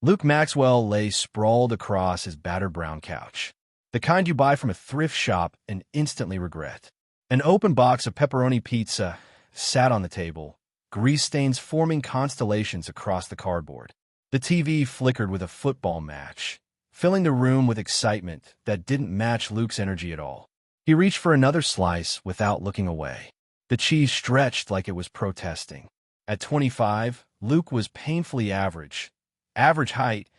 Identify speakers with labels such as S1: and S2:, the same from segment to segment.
S1: Luke Maxwell lay sprawled across his battered brown couch, the kind you buy from a thrift shop and instantly regret. An open box of pepperoni pizza sat on the table, grease stains forming constellations across the cardboard. The TV flickered with a football match, filling the room with excitement that didn't match Luke's energy at all. He reached for another slice without looking away. The cheese stretched like it was protesting. At 25, Luke was painfully average. Average height,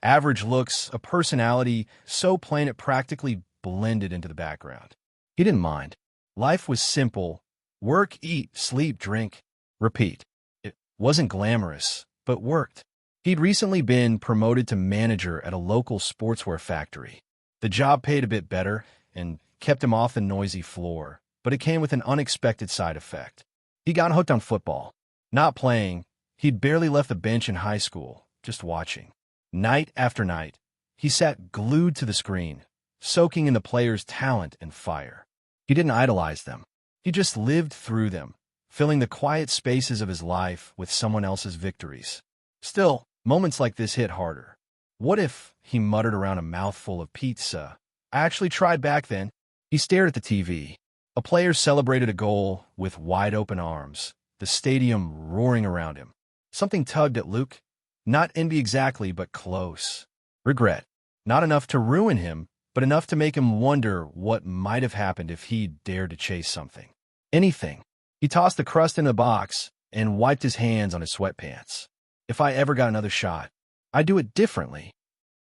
S1: average looks, a personality so plain it practically blended into the background. He didn't mind. Life was simple. Work, eat, sleep, drink, repeat. It wasn't glamorous, but worked. He'd recently been promoted to manager at a local sportswear factory. The job paid a bit better and kept him off the noisy floor, but it came with an unexpected side effect. He got hooked on football. Not playing, he'd barely left the bench in high school, just watching. Night after night, he sat glued to the screen, soaking in the players' talent and fire. He didn't idolize them. He just lived through them, filling the quiet spaces of his life with someone else's victories. Still, moments like this hit harder. What if, he muttered around a mouthful of pizza, I actually tried back then? He stared at the TV. A player celebrated a goal with wide-open arms, the stadium roaring around him. Something tugged at Luke. Not envy exactly, but close. Regret. Not enough to ruin him, but enough to make him wonder what might have happened if he'd dared to chase something. Anything. He tossed the crust in the box and wiped his hands on his sweatpants. If I ever got another shot, I'd do it differently.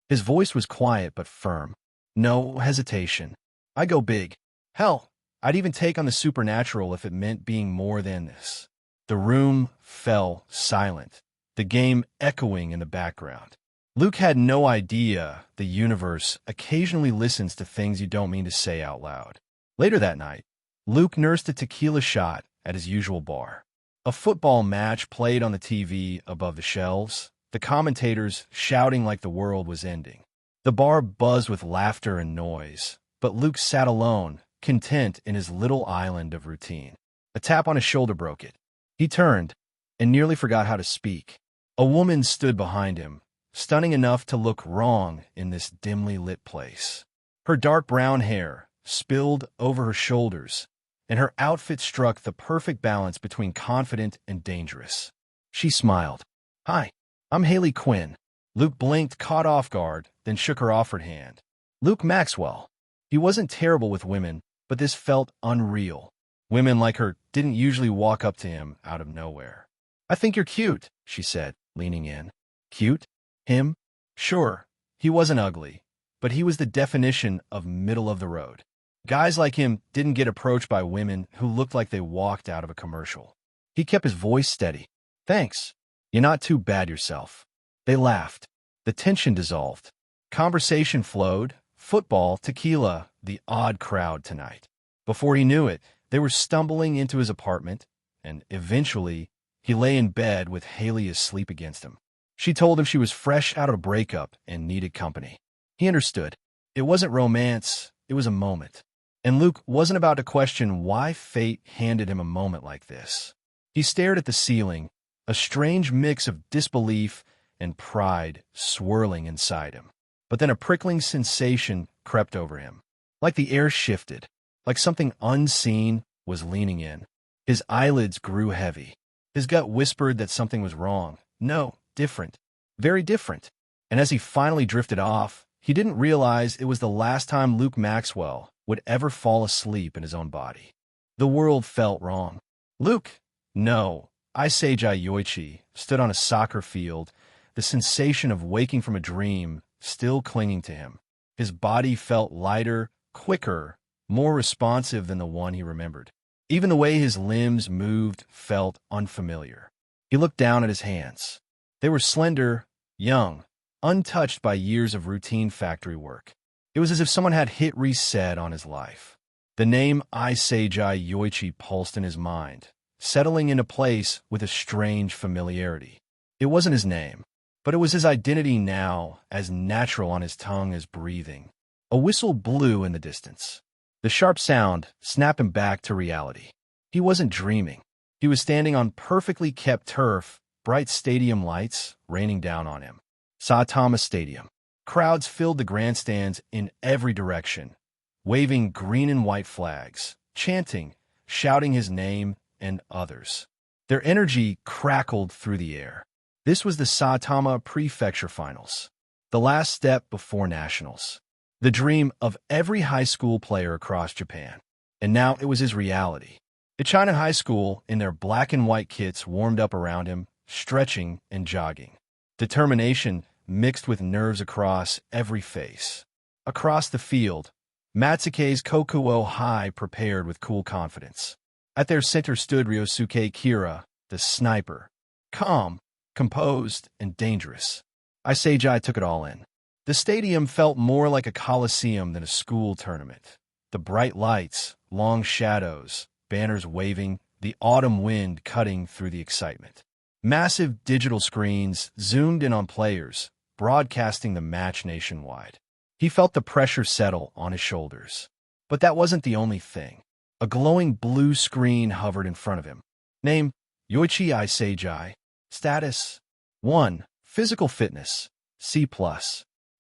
S1: His voice was quiet but firm. No hesitation. I go big. Hell, I'd even take on the supernatural if it meant being more than this. The room fell silent, the game echoing in the background. Luke had no idea the universe occasionally listens to things you don't mean to say out loud. Later that night, Luke nursed a tequila shot at his usual bar. A football match played on the TV above the shelves, the commentators shouting like the world was ending. The bar buzzed with laughter and noise, but Luke sat alone, content in his little island of routine. A tap on his shoulder broke it. He turned and nearly forgot how to speak. A woman stood behind him, stunning enough to look wrong in this dimly lit place. Her dark brown hair spilled over her shoulders, and her outfit struck the perfect balance between confident and dangerous. She smiled. Hi, I'm Haley Quinn. Luke blinked, caught off guard, then shook her offered hand. Luke Maxwell. He wasn't terrible with women, but this felt unreal. Women like her didn't usually walk up to him out of nowhere. I think you're cute, she said, leaning in. Cute? Him? Sure, he wasn't ugly, but he was the definition of middle of the road. Guys like him didn't get approached by women who looked like they walked out of a commercial. He kept his voice steady. Thanks. You're not too bad yourself. They laughed. The tension dissolved. Conversation flowed. Football, tequila, the odd crowd tonight. Before he knew it, they were stumbling into his apartment, and eventually, he lay in bed with Haley asleep against him. She told him she was fresh out of a breakup and needed company. He understood. It wasn't romance, it was a moment. And Luke wasn't about to question why fate handed him a moment like this. He stared at the ceiling, a strange mix of disbelief and pride swirling inside him. But then a prickling sensation crept over him. Like the air shifted, like something unseen was leaning in. His eyelids grew heavy. His gut whispered that something was wrong. No, different. Very different. And as he finally drifted off, he didn't realize it was the last time Luke Maxwell would ever fall asleep in his own body. The world felt wrong. Luke, no, Isagi Yoichi, stood on a soccer field, the sensation of waking from a dream still clinging to him. His body felt lighter, quicker, more responsive than the one he remembered. Even the way his limbs moved felt unfamiliar. He looked down at his hands. They were slender, young, untouched by years of routine factory work. It was as if someone had hit reset on his life. The name Isagi Yoichi pulsed in his mind, settling into place with a strange familiarity. It wasn't his name, but it was his identity now, as natural on his tongue as breathing. A whistle blew in the distance. The sharp sound snapped him back to reality. He wasn't dreaming. He was standing on perfectly kept turf, bright stadium lights raining down on him. Saitama Stadium. Crowds filled the grandstands in every direction, waving green and white flags, chanting, shouting his name and others. Their energy crackled through the air. This was the Saitama Prefecture Finals, the last step before nationals. The dream of every high school player across Japan. And now it was his reality. The China High School, in their black and white kits, warmed up around him, stretching and jogging. Determination mixed with nerves across every face. Across the field, Matsuke's Kokuo High prepared with cool confidence. At their center stood Ryosuke Kira, the sniper, calm, composed, and dangerous. Isagi took it all in. The stadium felt more like a coliseum than a school tournament. The bright lights, long shadows, banners waving, the autumn wind cutting through the excitement. Massive digital screens zoomed in on players, broadcasting the match nationwide. He felt the pressure settle on his shoulders. But that wasn't the only thing. A glowing blue screen hovered in front of him. Name, Yoichi Isagi. Status, 1. Physical fitness, C+.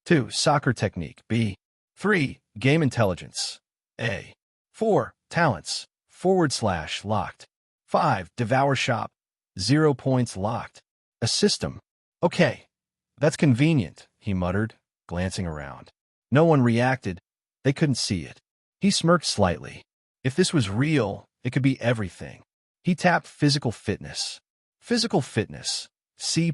S1: 2. Soccer technique, B. 3. Game intelligence, A. 4. Talents, / locked. 5. Devour shop, 0 points locked. A system. Okay, that's convenient, he muttered, glancing around. No one reacted. They couldn't see it. He smirked slightly. If this was real, it could be everything. He tapped physical fitness. Physical fitness, C+.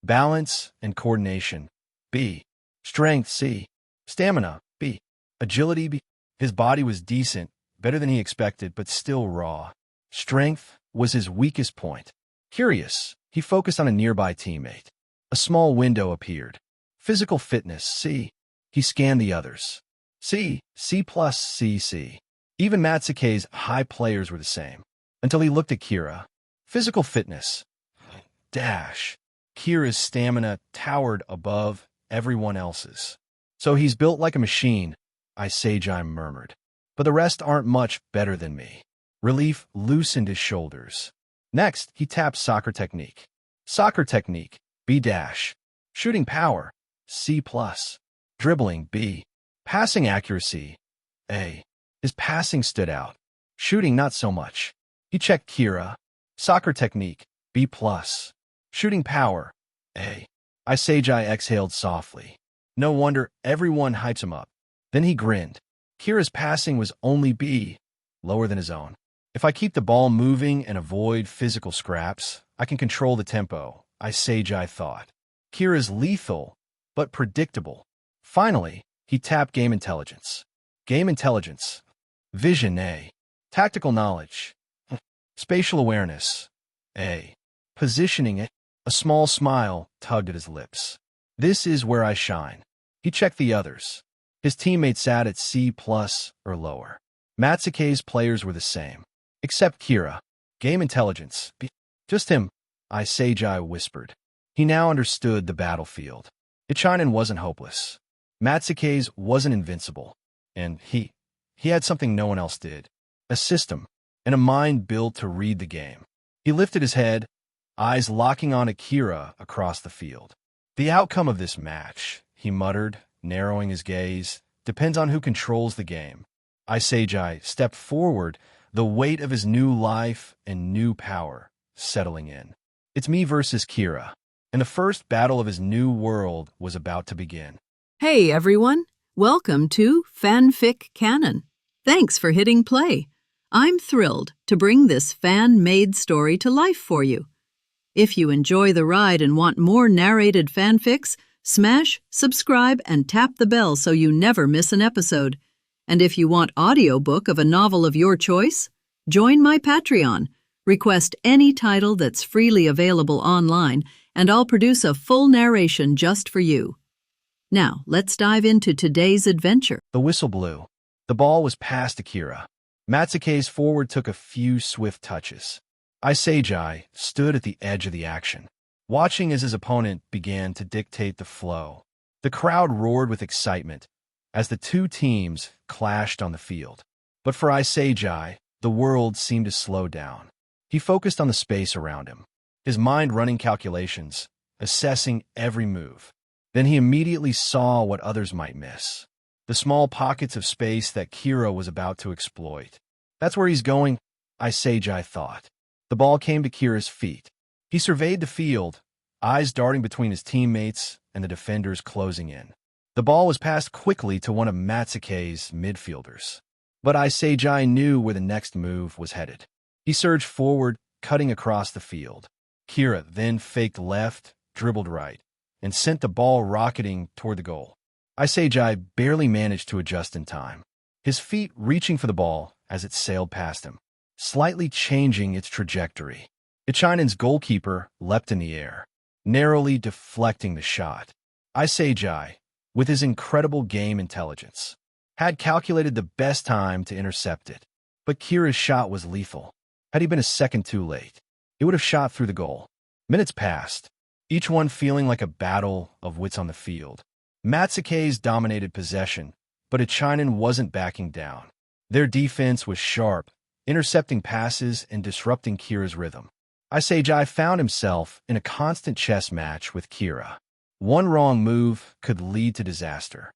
S1: Balance and coordination, B. Strength, C. Stamina, B. Agility, B. His body was decent, better than he expected, but still raw. Strength was his weakest point. Curious, he focused on a nearby teammate. A small window appeared. Physical fitness, C. He scanned the others. C, C+, C, C. Even Matsuke's high players were the same. Until he looked at Kira. Physical fitness, dash. Kira's stamina towered above everyone else's. So he's built like a machine, Isagi murmured. But the rest aren't much better than me. Relief loosened his shoulders. Next, he tapped soccer technique. Soccer technique, B dash. Shooting power, C+. Dribbling, B. Passing accuracy, A. His passing stood out. Shooting, not so much. He checked Kira. Soccer technique, B+. Shooting power, A. Isagi exhaled softly. No wonder everyone hypes him up. Then he grinned. Kira's passing was only B, lower than his own. If I keep the ball moving and avoid physical scraps, I can control the tempo, Isagi thought. Kira's lethal, but predictable. Finally, he tapped game intelligence. Game intelligence. Vision, A. Tactical knowledge. Spatial awareness, A. Positioning, A. A small smile tugged at his lips. This is where I shine. He checked the others. His teammates sat at C+ or lower. Matsuke's players were the same. Except Kira. Game intelligence. Just him, Isagi whispered. He now understood the battlefield. Ichinen wasn't hopeless. Matsuke's wasn't invincible. And he had something no one else did. A system, and a mind built to read the game. He lifted his head, eyes locking on Akira across the field. The outcome of this match, he muttered, narrowing his gaze, depends on who controls the game. Isagi stepped forward, the weight of his new life and new power settling in. It's me versus Kira, and the first battle of his new world was about to begin.
S2: Hey everyone, welcome to FanFic Canon. Thanks for hitting play. I'm thrilled to bring this fan-made story to life for you. If you enjoy the ride and want more narrated fanfics, smash, subscribe, and tap the bell so you never miss an episode. And if you want audiobook of a novel of your choice, join my Patreon. Request any title that's freely available online, and I'll produce a full narration just for you. Now, let's dive into today's adventure.
S1: The whistle blew. The ball was past Akira. Matsuke's forward took a few swift touches. Isagi stood at the edge of the action, watching as his opponent began to dictate the flow. The crowd roared with excitement as the two teams clashed on the field. But for Isagi, the world seemed to slow down. He focused on the space around him, his mind running calculations, assessing every move. Then he immediately saw what others might miss. The small pockets of space that Kira was about to exploit. That's where he's going, Isagi thought. The ball came to Kira's feet. He surveyed the field, eyes darting between his teammates and the defenders closing in. The ball was passed quickly to one of Matsuke's midfielders. But Isagi knew where the next move was headed. He surged forward, cutting across the field. Kira then faked left, dribbled right, and sent the ball rocketing toward the goal. Isagi barely managed to adjust in time, his feet reaching for the ball as it sailed past him, slightly changing its trajectory. Ichinen's goalkeeper leapt in the air, narrowly deflecting the shot. Isagi, with his incredible game intelligence, had calculated the best time to intercept it. But Kira's shot was lethal. Had he been a second too late, it would have shot through the goal. Minutes passed, each one feeling like a battle of wits on the field. Matsuke's dominated possession, but Ichinen wasn't backing down. Their defense was sharp, intercepting passes and disrupting Kira's rhythm. Isagi found himself in a constant chess match with Kira. One wrong move could lead to disaster.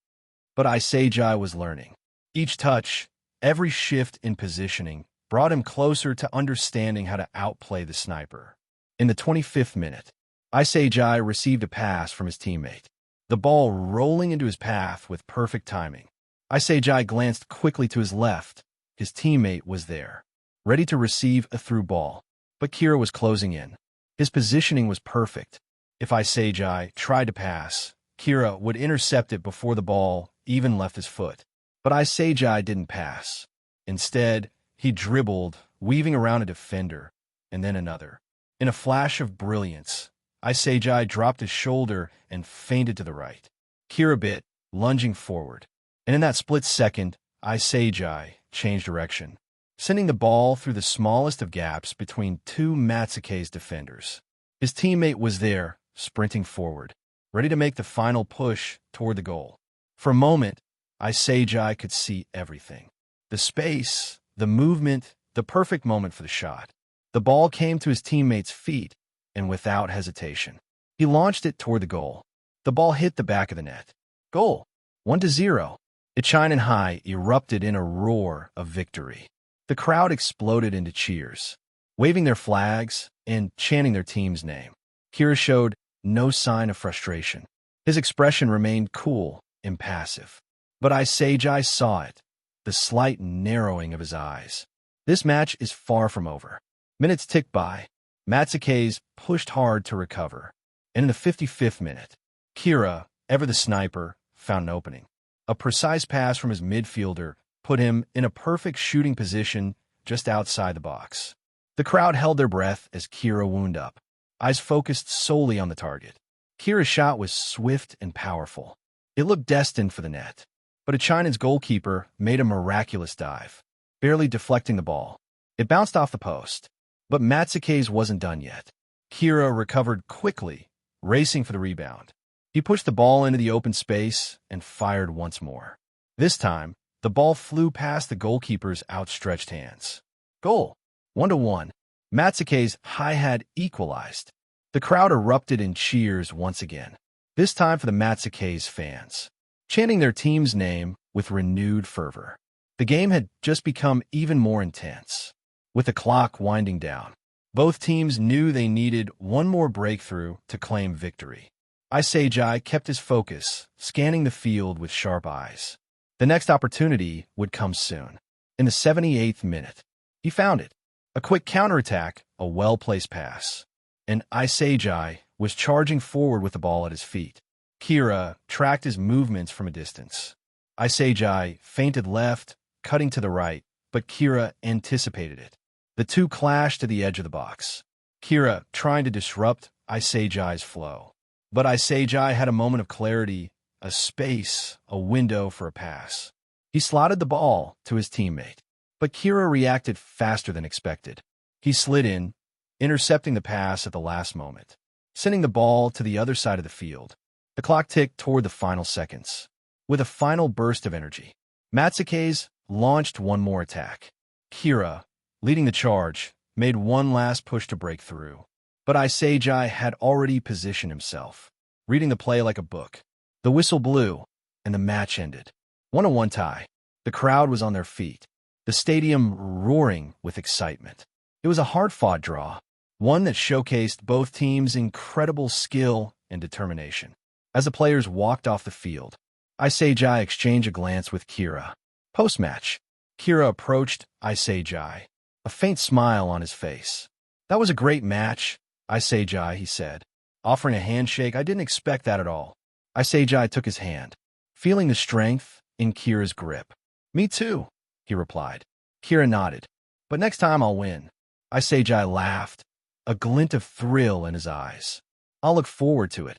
S1: But Isagi was learning. Each touch, every shift in positioning, brought him closer to understanding how to outplay the sniper. In the 25th minute, Isagi received a pass from his teammate, the ball rolling into his path with perfect timing. Isagi glanced quickly to his left. His teammate was there, ready to receive a through ball. But Kira was closing in. His positioning was perfect. If Isagi tried to pass, Kira would intercept it before the ball even left his foot. But Isagi didn't pass. Instead, he dribbled, weaving around a defender, and then another. In a flash of brilliance, Isagi dropped his shoulder and feinted to the right. Kira bit, lunging forward. And in that split second, Isagi changed direction, sending the ball through the smallest of gaps between two Matsuke's defenders. His teammate was there, sprinting forward, ready to make the final push toward the goal. For a moment, Isagi could see everything. The space, the movement, the perfect moment for the shot. The ball came to his teammate's feet, and without hesitation, he launched it toward the goal. The ball hit the back of the net. Goal. 1-0. Ichinen High erupted in a roar of victory. The crowd exploded into cheers, waving their flags and chanting their team's name. Kira showed no sign of frustration. His expression remained cool, impassive. But Isagi saw it, the slight narrowing of his eyes. This match is far from over. Minutes ticked by. Matsuke's pushed hard to recover. And in the 55th minute, Kira, ever the sniper, found an opening. A precise pass from his midfielder put him in a perfect shooting position just outside the box. The crowd held their breath as Kira wound up, eyes focused solely on the target. Kira's shot was swift and powerful. It looked destined for the net. But Ichinen's goalkeeper made a miraculous dive, barely deflecting the ball. It bounced off the post. But Matsuke's wasn't done yet. Kira recovered quickly, racing for the rebound. He pushed the ball into the open space and fired once more. This time, the ball flew past the goalkeeper's outstretched hands. Goal. 1-1. Matsuke's high had equalized. The crowd erupted in cheers once again, this time for the Matsuke's fans, chanting their team's name with renewed fervor. The game had just become even more intense. With the clock winding down, both teams knew they needed one more breakthrough to claim victory. Isagi kept his focus, scanning the field with sharp eyes. The next opportunity would come soon. In the 78th minute, he found it. A quick counterattack, a well-placed pass. And Isagi was charging forward with the ball at his feet. Kira tracked his movements from a distance. Isagi feinted left, cutting to the right, but Kira anticipated it. The two clashed to the edge of the box. Kira trying to disrupt Isagi's flow. But Isagi had a moment of clarity, a space, a window for a pass. He slotted the ball to his teammate. But Kira reacted faster than expected. He slid in, intercepting the pass at the last moment, sending the ball to the other side of the field. The clock ticked toward the final seconds. With a final burst of energy, Matsuke's launched one more attack. Kira, leading the charge, made one last push to break through. But Isagi had already positioned himself, reading the play like a book. The whistle blew, and the match ended. 1-1 tie. The crowd was on their feet, the stadium roaring with excitement. It was a hard-fought draw, one that showcased both teams' incredible skill and determination. As the players walked off the field, Isagi exchanged a glance with Kira. Post-match, Kira approached Isagi, a faint smile on his face. "That was a great match, Isagi," he said, offering a handshake. "I didn't expect that at all." Isagi took his hand, feeling the strength in Kira's grip. "Me too," he replied. Kira nodded. "But next time I'll win." Isagi laughed, a glint of thrill in his eyes. "I'll look forward to it."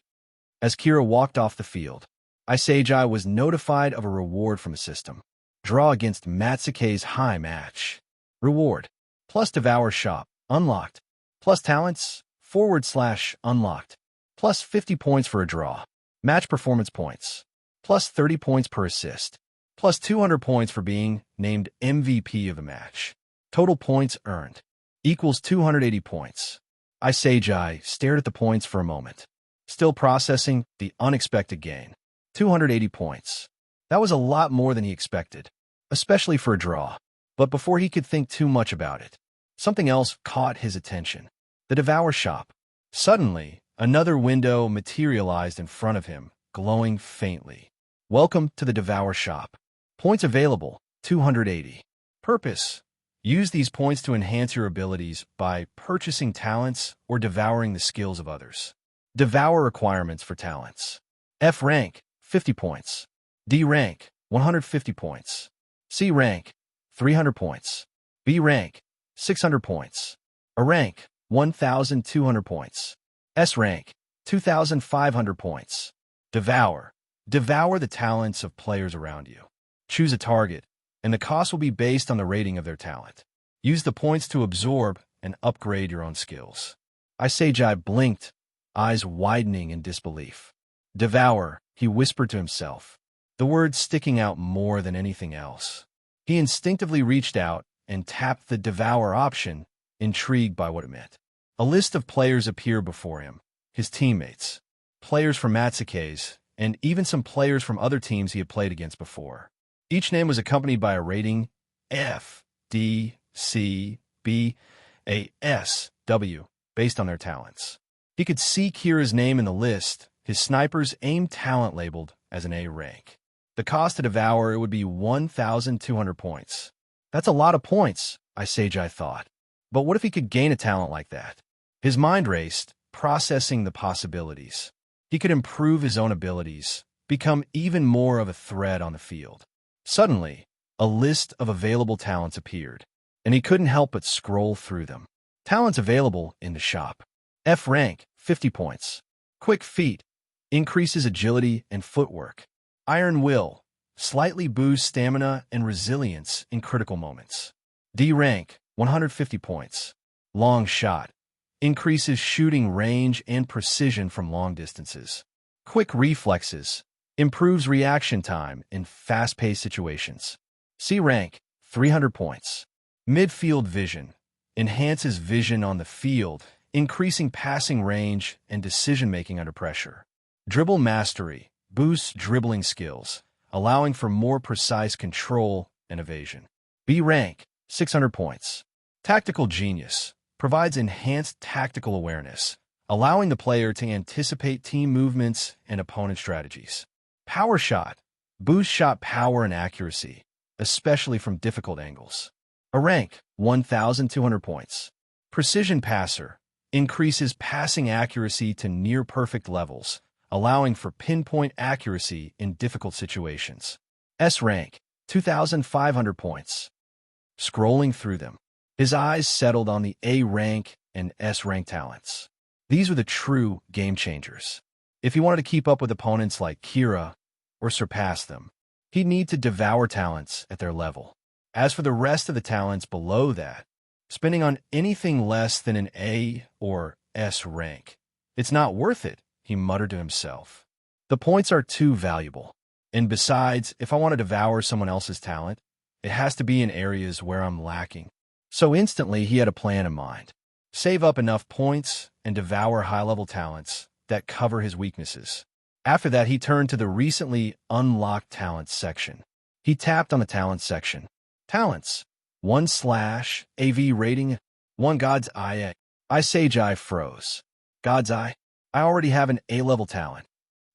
S1: As Kira walked off the field, Isagi was notified of a reward from the system. Draw against Matsuke's high match. Reward: plus devour shop, unlocked. Plus talents, /unlocked. Plus 50 points for a draw. Match performance points. Plus 30 points per assist. Plus 200 points for being named MVP of the match. Total points earned equals 280 points. Isagi stared at the points for a moment, still processing the unexpected gain. 280 points. That was a lot more than he expected, especially for a draw. But before he could think too much about it, something else caught his attention. The devour shop. Suddenly, another window materialized in front of him, glowing faintly. "Welcome to the devour shop. Points available, 280. Purpose: use these points to enhance your abilities by purchasing talents or devouring the skills of others. Devour requirements for talents: F rank, 50 points. D rank, 150 points. C rank, 300 points. B rank, 600 points. A rank, 1,200 points. S rank, 2,500 points. Devour. Devour the talents of players around you. Choose a target, and the cost will be based on the rating of their talent. Use the points to absorb and upgrade your own skills." Isagi blinked, eyes widening in disbelief. "Devour," he whispered to himself, the words sticking out more than anything else. He instinctively reached out and tapped the devour option, intrigued by what it meant. A list of players appeared before him, his teammates, players from Matsuke's, and even some players from other teams he had played against before. Each name was accompanied by a rating: F, D, C, B, A, S, W, based on their talents. He could see Kira's name in the list, his sniper's aim talent labeled as an A rank. The cost to devour it would be 1,200 points. That's a lot of points, Isagi thought. But what if he could gain a talent like that? His mind raced, processing the possibilities. He could improve his own abilities, become even more of a threat on the field. Suddenly, a list of available talents appeared, and he couldn't help but scroll through them. Talents available in the shop. F rank, 50 points. Quick feet, increases agility and footwork. Iron will, slightly boosts stamina and resilience in critical moments. D rank, 150 points. Long shot, increases shooting range and precision from long distances. Quick reflexes, improves reaction time in fast-paced situations. C rank, 300 points. Midfield vision, enhances vision on the field, increasing passing range and decision-making under pressure. Dribble mastery, boosts dribbling skills, allowing for more precise control and evasion. B rank, 600 points. Tactical genius, provides enhanced tactical awareness, allowing the player to anticipate team movements and opponent strategies. Power shot, boosts shot power and accuracy, especially from difficult angles. A rank, 1,200 points. Precision passer, increases passing accuracy to near-perfect levels, allowing for pinpoint accuracy in difficult situations. S rank, 2,500 points. Scrolling through them, his eyes settled on the A rank and S rank talents. These were the true game changers. If he wanted to keep up with opponents like Kira or surpass them, he'd need to devour talents at their level. As for the rest of the talents below that, spending on anything less than an A or S rank, it's not worth it, he muttered to himself. The points are too valuable. And besides, if I want to devour someone else's talent, it has to be in areas where I'm lacking. So instantly he had a plan in mind. Save up enough points and devour high-level talents that cover his weaknesses. After that, he turned to the recently unlocked talents section. He tapped on the talents section. Talents. 1/AV rating. 1 God's Eye. Isagi froze. God's Eye? I already have an A-level talent.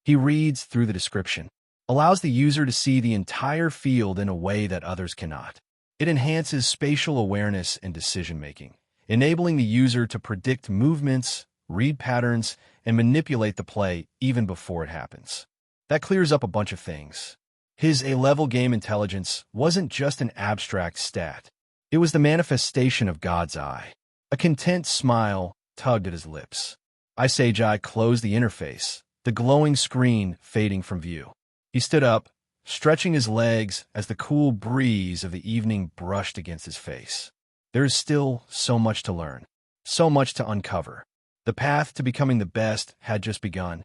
S1: He reads through the description. Allows the user to see the entire field in a way that others cannot. It enhances spatial awareness and decision-making, enabling the user to predict movements, read patterns, and manipulate the play even before it happens. That clears up a bunch of things. His A-level game intelligence wasn't just an abstract stat. It was the manifestation of God's Eye. A content smile tugged at his lips. Isagi closed the interface, the glowing screen fading from view. He stood up, stretching his legs as the cool breeze of the evening brushed against his face. There is still so much to learn, so much to uncover. The path to becoming the best had just begun.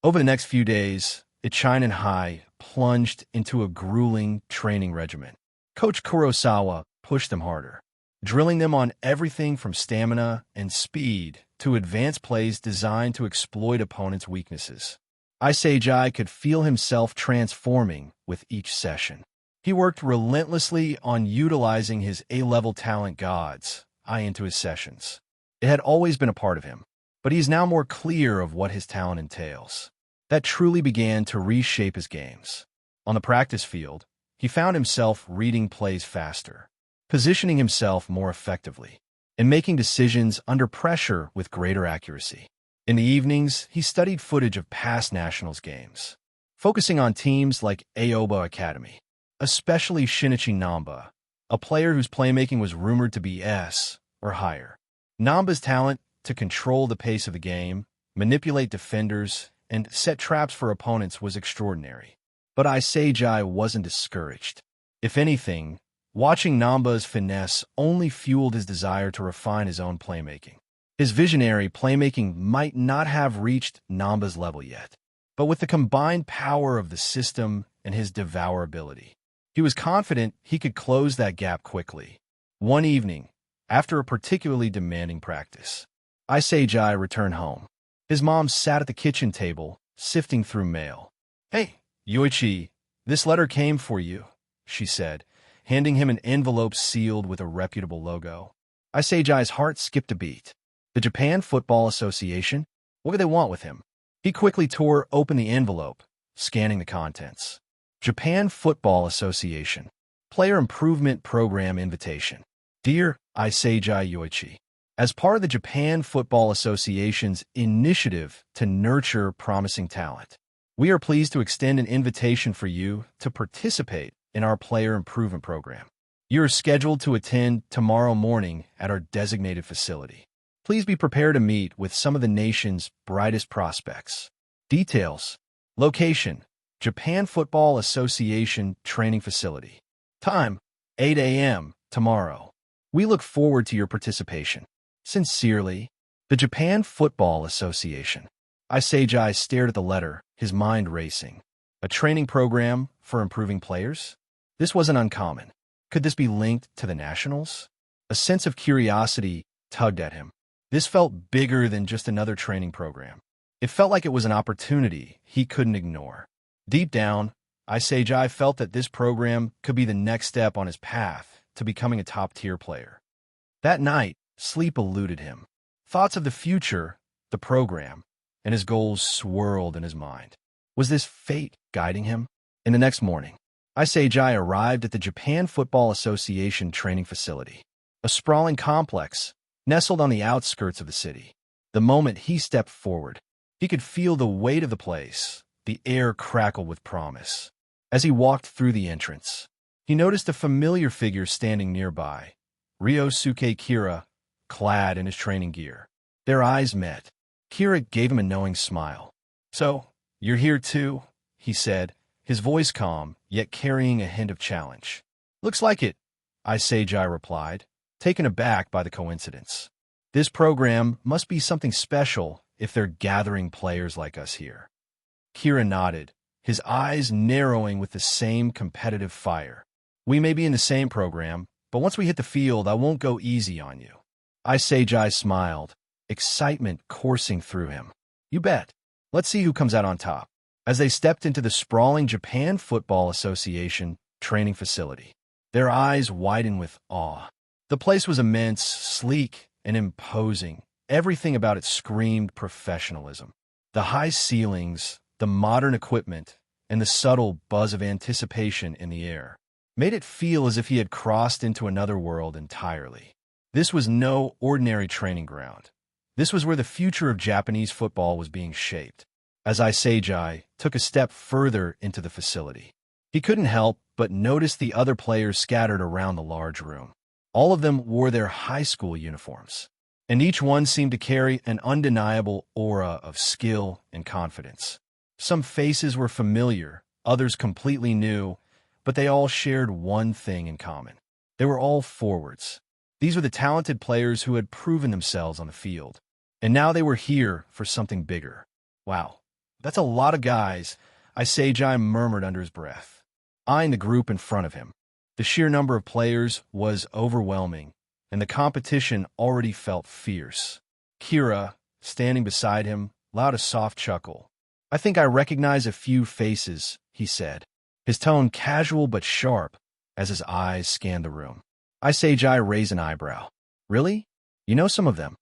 S1: Over the next few days, Ichinen High plunged into a grueling training regimen. Coach Kurosawa pushed them harder, drilling them on everything from stamina and speed to advanced plays designed to exploit opponents' weaknesses. Isagi could feel himself transforming with each session. He worked relentlessly on utilizing his A-level talent God's Eye into his sessions. It had always been a part of him, but he is now more clear of what his talent entails. That truly began to reshape his games. On the practice field, he found himself reading plays faster, positioning himself more effectively, and making decisions under pressure with greater accuracy. In the evenings, he studied footage of past Nationals games, focusing on teams like Aoba Academy, especially Shinichi Namba, a player whose playmaking was rumored to be S or higher. Namba's talent to control the pace of the game, manipulate defenders, and set traps for opponents was extraordinary. But Isagi wasn't discouraged. If anything, watching Namba's finesse only fueled his desire to refine his own playmaking. His visionary playmaking might not have reached Namba's level yet, but with the combined power of the system and his devour ability, he was confident he could close that gap quickly. One evening, after a particularly demanding practice, Isagi returned home. His mom sat at the kitchen table, sifting through mail. "Hey, Yoichi, this letter came for you," she said, handing him an envelope sealed with a reputable logo. Isagi's heart skipped a beat. The Japan Football Association? What did they want with him? He quickly tore open the envelope, scanning the contents. Japan Football Association. Player Improvement Program Invitation. Dear Isagi Yoichi, as part of the Japan Football Association's initiative to nurture promising talent, we are pleased to extend an invitation for you to participate in our Player Improvement Program. You are scheduled to attend tomorrow morning at our designated facility. Please be prepared to meet with some of the nation's brightest prospects. Details. Location. Japan Football Association Training Facility. Time. 8 a.m. tomorrow. We look forward to your participation. Sincerely, the Japan Football Association. Isagi stared at the letter, his mind racing. A training program for improving players? This wasn't uncommon. Could this be linked to the Nationals? A sense of curiosity tugged at him. This felt bigger than just another training program. It felt like it was an opportunity he couldn't ignore. Deep down, Isagi felt that this program could be the next step on his path to becoming a top-tier player. That night, sleep eluded him. Thoughts of the future, the program, and his goals swirled in his mind. Was this fate guiding him? In the next morning, Isagi arrived at the Japan Football Association training facility, a sprawling complex nestled on the outskirts of the city. The moment he stepped forward, he could feel the weight of the place. The air crackled with promise. As he walked through the entrance, he noticed a familiar figure standing nearby, Ryosuke Kira, clad in his training gear. Their eyes met. Kira gave him a knowing smile. "So, you're here too?" he said, his voice calm, yet carrying a hint of challenge. "Looks like it," Isagi replied, taken aback by the coincidence. This program must be something special if they're gathering players like us here. Kira nodded, his eyes narrowing with the same competitive fire. "We may be in the same program, but once we hit the field, I won't go easy on you." Isagi smiled, excitement coursing through him. You bet. Let's see who comes out on top. As they stepped into the sprawling Japan Football Association training facility, their eyes widened with awe. The place was immense, sleek, and imposing. Everything about it screamed professionalism. The high ceilings, the modern equipment, and the subtle buzz of anticipation in the air made it feel as if he had crossed into another world entirely. This was no ordinary training ground. This was where the future of Japanese football was being shaped. As Isagi took a step further into the facility, he couldn't help but notice the other players scattered around the large room. All of them wore their high school uniforms, and each one seemed to carry an undeniable aura of skill and confidence. Some faces were familiar, others completely new, but they all shared one thing in common. They were all forwards. These were the talented players who had proven themselves on the field, and now they were here for something bigger. Wow, that's a lot of guys, Isagi murmured under his breath, eyeing the group in front of him. The sheer number of players was overwhelming, and the competition already felt fierce. Kira, standing beside him, allowed a soft chuckle. I think I recognize a few faces, he said, his tone casual but sharp as his eyes scanned the room. Isagi raised an eyebrow. Really? You know some of them?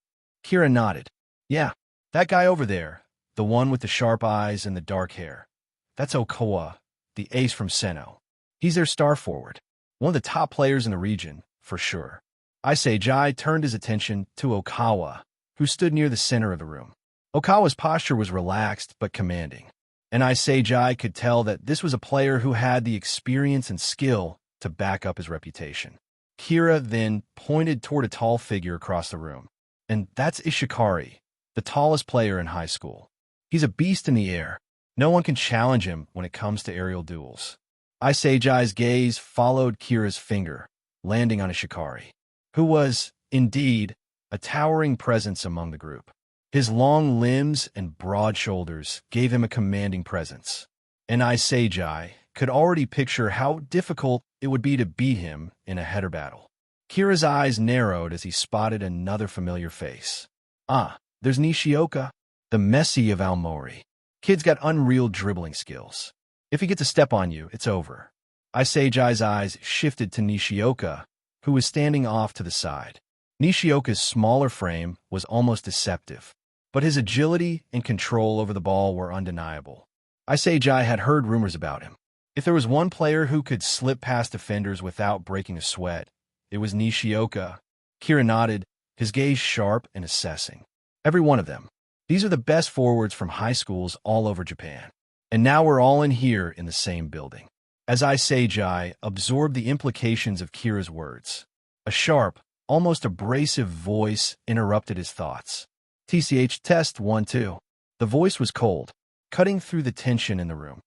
S1: Kira nodded. Yeah, that guy over there, the one with the sharp eyes and the dark hair. That's Okawa, the ace from Seno. He's their star forward. One of the top players in the region, for sure. Isagi turned his attention to Okawa, who stood near the center of the room. Okawa's posture was relaxed but commanding, and Isagi could tell that this was a player who had the experience and skill to back up his reputation. Kira then pointed toward a tall figure across the room. And that's Ishikari, the tallest player in high school. He's a beast in the air. No one can challenge him when it comes to aerial duels. Isagi's gaze followed Kira's finger, landing on Ishikari, who was, indeed, a towering presence among the group. His long limbs and broad shoulders gave him a commanding presence, and Isagi could already picture how difficult it would be to beat him in a header battle. Kira's eyes narrowed as he spotted another familiar face. Ah, there's Nishioka, the Messi of Aomori. Kid's got unreal dribbling skills. If he gets a step on you, it's over. Isagi's eyes shifted to Nishioka, who was standing off to the side. Nishioka's smaller frame was almost deceptive, but his agility and control over the ball were undeniable. Isagi had heard rumors about him. If there was one player who could slip past defenders without breaking a sweat, it was Nishioka. Kira nodded, his gaze sharp and assessing. Every one of them. These are the best forwards from high schools all over Japan. And now we're all in here in the same building. As Isagi absorbed the implications of Kira's words, a sharp, almost abrasive voice interrupted his thoughts. TCH test 1-2. The voice was cold, cutting through the tension in the room.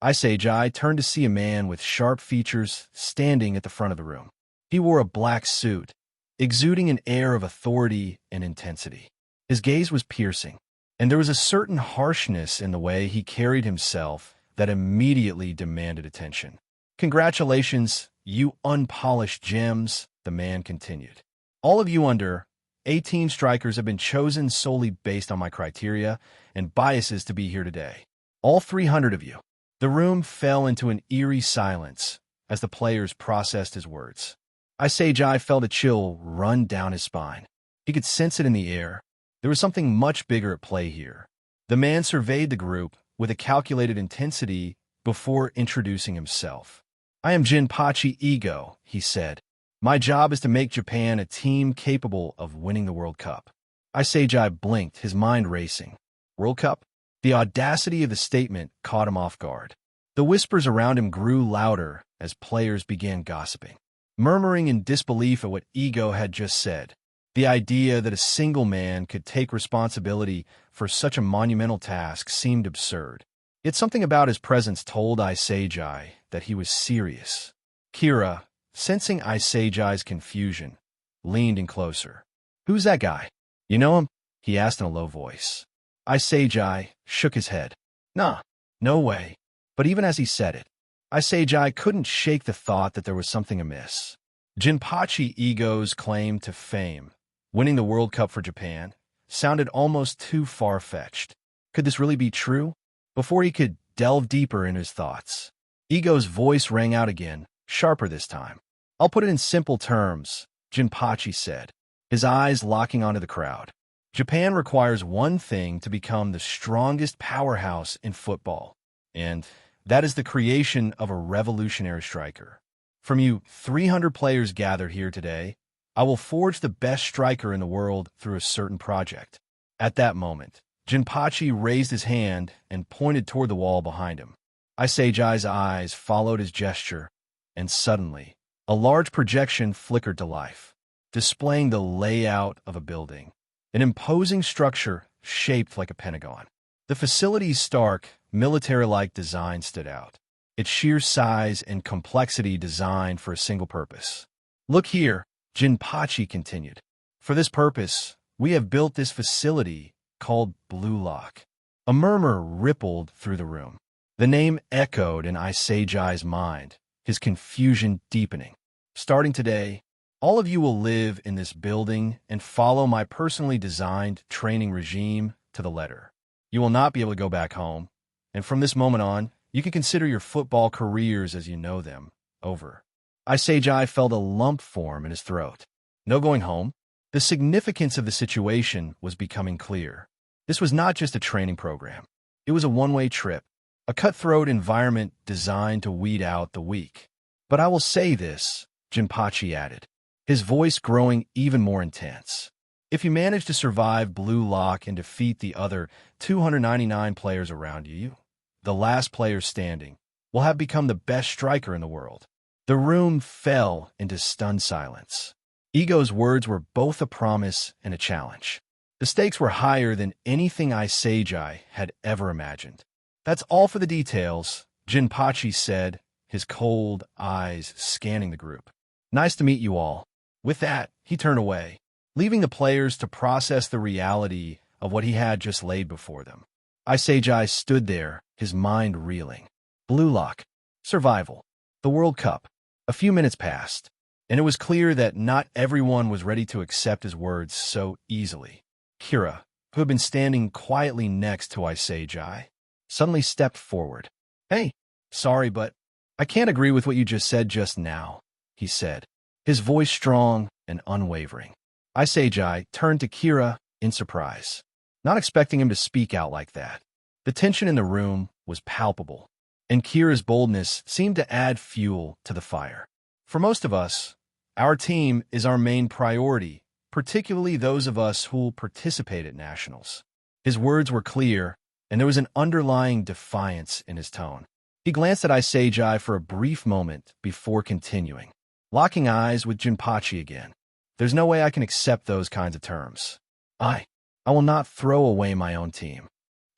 S1: Isagi turned to see a man with sharp features standing at the front of the room. He wore a black suit, exuding an air of authority and intensity. His gaze was piercing, and there was a certain harshness in the way he carried himself that immediately demanded attention. Congratulations, you unpolished gems, the man continued. All of you under 18 strikers have been chosen solely based on my criteria and biases to be here today. All 300 of you. The room fell into an eerie silence as the players processed his words. Isagi felt a chill run down his spine. He could sense it in the air. There was something much bigger at play here. The man surveyed the group with a calculated intensity before introducing himself. I am Jinpachi Ego, he said. My job is to make Japan a team capable of winning the World Cup. Isagi blinked, his mind racing. World Cup? The audacity of the statement caught him off guard. The whispers around him grew louder as players began gossiping, murmuring in disbelief at what Ego had just said. The idea that a single man could take responsibility for such a monumental task seemed absurd. Yet something about his presence told Isagi that he was serious. Kira, sensing Isagi's confusion, leaned in closer. Who's that guy? You know him? He asked in a low voice. Isagi shook his head. Nah, no way. But even as he said it, Isagi couldn't shake the thought that there was something amiss. Jinpachi Ego's claim to fame, winning the World Cup for Japan, sounded almost too far-fetched. Could this really be true? Before he could delve deeper in his thoughts, Igo's voice rang out again, sharper this time. "I'll put it in simple terms," Jinpachi said, his eyes locking onto the crowd. "Japan requires one thing to become the strongest powerhouse in football, and that is the creation of a revolutionary striker. From you 300 players gathered here today, I will forge the best striker in the world through a certain project." At that moment, Jinpachi raised his hand and pointed toward the wall behind him. Isagi's eyes followed his gesture, and suddenly, a large projection flickered to life, displaying the layout of a building, an imposing structure shaped like a pentagon. The facility's stark, military-like design stood out, its sheer size and complexity designed for a single purpose. "Look here," Jinpachi continued. "For this purpose, we have built this facility called Blue Lock." A murmur rippled through the room. The name echoed in Isagi's mind, his confusion deepening. "Starting today, all of you will live in this building and follow my personally designed training regime to the letter. You will not be able to go back home, and from this moment on, you can consider your football careers as you know them over." Isagi felt a lump form in his throat. No going home? The significance of the situation was becoming clear. This was not just a training program. It was a one-way trip, a cutthroat environment designed to weed out the weak. "But I will say this," Jinpachi added, his voice growing even more intense. "If you manage to survive Blue Lock and defeat the other 299 players around you, the last player standing will have become the best striker in the world." The room fell into stunned silence. Igo's words were both a promise and a challenge. The stakes were higher than anything Isagi had ever imagined. "That's all for the details," Jinpachi said, his cold eyes scanning the group. "Nice to meet you all." With that, he turned away, leaving the players to process the reality of what he had just laid before them. Isagi stood there, his mind reeling. Blue Lock, survival, the World Cup. A few minutes passed, and it was clear that not everyone was ready to accept his words so easily. Kira, who had been standing quietly next to Isagi, suddenly stepped forward. "Hey, sorry, but I can't agree with what you just said just now," he said, his voice strong and unwavering. Isagi turned to Kira in surprise, not expecting him to speak out like that. The tension in the room was palpable, and Kira's boldness seemed to add fuel to the fire. "For most of us, our team is our main priority, particularly those of us who'll participate at nationals." His words were clear, and there was an underlying defiance in his tone. He glanced at Isagi for a brief moment before continuing, locking eyes with Jinpachi again. "There's no way I can accept those kinds of terms. I will not throw away my own team."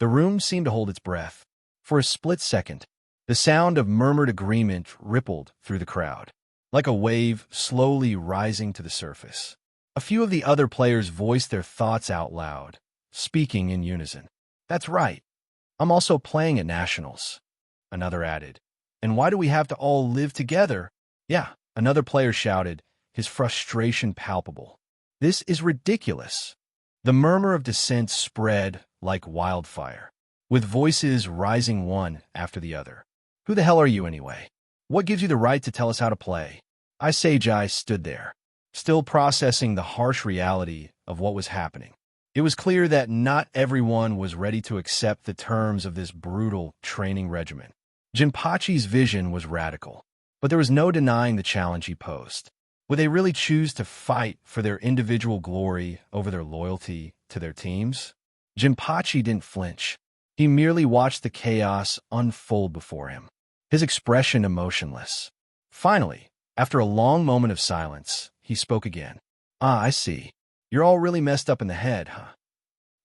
S1: The room seemed to hold its breath. For a split second, the sound of murmured agreement rippled through the crowd, like a wave slowly rising to the surface. A few of the other players voiced their thoughts out loud, speaking in unison. "That's right. I'm also playing at nationals," another added. "And why do we have to all live together?" "Yeah," another player shouted, his frustration palpable. "This is ridiculous." The murmur of dissent spread like wildfire, with voices rising one after the other. "Who the hell are you anyway? What gives you the right to tell us how to play?" Isagi stood there, still processing the harsh reality of what was happening. It was clear that not everyone was ready to accept the terms of this brutal training regimen. Jinpachi's vision was radical, but there was no denying the challenge he posed. Would they really choose to fight for their individual glory over their loyalty to their teams? Jinpachi didn't flinch. He merely watched the chaos unfold before him, his expression emotionless. Finally, after a long moment of silence, he spoke again. "I see. You're all really messed up in the head, huh?"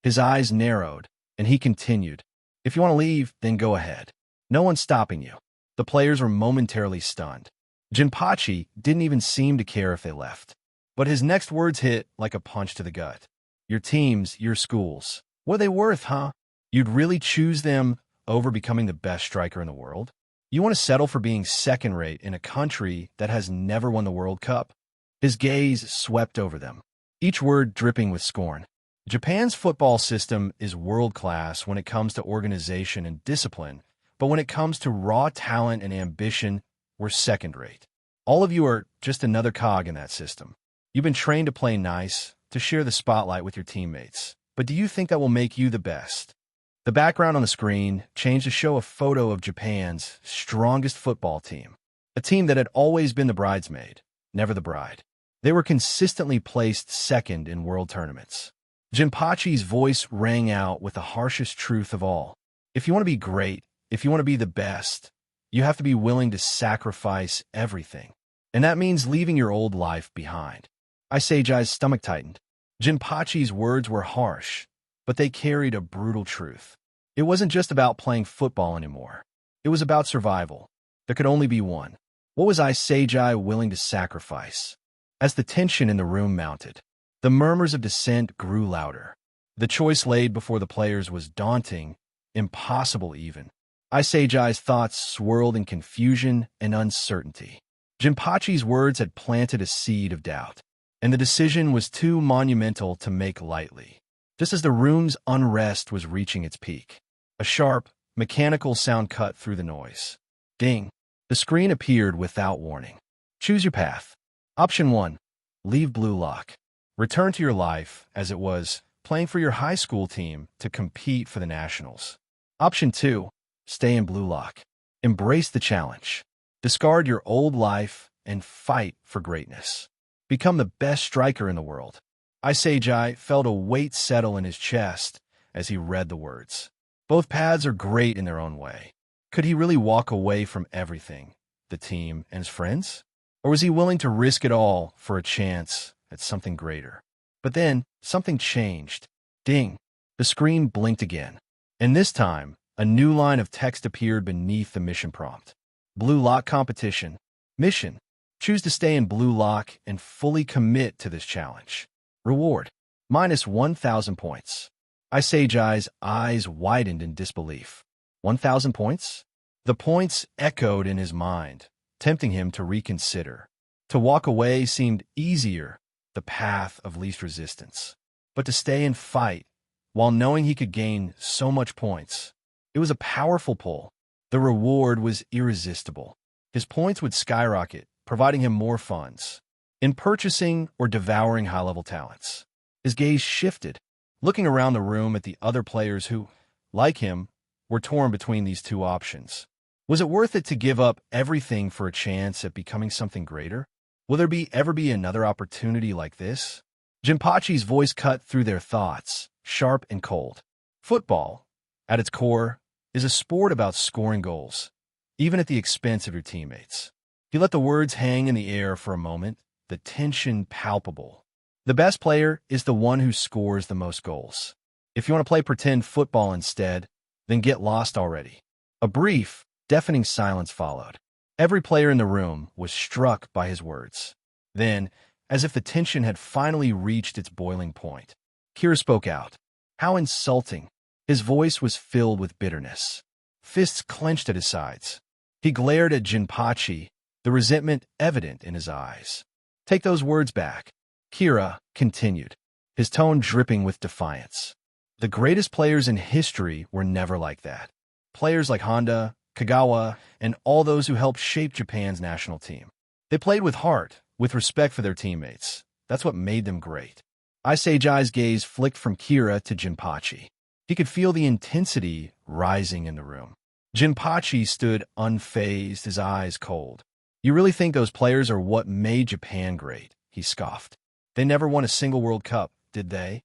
S1: His eyes narrowed, and he continued. "If you want to leave, then go ahead. No one's stopping you." The players were momentarily stunned. Jinpachi didn't even seem to care if they left. But his next words hit like a punch to the gut. "Your teams, your schools. What are they worth, huh? You'd really choose them over becoming the best striker in the world? You want to settle for being second-rate in a country that has never won the World Cup?" His gaze swept over them, each word dripping with scorn. Japan's football system is world-class when it comes to organization and discipline, but when it comes to raw talent and ambition, we're second-rate. All of you are just another cog in that system. You've been trained to play nice, to share the spotlight with your teammates. But do you think that will make you the best? The background on the screen changed to show a photo of Japan's strongest football team, a team that had always been the bridesmaid, never the bride. They were consistently placed second in world tournaments. Jinpachi's voice rang out with the harshest truth of all. If you want to be great, if you want to be the best, you have to be willing to sacrifice everything. And that means leaving your old life behind. Isagi's stomach tightened. Jinpachi's words were harsh, but they carried a brutal truth. It wasn't just about playing football anymore. It was about survival. There could only be one. What was Isagi willing to sacrifice? As the tension in the room mounted, the murmurs of dissent grew louder. The choice laid before the players was daunting, impossible even. Isagi's thoughts swirled in confusion and uncertainty. Jinpachi's words had planted a seed of doubt, and the decision was too monumental to make lightly. Just as the room's unrest was reaching its peak, a sharp, mechanical sound cut through the noise. Ding! The screen appeared without warning. Choose your path. Option 1. Leave Blue Lock. Return to your life as it was, playing for your high school team to compete for the Nationals. Option 2. Stay in Blue Lock. Embrace the challenge. Discard your old life and fight for greatness. Become the best striker in the world. Isagi felt a weight settle in his chest as he read the words. Both paths are great in their own way. Could he really walk away from everything, the team and his friends? Or was he willing to risk it all for a chance at something greater? But then, something changed. Ding! The screen blinked again. And this time, a new line of text appeared beneath the mission prompt. Blue Lock competition. Mission. Choose to stay in Blue Lock and fully commit to this challenge. Reward. Minus 1,000 points. Isagi's eyes widened in disbelief. 1,000 points? The points echoed in his mind, tempting him to reconsider. To walk away seemed easier, the path of least resistance. But to stay and fight, while knowing he could gain so much points, it was a powerful pull. The reward was irresistible. His points would skyrocket, providing him more funds in purchasing or devouring high-level talents. His gaze shifted, looking around the room at the other players who, like him, were torn between these two options. Was it worth it to give up everything for a chance at becoming something greater? Will there ever be another opportunity like this? Jinpachi's voice cut through their thoughts, sharp and cold. Football, at its core, is a sport about scoring goals, even at the expense of your teammates. He let the words hang in the air for a moment, the tension palpable. The best player is the one who scores the most goals. If you want to play pretend football instead, then get lost already. A brief, deafening silence followed. Every player in the room was struck by his words. Then, as if the tension had finally reached its boiling point, Kira spoke out. How insulting! His voice was filled with bitterness. Fists clenched at his sides. He glared at Jinpachi, the resentment evident in his eyes. Take those words back, Kira continued, his tone dripping with defiance. The greatest players in history were never like that. Players like Honda, Kagawa, and all those who helped shape Japan's national team. They played with heart, with respect for their teammates. That's what made them great. Isagi's gaze flicked from Kira to Jinpachi. He could feel the intensity rising in the room. Jinpachi stood unfazed, his eyes cold. You really think those players are what made Japan great? He scoffed. They never won a single World Cup, did they?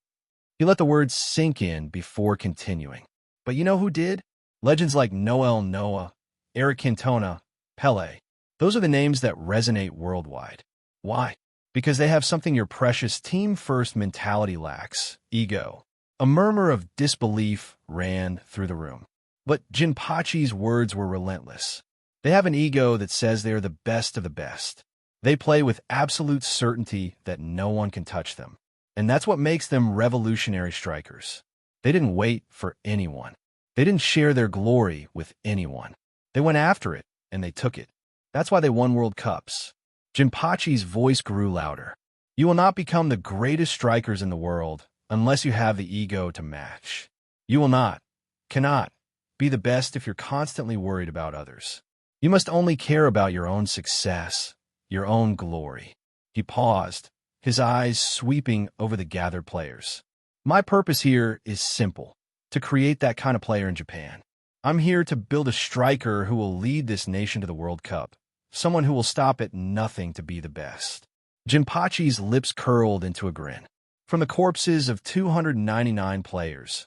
S1: He let the words sink in before continuing. But you know who did? Legends like Noel Noah, Eric Cantona, Pele. Those are the names that resonate worldwide. Why? Because they have something your precious team-first mentality lacks, ego. A murmur of disbelief ran through the room. But Jinpachi's words were relentless. They have an ego that says they are the best of the best. They play with absolute certainty that no one can touch them. And that's what makes them revolutionary strikers. They didn't wait for anyone. They didn't share their glory with anyone. They went after it, and they took it. That's why they won World Cups. Jinpachi's voice grew louder. You will not become the greatest strikers in the world unless you have the ego to match. You will not, cannot, be the best if you're constantly worried about others. You must only care about your own success, your own glory. He paused, his eyes sweeping over the gathered players. My purpose here is simple, to create that kind of player in Japan. I'm here to build a striker who will lead this nation to the World Cup, someone who will stop at nothing to be the best. Jinpachi's lips curled into a grin. From the corpses of 299 players,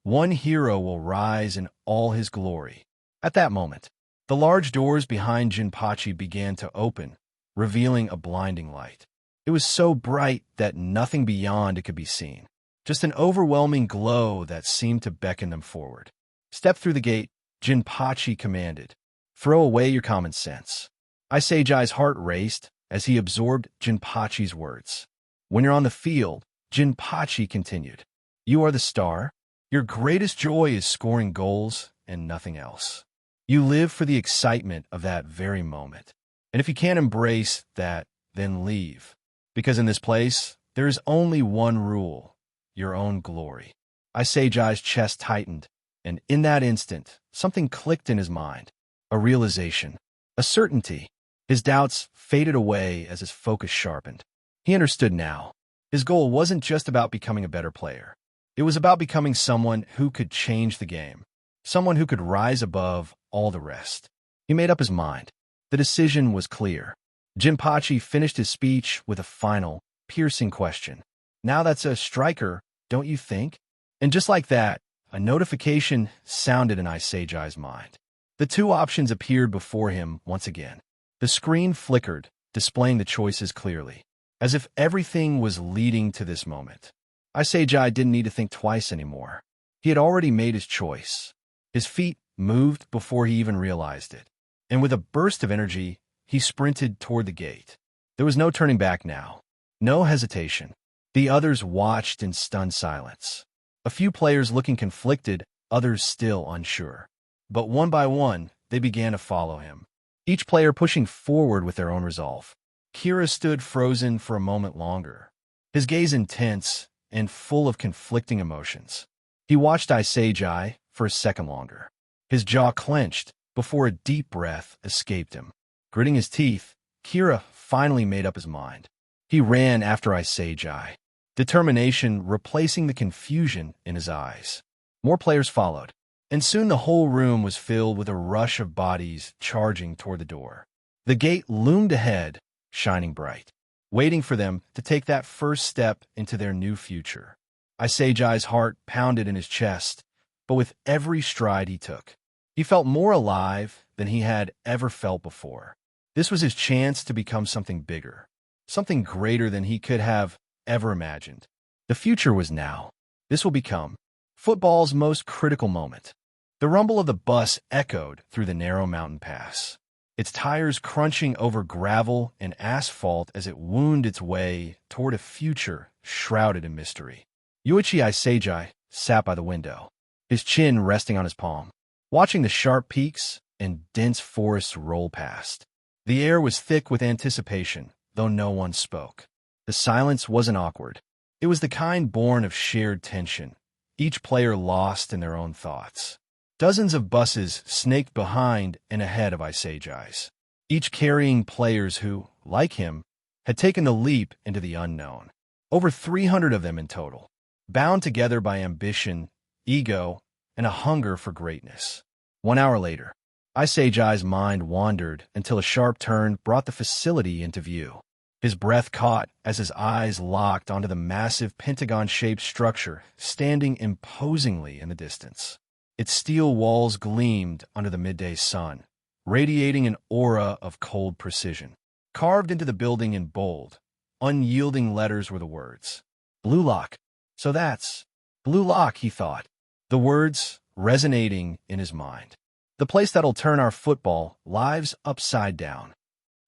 S1: one hero will rise in all his glory. At that moment, the large doors behind Jinpachi began to open, revealing a blinding light. It was so bright that nothing beyond it could be seen, just an overwhelming glow that seemed to beckon them forward. Step through the gate, Jinpachi commanded. Throw away your common sense. Isagi's heart raced as he absorbed Jinpachi's words. When you're on the field, Jinpachi continued, you are the star. Your greatest joy is scoring goals and nothing else. You live for the excitement of that very moment. And if you can't embrace that, then leave. Because in this place, there is only one rule, your own glory. Isagi's chest tightened, and in that instant, something clicked in his mind. A realization, a certainty. His doubts faded away as his focus sharpened. He understood now. His goal wasn't just about becoming a better player. It was about becoming someone who could change the game, someone who could rise above all the rest. He made up his mind. The decision was clear. Jinpachi finished his speech with a final, piercing question. Now that's a striker, don't you think? And just like that, a notification sounded in Isagi's mind. The two options appeared before him once again. The screen flickered, displaying the choices clearly, as if everything was leading to this moment. Isagi didn't need to think twice anymore. He had already made his choice. His feet moved before he even realized it, and with a burst of energy, he sprinted toward the gate. There was no turning back now, no hesitation. The others watched in stunned silence. A few players looking conflicted, others still unsure. But one by one, they began to follow him, each player pushing forward with their own resolve. Kira stood frozen for a moment longer, his gaze intense and full of conflicting emotions. He watched Isagi for a second longer. His jaw clenched before a deep breath escaped him. Gritting his teeth, Kira finally made up his mind. He ran after Isagi, determination replacing the confusion in his eyes. More players followed, and soon the whole room was filled with a rush of bodies charging toward the door. The gate loomed ahead, shining bright, waiting for them to take that first step into their new future. Isagi's heart pounded in his chest, but with every stride he took, he felt more alive than he had ever felt before. This was his chance to become something bigger, something greater than he could have ever imagined. The future was now. This will become football's most critical moment. The rumble of the bus echoed through the narrow mountain pass, its tires crunching over gravel and asphalt as it wound its way toward a future shrouded in mystery. Yoichi Isagi sat by the window, his chin resting on his palm, watching the sharp peaks and dense forests roll past. The air was thick with anticipation, though no one spoke. The silence wasn't awkward. It was the kind born of shared tension, each player lost in their own thoughts. Dozens of buses snaked behind and ahead of Isagi's, each carrying players who, like him, had taken the leap into the unknown. Over 300 of them in total, bound together by ambition, ego, and a hunger for greatness. 1 hour later, Isagi's mind wandered until a sharp turn brought the facility into view. His breath caught as his eyes locked onto the massive pentagon-shaped structure standing imposingly in the distance. Its steel walls gleamed under the midday sun, radiating an aura of cold precision. Carved into the building in bold, unyielding letters were the words, Blue Lock. So that's Blue Lock, he thought, the words resonating in his mind. The place that'll turn our football lives upside down.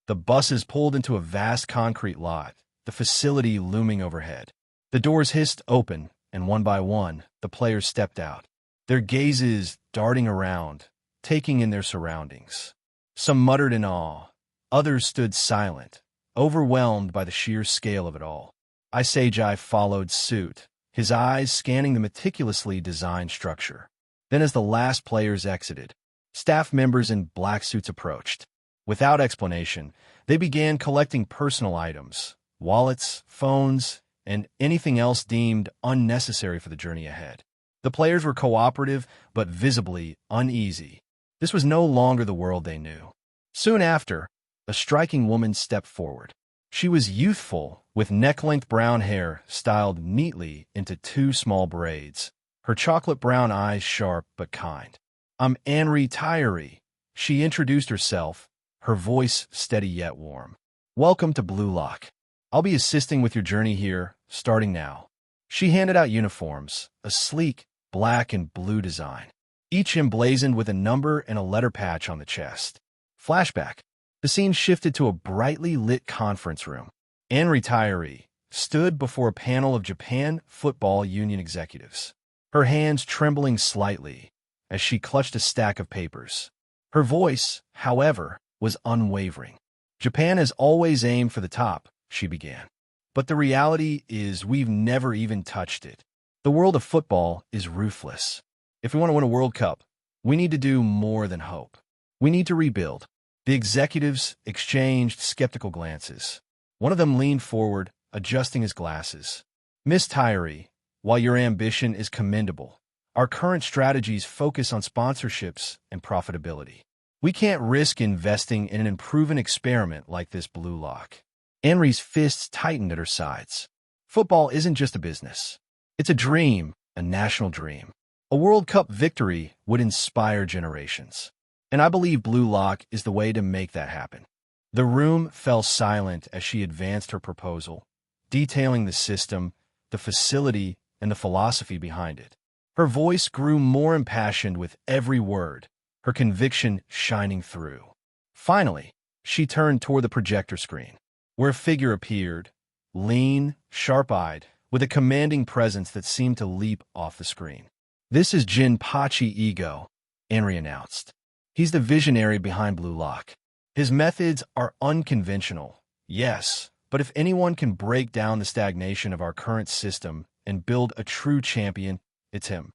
S1: The buses pulled into a vast concrete lot, the facility looming overhead. The doors hissed open, and one by one, the players stepped out, their gazes darting around, taking in their surroundings. Some muttered in awe, others stood silent, overwhelmed by the sheer scale of it all. Isagi followed suit, his eyes scanning the meticulously designed structure. Then as the last players exited, staff members in black suits approached. Without explanation, they began collecting personal items, wallets, phones, and anything else deemed unnecessary for the journey ahead. The players were cooperative, but visibly uneasy. This was no longer the world they knew. Soon after, a striking woman stepped forward. She was youthful, with neck-length brown hair styled neatly into 2 small braids, her chocolate brown eyes sharp but kind. "I'm Reincarnated," she introduced herself, her voice steady yet warm. "Welcome to Blue Lock. I'll be assisting with your journey here, starting now." She handed out uniforms, a sleek black and blue design, each emblazoned with a number and a letter patch on the chest. Flashback. The scene shifted to a brightly lit conference room. Anne Retiree stood before a panel of Japan Football Union executives, her hands trembling slightly as she clutched a stack of papers. Her voice, however, was unwavering. "Japan has always aimed for the top," she began. "But the reality is we've never even touched it. The world of football is ruthless. If we want to win a World Cup, we need to do more than hope. We need to rebuild." The executives exchanged skeptical glances. One of them leaned forward, adjusting his glasses. "Miss Tyree, while your ambition is commendable, our current strategies focus on sponsorships and profitability. We can't risk investing in an unproven experiment like this Blue Lock." Henry's fists tightened at her sides. Football isn't just a business. It's a dream, a national dream. A World Cup victory would inspire generations. And I believe Blue Lock is the way to make that happen. The room fell silent as she advanced her proposal, detailing the system, the facility, and the philosophy behind it. Her voice grew more impassioned with every word, her conviction shining through. Finally, she turned toward the projector screen, where a figure appeared, lean, sharp-eyed, with a commanding presence that seemed to leap off the screen. "This is Jinpachi Ego," Henry announced. "He's the visionary behind Blue Lock. His methods are unconventional, yes, but if anyone can break down the stagnation of our current system and build a true champion, it's him."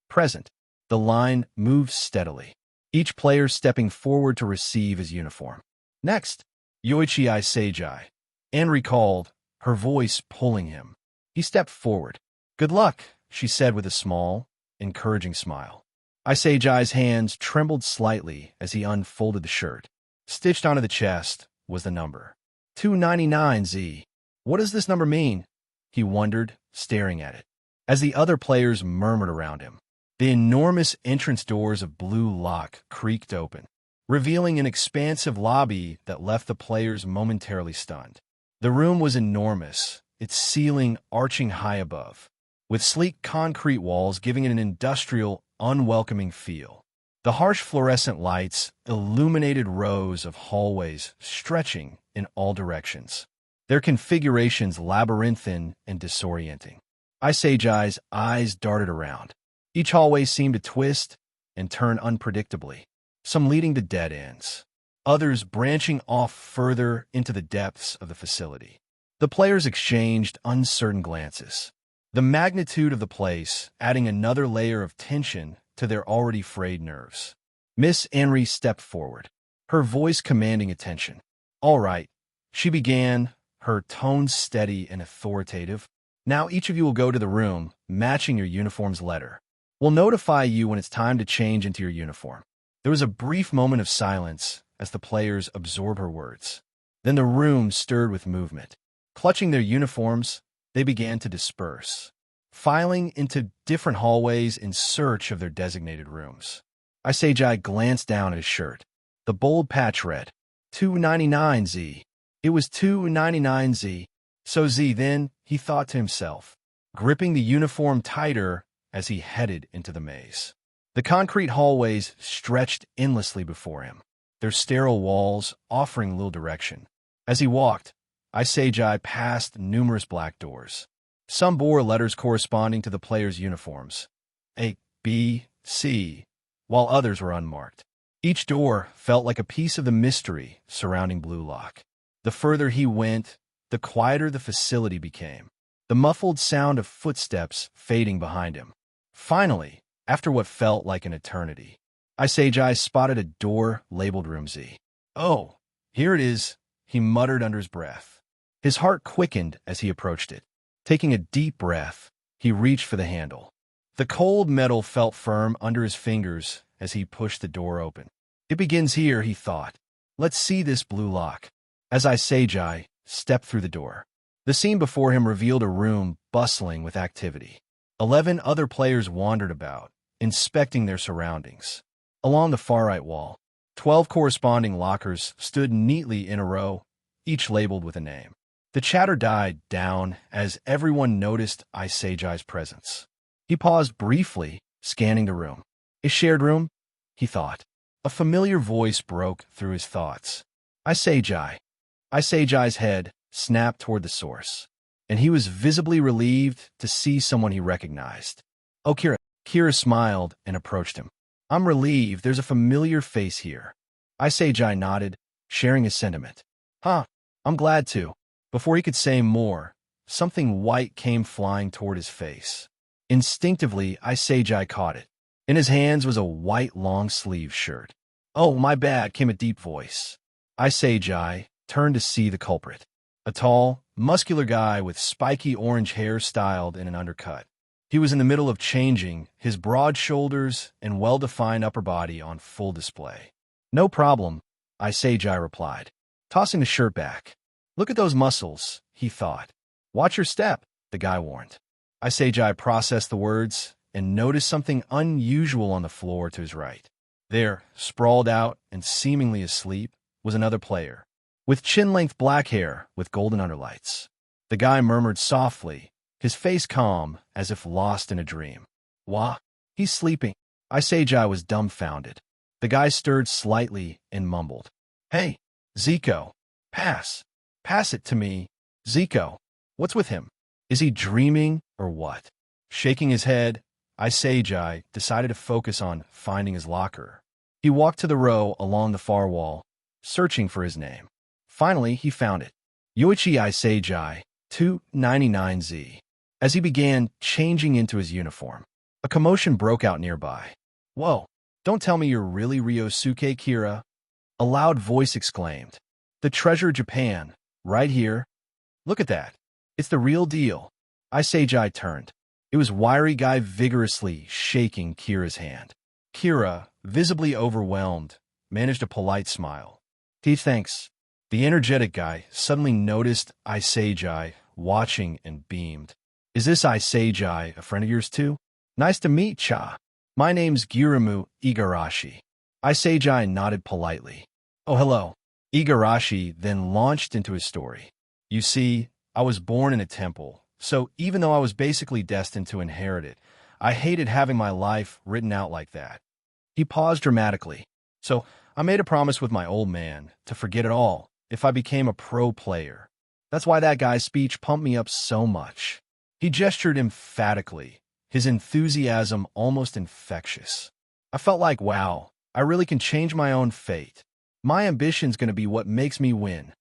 S1: Present, the line moved steadily, each player stepping forward to receive his uniform. "Next, Yoichi Isagi," Anne recalled, her voice pulling him. He stepped forward. "Good luck," she said with a small, encouraging smile. Isagi's hands trembled slightly as he unfolded the shirt. Stitched onto the chest was the number. 299Z. "What does this number mean?" he wondered, staring at it. As the other players murmured around him, the enormous entrance doors of Blue Lock creaked open, revealing an expansive lobby that left the players momentarily stunned. The room was enormous, its ceiling arching high above, with sleek concrete walls giving it an industrial, unwelcoming feel. The harsh fluorescent lights illuminated rows of hallways stretching in all directions, their configurations labyrinthine and disorienting. Isagi's eyes darted around. Each hallway seemed to twist and turn unpredictably, some leading to dead ends, others branching off further into the depths of the facility. The players exchanged uncertain glances, the magnitude of the place adding another layer of tension to their already frayed nerves. Miss Henry stepped forward, her voice commanding attention. "All right," she began, her tone steady and authoritative. "Now each of you will go to the room, matching your uniform's letter. We'll notify you when it's time to change into your uniform." There was a brief moment of silence as the players absorbed her words. Then the room stirred with movement. Clutching their uniforms, they began to disperse, filing into different hallways in search of their designated rooms. Isagi glanced down at his shirt. The bold patch read, 299Z. It was 299Z. So Z then, he thought to himself, gripping the uniform tighter as he headed into the maze. The concrete hallways stretched endlessly before him, their sterile walls offering little direction. As he walked, Isagi passed numerous black doors. Some bore letters corresponding to the players' uniforms, A, B, C, while others were unmarked. Each door felt like a piece of the mystery surrounding Blue Lock. The further he went, the quieter the facility became. the muffled sound of footsteps fading behind him. Finally, after what felt like an eternity, Isagi spotted a door labeled Room Z. "Oh, here it is," he muttered under his breath. His heart quickened as he approached it. Taking a deep breath, he reached for the handle. The cold metal felt firm under his fingers as he pushed the door open. "It begins here," he thought. "Let's see this blue lock." As Isagi stepped through the door, the scene before him revealed a room bustling with activity. 11 other players wandered about, inspecting their surroundings. Along the far right wall, 12 corresponding lockers stood neatly in a row, each labeled with a name. The chatter died down as everyone noticed Isagi's presence. He paused briefly, scanning the room. A shared room? He thought. A familiar voice broke through his thoughts. Isagi. Isagi's head snapped toward the source, and he was visibly relieved to see someone he recognized. "Oh, Kira." Kira smiled and approached him. "I'm relieved. There's a familiar face here." Isagi nodded, sharing his sentiment. "Huh, I'm glad to." Before he could say more, something white came flying toward his face. Instinctively, Isagi caught it. In his hands was a white long-sleeve shirt. "Oh, my bad," came a deep voice. Isagi turned to see the culprit. A tall, muscular guy with spiky orange hair styled in an undercut. He was in the middle of changing, his broad shoulders and well-defined upper body on full display. "No problem," Isagi replied, tossing the shirt back. "Look at those muscles," he thought. "Watch your step," the guy warned. Isagi processed the words and noticed something unusual on the floor to his right. There, sprawled out and seemingly asleep, was another player, with chin-length black hair with golden underlights. The guy murmured softly, his face calm, as if lost in a dream. "Wah, he's sleeping." Isagi was dumbfounded. The guy stirred slightly and mumbled, "Hey, Zico, pass it to me. Zico, what's with him? Is he dreaming or what?" Shaking his head, Isagi decided to focus on finding his locker. He walked to the row along the far wall, searching for his name. Finally, he found it. Yoichi Isagi, 299Z. As he began changing into his uniform, a commotion broke out nearby. "Whoa, don't tell me you're really Ryosuke Kira," a loud voice exclaimed. "The treasure Japan, right here. Look at that. It's the real deal." Isagi turned. It was wiry guy vigorously shaking Kira's hand. Kira, visibly overwhelmed, managed a polite smile. Thanks." The energetic guy suddenly noticed Isagi watching and beamed. "Is this Isagi a friend of yours too?" "Nice to meet cha. My name's Giramu Igarashi." Isagi nodded politely. "Oh, hello." Igarashi then launched into his story. "You see, I was born in a temple, so even though I was basically destined to inherit it, I hated having my life written out like that." He paused dramatically. "So I made a promise with my old man to forget it all if I became a pro player. That's why that guy's speech pumped me up so much." He gestured emphatically, his enthusiasm almost infectious. "I felt like, wow, I really can change my own fate. My ambition's going to be what makes me win."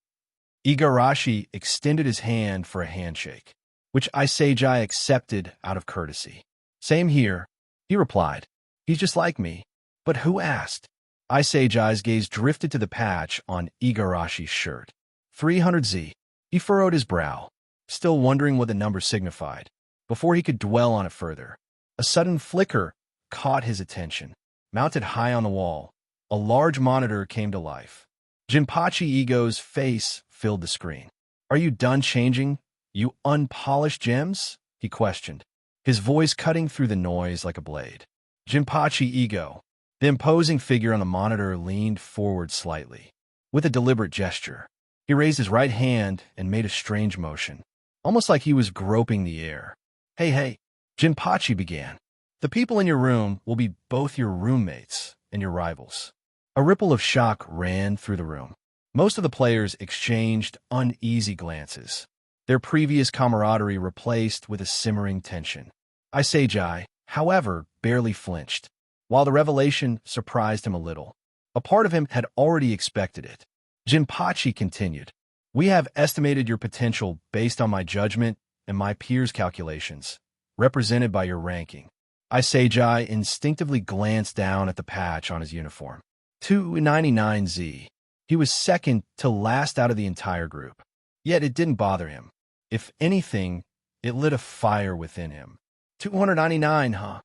S1: Igarashi extended his hand for a handshake, which Isagi accepted out of courtesy. "Same here," he replied. "He's just like me." "But who asked?" Isagi's gaze drifted to the patch on Igarashi's shirt. 300Z. He furrowed his brow, still wondering what the number signified. Before he could dwell on it further, a sudden flicker caught his attention. Mounted high on the wall, a large monitor came to life. Jinpachi Ego's face filled the screen. "Are you done changing, you unpolished gems?" he questioned, his voice cutting through the noise like a blade. Jinpachi Ego, the imposing figure on the monitor, leaned forward slightly. With a deliberate gesture, he raised his right hand and made a strange motion, almost like he was groping the air. Hey, Jinpachi began. "The people in your room will be both your roommates and your rivals." A ripple of shock ran through the room. Most of the players exchanged uneasy glances, their previous camaraderie replaced with a simmering tension. Isagi, however, barely flinched. While the revelation surprised him a little, a part of him had already expected it. Jinpachi continued, "We have estimated your potential based on my judgment and my peers' calculations, represented by your ranking. Isagi instinctively glanced down at the patch on his uniform. 299Z. He was second to last out of the entire group. Yet it didn't bother him. If anything, it lit a fire within him. 299, huh?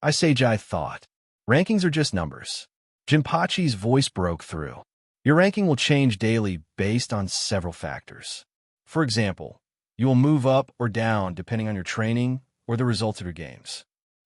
S1: Isagi thought. Rankings are just numbers. Jinpachi's voice broke through. Your ranking will change daily based on several factors. For example, you will move up or down depending on your training or the results of your games.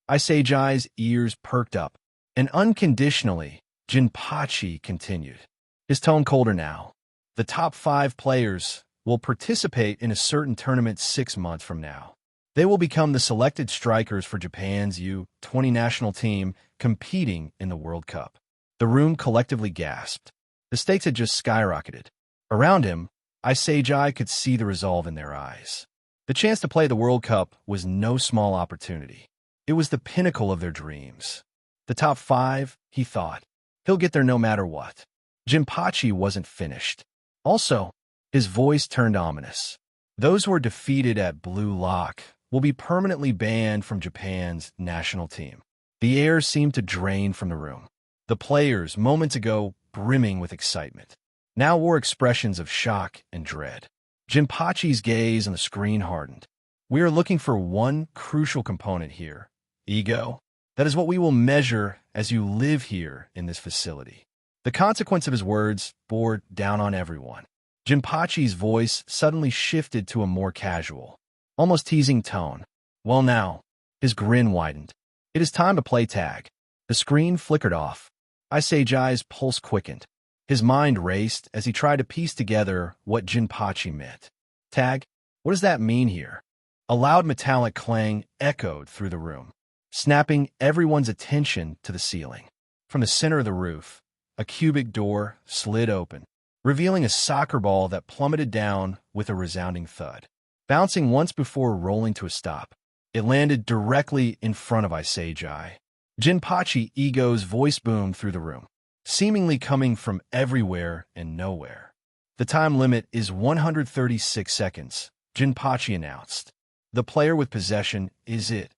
S1: Isagi's ears perked up, and unconditionally, Jinpachi continued. His tone colder now. The top 5 players will participate in a certain tournament 6 months from now. They will become the selected strikers for Japan's U-20 national team competing in the World Cup. The room collectively gasped. The stakes had just skyrocketed. Around him, Isagi could see the resolve in their eyes. The chance to play the World Cup was no small opportunity. It was the pinnacle of their dreams. The top 5, he thought. He'll get there no matter what. Jinpachi wasn't finished. Also, his voice turned ominous. Those who are defeated at Blue Lock will be permanently banned from Japan's national team. The air seemed to drain from the room. The players, moments ago, brimming with excitement, now wore expressions of shock and dread. Jinpachi's gaze on the screen hardened. We are looking for one crucial component here. Ego. That is what we will measure as you live here in this facility. The consequence of his words bore down on everyone. Jinpachi's voice suddenly shifted to a more casual, almost teasing tone. Well now, his grin widened. It is time to play tag. The screen flickered off. Isagi's pulse quickened. His mind raced as he tried to piece together what Jinpachi meant. Tag? What does that mean here? A loud metallic clang echoed through the room, snapping everyone's attention to the ceiling. From the center of the roof, a cubic door slid open, revealing a soccer ball that plummeted down with a resounding thud. Bouncing once before rolling to a stop, it landed directly in front of Isagi. Jinpachi Ego's voice boomed through the room, seemingly coming from everywhere and nowhere. The time limit is 136 seconds, Jinpachi announced. The player with possession is it.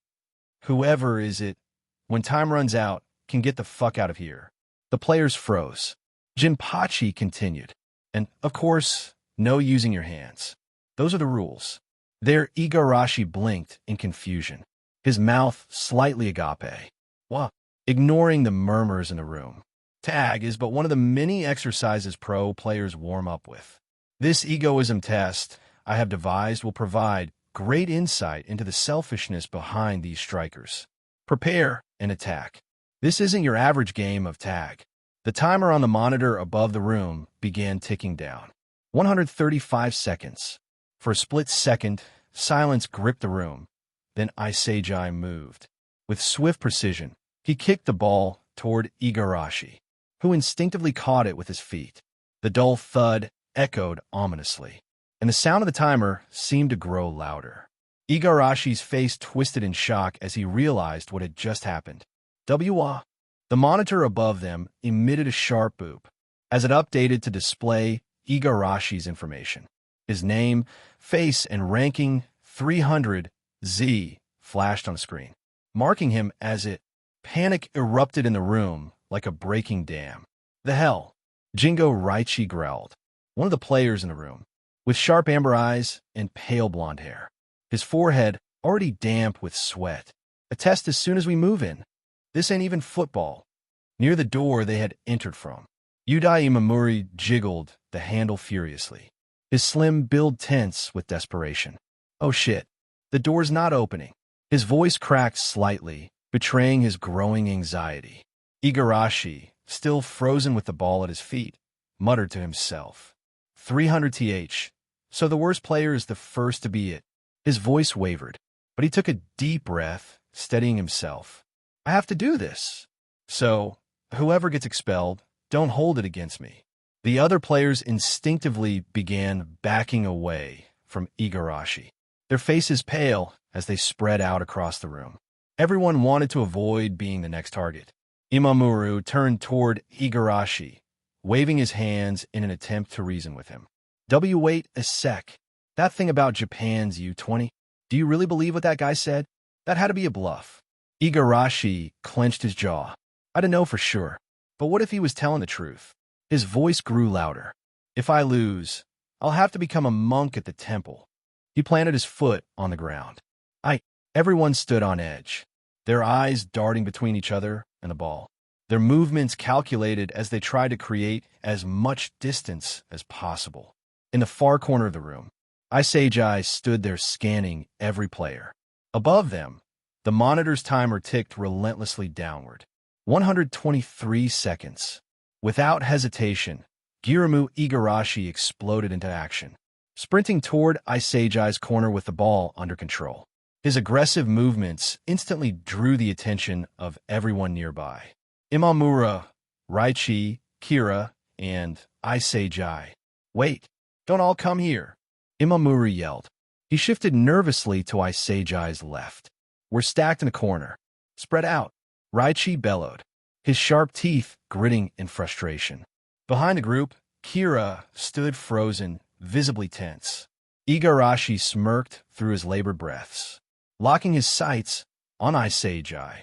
S1: Whoever is it, when time runs out, can get the fuck out of here. The players froze. Jinpachi continued. And, of course, no using your hands. Those are the rules. There, Igarashi blinked in confusion, his mouth slightly agape. What? Ignoring the murmurs in the room. Tag is but one of the many exercises pro players warm up with. This egoism test I have devised will provide great insight into the selfishness behind these strikers. Prepare and attack. This isn't your average game of tag. The timer on the monitor above the room began ticking down. 135 seconds. For a split second, silence gripped the room. Then Isagi moved. With swift precision, he kicked the ball toward Igarashi, who instinctively caught it with his feet. The dull thud echoed ominously, and the sound of the timer seemed to grow louder. Igarashi's face twisted in shock as he realized what had just happened. W.A. The monitor above them emitted a sharp boop as it updated to display Igarashi's information. His name, face, and ranking 300Z flashed on the screen, marking him as it. Panic erupted in the room like a breaking dam. The hell? Jingo Raichi growled, one of the players in the room, with sharp amber eyes and pale blonde hair. His forehead already damp with sweat. A test as soon as we move in. This ain't even football. Near the door they had entered from, Yudai Imamori jiggled the handle furiously, his slim build tense with desperation. Oh shit, the door's not opening. His voice cracked slightly, betraying his growing anxiety. Igarashi, still frozen with the ball at his feet, muttered to himself. 300th. So the worst player is the first to be it. His voice wavered, but he took a deep breath, steadying himself. I have to do this. So, whoever gets expelled, don't hold it against me. The other players instinctively began backing away from Igarashi, their faces pale as they spread out across the room. Everyone wanted to avoid being the next target. Imamura turned toward Igarashi, waving his hands in an attempt to reason with him. Wait a sec. That thing about Japan's U-20? Do you really believe what that guy said? That had to be a bluff. Igarashi clenched his jaw. I don't know for sure. But what if he was telling the truth? His voice grew louder. If I lose, I'll have to become a monk at the temple. He planted his foot on the ground. Everyone stood on edge, their eyes darting between each other and the ball, their movements calculated as they tried to create as much distance as possible. In the far corner of the room, Isagi stood there scanning every player. Above them, the monitor's timer ticked relentlessly downward. 123 seconds. Without hesitation, Giramu Igarashi exploded into action, sprinting toward Isagi's corner with the ball under control. His aggressive movements instantly drew the attention of everyone nearby. Imamura, Raichi, Kira, and Isagi. Wait, don't all come here, Imamura yelled. He shifted nervously to Isagi's left. We're stacked in a corner. Spread out, Raichi bellowed, his sharp teeth gritting in frustration. Behind the group, Kira stood frozen, visibly tense. Igarashi smirked through his labored breaths, locking his sights on Isagi.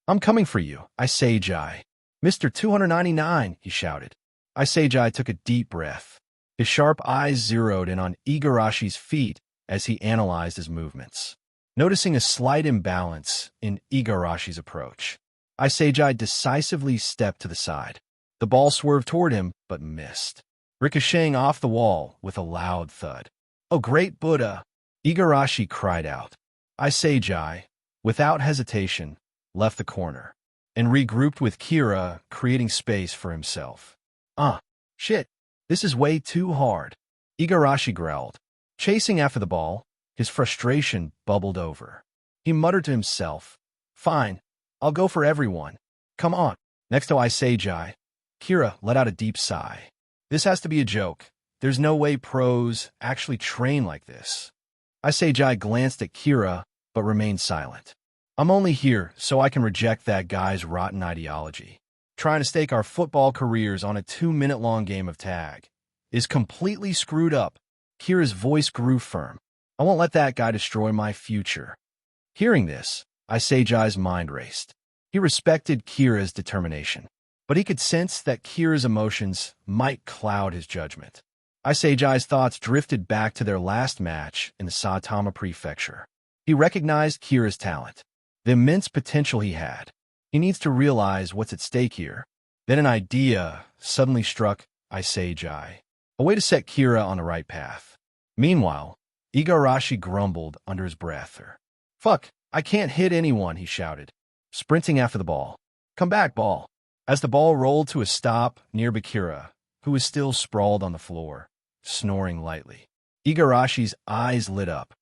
S1: I'm coming for you, Isagi. Mr. 299, he shouted. Isagi took a deep breath. His sharp eyes zeroed in on Igarashi's feet as he analyzed his movements. Noticing a slight imbalance in Igarashi's approach, Isagi decisively stepped to the side. The ball swerved toward him, but missed, ricocheting off the wall with a loud thud. Oh, great Buddha! Igarashi cried out. Isagi, without hesitation, left the corner and regrouped with Kira, creating space for himself. Shit, this is way too hard, Igarashi growled. Chasing after the ball, his frustration bubbled over. He muttered to himself, Fine, I'll go for everyone. Come on. Next to Isagi, Kira let out a deep sigh. This has to be a joke. There's no way pros actually train like this. Isagi glanced at Kira, but remained silent. I'm only here so I can reject that guy's rotten ideology. Trying to stake our football careers on a 2-minute-long game of tag is completely screwed up. Kira's voice grew firm. I won't let that guy destroy my future. Hearing this, Isagi's mind raced. He respected Kira's determination, but he could sense that Kira's emotions might cloud his judgment. Isagi's thoughts drifted back to their last match in the Saitama Prefecture. He recognized Kira's talent, the immense potential he had. He needs to realize what's at stake here. Then an idea suddenly struck Isagi, a way to set Kira on the right path. Meanwhile, Igarashi grumbled under his breath. Fuck, I can't hit anyone, he shouted, sprinting after the ball. Come back, ball. As the ball rolled to a stop near Bakira, who was still sprawled on the floor, snoring lightly. Igarashi's eyes lit up.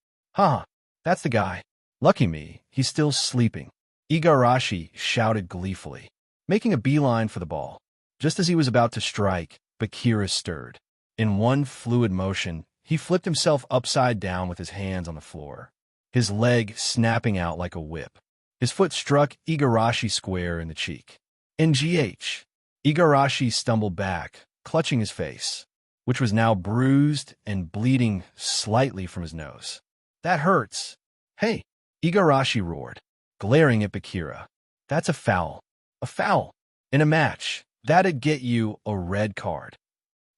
S1: That's the guy. Lucky me, he's still sleeping. Igarashi shouted gleefully, making a beeline for the ball. Just as he was about to strike, Bakira stirred. In one fluid motion, he flipped himself upside down with his hands on the floor, his leg snapping out like a whip. His foot struck Igarashi square in the cheek. NGH. Igarashi stumbled back, clutching his face, which was now bruised and bleeding slightly from his nose. That hurts. Hey, Igarashi roared, glaring at Bakira. That's a foul. A foul. In a match, that'd get you a red card.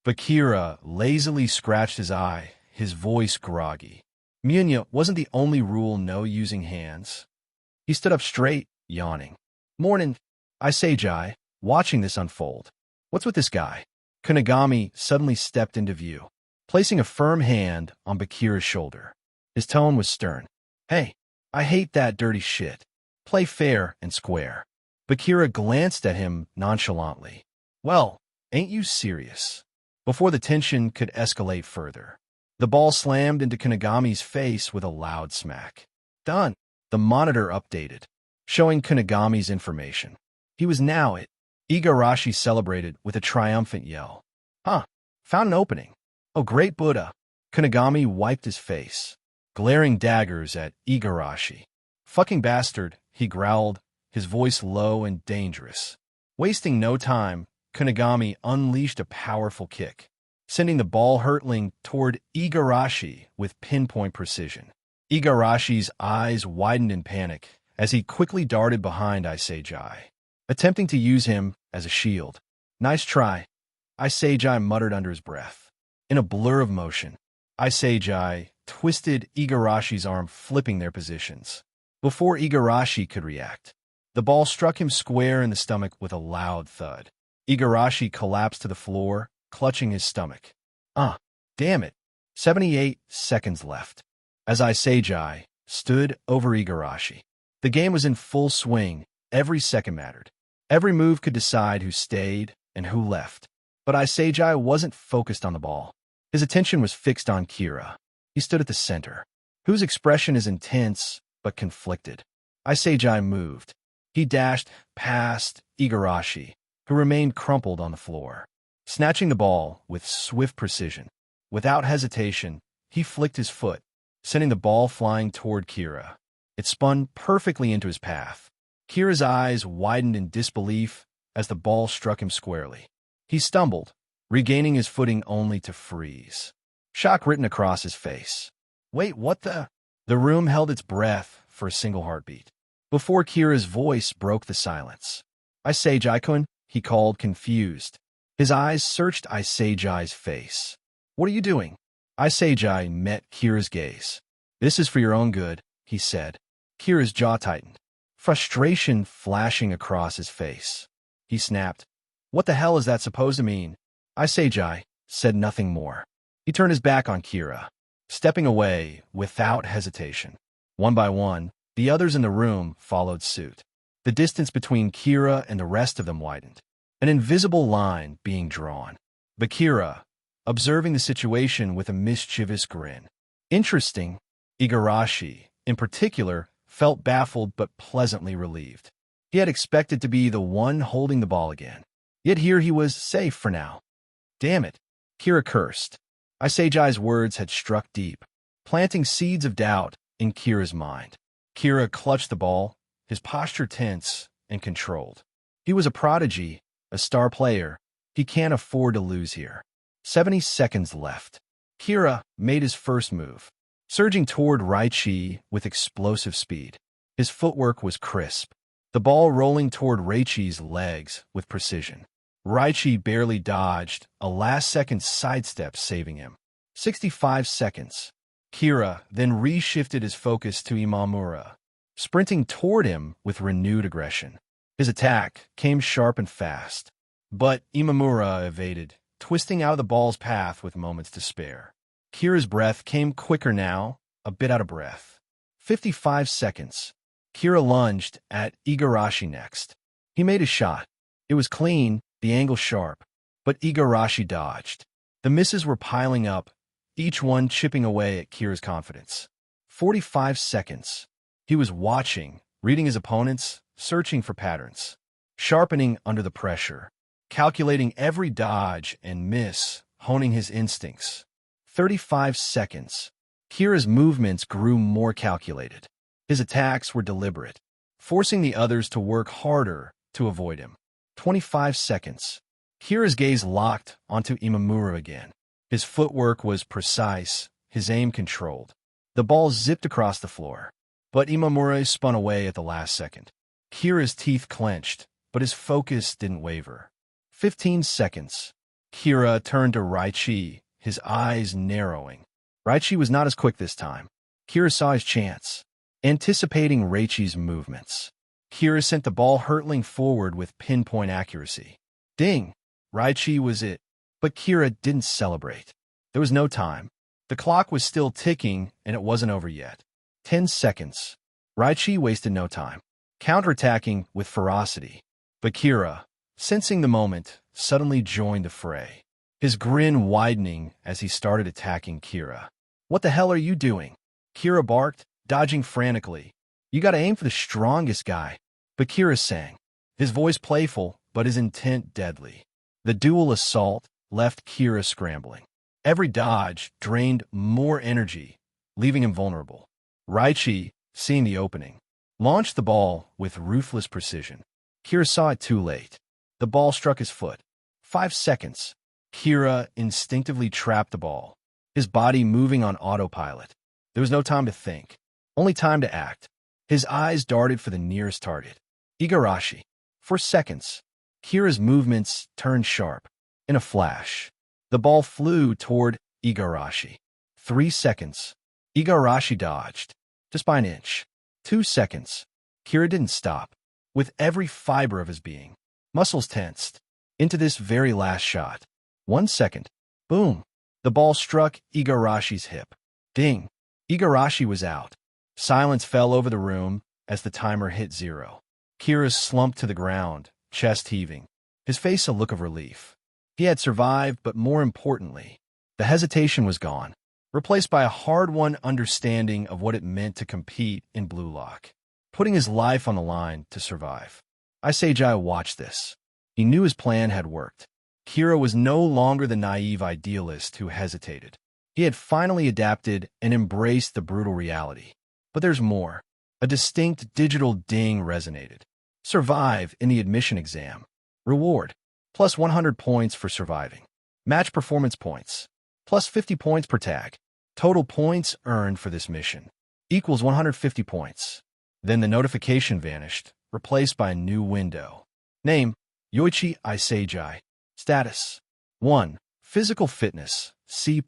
S1: Bakira lazily scratched his eye, his voice groggy. Munya wasn't the only rule no using hands. He stood up straight, yawning. Mornin', Isagi, watching this unfold. What's with this guy? Kunigami suddenly stepped into view, placing a firm hand on Bakira's shoulder. His tone was stern. Hey, I hate that dirty shit. Play fair and square. Bakira glanced at him nonchalantly. Well, ain't you serious? Before the tension could escalate further, the ball slammed into Kunigami's face with a loud smack. Done. The monitor updated, showing Kunigami's information. He was now it. Igarashi celebrated with a triumphant yell. Found an opening. Oh, great Buddha. Kunigami wiped his face, glaring daggers at Igarashi. Fucking bastard, he growled, his voice low and dangerous. Wasting no time, Kunigami unleashed a powerful kick, sending the ball hurtling toward Igarashi with pinpoint precision. Igarashi's eyes widened in panic as he quickly darted behind Isagi, attempting to use him as a shield. Nice try, Isagi muttered under his breath. In a blur of motion, Isagi twisted Igarashi's arm, flipping their positions. Before Igarashi could react, the ball struck him square in the stomach with a loud thud. Igarashi collapsed to the floor, clutching his stomach. Damn it. 78 seconds left. As Isagi stood over Igarashi, the game was in full swing. Every second mattered. Every move could decide who stayed and who left. But Isagi wasn't focused on the ball. His attention was fixed on Kira. He stood at the center, whose expression is intense but conflicted. Isagi moved. He dashed past Igarashi, who remained crumpled on the floor, snatching the ball with swift precision. Without hesitation, he flicked his foot, sending the ball flying toward Kira. It spun perfectly into his path. Kira's eyes widened in disbelief as the ball struck him squarely. He stumbled, regaining his footing only to freeze, shock written across his face. Wait, what the? The room held its breath for a single heartbeat before Kira's voice broke the silence. Isagi-kun, he called, confused. His eyes searched Isagi's face. What are you doing? Isagi met Kira's gaze. This is for your own good, he said. Kira's jaw tightened, frustration flashing across his face. He snapped. What the hell is that supposed to mean? Isagi said nothing more. He turned his back on Kira, stepping away without hesitation. One by one, the others in the room followed suit. The distance between Kira and the rest of them widened, an invisible line being drawn. But Kira, observing the situation with a mischievous grin. Interesting. Igarashi, in particular, felt baffled but pleasantly relieved. He had expected to be the one holding the ball again. Yet here he was safe for now. Damn it, Kira cursed. Isagi's words had struck deep, planting seeds of doubt in Kira's mind. Kira clutched the ball, his posture tense and controlled. He was a prodigy, a star player. He can't afford to lose here. 70 seconds left. Kira made his first move, surging toward Raichi with explosive speed. His footwork was crisp, the ball rolling toward Raichi's legs with precision. Raichi barely dodged, a last-second sidestep saving him. 65 seconds. Kira then reshifted his focus to Imamura, sprinting toward him with renewed aggression. His attack came sharp and fast, but Imamura evaded, twisting out of the ball's path with moments to spare. Kira's breath came quicker now, a bit out of breath. 55 seconds. Kira lunged at Igarashi next. He made a shot. It was clean, the angle sharp, but Igarashi dodged. The misses were piling up, each one chipping away at Kira's confidence. 45 seconds. He was watching, reading his opponents, searching for patterns, sharpening under the pressure, calculating every dodge and miss, honing his instincts. 35 seconds. Kira's movements grew more calculated. His attacks were deliberate, forcing the others to work harder to avoid him. 25 seconds. Kira's gaze locked onto Imamura again. His footwork was precise, his aim controlled. The ball zipped across the floor, but Imamura spun away at the last second. Kira's teeth clenched, but his focus didn't waver. 15 seconds. Kira turned to Raichi, his eyes narrowing. Raichi was not as quick this time. Kira saw his chance, anticipating Raichi's movements. Kira sent the ball hurtling forward with pinpoint accuracy. Ding! Raichi was it. But Kira didn't celebrate. There was no time. The clock was still ticking, and it wasn't over yet. 10 seconds. Raichi wasted no time, counterattacking with ferocity. But Kira, sensing the moment, suddenly joined the fray, his grin widening as he started attacking Kira. What the hell are you doing? Kira barked, dodging frantically. You gotta aim for the strongest guy. But Kira sang, his voice playful, but his intent deadly. The dual assault left Kira scrambling. Every dodge drained more energy, leaving him vulnerable. Raichi, seeing the opening, launched the ball with ruthless precision. Kira saw it too late. The ball struck his foot. 5 seconds. Kira instinctively trapped the ball, his body moving on autopilot. There was no time to think, only time to act. His eyes darted for the nearest target, Igarashi. For seconds, Kira's movements turned sharp. In a flash, the ball flew toward Igarashi. 3 seconds. Igarashi dodged, just by an inch. 2 seconds. Kira didn't stop. With every fiber of his being, muscles tensed, into this very last shot. 1 second. Boom. The ball struck Igarashi's hip. Ding. Igarashi was out. Silence fell over the room as the timer hit 0. Kira slumped to the ground, chest heaving, his face a look of relief. He had survived, but more importantly, the hesitation was gone, replaced by a hard-won understanding of what it meant to compete in Blue Lock, putting his life on the line to survive. Isagi watched this. He knew his plan had worked. Kira was no longer the naive idealist who hesitated. He had finally adapted and embraced the brutal reality. But there's more. A distinct digital ding resonated. Survive in the admission exam. Reward. Plus 100 points for surviving. Match performance points. Plus 50 points per tag. Total points earned for this mission. Equals 150 points. Then the notification vanished, replaced by a new window. Name, Yoichi Isagi. Status, 1. Physical fitness, C+.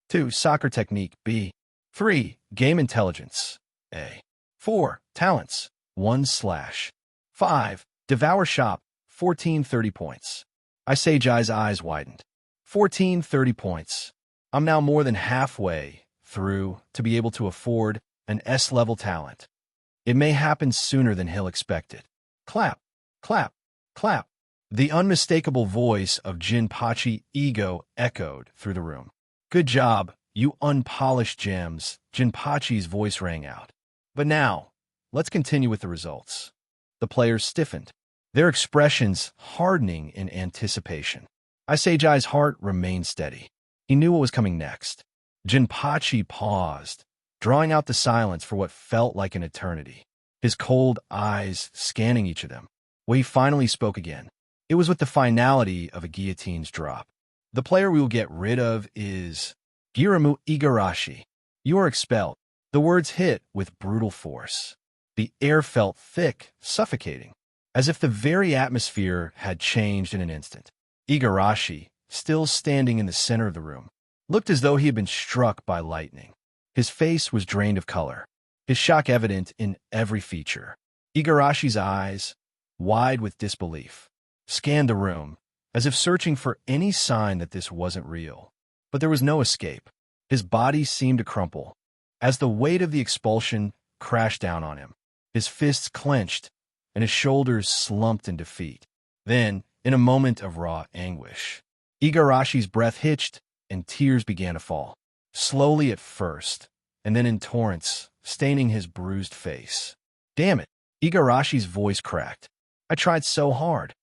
S1: 2. Soccer technique, B. 3. Game intelligence, A. 4. Talents, 1/5. Devour shop, 1430 points. Isagi's eyes widened. 1430 points. I'm now more than halfway through to be able to afford an S-level talent. It may happen sooner than he'll expect it. Clap, clap, clap. The unmistakable voice of Jinpachi Ego echoed through the room. Good job, you unpolished gems, Jinpachi's voice rang out. But now, let's continue with the results. The players stiffened, their expressions hardening in anticipation. Isagi's heart remained steady. He knew what was coming next. Jinpachi paused, drawing out the silence for what felt like an eternity, his cold eyes scanning each of them. When he finally spoke again, it was with the finality of a guillotine's drop. The player we will get rid of is Giramu Igarashi. You are expelled. The words hit with brutal force. The air felt thick, suffocating, as if the very atmosphere had changed in an instant. Igarashi, still standing in the center of the room, looked as though he had been struck by lightning. His face was drained of color, his shock evident in every feature. Igarashi's eyes, wide with disbelief, scanned the room, as if searching for any sign that this wasn't real. But there was no escape. His body seemed to crumple, as the weight of the expulsion crashed down on him. His fists clenched, and his shoulders slumped in defeat. Then, in a moment of raw anguish, Igarashi's breath hitched, and tears began to fall. Slowly at first, and then in torrents, staining his bruised face. Damn it, Igarashi's voice cracked. I tried so hard,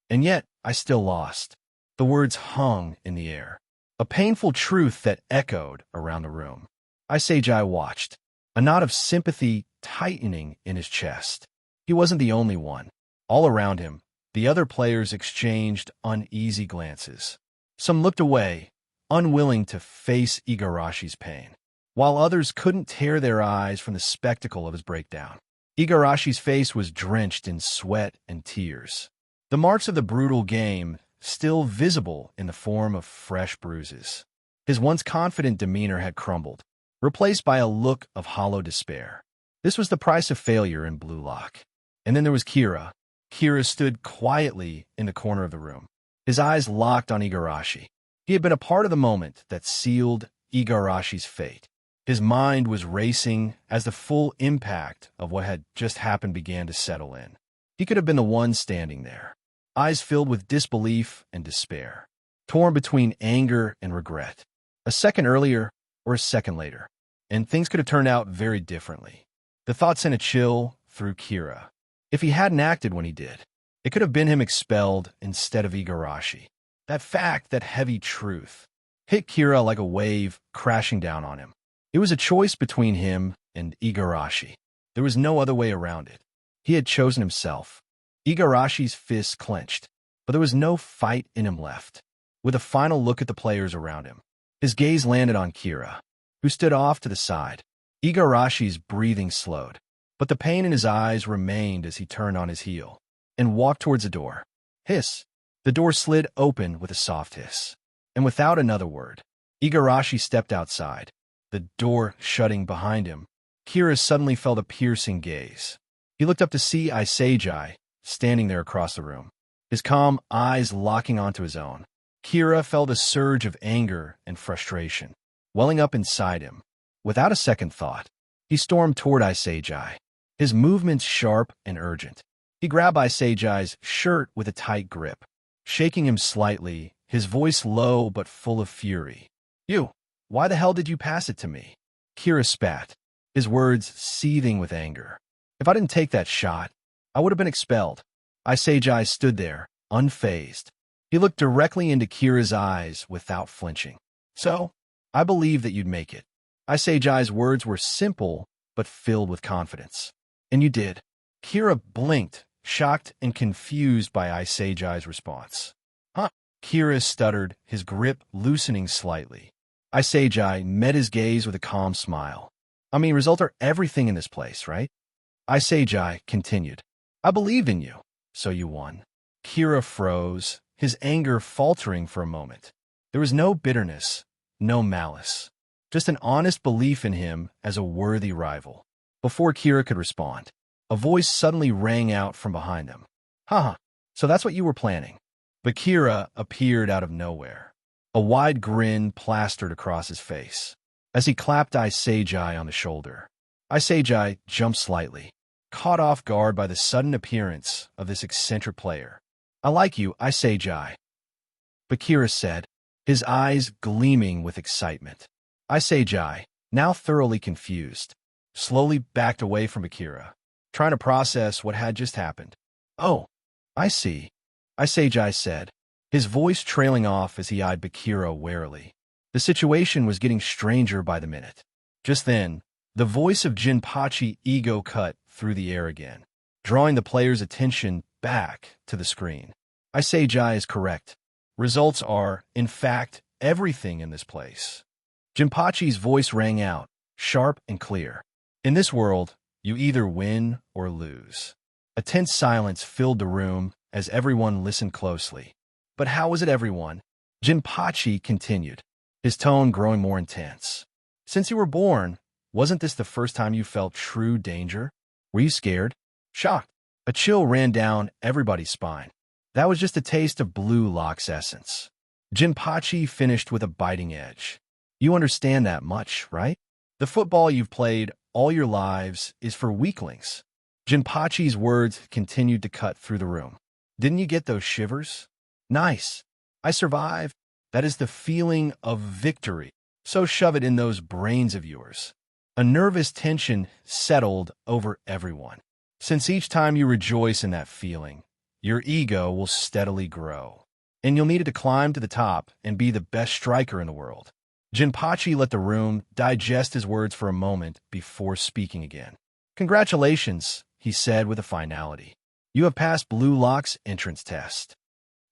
S1: and yet I still lost. The words hung in the air, a painful truth that echoed around the room. Isagi watched, a knot of sympathy tightening in his chest. He wasn't the only one. All around him, the other players exchanged uneasy glances. Some looked away, unwilling to face Igarashi's pain, while others couldn't tear their eyes from the spectacle of his breakdown. Igarashi's face was drenched in sweat and tears, the marks of the brutal game still visible in the form of fresh bruises. His once confident demeanor had crumbled, replaced by a look of hollow despair. This was the price of failure in Blue Lock. And then there was Kira. Kira stood quietly in the corner of the room, his eyes locked on Igarashi. He had been a part of the moment that sealed Igarashi's fate. His mind was racing as the full impact of what had just happened began to settle in. He could have been the one standing there, eyes filled with disbelief and despair, torn between anger and regret. A second earlier or a second later, and things could have turned out very differently. The thought sent a chill through Kira. If he hadn't acted when he did, it could have been him expelled instead of Igarashi. That fact, that heavy truth, hit Kira like a wave crashing down on him. It was a choice between him and Igarashi. There was no other way around it. He had chosen himself. Igarashi's fists clenched, but there was no fight in him left. With a final look at the players around him, his gaze landed on Kira. who stood off to the side. Igarashi's breathing slowed, but the pain in his eyes remained as he turned on his heel and walked towards the door. Hiss! The door slid open with a soft hiss, and without another word, Igarashi stepped outside, the door shutting behind him. Kira suddenly felt a piercing gaze. He looked up to see Isagi standing there across the room, his calm eyes locking onto his own. Kira felt a surge of anger and frustration welling up inside him. Without a second thought, he stormed toward Isagi, his movements sharp and urgent. He grabbed Isagi's shirt with a tight grip, shaking him slightly, his voice low but full of fury. "You, why the hell did you pass it to me?" Kira spat, his words seething with anger. "If I didn't take that shot, I would have been expelled." Isagi stood there, unfazed. He looked directly into Kira's eyes without flinching. "So, I believe that you'd make it." Isagi's words were simple but filled with confidence. "And you did." Kira blinked, shocked and confused by Isagi's response. "Huh?" Kira stuttered, his grip loosening slightly. Isagi met his gaze with a calm smile. "I mean, results are everything in this place, right?" Isagi continued. "I believed in you, so you won." Kira froze, his anger faltering for a moment. There was no bitterness, no malice, just an honest belief in him as a worthy rival. Before Kira could respond, a voice suddenly rang out from behind them. "Haha, so that's what you were planning." But Kira appeared out of nowhere. A wide grin plastered across his face as he clapped Isagi on the shoulder. Isagi jumped slightly, caught off guard by the sudden appearance of this eccentric player. "I like you, Isagi," Bakira said, his eyes gleaming with excitement. Isagi, now thoroughly confused, slowly backed away from Bakira, trying to process what had just happened. "Oh, I see," Isagi said, his voice trailing off as he eyed Bakira warily. The situation was getting stranger by the minute. Just then, the voice of Jinpachi ego cut through the air again, drawing the player's attention back to the screen. Isagi is correct. Results are, in fact, everything in this place. Jinpachi's voice rang out, sharp and clear. "In this world, you either win or lose." A tense silence filled the room as everyone listened closely. "But how was it everyone?" Jinpachi continued, his tone growing more intense. "Since you were born, wasn't this the first time you felt true danger? Were you scared? Shocked?" A chill ran down everybody's spine. That was just a taste of Blue Lock's essence. Jinpachi finished with a biting edge. "You understand that much, right? The football you've played all your lives is for weaklings." Jinpachi's words continued to cut through the room. "Didn't you get those shivers? Nice. I survived. That is the feeling of victory. So shove it in those brains of yours." A nervous tension settled over everyone. Since each time you rejoice in that feeling, your ego will steadily grow, and you'll need it to climb to the top and be the best striker in the world. Jinpachi let the room digest his words for a moment before speaking again. "Congratulations," he said with a finality. "You have passed Blue Lock's entrance test."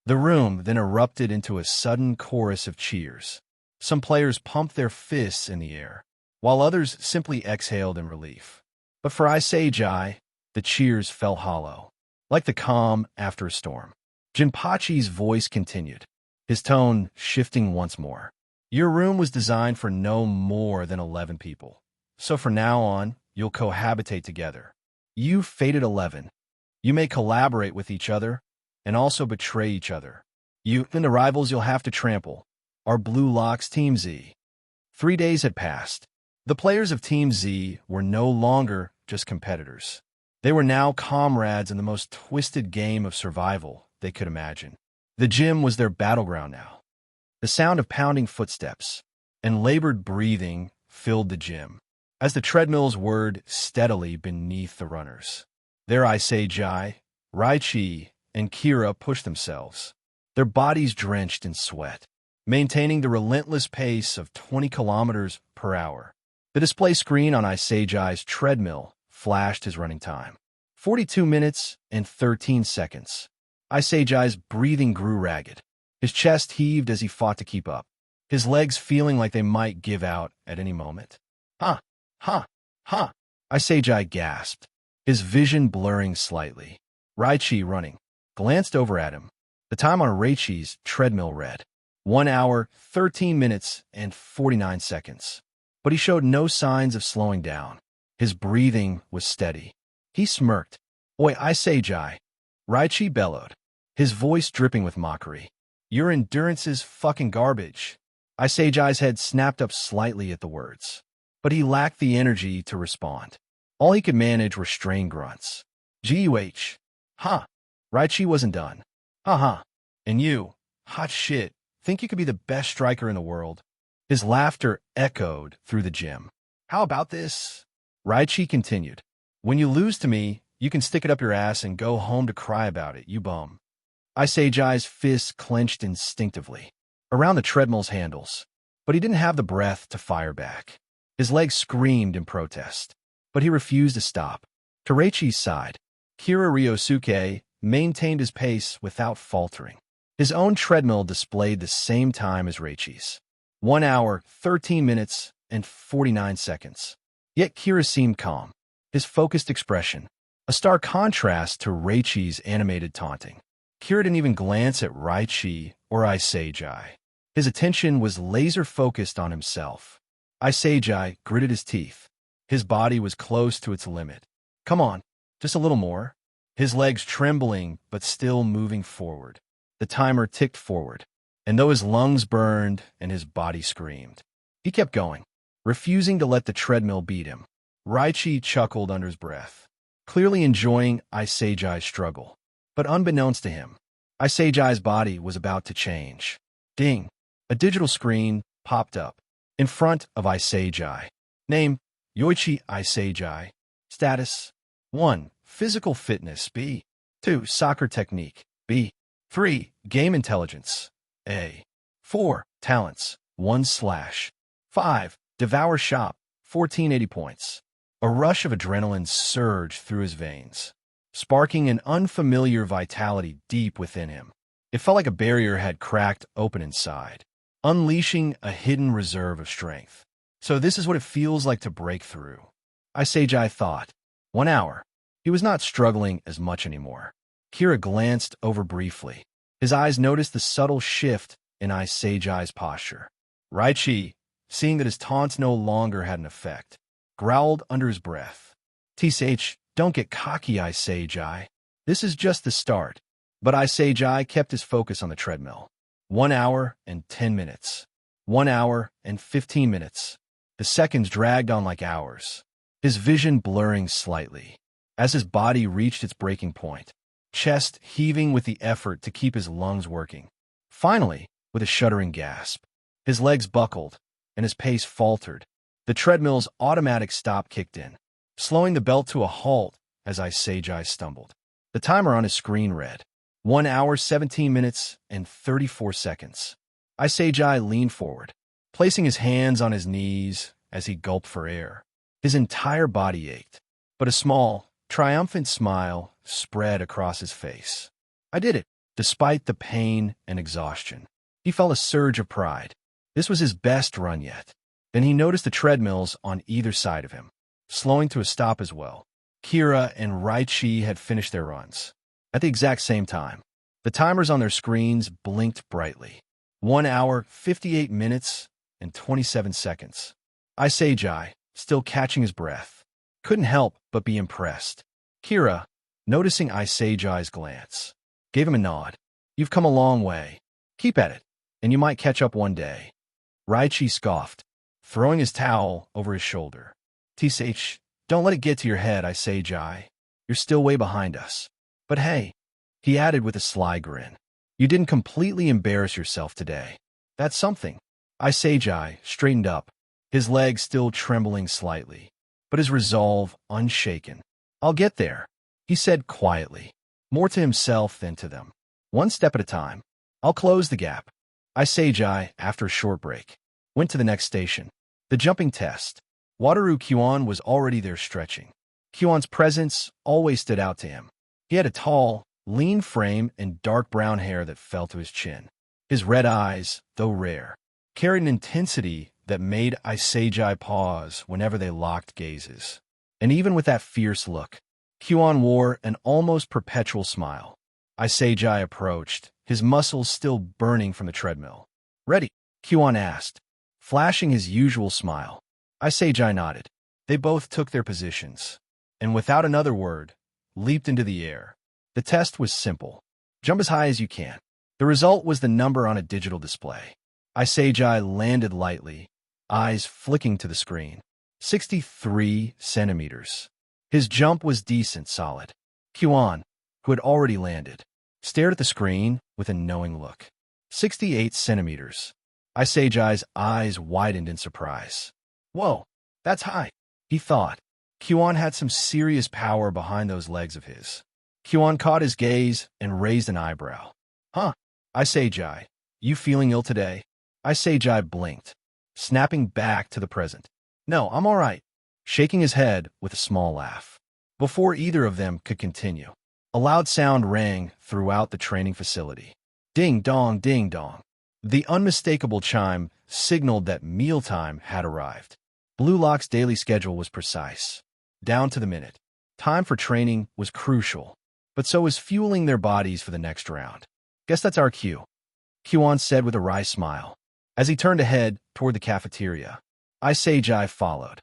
S1: The room then erupted into a sudden chorus of cheers. Some players pumped their fists in the air, while others simply exhaled in relief. But for Isagi, the cheers fell hollow, like the calm after a storm. Jinpachi's voice continued, his tone shifting once more. "Your room was designed for no more than 11 people. So from now on, you'll cohabitate together. You fated 11. You may collaborate with each other and also betray each other. You and the rivals you'll have to trample are Blue Lock's Team Z." 3 days had passed. The players of Team Z were no longer just competitors. They were now comrades in the most twisted game of survival they could imagine. The gym was their battleground now. The sound of pounding footsteps and labored breathing filled the gym as the treadmills whirred steadily beneath the runners. There Isagi, Raichi, and Kira pushed themselves, their bodies drenched in sweat, maintaining the relentless pace of 20 kilometers per hour. The display screen on Isagi's treadmill flashed his running time. 42 minutes and 13 seconds. Isagi's breathing grew ragged. His chest heaved as he fought to keep up. his legs feeling like they might give out at any moment. Ha! Ha! Ha! Isagi gasped, his vision blurring slightly. Raichi, running, glanced over at him. The time on Raichi's treadmill read 1 hour, 13 minutes, and 49 seconds. But he showed no signs of slowing down. His breathing was steady. He smirked. Oi, Isagi, Raichi bellowed, his voice dripping with mockery. Your endurance is fucking garbage. Isagi's head snapped up slightly at the words, but he lacked the energy to respond. All he could manage were strained grunts. G-U-H. Huh. Raichi wasn't done. Uh-huh. And you, hot shit, think you could be the best striker in the world? His laughter echoed through the gym. How about this? Raichi continued. When you lose to me, you can stick it up your ass and go home to cry about it, you bum. Isagi's fists clenched instinctively around the treadmill's handles, but he didn't have the breath to fire back. His legs screamed in protest, but he refused to stop. To Raichi's side, Kira Ryosuke maintained his pace without faltering. His own treadmill displayed the same time as Raichi's. 1 hour, 13 minutes, and 49 seconds. Yet Kira seemed calm, his focused expression, a stark contrast to Raichi's animated taunting. Kira didn't even glance at Raichi or Isagi. His attention was laser-focused on himself. Isagi gritted his teeth. His body was close to its limit. Come on, just a little more. His legs trembling, but still moving forward. The timer ticked forward, and though his lungs burned and his body screamed, he kept going, refusing to let the treadmill beat him. Raichi chuckled under his breath, clearly enjoying Isagi's struggle. But unbeknownst to him, Isagi's body was about to change. Ding! A digital screen popped up in front of Isagi. Name, Yoichi Isagi. Status, 1. Physical fitness, B. 2. Soccer technique, B. 3. Game intelligence, A. 4. Talents, 1/5. Devour shop, 1480 points. A rush of adrenaline surged through his veins, sparking an unfamiliar vitality deep within him. It felt like a barrier had cracked open inside, unleashing a hidden reserve of strength. So this is what it feels like to break through, Isagi thought. 1 hour. He was not struggling as much anymore. Kira glanced over briefly. His eyes noticed the subtle shift in Isagi's posture. Raichi, seeing that his taunts no longer had an effect, growled under his breath. TCH, don't get cocky, Isagi. This is just the start. But Isagi kept his focus on the treadmill. 1 hour and 10 minutes. 1 hour and 15 minutes. The seconds dragged on like hours, his vision blurring slightly as his body reached its breaking point, chest heaving with the effort to keep his lungs working. Finally, with a shuddering gasp, his legs buckled and his pace faltered. The treadmill's automatic stop kicked in, slowing the belt to a halt as Isagi stumbled. The timer on his screen read 1 hour, 17 minutes, and 34 seconds. Isagi leaned forward, placing his hands on his knees as he gulped for air. His entire body ached, but a small, triumphant smile spread across his face. I did it, despite the pain and exhaustion. He felt a surge of pride. This was his best run yet. Then he noticed the treadmills on either side of him, slowing to a stop as well. Kira and Raichi had finished their runs. At the exact same time, the timers on their screens blinked brightly. 1 hour, 58 minutes, and 27 seconds. Isagi, still catching his breath, couldn't help but be impressed. Kira, noticing Isagi's glance, gave him a nod. You've come a long way. Keep at it, and you might catch up one day. Raichi scoffed, throwing his towel over his shoulder. TCH, don't let it get to your head, Isagi. You're still way behind us. But hey, he added with a sly grin, you didn't completely embarrass yourself today. That's something. Isagi straightened up, his legs still trembling slightly, but his resolve unshaken. I'll get there, he said quietly, more to himself than to them. One step at a time. I'll close the gap. Isagi, after a short break, went to the next station. The jumping test. Wataru Kyuan was already there stretching. Kyuan's presence always stood out to him. He had a tall, lean frame and dark brown hair that fell to his chin. His red eyes, though rare, carried an intensity that made Isagi pause whenever they locked gazes. And even with that fierce look, Kyuan wore an almost perpetual smile. Isagi approached, his muscles still burning from the treadmill. "Ready?" Kyuan asked, flashing his usual smile. Isagi nodded. They both took their positions, and without another word, leaped into the air. The test was simple. Jump as high as you can. The result was the number on a digital display. Isagi landed lightly, eyes flicking to the screen. 63 centimeters. His jump was decent, solid. Kyuan, who had already landed, stared at the screen with a knowing look. 68 centimeters. Isagi's eyes widened in surprise. "Whoa, that's high," he thought. Kyuan had some serious power behind those legs of his. Kyuan caught his gaze and raised an eyebrow. "Huh, Isagi, you feeling ill today?" Isagi blinked, snapping back to the present. "No, I'm all right," shaking his head with a small laugh. Before either of them could continue, a loud sound rang throughout the training facility. Ding dong, ding dong. The unmistakable chime signaled that mealtime had arrived. Blue Lock's daily schedule was precise, down to the minute. Time for training was crucial, but so was fueling their bodies for the next round. "Guess that's our cue," Kyuan said with a wry smile. As he turned ahead toward the cafeteria, Isagi followed.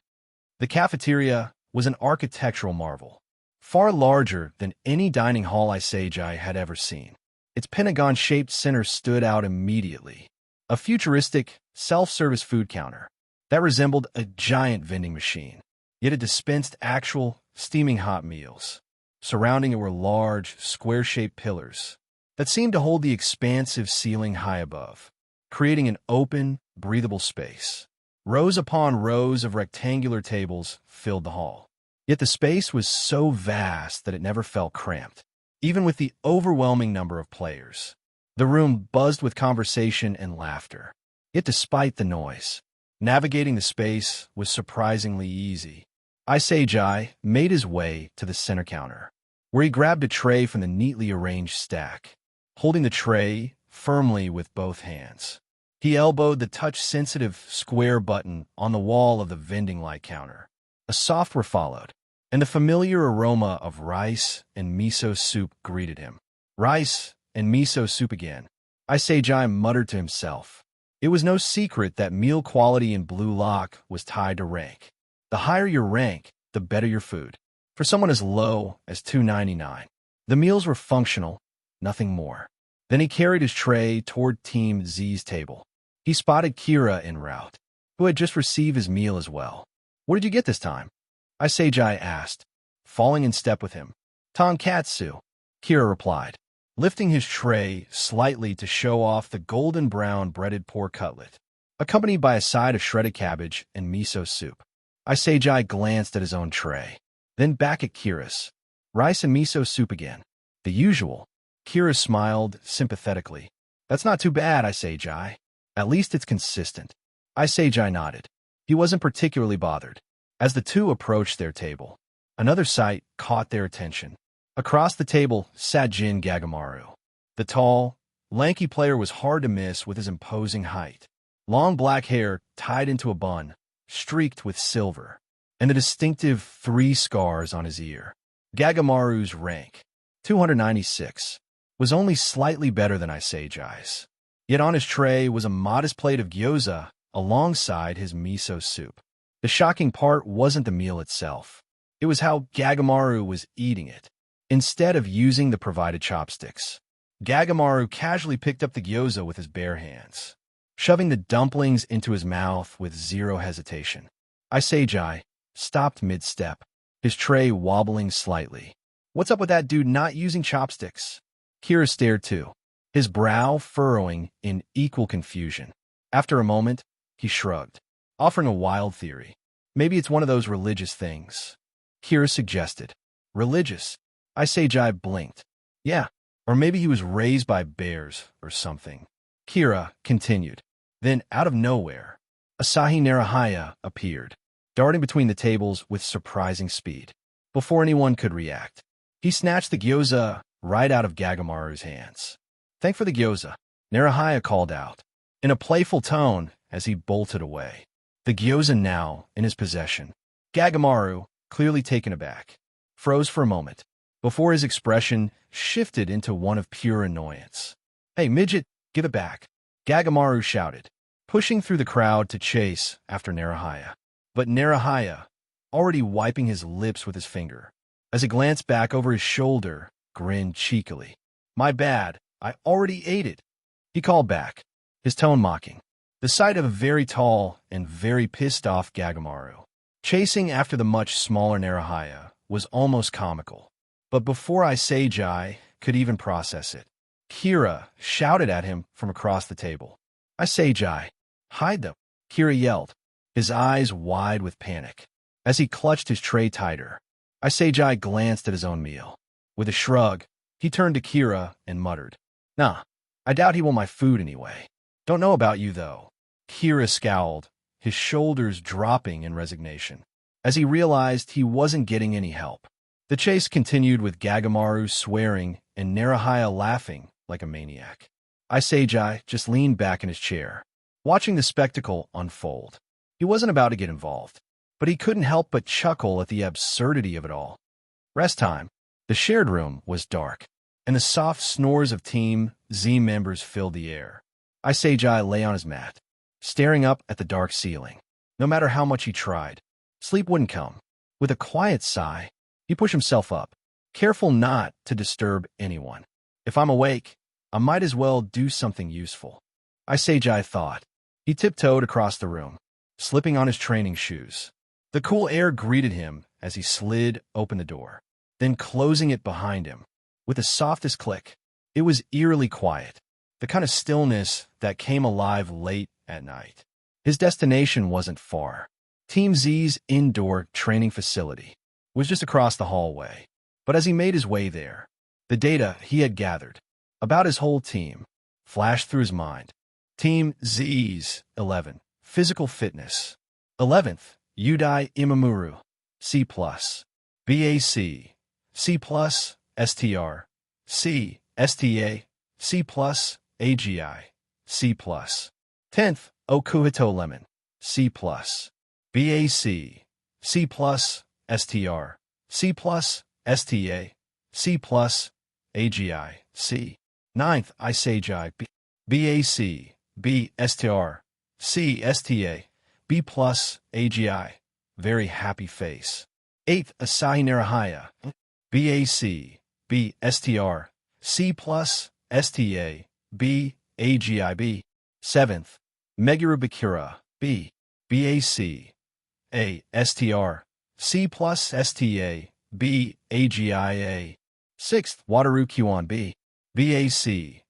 S1: The cafeteria was an architectural marvel, far larger than any dining hall Isagi had ever seen. Its pentagon-shaped center stood out immediately, a futuristic, self-service food counter that resembled a giant vending machine, yet it dispensed actual, steaming hot meals. Surrounding it were large, square-shaped pillars that seemed to hold the expansive ceiling high above, creating an open, breathable space. Rows upon rows of rectangular tables filled the hall. Yet the space was so vast that it never felt cramped, even with the overwhelming number of players. The room buzzed with conversation and laughter. Yet despite the noise, navigating the space was surprisingly easy. Isagi made his way to the center counter, where he grabbed a tray from the neatly arranged stack. Holding the tray firmly with both hands, he elbowed the touch-sensitive square button on the wall of the vending light counter. A soft whir followed, and the familiar aroma of rice and miso soup greeted him. Rice and miso soup again, Isagi muttered to himself. It was no secret that meal quality in Blue Lock was tied to rank. The higher your rank, the better your food. For someone as low as $2.99, the meals were functional, nothing more. Then he carried his tray toward Team Z's table. He spotted Kira en route, who had just received his meal as well. "What did you get this time?" Isagi asked, falling in step with him. "Tonkatsu," Kira replied, lifting his tray slightly to show off the golden brown breaded pork cutlet, accompanied by a side of shredded cabbage and miso soup. Isagi glanced at his own tray, then back at Kira's. "Rice and miso soup again." "The usual." Kira smiled sympathetically. "That's not too bad, Isagi. At least it's consistent." Isagi nodded. He wasn't particularly bothered. As the two approached their table, another sight caught their attention. Across the table sat Jin Gagamaru. The tall, lanky player was hard to miss with his imposing height. Long black hair tied into a bun, streaked with silver, and the distinctive 3 scars on his ear. Gagamaru's rank, 296, was only slightly better than Isagi's. Yet on his tray was a modest plate of gyoza alongside his miso soup. The shocking part wasn't the meal itself. It was how Gagamaru was eating it. Instead of using the provided chopsticks, Gagamaru casually picked up the gyoza with his bare hands, shoving the dumplings into his mouth with zero hesitation. Isagi stopped mid-step, his tray wobbling slightly. "What's up with that dude not using chopsticks?" Kira stared too, his brow furrowing in equal confusion. After a moment, he shrugged, offering a wild theory. "Maybe it's one of those religious things," Kira suggested. "Religious?" Isagi blinked. "Yeah, or maybe he was raised by bears or something," Kira continued. Then, out of nowhere, Asahi Narahaya appeared, darting between the tables with surprising speed. Before anyone could react, he snatched the gyoza right out of Gagamaru's hands. "Thank for the gyoza," Narahaya called out, in a playful tone as he bolted away. The gyoza now in his possession. Gagamaru, clearly taken aback, froze for a moment, before his expression shifted into one of pure annoyance. "Hey, midget, give it back," Gagamaru shouted, pushing through the crowd to chase after Narahaya. But Narahaya, already wiping his lips with his finger, as he glanced back over his shoulder, grinned cheekily. "My bad, I already ate it," he called back, his tone mocking. The sight of a very tall and very pissed-off Gagamaru chasing after the much smaller Narahaya was almost comical. But before Isagi could even process it, Kira shouted at him from across the table. "Isagi, hide them," Kira yelled, his eyes wide with panic. As he clutched his tray tighter, Isagi glanced at his own meal. With a shrug, he turned to Kira and muttered, "Nah, I doubt he want my food anyway. Don't know about you, though." Kira scowled, his shoulders dropping in resignation, as he realized he wasn't getting any help. The chase continued with Gagamaru swearing and Narahaya laughing like a maniac. Isagi just leaned back in his chair, watching the spectacle unfold. He wasn't about to get involved, but he couldn't help but chuckle at the absurdity of it all. Rest time. The shared room was dark, and the soft snores of Team Z members filled the air. Isagi lay on his mat, staring up at the dark ceiling. No matter how much he tried, sleep wouldn't come. With a quiet sigh, he pushed himself up, careful not to disturb anyone. "If I'm awake, I might as well do something useful," Isagi thought. He tiptoed across the room, slipping on his training shoes. The cool air greeted him as he slid open the door, then closing it behind him. With the softest click, it was eerily quiet, the kind of stillness that came alive late at night. His destination wasn't far. Team Z's indoor training facility was just across the hallway. But as he made his way there, the data he had gathered about his whole team flashed through his mind. Team Z's 11. Physical fitness. 11th, Yudai Imamuru, C+. BAC, C+, STR, C, STA, C+, AGI, C+. 10th, Okuhito Lemon, C+. BAC, C+, STR, C+, STA, C+, AGI, C. 9th, Isagi, BAC, B, STR, C, STA, B+, AGI, very happy face. 8th, Asahi Narahaya, BAC, B, STR, C+, STA, B, AGI, B. 7th, Meguru Bakura, B, BAC, A, STR, C+, STA, B, AGI, A. 6th, Wataru Kyuan, B, BAC,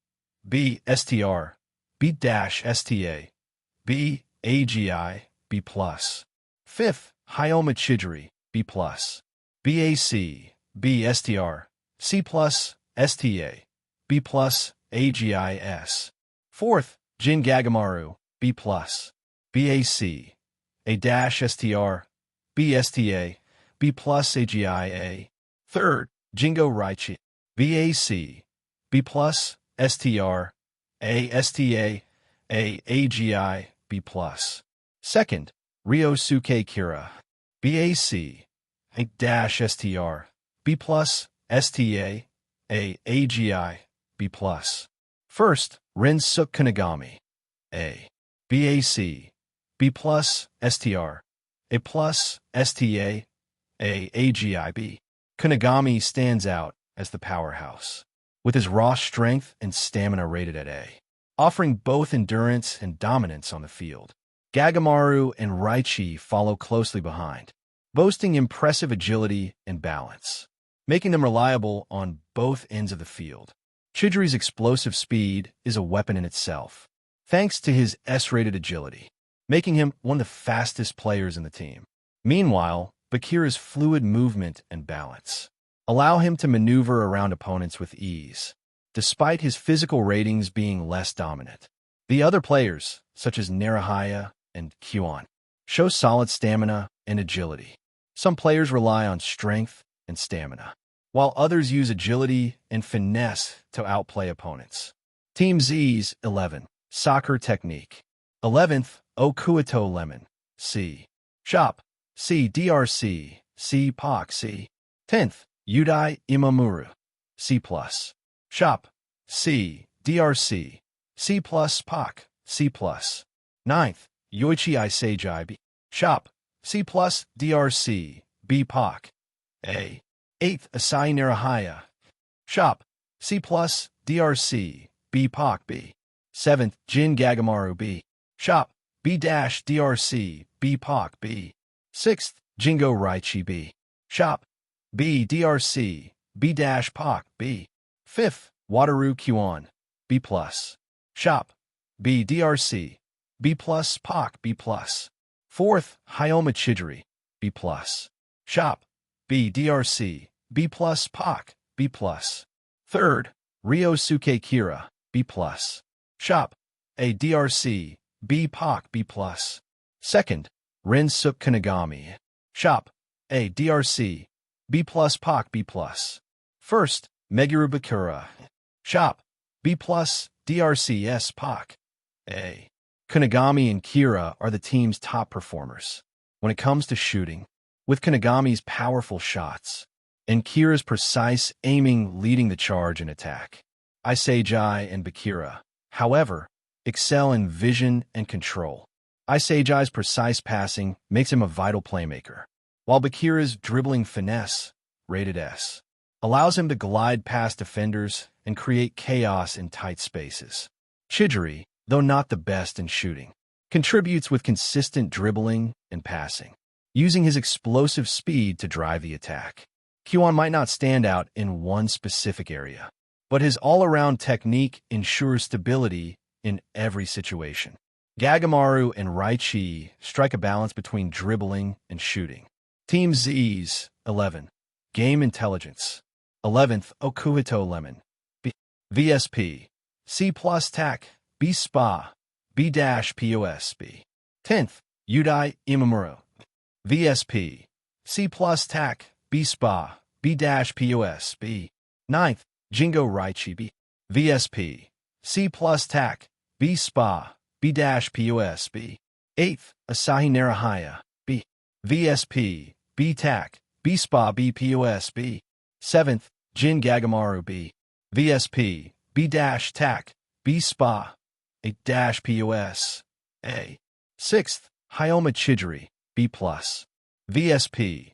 S1: B, STR, B, STA, B, AGI, B+. 5th, Hyoma Chidori, B+, BAC, B, STR, C+, STA, B+, AGI, S. 4th, Jin Gagamaru, B+, BAC, A-STR, B, STA, B+, AGI, A. 3rd, Jingo Raichi, BAC, B+, STR, A, STA, A, AGI, B+. 2nd, Ryosuke Kira, BAC, A-STR, B+, STA, A, AGI, B+. 1st, Rensuk Kunigami, A, BAC, B+, STR, A+, STA, A, AGI, B. Kunigami stands out as the powerhouse, with his raw strength and stamina rated at A, offering both endurance and dominance on the field. Gagamaru and Raichi follow closely behind, boasting impressive agility and balance, making them reliable on both ends of the field. Chidori's explosive speed is a weapon in itself, thanks to his S-rated agility, making him one of the fastest players in the team. Meanwhile, Bakira's fluid movement and balance allow him to maneuver around opponents with ease, despite his physical ratings being less dominant. The other players, such as Narahaya and Kyuan, show solid stamina and agility. Some players rely on strength and stamina, while others use agility and finesse to outplay opponents. Team Z's 11. Soccer technique. 11th, Okuito Lemon, C. Shop, C. DRC, C. POC, C. 10th, Yudai Imamuru, C+. Shop, C. DRC, C+. POC, C+. 9th, Yoichi Isagi B. Shop, C+. DRC, B. POC, A. 8th, Asahi Narahaya. Shop, C+. DRC, B. POC, B. 7th, Jin Gagamaru B. Shop, B-DRC, B. POC, B. 6th, Jingo Raichi B. Shop, B. DRC, B-POC, B. 5th, Wataru Kuon, B+. Shop, B. DRC, B+, POC, B+. 4th, Hayoma Chidori, B+. Shop, B. DRC, B+, POC, B+. 3rd, Ryosuke Kira, B+. Shop, A. DRC, B. POC, B+. 2nd, Rensuk Kanagami. Shop, A. DRC, B+, POC, B+. 1st, Meguru Bakura. Shop, B+, DRC, S. POC, A. Kanagami and Kira are the team's top performers when it comes to shooting, with Kanagami's powerful shots and Kira's precise aiming leading the charge in attack. Isagi and Bakura, however, excel in vision and control. Isagi's precise passing makes him a vital playmaker, while Bakura's dribbling finesse, rated S, allows him to glide past defenders and create chaos in tight spaces. Chidori, though not the best in shooting, contributes with consistent dribbling and passing, using his explosive speed to drive the attack. Kuon might not stand out in one specific area, but his all-around technique ensures stability in every situation. Gagamaru and Raichi strike a balance between dribbling and shooting. Team Z's 11. Game Intelligence. 11th, Okuhito Lemon. B. VSP. C plus TAC. B SPA. B-POS. B. 10th, Yudai Imamuro. VSP. C plus TAC. B SPA. B-POS. B. 9th, Jingo Raichi B. VSP. C plus TAC. B SPA. B-POS. B. 8th, Asahi Narahaya B. VSP. B TAC. B SPA. B POS. B. 7th, Jin Gagamaru B. VSP. B TAC. B SPA. A-POS. A. 6th, Hayoma Chidori B+. VSP.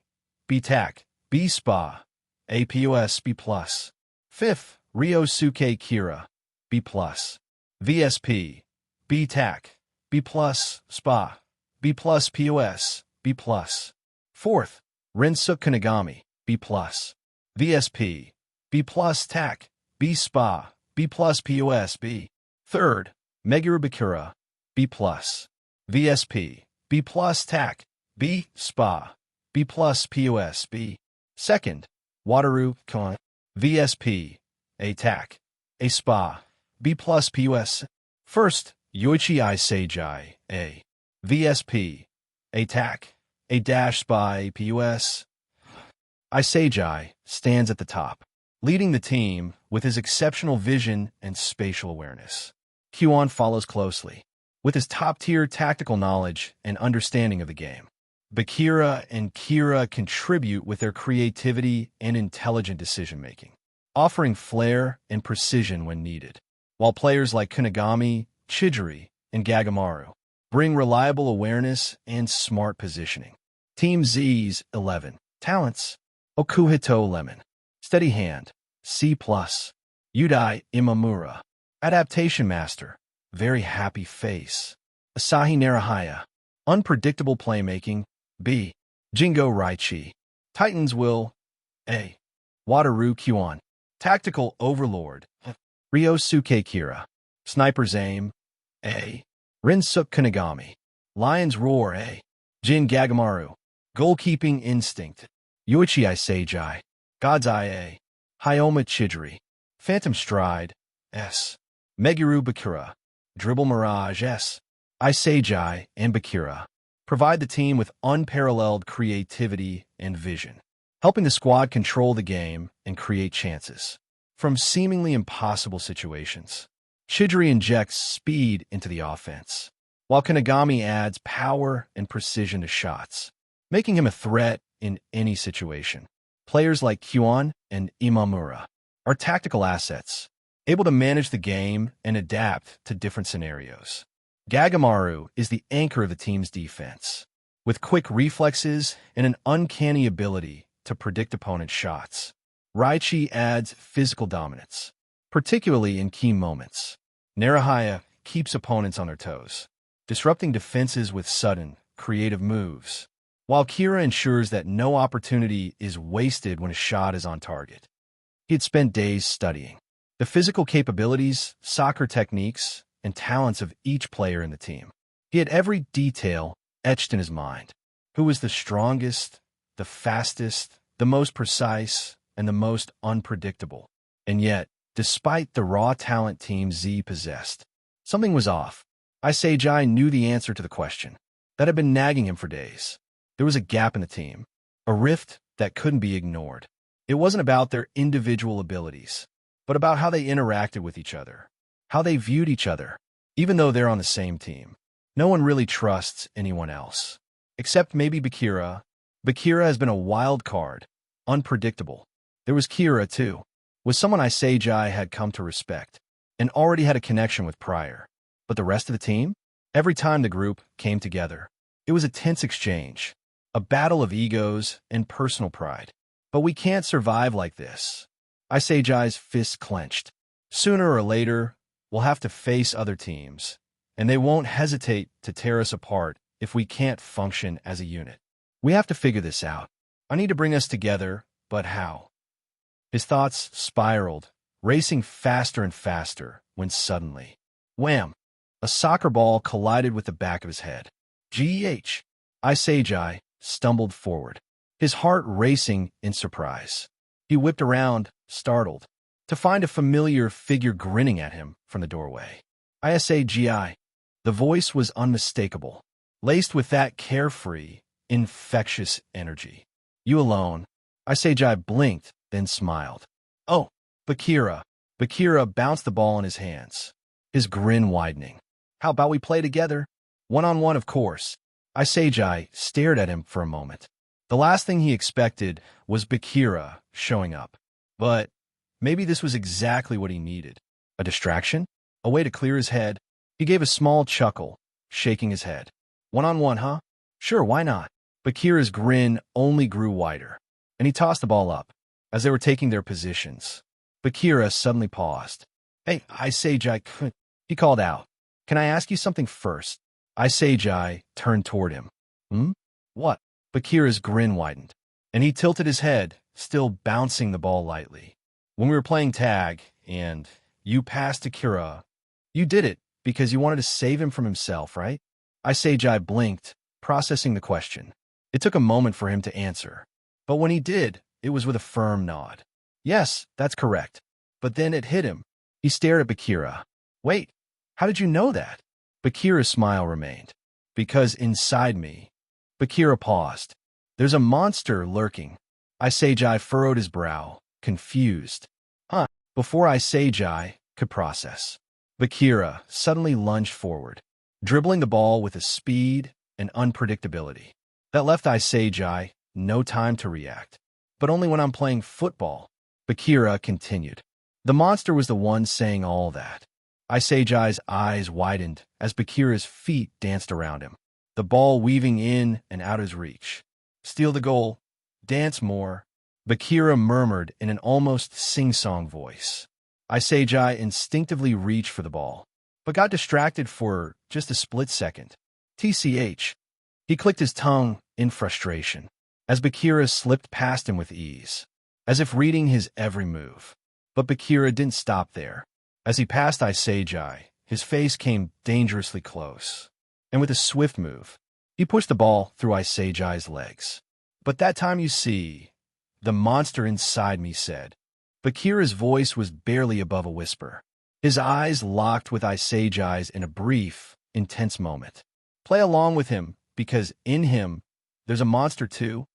S1: B TAC. B SPA. A-POS. B+. 5th, Ryosuke Kira B+. VSP. B TAC. B+. SPA. B+. POS. B+. 4th, Rensuk Kanagami B+. VSP. B+ TAC. B SPA. B+ POS. B. 3rd, Meguru Bakura B+. VSP. B+ TAC. B SPA. B+ POS. B. 2nd, Wataru Kuon VSP. A TAC. A SPA. B+ POS. 1st, Yoichi Isagi A. VSP. A TAC. A-SPA. POS. Isagi stands at the top, leading the team with his exceptional vision and spatial awareness. Kuon follows closely, with his top-tier tactical knowledge and understanding of the game. Bakura and Kira contribute with their creativity and intelligent decision-making, offering flair and precision when needed, while players like Kanagami, Chidori, and Gagamaru bring reliable awareness and smart positioning. Team Z's 11. Talents. Okuhito Lemon. Steady Hand. C+. Yudai Imamura. Adaptation Master. Very Happy Face. Asahi Narahaya. Unpredictable Playmaking. B. Jingo Raichi. Titan's Will. A. Wataru Kuon. Tactical Overlord. Ryosuke Kira. Sniper's Aim. A. Rensuk Kanagami. Lion's Roar. A. Jin Gagamaru. Goalkeeping Instinct. Yoichi Isagi. God's Eye. A. Hayoma Chidori. Phantom Stride. S. Meguru Bakura. Dribble Mirage. S. Isagi and Bakura provide the team with unparalleled creativity and vision, helping the squad control the game and create chances from seemingly impossible situations. Chidori injects speed into the offense, while Kanagami adds power and precision to shots, making him a threat in any situation. Players like Kyuan and Imamura are tactical assets, able to manage the game and adapt to different scenarios. Gagamaru is the anchor of the team's defense, with quick reflexes and an uncanny ability to predict opponents' shots. Raichi adds physical dominance, particularly in key moments. Narahaya keeps opponents on their toes, disrupting defenses with sudden, creative moves, while Kira ensures that no opportunity is wasted when a shot is on target. He had spent days studying the physical capabilities, soccer techniques, and talents of each player in the team. He had every detail etched in his mind. Who was the strongest, the fastest, the most precise, and the most unpredictable? And yet, despite the raw talent Team Z possessed, something was off. Isagi knew the answer to the question that had been nagging him for days. There was a gap in the team, a rift that couldn't be ignored. It wasn't about their individual abilities, but about how they interacted with each other, how they viewed each other. Even though they're on the same team, no one really trusts anyone else, except maybe Bakira. Bakira has been a wild card, unpredictable. There was Kira, too, was someone Isagi had come to respect and already had a connection with prior. But the rest of the team? Every time the group came together, it was a tense exchange, a battle of egos and personal pride. But we can't survive like this. Isagi's fists clenched. Sooner or later, we'll have to face other teams, and they won't hesitate to tear us apart if we can't function as a unit. We have to figure this out. I need to bring us together, but how? His thoughts spiraled, racing faster and faster, when suddenly, wham! A soccer ball collided with the back of his head. G.H. Isagi stumbled forward, his heart racing in surprise. He whipped around, startled, to find a familiar figure grinning at him from the doorway. Isagi. The voice was unmistakable, laced with that carefree, infectious energy. You alone? Isagi blinked, then smiled. Oh, Bakira. Bakira bounced the ball in his hands, his grin widening. How about we play together? One-on-one, of course. Isagi stared at him for a moment. The last thing he expected was Bakira showing up. But maybe this was exactly what he needed. A distraction? A way to clear his head? He gave a small chuckle, shaking his head. One-on-one, huh? Sure, why not? Bakira's grin only grew wider, and he tossed the ball up. As they were taking their positions, Bakira suddenly paused. Hey, Isagi, he called out. Can I ask you something first? Isagi turned toward him. What? Bakira's grin widened, and he tilted his head, still bouncing the ball lightly. When we were playing tag, and you passed to Kira, you did it because you wanted to save him from himself, right? Isagi blinked, processing the question. It took a moment for him to answer, but when he did, it was with a firm nod. Yes, that's correct. But then it hit him. He stared at Bakira. Wait, how did you know that? Bakira's smile remained. Because inside me. Bakira paused. There's a monster lurking. Isagi furrowed his brow, confused. Huh? Before Isagi could process, Bakira suddenly lunged forward, dribbling the ball with a speed and unpredictability that left Isagi no time to react. But only when I'm playing football, Bakira continued. The monster was the one saying all that. Isagi's eyes widened as Bakira's feet danced around him, the ball weaving in and out his reach. Steal the goal. Dance more. Bakira murmured in an almost sing-song voice. Isagi instinctively reached for the ball, but got distracted for just a split second. TCH. He clicked his tongue in frustration, as Bakira slipped past him with ease, as if reading his every move. But Bakira didn't stop there. As he passed Isagi, his face came dangerously close, and with a swift move, he pushed the ball through Isagi's legs. But that time you see, the monster inside me said. Bakira's voice was barely above a whisper. His eyes locked with Isagi's in a brief, intense moment. Play along with him, because in him, there's a monster too.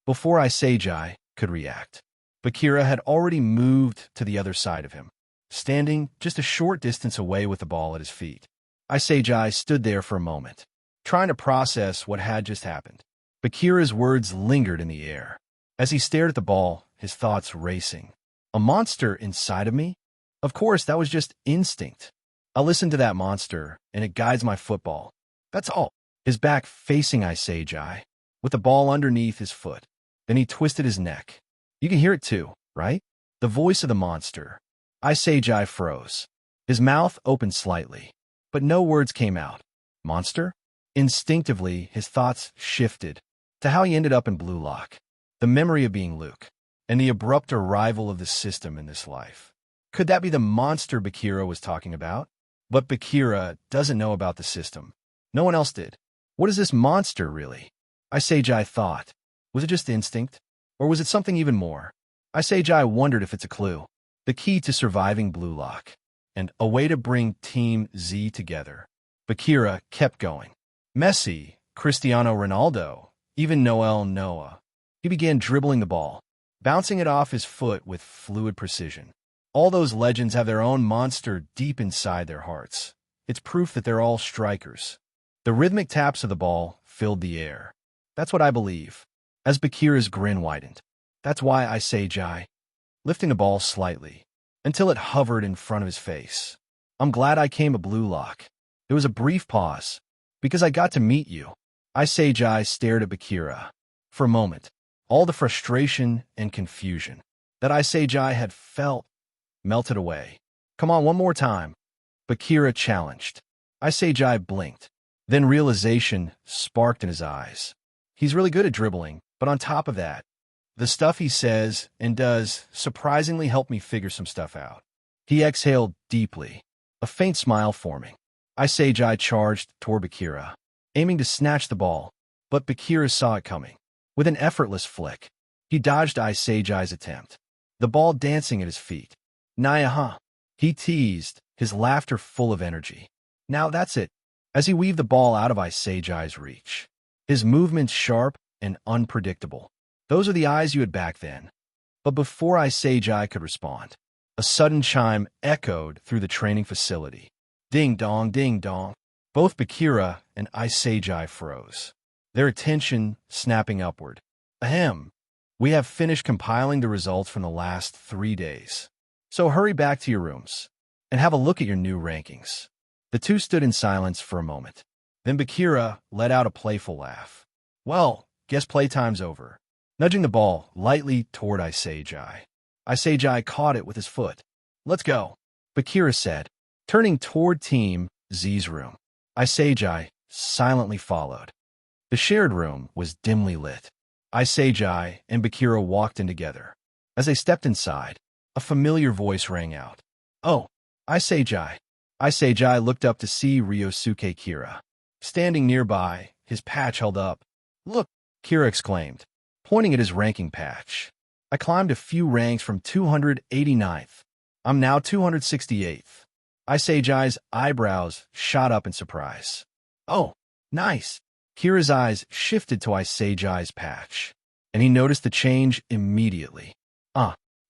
S1: Before Isagi could react, Bakira had already moved to the other side of him, standing just a short distance away with the ball at his feet. Isagi stood there for a moment, trying to process what had just happened. Bakira's words lingered in the air. As he stared at the ball, his thoughts racing. A monster inside of me? Of course, that was just instinct. I listen to that monster, and it guides my football. That's all. His back facing Isagi, with the ball underneath his foot. Then he twisted his neck. You can hear it too, right? The voice of the monster. Isagi froze. His mouth opened slightly, but no words came out. Monster? Instinctively, his thoughts shifted to how he ended up in Blue Lock, the memory of being Luke, and the abrupt arrival of the system in this life. Could that be the monster Bakira was talking about? But Bakira doesn't know about the system. No one else did. What is this monster, really? Isagi thought. Was it just instinct? Or was it something even more? Isagi wondered if it's a clue. The key to surviving Blue Lock. And a way to bring Team Z together. Bakira kept going. Messi, Cristiano Ronaldo, even Noel Noah. He began dribbling the ball, bouncing it off his foot with fluid precision. All those legends have their own monster deep inside their hearts. It's proof that they're all strikers. The rhythmic taps of the ball filled the air. That's what I believe. As Bakira's grin widened. That's why Isagi, lifting the ball slightly, until it hovered in front of his face. I'm glad I came a Blue Lock. It was a brief pause, because I got to meet you. Isagi stared at Bakira. For a moment, all the frustration and confusion that Isagi had felt melted away. Come on, one more time. Bakira challenged. Isagi blinked. Then realization sparked in his eyes. He's really good at dribbling, but on top of that, the stuff he says and does surprisingly helped me figure some stuff out. He exhaled deeply, a faint smile forming. Isagi charged toward Bakira, aiming to snatch the ball, but Bakira saw it coming. With an effortless flick, he dodged Isagi's attempt, the ball dancing at his feet. Naya, he teased, his laughter full of energy. Now that's it, as he weaved the ball out of Isagi's reach. His movements sharp and unpredictable. Those are the eyes you had back then. But before Isagi could respond, a sudden chime echoed through the training facility. Ding dong, ding dong. Both Bakira and Isagi froze, their attention snapping upward. Ahem. We have finished compiling the results from the last 3 days. So hurry back to your rooms and have a look at your new rankings. The two stood in silence for a moment. Then Bakira let out a playful laugh. Well, guess playtime's over. Nudging the ball lightly toward Isagi. Isagi caught it with his foot. Let's go, Bakira said, turning toward Team Z's room. Isagi silently followed. The shared room was dimly lit. Isagi and Bakira walked in together. As they stepped inside, a familiar voice rang out. Oh, Isagi. Isagi looked up to see Ryosuke Kira. Standing nearby, his patch held up. Look, Kira exclaimed, pointing at his ranking patch. I climbed a few ranks from 289th. I'm now 268th. Isagi's eyebrows shot up in surprise. Oh, nice. Kira's eyes shifted to Isagi's patch, and he noticed the change immediately.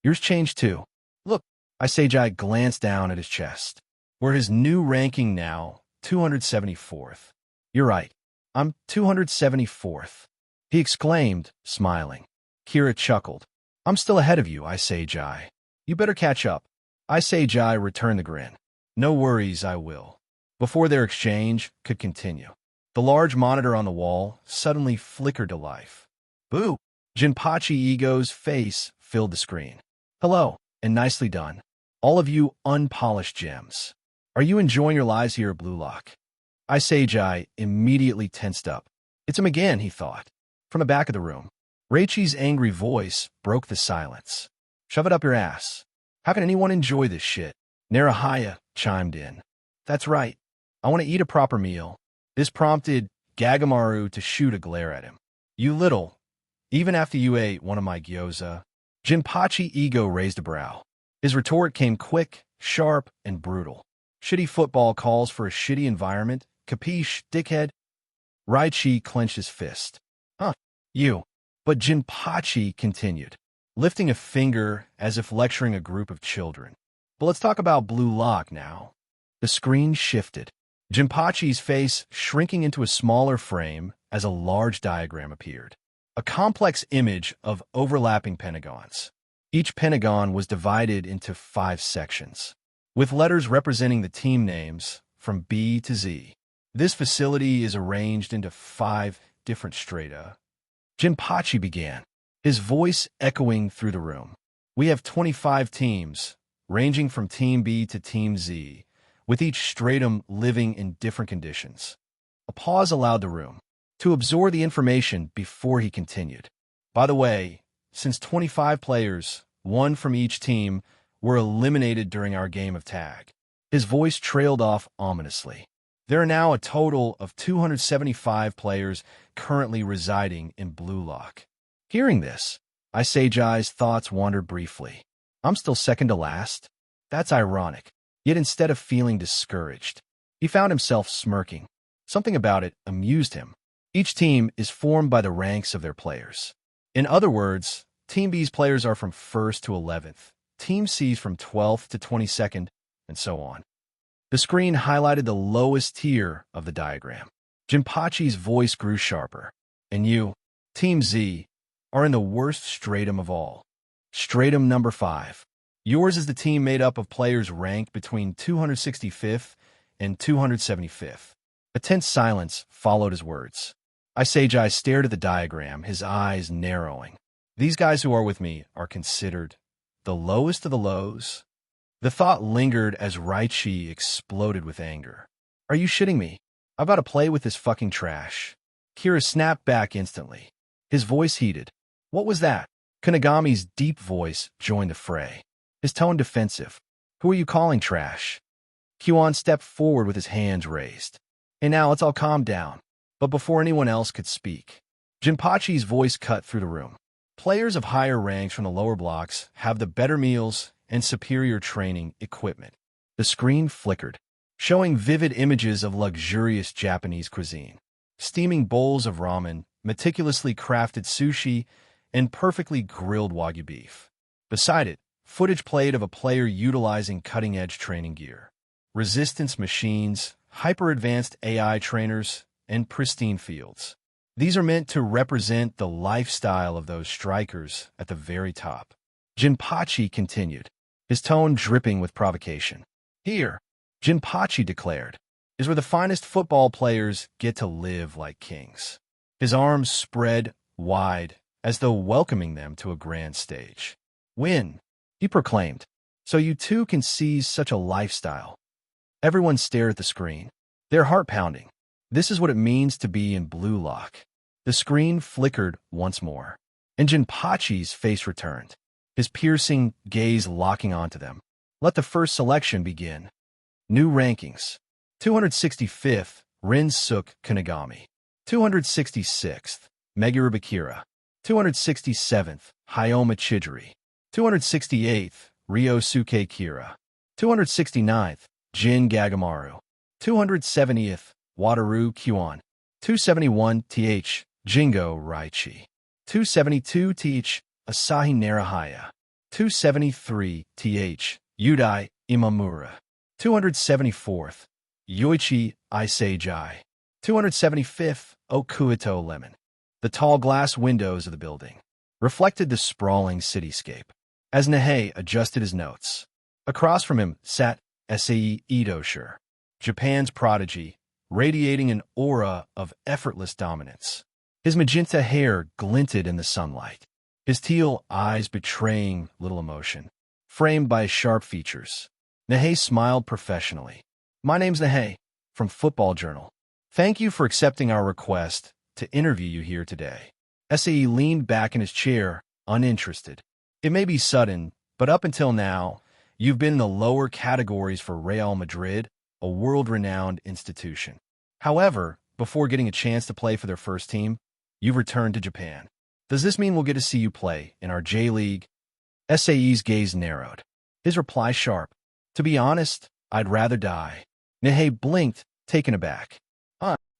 S1: Yours changed too. Look, Isagi glanced down at his chest, where his new ranking now, 274th. You're right, I'm 274th, he exclaimed, smiling. Kira chuckled. I'm still ahead of you, Isagi. You better catch up. Isagi returned the grin. No worries, I will. Before their exchange could continue, the large monitor on the wall suddenly flickered to life. Boo! Jinpachi Ego's face filled the screen. Hello, and nicely done. All of you unpolished gems. Are you enjoying your lives here at Blue Lock? Isagi immediately tensed up. It's him again, he thought. From the back of the room, Reichi's angry voice broke the silence. Shove it up your ass. How can anyone enjoy this shit? Narahaya chimed in. That's right. I want to eat a proper meal. This prompted Gagamaru to shoot a glare at him. You little. Even after you ate one of my gyoza. Jinpachi Ego raised a brow. His retort came quick, sharp, and brutal. Shitty football calls for a shitty environment. Capiche, dickhead? Reichi clenched his fist. You. But Jinpachi continued, lifting a finger as if lecturing a group of children. But let's talk about Blue Lock now. The screen shifted. Jinpachi's face shrinking into a smaller frame as a large diagram appeared. A complex image of overlapping pentagons. Each pentagon was divided into 5 sections, with letters representing the team names from B to Z. This facility is arranged into 5 different strata. Jinpachi began, his voice echoing through the room. We have 25 teams, ranging from Team B to Team Z, with each stratum living in different conditions. A pause allowed the room to absorb the information before he continued. By the way, since 25 players, 1 from each team, were eliminated during our game of tag. His voice trailed off ominously. There are now a total of 275 players currently residing in Blue Lock. Hearing this, Isagi's thoughts wandered briefly. I'm still second to last? That's ironic. Yet instead of feeling discouraged, he found himself smirking. Something about it amused him. Each team is formed by the ranks of their players. In other words, Team B's players are from 1st to 11th, Team C's from 12th to 22nd, and so on. The screen highlighted the lowest tier of the diagram. Jinpachi's voice grew sharper. And you, Team Z, are in the worst stratum of all. Stratum number 5. Yours is the team made up of players ranked between 265th and 275th. A tense silence followed his words. Isagi stared at the diagram, his eyes narrowing. These guys who are with me are considered the lowest of the lows. The thought lingered as Yoichi exploded with anger. Are you shitting me? I've got to play with this fucking trash. Kira snapped back instantly. His voice heated. What was that? Kunigami's deep voice joined the fray, his tone defensive. Who are you calling trash? Kyuan stepped forward with his hands raised. Hey, now let's all calm down. But before anyone else could speak, Jinpachi's voice cut through the room. Players of higher ranks from the lower blocks have the better meals and superior training equipment. The screen flickered, showing vivid images of luxurious Japanese cuisine. Steaming bowls of ramen, meticulously crafted sushi, and perfectly grilled Wagyu beef. Beside it, footage played of a player utilizing cutting-edge training gear. Resistance machines, hyper-advanced AI trainers, and pristine fields. These are meant to represent the lifestyle of those strikers at the very top. Jinpachi continued, his tone dripping with provocation. Here, Jinpachi declared, is where the finest football players get to live like kings. His arms spread wide, as though welcoming them to a grand stage. Win, he proclaimed, so you too can seize such a lifestyle. Everyone stared at the screen, their heart pounding. This is what it means to be in Blue Lock. The screen flickered once more, and Jinpachi's face returned, his piercing gaze locking onto them. Let the first selection begin. New rankings. 265th, Rinsuke Kunigami. 266th, Meguro Kira. 267th, Hayoma Chidori. 268th, Ryosuke Kira. 269th, Jin Gagamaru. 270th, Wataru Kyuan. 271th, Jingo Yoichi. 272th, Asahi Narahaya. 273th, Yudai Imamura. 274th, Yoichi Isagi. 275th, Okuito Lemon. The tall glass windows of the building reflected the sprawling cityscape. As Nihei adjusted his notes, across from him sat Isagi Yoichi, Japan's prodigy, radiating an aura of effortless dominance. His magenta hair glinted in the sunlight, his teal eyes betraying little emotion, framed by sharp features. Nihei smiled professionally. My name's Nihei, from Football Journal. Thank you for accepting our request to interview you here today. Isagi leaned back in his chair, uninterested. It may be sudden, but up until now, you've been in the lower categories for Real Madrid, a world-renowned institution. However, before getting a chance to play for their first team, you've returned to Japan. Does this mean we'll get to see you play in our J-League? Isagi's gaze narrowed, his reply sharp. To be honest, I'd rather die. Nihei blinked, taken aback.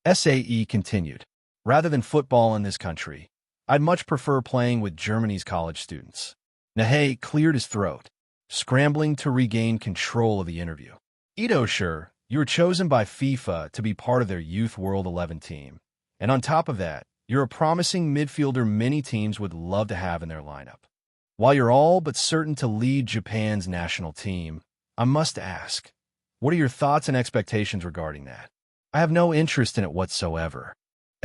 S1: Isagi continued. Rather than football in this country, I'd much prefer playing with Germany's college students. Nihei cleared his throat, scrambling to regain control of the interview. Yoichi, You were chosen by FIFA to be part of their Youth World 11 team. And on top of that, you're a promising midfielder many teams would love to have in their lineup. While you're all but certain to lead Japan's national team, I must ask, what are your thoughts and expectations regarding that? I have no interest in it whatsoever,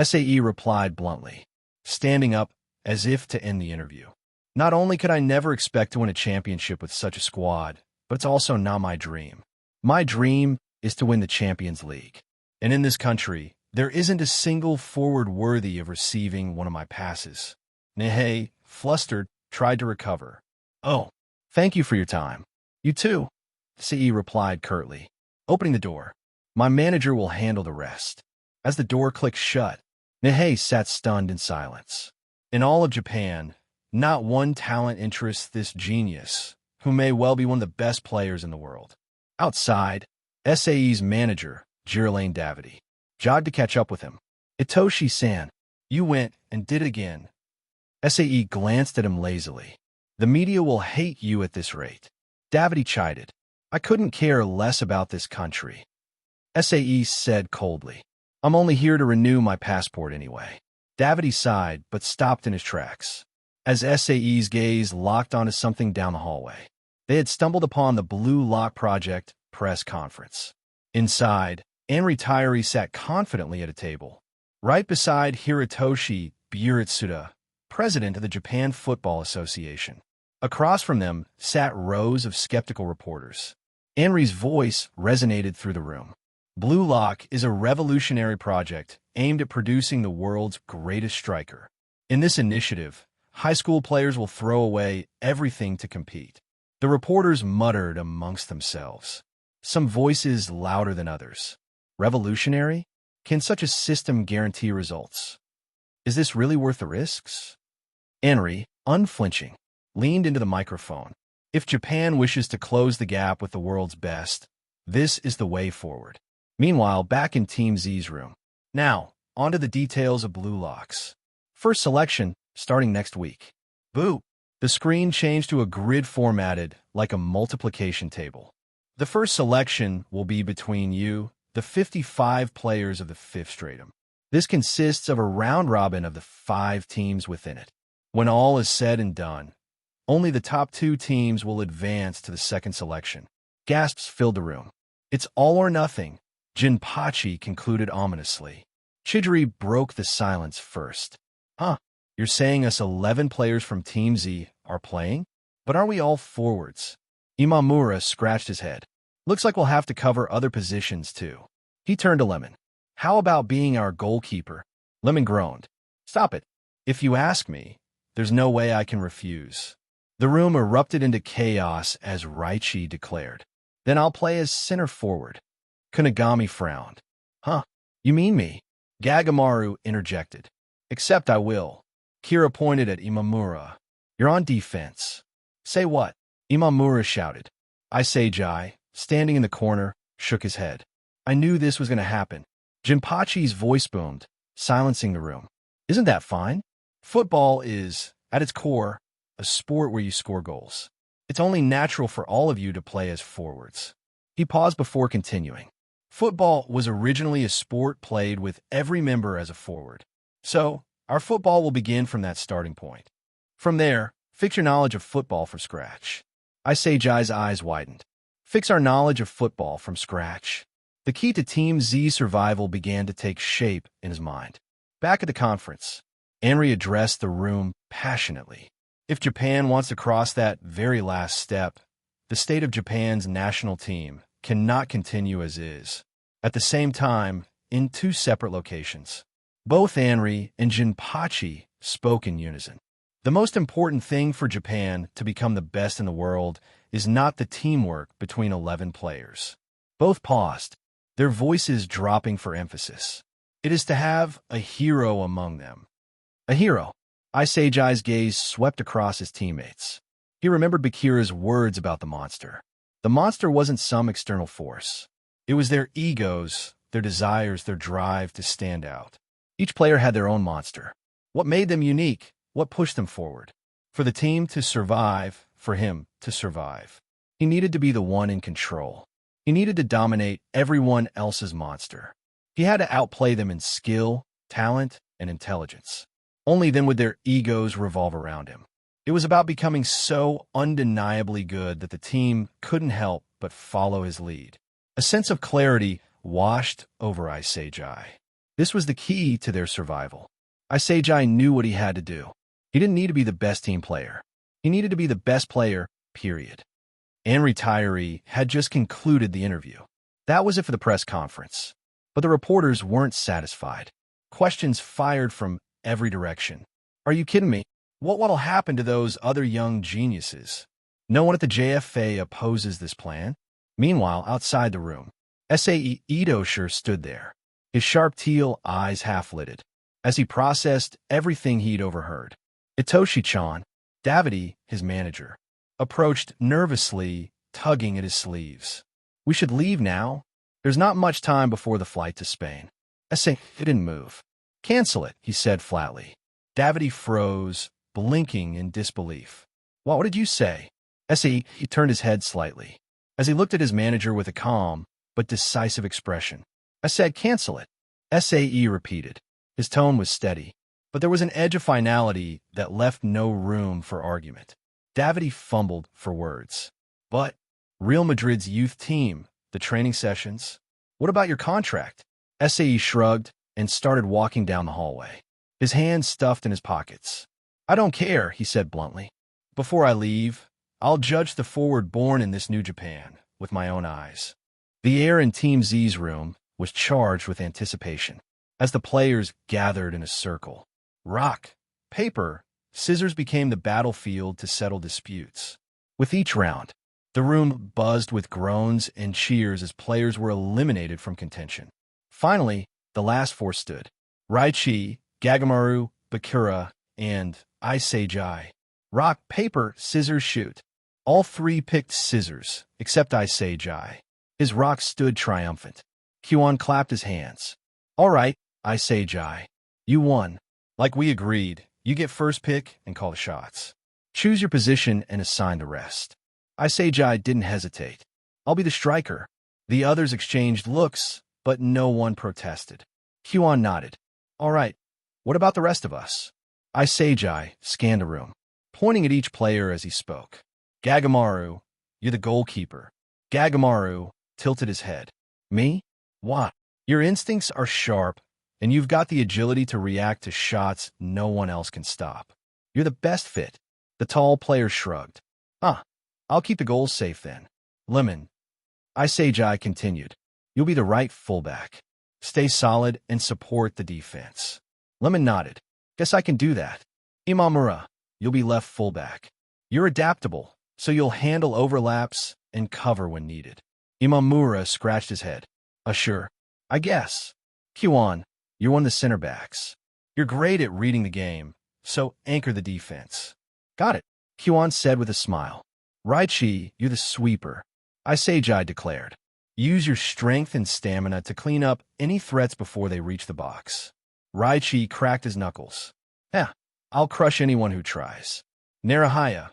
S1: SAE replied bluntly, standing up as if to end the interview. Not only could I never expect to win a championship with such a squad, but it's also not my dream. My dream is to win the Champions League. And in this country, there isn't a single forward worthy of receiving one of my passes. Nihei, flustered, tried to recover. Oh, thank you for your time. You too, CE replied curtly, opening the door. My manager will handle the rest. As the door clicked shut, Nihei sat stunned in silence. In all of Japan, not one talent interests this genius, who may well be one of the best players in the world. Outside, SAE's manager, Jirlane Davide, jogged to catch up with him. Itoshi-san, you went and did it again. SAE glanced at him lazily. The media will hate you at this rate. Davide chided. I couldn't care less about this country. SAE said coldly. I'm only here to renew my passport anyway. Davide sighed, but stopped in his tracks. As SAE's gaze locked onto something down the hallway, they had stumbled upon the Blue Lock Project press conference. Inside, an retiree sat confidently at a table, right beside Hirotoshi Buritsuda, president of the Japan Football Association. Across from them sat rows of skeptical reporters. Anri's voice resonated through the room. Blue Lock is a revolutionary project aimed at producing the world's greatest striker. In this initiative, high school players will throw away everything to compete. The reporters muttered amongst themselves, some voices louder than others. Revolutionary? Can such a system guarantee results? Is this really worth the risks? Anri, unflinching, leaned into the microphone. If Japan wishes to close the gap with the world's best, this is the way forward. Meanwhile, back in Team Z's room. Now, on to the details of Blue Locks. First selection, starting next week. Boo! The screen changed to a grid formatted like a multiplication table. The first selection will be between you, the 55 players of the fifth stratum. This consists of a round robin of the 5 teams within it. When all is said and done, only the top 2 teams will advance to the second selection. Gasps filled the room. It's all or nothing, Jinpachi concluded ominously. Chidori broke the silence first. Huh, you're saying us 11 players from Team Z are playing? But are we all forwards? Imamura scratched his head. Looks like we'll have to cover other positions too. He turned to Lemon. How about being our goalkeeper? Lemon groaned. Stop it. If you ask me, there's no way I can refuse. The room erupted into chaos as Raichi declared. Then I'll play as center forward. Kunigami frowned. Huh, you mean me? Gagamaru interjected. Except I will. Kira pointed at Imamura. You're on defense. Say what? Imamura shouted. Isagi, standing in the corner, shook his head. I knew this was going to happen. Jinpachi's voice boomed, silencing the room. Isn't that fine? Football is, at its core, a sport where you score goals. It's only natural for all of you to play as forwards. He paused before continuing. Football was originally a sport played with every member as a forward. So, our football will begin from that starting point. From there, fix your knowledge of football from scratch. Isagi's eyes widened. Fix our knowledge of football from scratch. The key to Team Z's survival began to take shape in his mind. Back at the conference, Anri addressed the room passionately. If Japan wants to cross that very last step, the state of Japan's national team cannot continue as is. At the same time, in 2 separate locations, both Anri and Jinpachi spoke in unison. The most important thing for Japan to become the best in the world is not the teamwork between 11 players. Both paused, their voices dropping for emphasis. It is to have a hero among them. A hero. Isagi's gaze swept across his teammates. He remembered Bakira's words about the monster. The monster wasn't some external force. It was their egos, their desires, their drive to stand out. Each player had their own monster. What made them unique? What pushed them forward? For the team to survive, for him to survive, he needed to be the one in control. He He needed to dominate everyone else's monster. He had to outplay them in skill, talent, and intelligence. Only then would their egos revolve around him. It was about becoming so undeniably good that the team couldn't help but follow his lead. A sense of clarity washed over Isagi. This was the key to their survival. Isagi knew what he had to do. He didn't need to be the best team player. He needed to be the best player, period. And retiree had just concluded the interview. That was it for the press conference. But the reporters weren't satisfied. Questions fired from every direction. Are you kidding me? What'll happen to those other young geniuses? No one at the JFA opposes this plan. Meanwhile, outside the room, Sae Ito stood there, his sharp teal eyes half-lidded, as he processed everything he'd overheard. Itoshi-chan, Davide, his manager, approached nervously, tugging at his sleeves. We should leave now. There's not much time before the flight to Spain. Sae didn't move. Cancel it, he said flatly. Davide froze, blinking in disbelief. What did you say? He turned his head slightly, as he looked at his manager with a calm but decisive expression. I said cancel it. Sae repeated. His tone was steady, but there was an edge of finality that left no room for argument. Davide fumbled for words. But Real Madrid's youth team, the training sessions, what about your contract? Sae shrugged and started walking down the hallway, his hands stuffed in his pockets. I don't care, he said bluntly. Before I leave, I'll judge the forward born in this New Japan with my own eyes. The air in Team Z's room was charged with anticipation as the players gathered in a circle. Rock, paper, scissors became the battlefield to settle disputes. With each round, the room buzzed with groans and cheers as players were eliminated from contention. Finally, the last four stood. Raichi, Gagamaru, Bakura, and Isagi. Rock, paper, scissors, shoot. All three picked scissors, except Isagi. His rock stood triumphant. Kyuan clapped his hands. All right, Isagi. You won. Like we agreed, you get first pick and call the shots. Choose your position and assign the rest. Isagi didn't hesitate. I'll be the striker. The others exchanged looks, but no one protested. Kyuan nodded. All right, what about the rest of us? Isagi scanned the room, pointing at each player as he spoke. Gagamaru, you're the goalkeeper. Gagamaru tilted his head. Me? What? Your instincts are sharp, and you've got the agility to react to shots no one else can stop. You're the best fit. The tall player shrugged. I'll keep the goals safe then. Lemon. Isagi continued. You'll be the right fullback. Stay solid and support the defense. Lemon nodded. Guess I can do that. Imamura, you'll be left fullback. You're adaptable, so you'll handle overlaps and cover when needed. Imamura scratched his head. Sure, I guess. Kyuan, you're one of the center backs. You're great at reading the game, so anchor the defense. Got it, Kyuan said with a smile. Raichi, you're the sweeper. Isagi declared. Use your strength and stamina to clean up any threats before they reach the box. Raichi cracked his knuckles. I'll crush anyone who tries. Narahaya,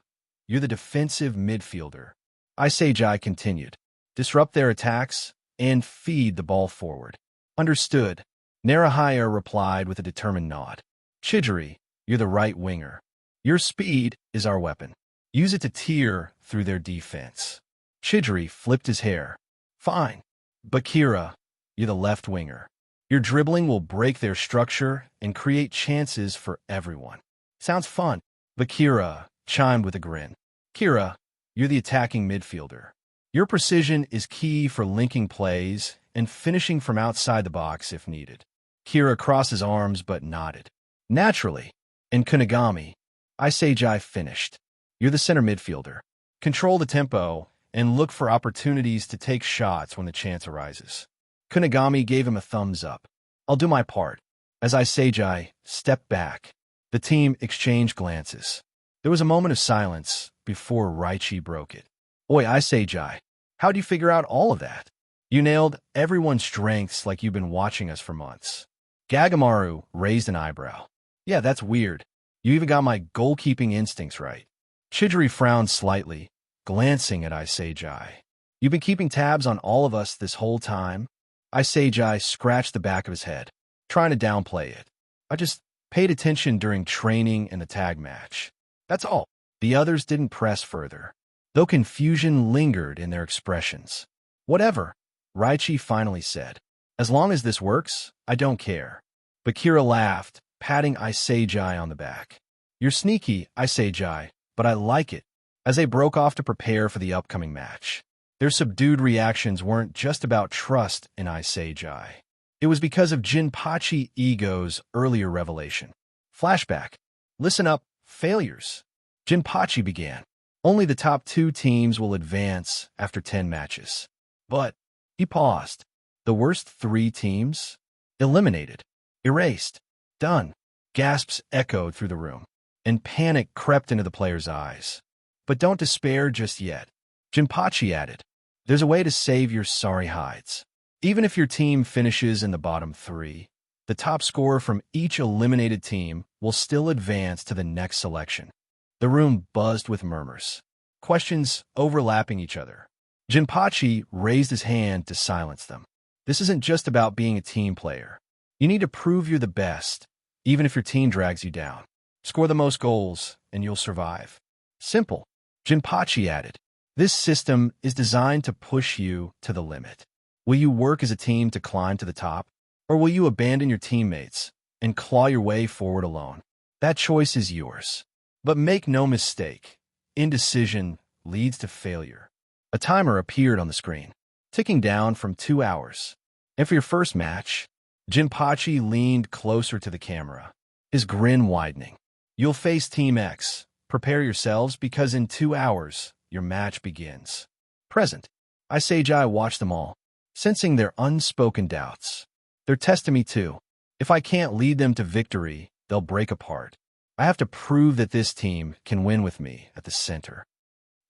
S1: you're the defensive midfielder. Isagi continued. Disrupt their attacks and feed the ball forward. Understood. Narahaya replied with a determined nod. Chidori, you're the right winger. Your speed is our weapon. Use it to tear through their defense. Chidori flipped his hair. Fine. Bakura, you're the left winger. Your dribbling will break their structure and create chances for everyone. Sounds fun. Bakura chimed with a grin. Kira, you're the attacking midfielder. Your precision is key for linking plays and finishing from outside the box if needed. Kira crossed his arms but nodded. Naturally. And Kunigami, Isagi finished. You're the center midfielder. Control the tempo and look for opportunities to take shots when the chance arises. Kunigami gave him a thumbs up. I'll do my part. As Isagi stepped back, the team exchanged glances. There was a moment of silence before Raichi broke it. Oi, Isagi, how'd you figure out all of that? You nailed everyone's strengths like you've been watching us for months. Gagamaru raised an eyebrow. Yeah, that's weird. You even got my goalkeeping instincts right. Chidori frowned slightly, glancing at Isagi. You've been keeping tabs on all of us this whole time? Isagi scratched the back of his head, trying to downplay it. I just paid attention during training and the tag match. That's all. The others didn't press further, though confusion lingered in their expressions. Whatever, Raichi finally said. As long as this works, I don't care. Bakira laughed, patting Isagi on the back. You're sneaky, Isagi, but I like it. As they broke off to prepare for the upcoming match, their subdued reactions weren't just about trust in Isagi. It was because of Jinpachi Ego's earlier revelation. Flashback. Listen up, failures. Jinpachi began. Only the top 2 teams will advance after 10 matches. But, he paused. The worst 3 teams? Eliminated. Erased. Done. Gasps echoed through the room, and panic crept into the players' eyes. But don't despair just yet. Jinpachi added, there's a way to save your sorry hides. Even if your team finishes in the bottom 3, the top scorer from each eliminated team will still advance to the next selection. The room buzzed with murmurs, questions overlapping each other. Jinpachi raised his hand to silence them. This isn't just about being a team player. You need to prove you're the best, even if your team drags you down. Score the most goals, and you'll survive. Simple. Jinpachi added, this system is designed to push you to the limit. Will you work as a team to climb to the top, or will you abandon your teammates and claw your way forward alone? That choice is yours. But make no mistake, indecision leads to failure. A timer appeared on the screen, ticking down from 2 hours. And for your first match, Jinpachi leaned closer to the camera, his grin widening. You'll face Team X. Prepare yourselves because in 2 hours, your match begins. Present. Isagi watched them all, sensing their unspoken doubts. They're testing me too. If I can't lead them to victory, they'll break apart. I have to prove that this team can win with me at the center.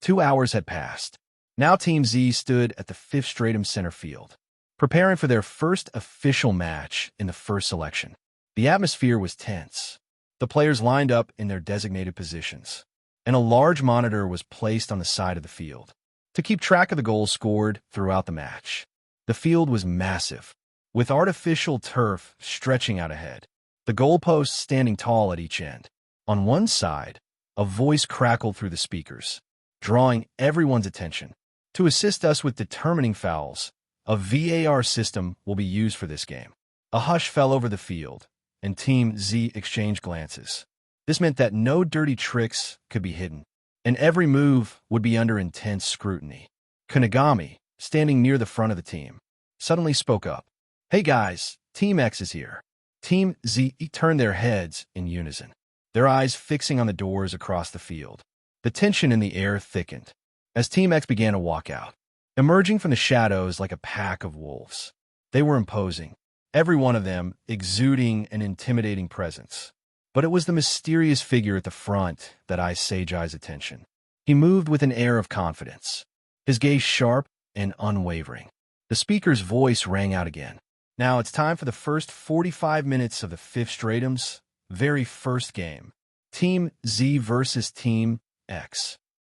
S1: 2 hours had passed. Now Team Z stood at the 5th Stratum center field, preparing for their first official match in the first selection. The atmosphere was tense. The players lined up in their designated positions, and a large monitor was placed on the side of the field to keep track of the goals scored throughout the match. The field was massive, with artificial turf stretching out ahead, the goalposts standing tall at each end. On one side, a voice crackled through the speakers, drawing everyone's attention. To assist us with determining fouls, a VAR system will be used for this game. A hush fell over the field, and Team Z exchanged glances. This meant that no dirty tricks could be hidden, and every move would be under intense scrutiny. Kunigami, standing near the front of the team, suddenly spoke up. Hey guys, Team X is here. Team Z turned their heads in unison, their eyes fixing on the doors across the field. The tension in the air thickened as Team X began to walk out, emerging from the shadows like a pack of wolves. They were imposing, every one of them exuding an intimidating presence. But it was the mysterious figure at the front that eyed Seiji's attention. He moved with an air of confidence, his gaze sharp and unwavering. The speaker's voice rang out again. Now it's time for the first 45 minutes of the 5th Stratum's very first game. Team Z versus Team X.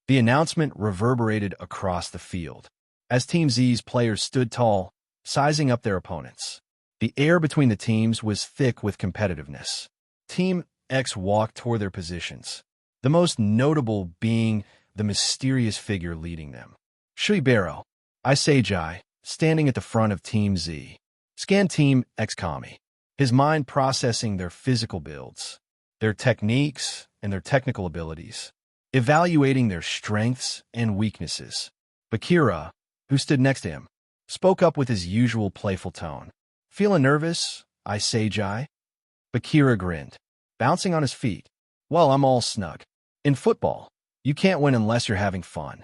S1: The announcement reverberated across the field as Team Z's players stood tall, sizing up their opponents. The air between the teams was thick with competitiveness. Team X walked toward their positions, the most notable being the mysterious figure leading them. Shuibero, Isagi, standing at the front of Team Z, scanned Team X Kami, his mind processing their physical builds, their techniques, and their technical abilities, evaluating their strengths and weaknesses. Bakira, who stood next to him, spoke up with his usual playful tone. Feeling nervous, Isagi? Bakira grinned, bouncing on his feet. Well, I'm all snug. In football, you can't win unless you're having fun.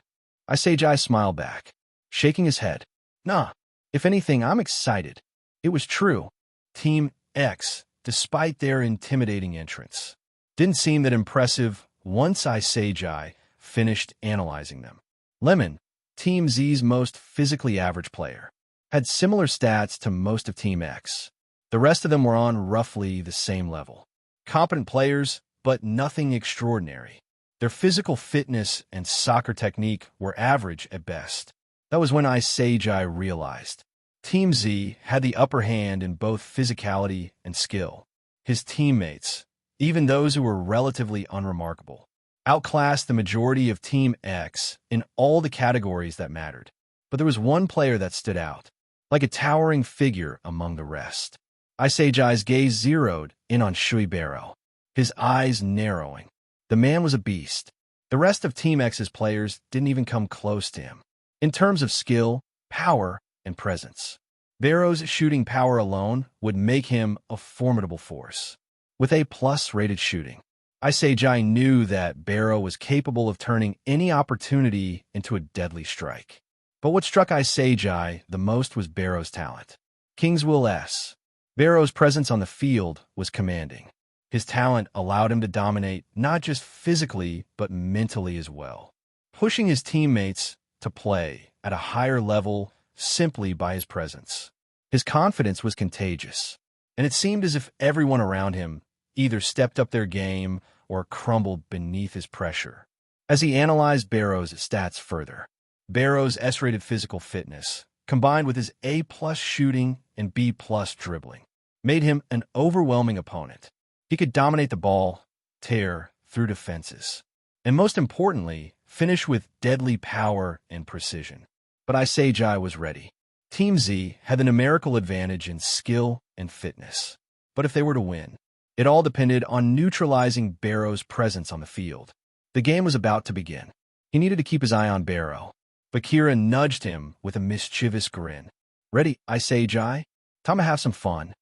S1: Isagi smiled back, shaking his head. Nah, if anything, I'm excited. It was true. Team X, despite their intimidating entrance, didn't seem that impressive once Isagi finished analyzing them. Lemon, Team Z's most physically average player, had similar stats to most of Team X. The rest of them were on roughly the same level. Competent players, but nothing extraordinary. Their physical fitness and soccer technique were average at best. That was when Isagi realized Team Z had the upper hand in both physicality and skill. His teammates, even those who were relatively unremarkable, outclassed the majority of Team X in all the categories that mattered. But there was one player that stood out, like a towering figure among the rest. Isagi's gaze zeroed in on Shuibero, his eyes narrowing. The man was a beast. The rest of Team X's players didn't even come close to him in terms of skill, power, and presence. Barrow's shooting power alone would make him a formidable force. With A+ rated shooting, Isagi knew that Barrow was capable of turning any opportunity into a deadly strike. But what struck Isagi the most was Barrow's talent. Kingswill S. Barrow's presence on the field was commanding. His talent allowed him to dominate not just physically, but mentally as well, pushing his teammates to play at a higher level simply by his presence. His confidence was contagious, and it seemed as if everyone around him either stepped up their game or crumbled beneath his pressure. As he analyzed Barrow's stats further, Barrow's S-rated physical fitness, combined with his A+ shooting and B+ dribbling, made him an overwhelming opponent. He could dominate the ball, tear through defenses, and most importantly, finish with deadly power and precision. But Isagi was ready. Team Z had the numerical advantage in skill and fitness. But if they were to win, it all depended on neutralizing Barrow's presence on the field. The game was about to begin. He needed to keep his eye on Barrow. Bakira nudged him with a mischievous grin. "Ready, Isagi? Time to have some fun."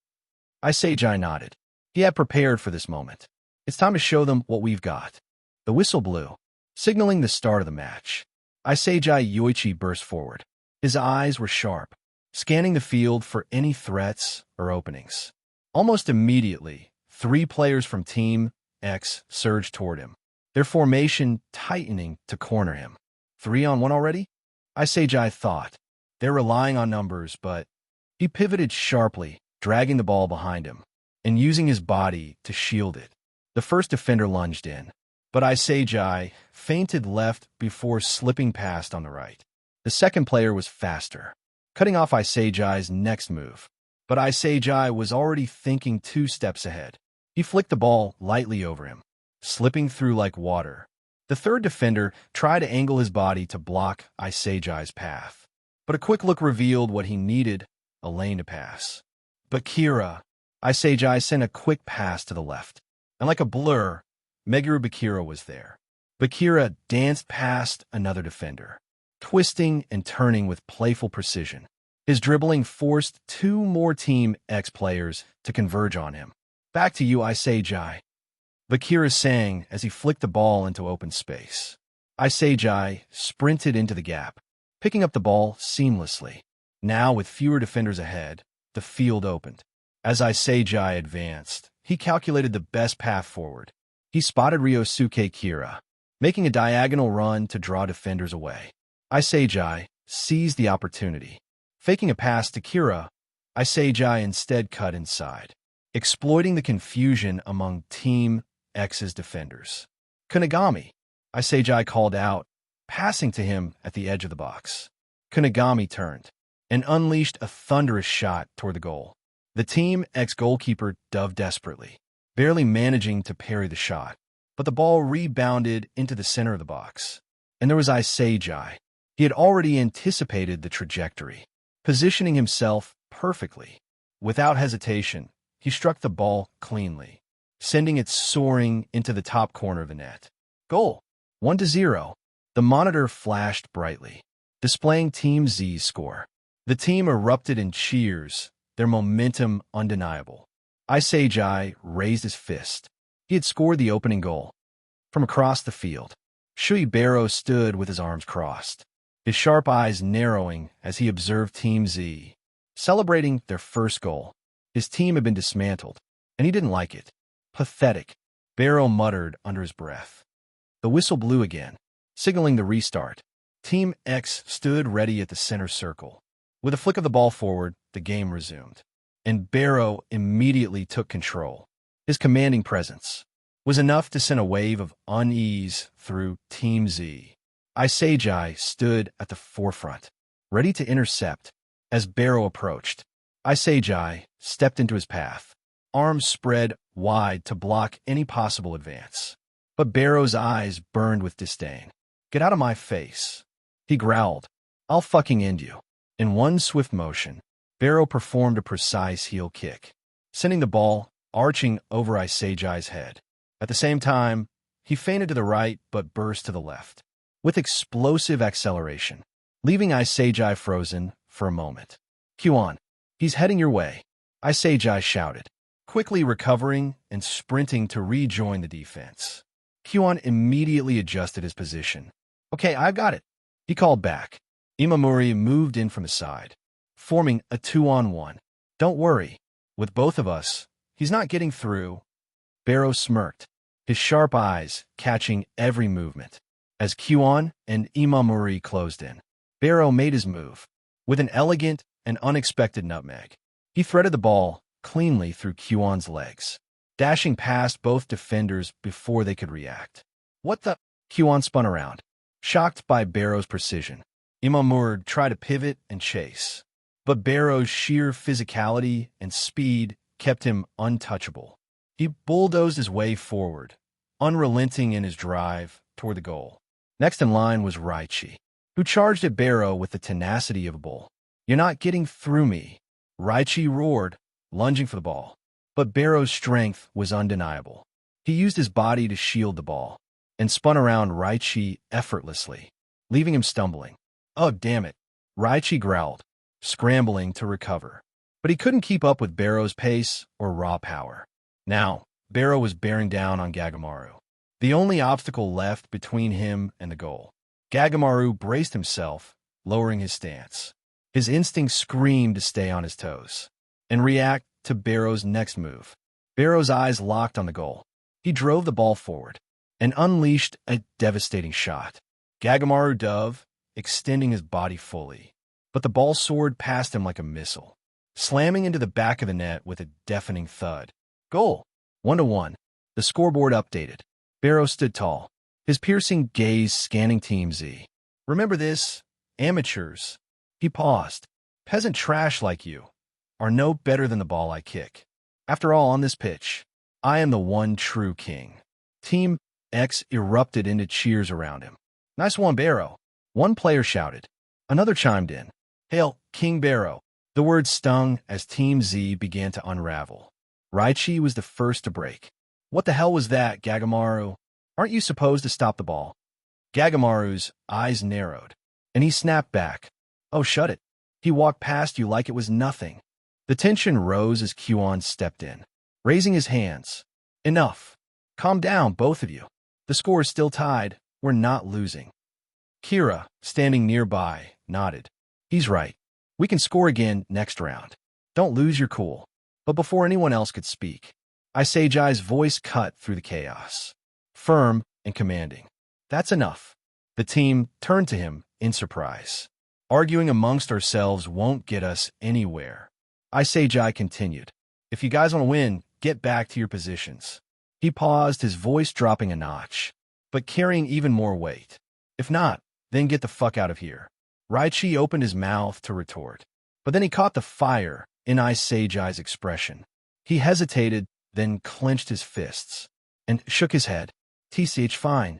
S1: Isagi nodded. He had prepared for this moment. It's time to show them what we've got. The whistle blew, signaling the start of the match. Isagi Yoichi burst forward. His eyes were sharp, scanning the field for any threats or openings. Almost immediately, 3 players from Team X surged toward him, their formation tightening to corner him. 3-on-1 already? Isagi thought. They're relying on numbers, but he pivoted sharply, dragging the ball behind him and using his body to shield it. The first defender lunged in, but Isagi feinted left before slipping past on the right. The second player was faster, cutting off Isagi's next move. But Isagi was already thinking 2 steps ahead. He flicked the ball lightly over him, slipping through like water. The third defender tried to angle his body to block Isagi's path, but a quick look revealed what he needed, a lane to pass. Bakira. Isagi sent a quick pass to the left, and like a blur, Meguru Bakira was there. Bakira danced past another defender, twisting and turning with playful precision. His dribbling forced 2 more Team X players to converge on him. "Back to you, Isagi," Bakira sang as he flicked the ball into open space. Isagi sprinted into the gap, picking up the ball seamlessly. Now, with fewer defenders ahead, the field opened. As Isagi advanced, he calculated the best path forward. He spotted Ryosuke Kira, making a diagonal run to draw defenders away. Isagi seized the opportunity. Faking a pass to Kira, Isagi instead cut inside, exploiting the confusion among Team X's defenders. "Kunigami," Isagi called out, passing to him at the edge of the box. Kunigami turned and unleashed a thunderous shot toward the goal. The Team X goalkeeper dove desperately, barely managing to parry the shot, but the ball rebounded into the center of the box. And there was Isagi. He had already anticipated the trajectory, positioning himself perfectly. Without hesitation, he struck the ball cleanly, sending it soaring into the top corner of the net. Goal! 1-0. The monitor flashed brightly, displaying Team Z's score. The team erupted in cheers, their momentum undeniable. Isagi raised his fist. He had scored the opening goal. From across the field, Shuibero stood with his arms crossed, his sharp eyes narrowing as he observed Team Z, celebrating their first goal. His team had been dismantled, and he didn't like it. "Pathetic," Barrow muttered under his breath. The whistle blew again, signaling the restart. Team X stood ready at the center circle. With a flick of the ball forward, the game resumed, and Barrow immediately took control. His commanding presence was enough to send a wave of unease through Team Z. Isagi stood at the forefront, ready to intercept. As Barrow approached, Isagi stepped into his path, arms spread wide to block any possible advance. But Barrow's eyes burned with disdain. "Get out of my face," he growled. "I'll fucking end you." In one swift motion, Barrow performed a precise heel kick, sending the ball arching over Isagi's head. At the same time, he feinted to the right but burst to the left, with explosive acceleration, leaving Isagi frozen for a moment. "Q-on, he's heading your way," Isagi shouted, quickly recovering and sprinting to rejoin the defense. Q-on immediately adjusted his position. "Okay, I've got it," he called back. Imamori moved in from the side, forming a 2-on-1. "Don't worry, with both of us, he's not getting through." Barrow smirked, his sharp eyes catching every movement. As Q-on and Imamori closed in, Barrow made his move. With an elegant and unexpected nutmeg, he threaded the ball cleanly through Q-on's legs, dashing past both defenders before they could react. "What the?" Q-on spun around, shocked by Barrow's precision. Imamori tried to pivot and chase, but Barrow's sheer physicality and speed kept him untouchable. He bulldozed his way forward, unrelenting in his drive toward the goal. Next in line was Yoichi, who charged at Barrow with the tenacity of a bull. "You're not getting through me," Yoichi roared, lunging for the ball. But Barrow's strength was undeniable. He used his body to shield the ball and spun around Yoichi effortlessly, leaving him stumbling. "Oh, damn it," Yoichi growled, scrambling to recover. But he couldn't keep up with Barrow's pace or raw power. Now, Barrow was bearing down on Gagamaru, the only obstacle left between him and the goal. Gagamaru braced himself, lowering his stance. His instinct screamed to stay on his toes and react to Barrow's next move. Barrow's eyes locked on the goal. He drove the ball forward and unleashed a devastating shot. Gagamaru dove, extending his body fully, but the ball soared past him like a missile, slamming into the back of the net with a deafening thud. Goal. 1-1. The scoreboard updated. Barrow stood tall, his piercing gaze scanning Team Z. "Remember this, amateurs." He paused. "Peasant trash like you are no better than the ball I kick. After all, on this pitch, I am the one true king." Team X erupted into cheers around him. "Nice one, Barrow," one player shouted. Another chimed in. "Hail, King Barrow." The words stung as Team Z began to unravel. Yoichi was the first to break. "What the hell was that, Gagamaru? Aren't you supposed to stop the ball?" Gagamaru's eyes narrowed, and he snapped back. "Oh, shut it. He walked past you like it was nothing." The tension rose as Q-on stepped in, raising his hands. "Enough. Calm down, both of you. The score is still tied. We're not losing." Kira, standing nearby, nodded. "He's right. We can score again next round. Don't lose your cool." But before anyone else could speak, Isagi's voice cut through the chaos, firm and commanding. "That's enough." The team turned to him in surprise. "Arguing amongst ourselves won't get us anywhere." Isagi continued. "If you guys want to win, get back to your positions." He paused, his voice dropping a notch, but carrying even more weight. "If not, then get the fuck out of here." Yoichi opened his mouth to retort, but then he caught the fire in Isagi's expression. He hesitated, then clenched his fists and shook his head. "TCH fine,"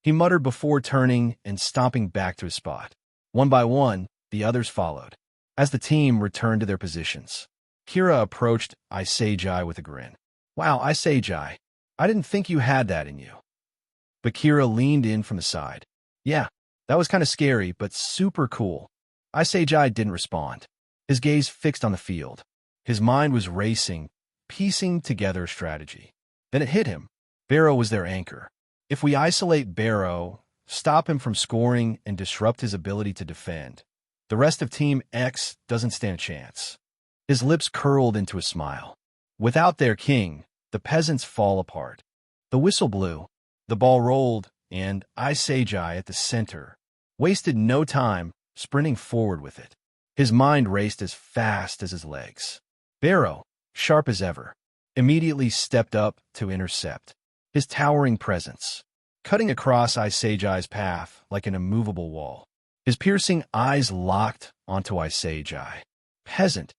S1: he muttered before turning and stomping back to his spot. One by one, the others followed. As the team returned to their positions, Kira approached Isagi with a grin. "Wow, Isagi, I didn't think you had that in you." But Kira leaned in from the side. "Yeah, that was kind of scary, but super cool." Isagi didn't respond, his gaze fixed on the field. His mind was racing, piecing together a strategy. Then it hit him. Barrow was their anchor. If we isolate Barrow, stop him from scoring, and disrupt his ability to defend, the rest of Team X doesn't stand a chance. His lips curled into a smile. Without their king, the peasants fall apart. The whistle blew, the ball rolled, and Isagi at the center wasted no time sprinting forward with it. His mind raced as fast as his legs. Barrow, sharp as ever, immediately stepped up to intercept, his towering presence cutting across Isagi's path like an immovable wall. His piercing eyes locked onto Isagi. Peasant.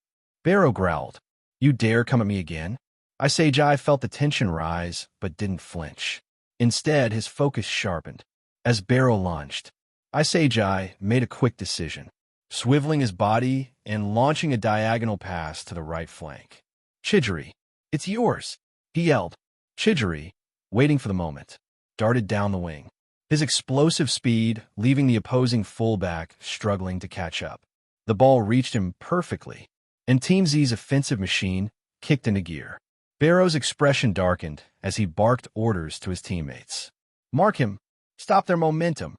S1: Barrow growled. You dare come at me again? Isagi felt the tension rise, but didn't flinch. Instead, his focus sharpened. As Barrow lunged, Isagi made a quick decision, swiveling his body and launching a diagonal pass to the right flank. Chidori, it's yours, he yelled. Chidori, waiting for the moment, darted down the wing, his explosive speed leaving the opposing fullback struggling to catch up. The ball reached him perfectly, and Team Z's offensive machine kicked into gear. Barrow's expression darkened as he barked orders to his teammates. Mark him, stop their momentum.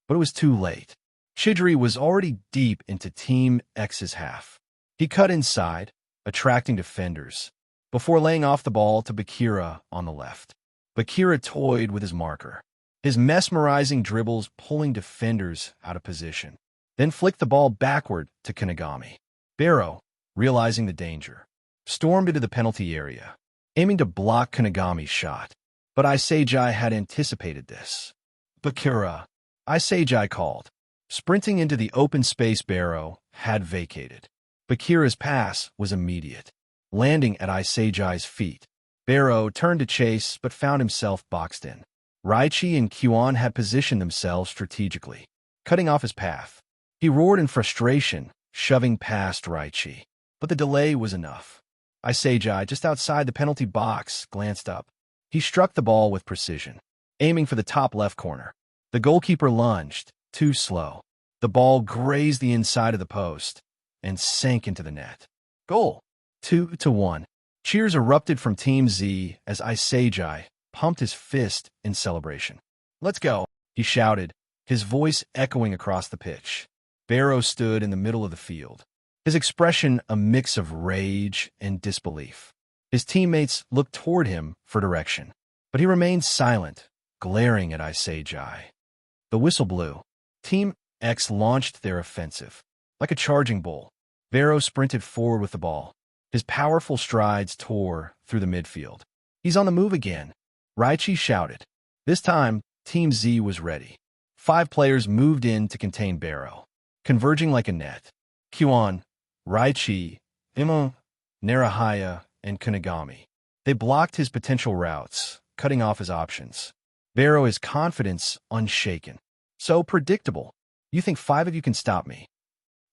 S1: But it was too late. Chidori was already deep into Team X's half. He cut inside, attracting defenders, before laying off the ball to Bakira on the left. Bakira toyed with his marker, his mesmerizing dribbles pulling defenders out of position, then flicked the ball backward to Kanagami. Barrow, realizing the danger, stormed into the penalty area, aiming to block Kanagami's shot. But Isagi had anticipated this. Bakira, Isagi called, sprinting into the open space Barrow had vacated. Bakira's pass was immediate, landing at Isagi's feet. Barrow turned to chase but found himself boxed in. Raichi and Kyuan had positioned themselves strategically, cutting off his path. He roared in frustration, shoving past Raichi. But the delay was enough. Isagi, just outside the penalty box, glanced up. He struck the ball with precision, aiming for the top left corner. The goalkeeper lunged, too slow. The ball grazed the inside of the post and sank into the net. Goal! 2-1. Cheers erupted from Team Z as Isagi pumped his fist in celebration. Let's go, he shouted, his voice echoing across the pitch. Barrow stood in the middle of the field, his expression a mix of rage and disbelief. His teammates looked toward him for direction, but he remained silent, glaring at Isagi. The whistle blew. Team X launched their offensive. Like a charging bull, Barrow sprinted forward with the ball. His powerful strides tore through the midfield. He's on the move again, Raichi shouted. This time, Team Z was ready. 5 players moved in to contain Barrow, converging like a net. Kyuan, Raichi, Imo, Narahaya, and Kunigami. They blocked his potential routes, cutting off his options. Barrow, his confidence unshaken. So predictable. You think 5 of you can stop me?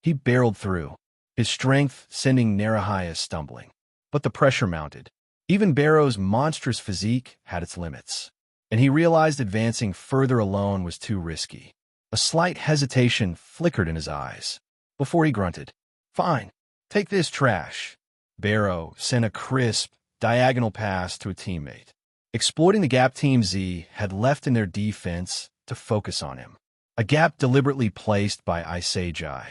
S1: He barreled through, his strength sending Narahaya stumbling. But the pressure mounted. Even Barrow's monstrous physique had its limits, and he realized advancing further alone was too risky. A slight hesitation flickered in his eyes before he grunted. Fine, take this trash. Barrow sent a crisp, diagonal pass to a teammate, exploiting the gap Team Z had left in their defense to focus on him. A gap deliberately placed by Isagi.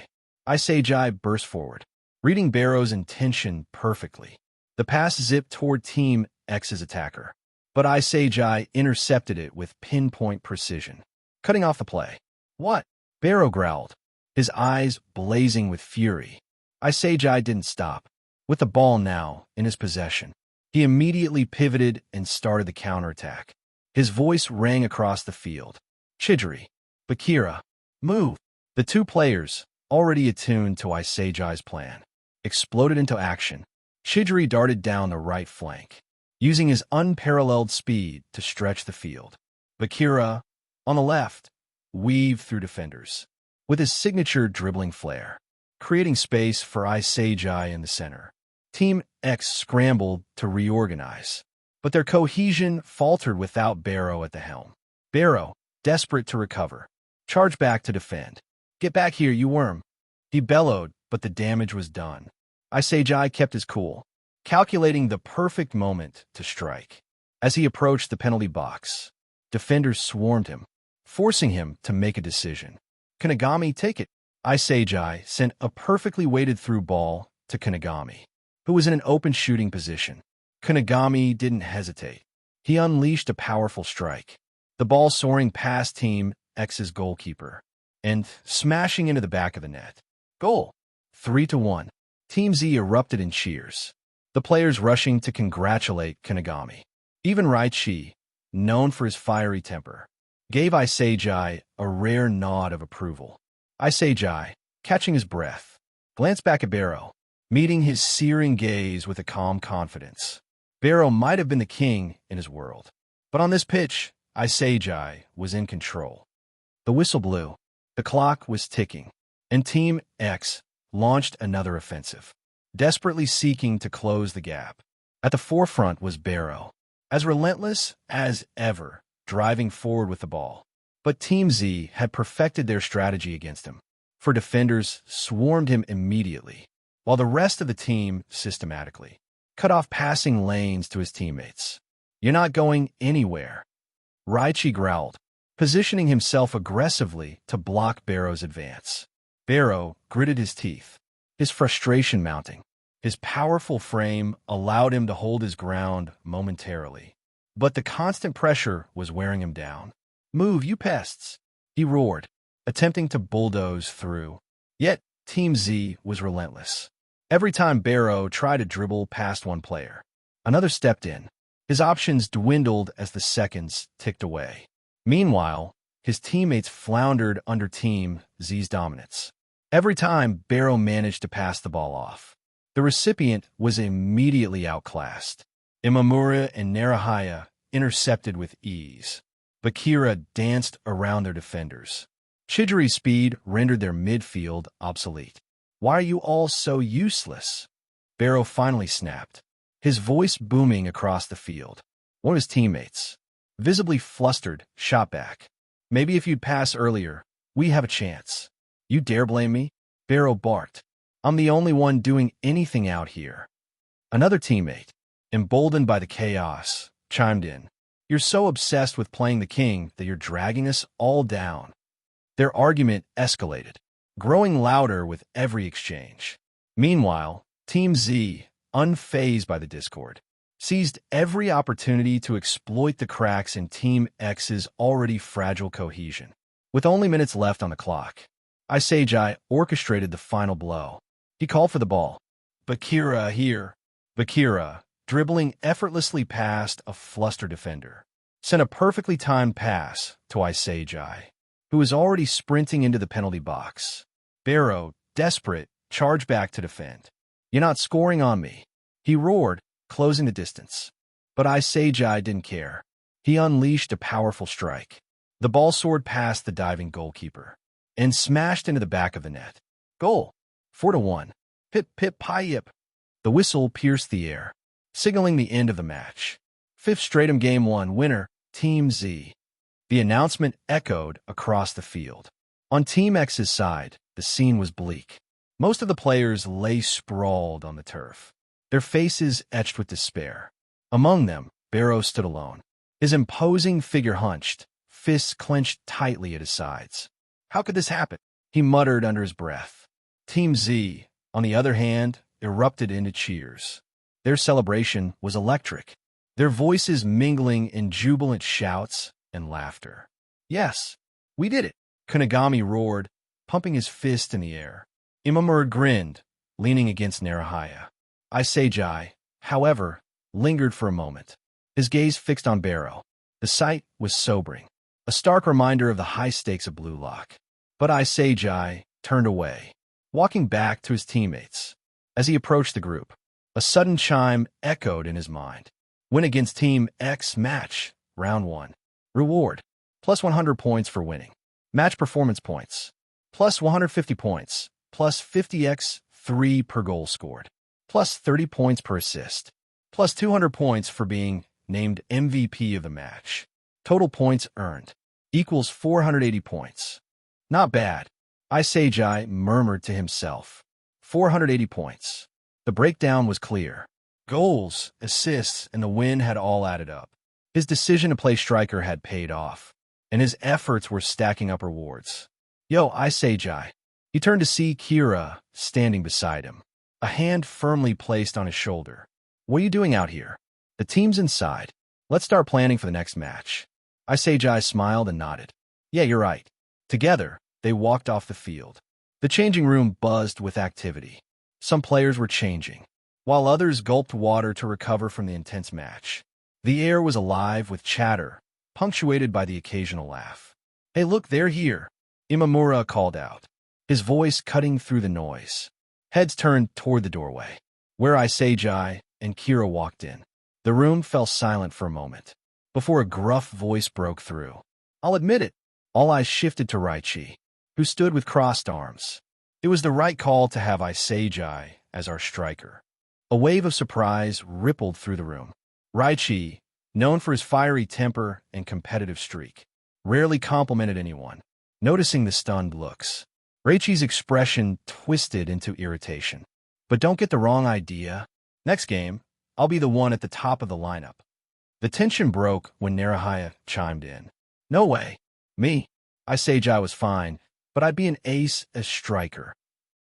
S1: Isagi burst forward, reading Barrow's intention perfectly. The pass zipped toward Team X's attacker, but Isagi intercepted it with pinpoint precision, cutting off the play. What? Barrow growled, his eyes blazing with fury. Isagi didn't stop. With the ball now in his possession, he immediately pivoted and started the counterattack. His voice rang across the field. Chidori, Bakira, move. The 2 players, already attuned to Isagi's plan, exploded into action. Chidori darted down the right flank, using his unparalleled speed to stretch the field. Bakira, on the left, weaved through defenders, with his signature dribbling flair, creating space for Isagi in the center. Team X scrambled to reorganize, but their cohesion faltered without Barrow at the helm. Barrow, desperate to recover, charged back to defend. Get back here, you worm. He bellowed, but the damage was done. Isagi kept his cool, calculating the perfect moment to strike. As he approached the penalty box, defenders swarmed him, forcing him to make a decision. Kunigami, take it. Isagi sent a perfectly weighted through ball to Kunigami, who was in an open shooting position. Kunigami didn't hesitate. He unleashed a powerful strike, the ball soaring past Team X's goalkeeper and smashing into the back of the net. Goal! 3-1. Team Z erupted in cheers, the players rushing to congratulate Kunigami. Even Raichi, known for his fiery temper, gave Isagi a rare nod of approval. Isagi, catching his breath, glanced back at Barrow, meeting his searing gaze with a calm confidence. Barrow might have been the king in his world, but on this pitch, Isagi was in control. The whistle blew, the clock was ticking, and Team X launched another offensive, desperately seeking to close the gap. At the forefront was Barrow, as relentless as ever, driving forward with the ball. But Team Z had perfected their strategy against him, for defenders swarmed him immediately, while the rest of the team systematically cut off passing lanes to his teammates. "You're not going anywhere," Yoichi growled, positioning himself aggressively to block Barrow's advance. Barrow gritted his teeth, his frustration mounting. His powerful frame allowed him to hold his ground momentarily, but the constant pressure was wearing him down. "Move, you pests!" he roared, attempting to bulldoze through. Yet Team Z was relentless. Every time Barrow tried to dribble past one player, another stepped in. His options dwindled as the seconds ticked away. Meanwhile, his teammates floundered under Team Z's dominance. Every time Barrow managed to pass the ball off, the recipient was immediately outclassed. Imamura and Narahaya intercepted with ease. Bakira danced around their defenders. Chidori's speed rendered their midfield obsolete. "Why are you all so useless?" Barrow finally snapped, his voice booming across the field. One of his teammates, visibly flustered, shot back. "Maybe if you'd pass earlier, we have a chance." "You dare blame me?" Barrow barked. "I'm the only one doing anything out here." Another teammate, emboldened by the chaos, chimed in. "You're so obsessed with playing the king that you're dragging us all down." Their argument escalated, growing louder with every exchange. Meanwhile, Team Z, unfazed by the discord, seized every opportunity to exploit the cracks in Team X's already fragile cohesion. With only minutes left on the clock, Isagi orchestrated the final blow. He called for the ball. "Bakira here." Bakira, dribbling effortlessly past a flustered defender, sent a perfectly timed pass to Isagi, who was already sprinting into the penalty box. Barrow, desperate, charged back to defend. "You're not scoring on me," he roared, closing the distance. But Isagi didn't care. He unleashed a powerful strike. The ball soared past the diving goalkeeper and smashed into the back of the net. Goal. 4-1. Pip pip pie yip. The whistle pierced the air, signaling the end of the match. Fifth straight game 1 winner, Team Z. The announcement echoed across the field. On Team X's side, the scene was bleak. Most of the players lay sprawled on the turf, their faces etched with despair. Among them, Barrow stood alone, his imposing figure hunched, fists clenched tightly at his sides. "How could this happen?" he muttered under his breath. Team Z, on the other hand, erupted into cheers. Their celebration was electric, their voices mingling in jubilant shouts and laughter. "Yes, we did it," Kunigami roared, pumping his fist in the air. Imamura grinned, leaning against Narahaya. Isagi, however, lingered for a moment, his gaze fixed on Barrow. The sight was sobering, a stark reminder of the high stakes of Blue Lock. But Isagi turned away, walking back to his teammates. As he approached the group, a sudden chime echoed in his mind. Win against Team X match, round 1. Reward, plus 100 points for winning. Match performance points, plus 150 points, plus 50x3 per goal scored, plus 30 points per assist, plus 200 points for being named MVP of the match. Total points earned equals 480 points. Not bad, Isagi murmured to himself. 480 points. The breakdown was clear. Goals, assists, and the win had all added up. His decision to play striker had paid off, and his efforts were stacking up rewards. "Yo, Isagi." He turned to see Kira standing beside him, a hand firmly placed on his shoulder. "What are you doing out here? The team's inside. Let's start planning for the next match." Isagi smiled and nodded. "Yeah, you're right." Together, they walked off the field. The changing room buzzed with activity. Some players were changing, while others gulped water to recover from the intense match. The air was alive with chatter, punctuated by the occasional laugh. "Hey look, they're here," Imamura called out. his voice cutting through the noise. Heads turned toward the doorway, where Isagi and Kira walked in. The room fell silent for a moment, before a gruff voice broke through. I'll admit it. All eyes shifted to Yoichi, who stood with crossed arms. It was the right call to have Isagi as our striker. A wave of surprise rippled through the room. Yoichi, known for his fiery temper and competitive streak, rarely complimented anyone. Noticing the stunned looks, Yoichi's expression twisted into irritation. But don't get the wrong idea. Next game, I'll be the one at the top of the lineup. The tension broke when Narahaya chimed in. No way. Me. Isagi was fine, but I'd be an ace as striker.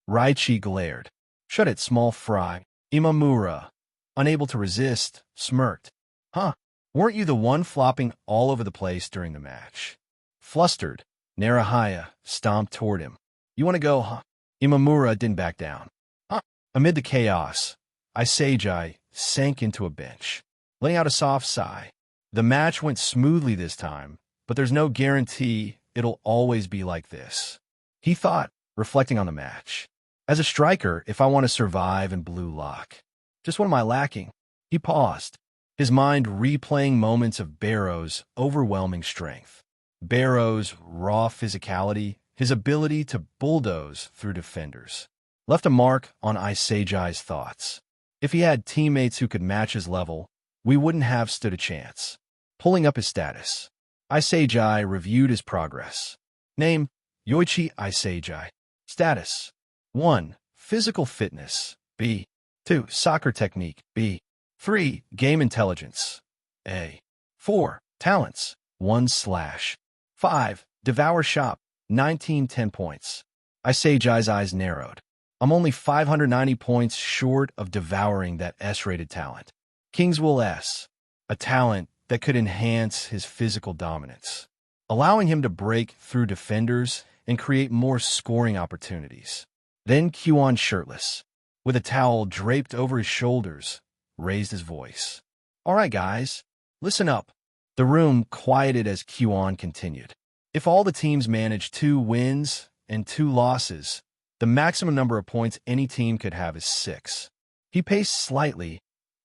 S1: Yoichi glared. Shut it, small fry. Imamura, unable to resist, smirked. Huh, weren't you the one flopping all over the place during the match? Flustered, Narahaya stomped toward him. You want to go, huh? Imamura didn't back down. Huh? Amid the chaos, Isagi sank into a bench, letting out a soft sigh. The match went smoothly this time, but there's no guarantee it'll always be like this. He thought, reflecting on the match. As a striker, if I want to survive in blue lock, just what am I lacking? He paused, his mind replaying moments of Barrow's overwhelming strength. Barrow's raw physicality, his ability to bulldoze through defenders, left a mark on Isagi's thoughts. If he had teammates who could match his level, we wouldn't have stood a chance. Pulling up his status, Isagi reviewed his progress. Name, Yoichi Isagi. Status, 1. Physical fitness, B. 2. Soccer technique, B. 3. Game intelligence, A. 4. Talents, 1/5. Devour shop, 1910 points. Isagi's eyes narrowed. I'm only 590 points short of devouring that S-rated talent. Kingswill S, a talent that could enhance his physical dominance, allowing him to break through defenders and create more scoring opportunities. Then Kyuan, shirtless, with a towel draped over his shoulders, raised his voice. All right, guys, listen up. The room quieted as Kyuan continued. If all the teams manage 2 wins and 2 losses, the maximum number of points any team could have is 6. He paced slightly,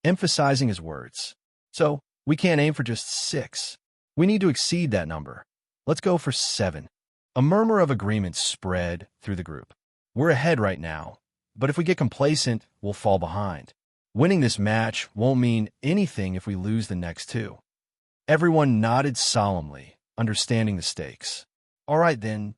S1: emphasizing his words. So, we can't aim for just 6. We need to exceed that number. Let's go for 7. A murmur of agreement spread through the group. We're ahead right now, but if we get complacent, we'll fall behind. Winning this match won't mean anything if we lose the next 2. Everyone nodded solemnly, understanding the stakes. All right then,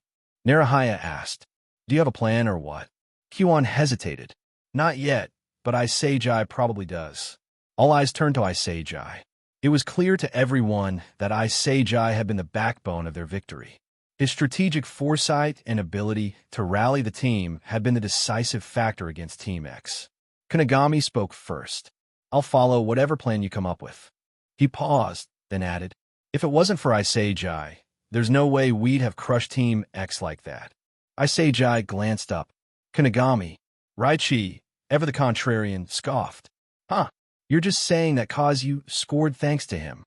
S1: Narahaya asked. Do you have a plan or what? Kyuan hesitated. Not yet, but Isagi probably does. All eyes turned to Isagi. It was clear to everyone that Isagi had been the backbone of their victory. His strategic foresight and ability to rally the team had been the decisive factor against Team X. Kunigami spoke first. I'll follow whatever plan you come up with. He paused, then added, if it wasn't for Isagi, there's no way we'd have crushed Team X like that. Isagi glanced up. Kunigami, Yoichi, ever the contrarian, scoffed. Huh, you're just saying that cause you scored thanks to him.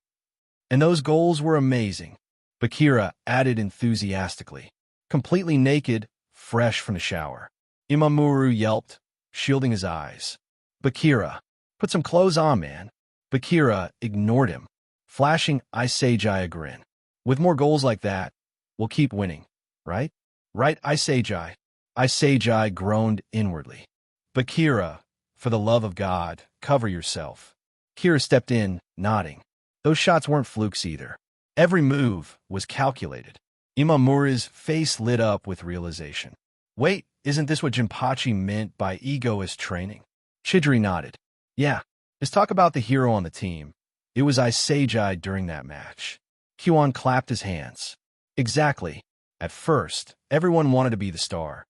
S1: And those goals were amazing. Bakira added enthusiastically. Completely naked, fresh from the shower. Imamura yelped, shielding his eyes. Bakira, put some clothes on, man. Bakira ignored him, flashing Isagi a grin. With more goals like that, we'll keep winning, right? Right, Isagi. Isagi groaned inwardly. Bakira, for the love of God, cover yourself. Kira stepped in, nodding. Those shots weren't flukes either. Every move was calculated. Imamura's face lit up with realization. Wait, isn't this what Jinpachi meant by egoist training? Chidori nodded. Yeah, let's talk about the hero on the team. It was Isagi during that match. Kyuan clapped his hands. Exactly. At first, everyone wanted to be the star.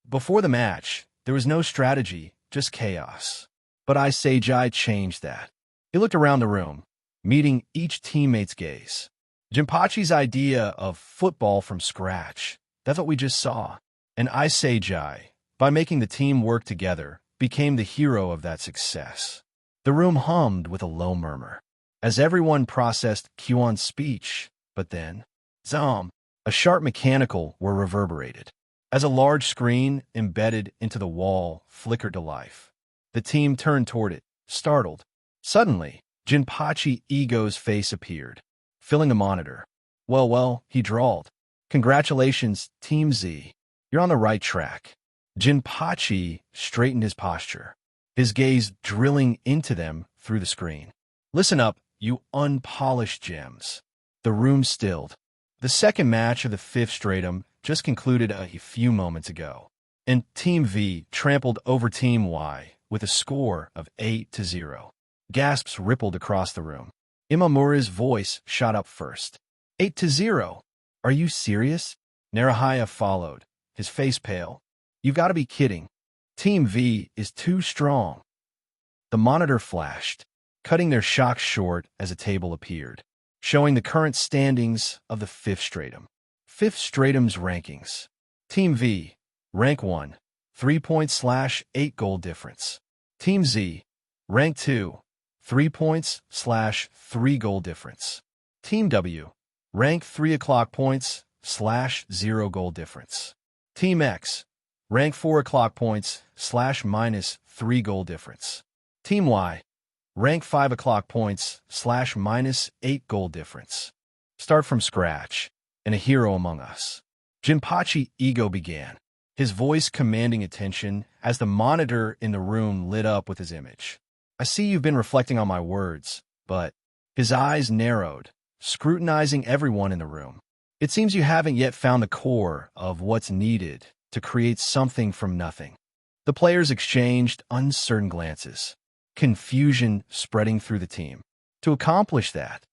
S1: Before the match, there was no strategy, just chaos. But Isagi changed that. He looked around the room, meeting each teammate's gaze. Jinpachi's idea of football from scratch, that's what we just saw. And Isagi, by making the team work together, became the hero of that success. The room hummed with a low murmur, as everyone processed Kyuan's speech, but then, Zom, a sharp mechanical were reverberated. as a large screen embedded into the wall flickered to life. The team turned toward it, startled. Suddenly, Jinpachi Ego's face appeared, filling the monitor. Well, he drawled. Congratulations, Team Z. You're on the right track. Jinpachi straightened his posture, his gaze drilling into them through the screen. Listen up, you unpolished gems. The room stilled. The second match of the fifth stratum just concluded a few moments ago, and Team V trampled over Team Y with a score of 8-0. Gasps rippled across the room. Imamura's voice shot up first. 8-0? Are you serious? Narahaya followed, his face pale. You've got to be kidding. Team V is too strong. The monitor flashed, cutting their shock short as a table appeared, showing the current standings of the fifth stratum. Fifth stratum's rankings. Team V, rank 1, 3 points / 8 goal difference. Team Z, rank 2, 3 points / 3 goal difference. Team W, rank 3 o'clock points / 0 goal difference. Team X, rank 4 o'clock points / -3 goal difference. Team Y, rank 5 o'clock points / -8 goal difference. Start from scratch, and a hero among us. Jinpachi Ego began, his voice commanding attention as the monitor in the room lit up with his image. I see you've been reflecting on my words, but his eyes narrowed, scrutinizing everyone in the room. It seems you haven't yet found the core of what's needed to create something from nothing. The players exchanged uncertain glances, confusion spreading through the team. To accomplish that,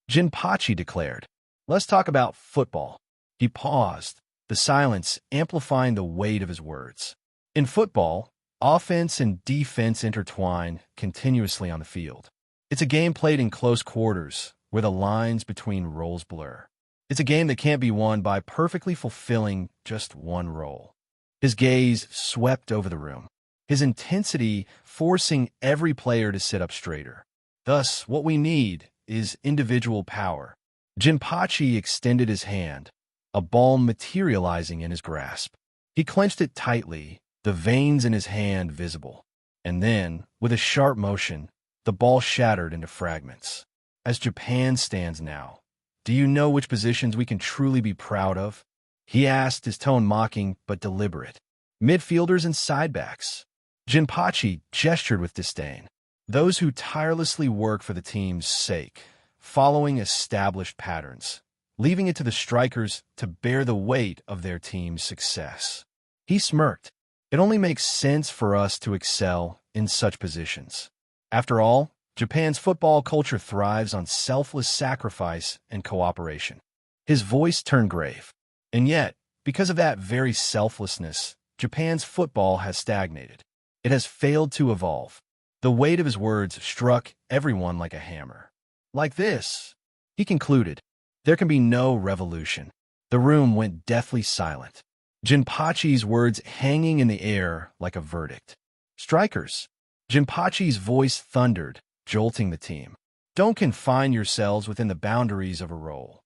S1: Jinpachi declared, "Let's talk about football." He paused, the silence amplifying the weight of his words. In football, offense and defense intertwine continuously on the field. It's a game played in close quarters, where the lines between roles blur. It's a game that can't be won by perfectly fulfilling just one role. His gaze swept over the room, his intensity forcing every player to sit up straighter. Thus, what we need is individual power. Jinpachi extended his hand, a ball materializing in his grasp. He clenched it tightly, the veins in his hand visible. And then, with a sharp motion, the ball shattered into fragments. As Japan stands now, do you know which positions we can truly be proud of? He asked, his tone mocking but deliberate. Midfielders and sidebacks. Jinpachi gestured with disdain. Those who tirelessly work for the team's sake, following established patterns, leaving it to the strikers to bear the weight of their team's success. He smirked. It only makes sense for us to excel in such positions. After all, Japan's football culture thrives on selfless sacrifice and cooperation. His voice turned grave. And yet, because of that very selflessness, Japan's football has stagnated. It has failed to evolve. The weight of his words struck everyone like a hammer. Like this, he concluded, there can be no revolution. The room went deathly silent, Jinpachi's words hanging in the air like a verdict. Strikers. Jinpachi's voice thundered, jolting the team. Don't confine yourselves within the boundaries of a role.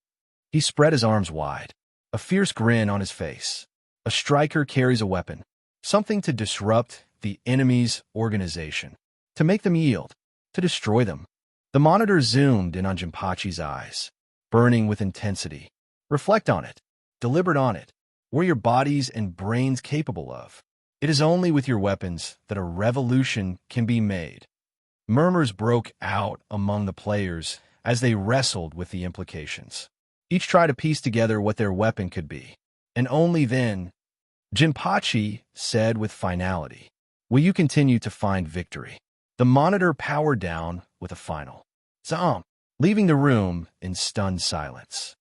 S1: He spread his arms wide, a fierce grin on his face. A striker carries a weapon, something to disrupt the enemy's organization, to make them yield, to destroy them. The monitor zoomed in on Jinpachi's eyes, burning with intensity. Reflect on it, deliberate on it. What are your bodies and brains capable of? It is only with your weapons that a revolution can be made. Murmurs broke out among the players as they wrestled with the implications. Each tried to piece together what their weapon could be. And only then, Jinpachi said with finality, will you continue to find victory? The monitor powered down with a final "Zom," leaving the room in stunned silence.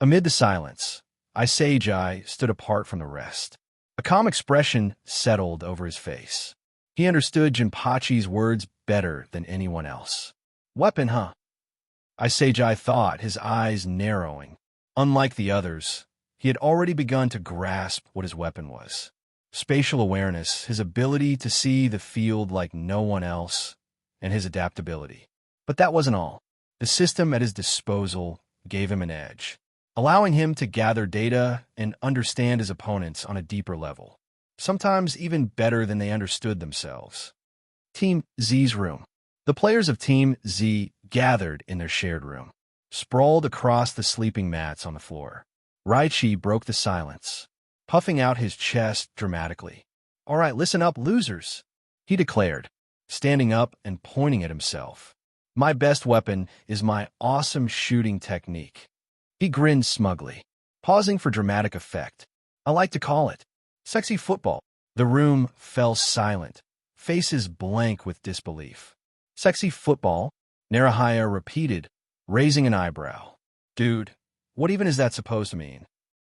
S1: Amid the silence, Isagi stood apart from the rest. A calm expression settled over his face. He understood Jinpachi's words better than anyone else. Weapon, huh? Isagi thought, his eyes narrowing. Unlike the others, he had already begun to grasp what his weapon was. Spatial awareness, his ability to see the field like no one else, and his adaptability. But that wasn't all. The system at his disposal gave him an edge. allowing him to gather data and understand his opponents on a deeper level, sometimes even better than they understood themselves. Team Z's room. The players of Team Z gathered in their shared room, sprawled across the sleeping mats on the floor. Yoichi broke the silence, puffing out his chest dramatically. "All right, listen up, losers," he declared, standing up and pointing at himself. "My best weapon is my awesome shooting technique." He grinned smugly, pausing for dramatic effect. "I like to call it sexy football." The room fell silent, faces blank with disbelief. "Sexy football?" Narahaya repeated, raising an eyebrow. "Dude, what even is that supposed to mean?"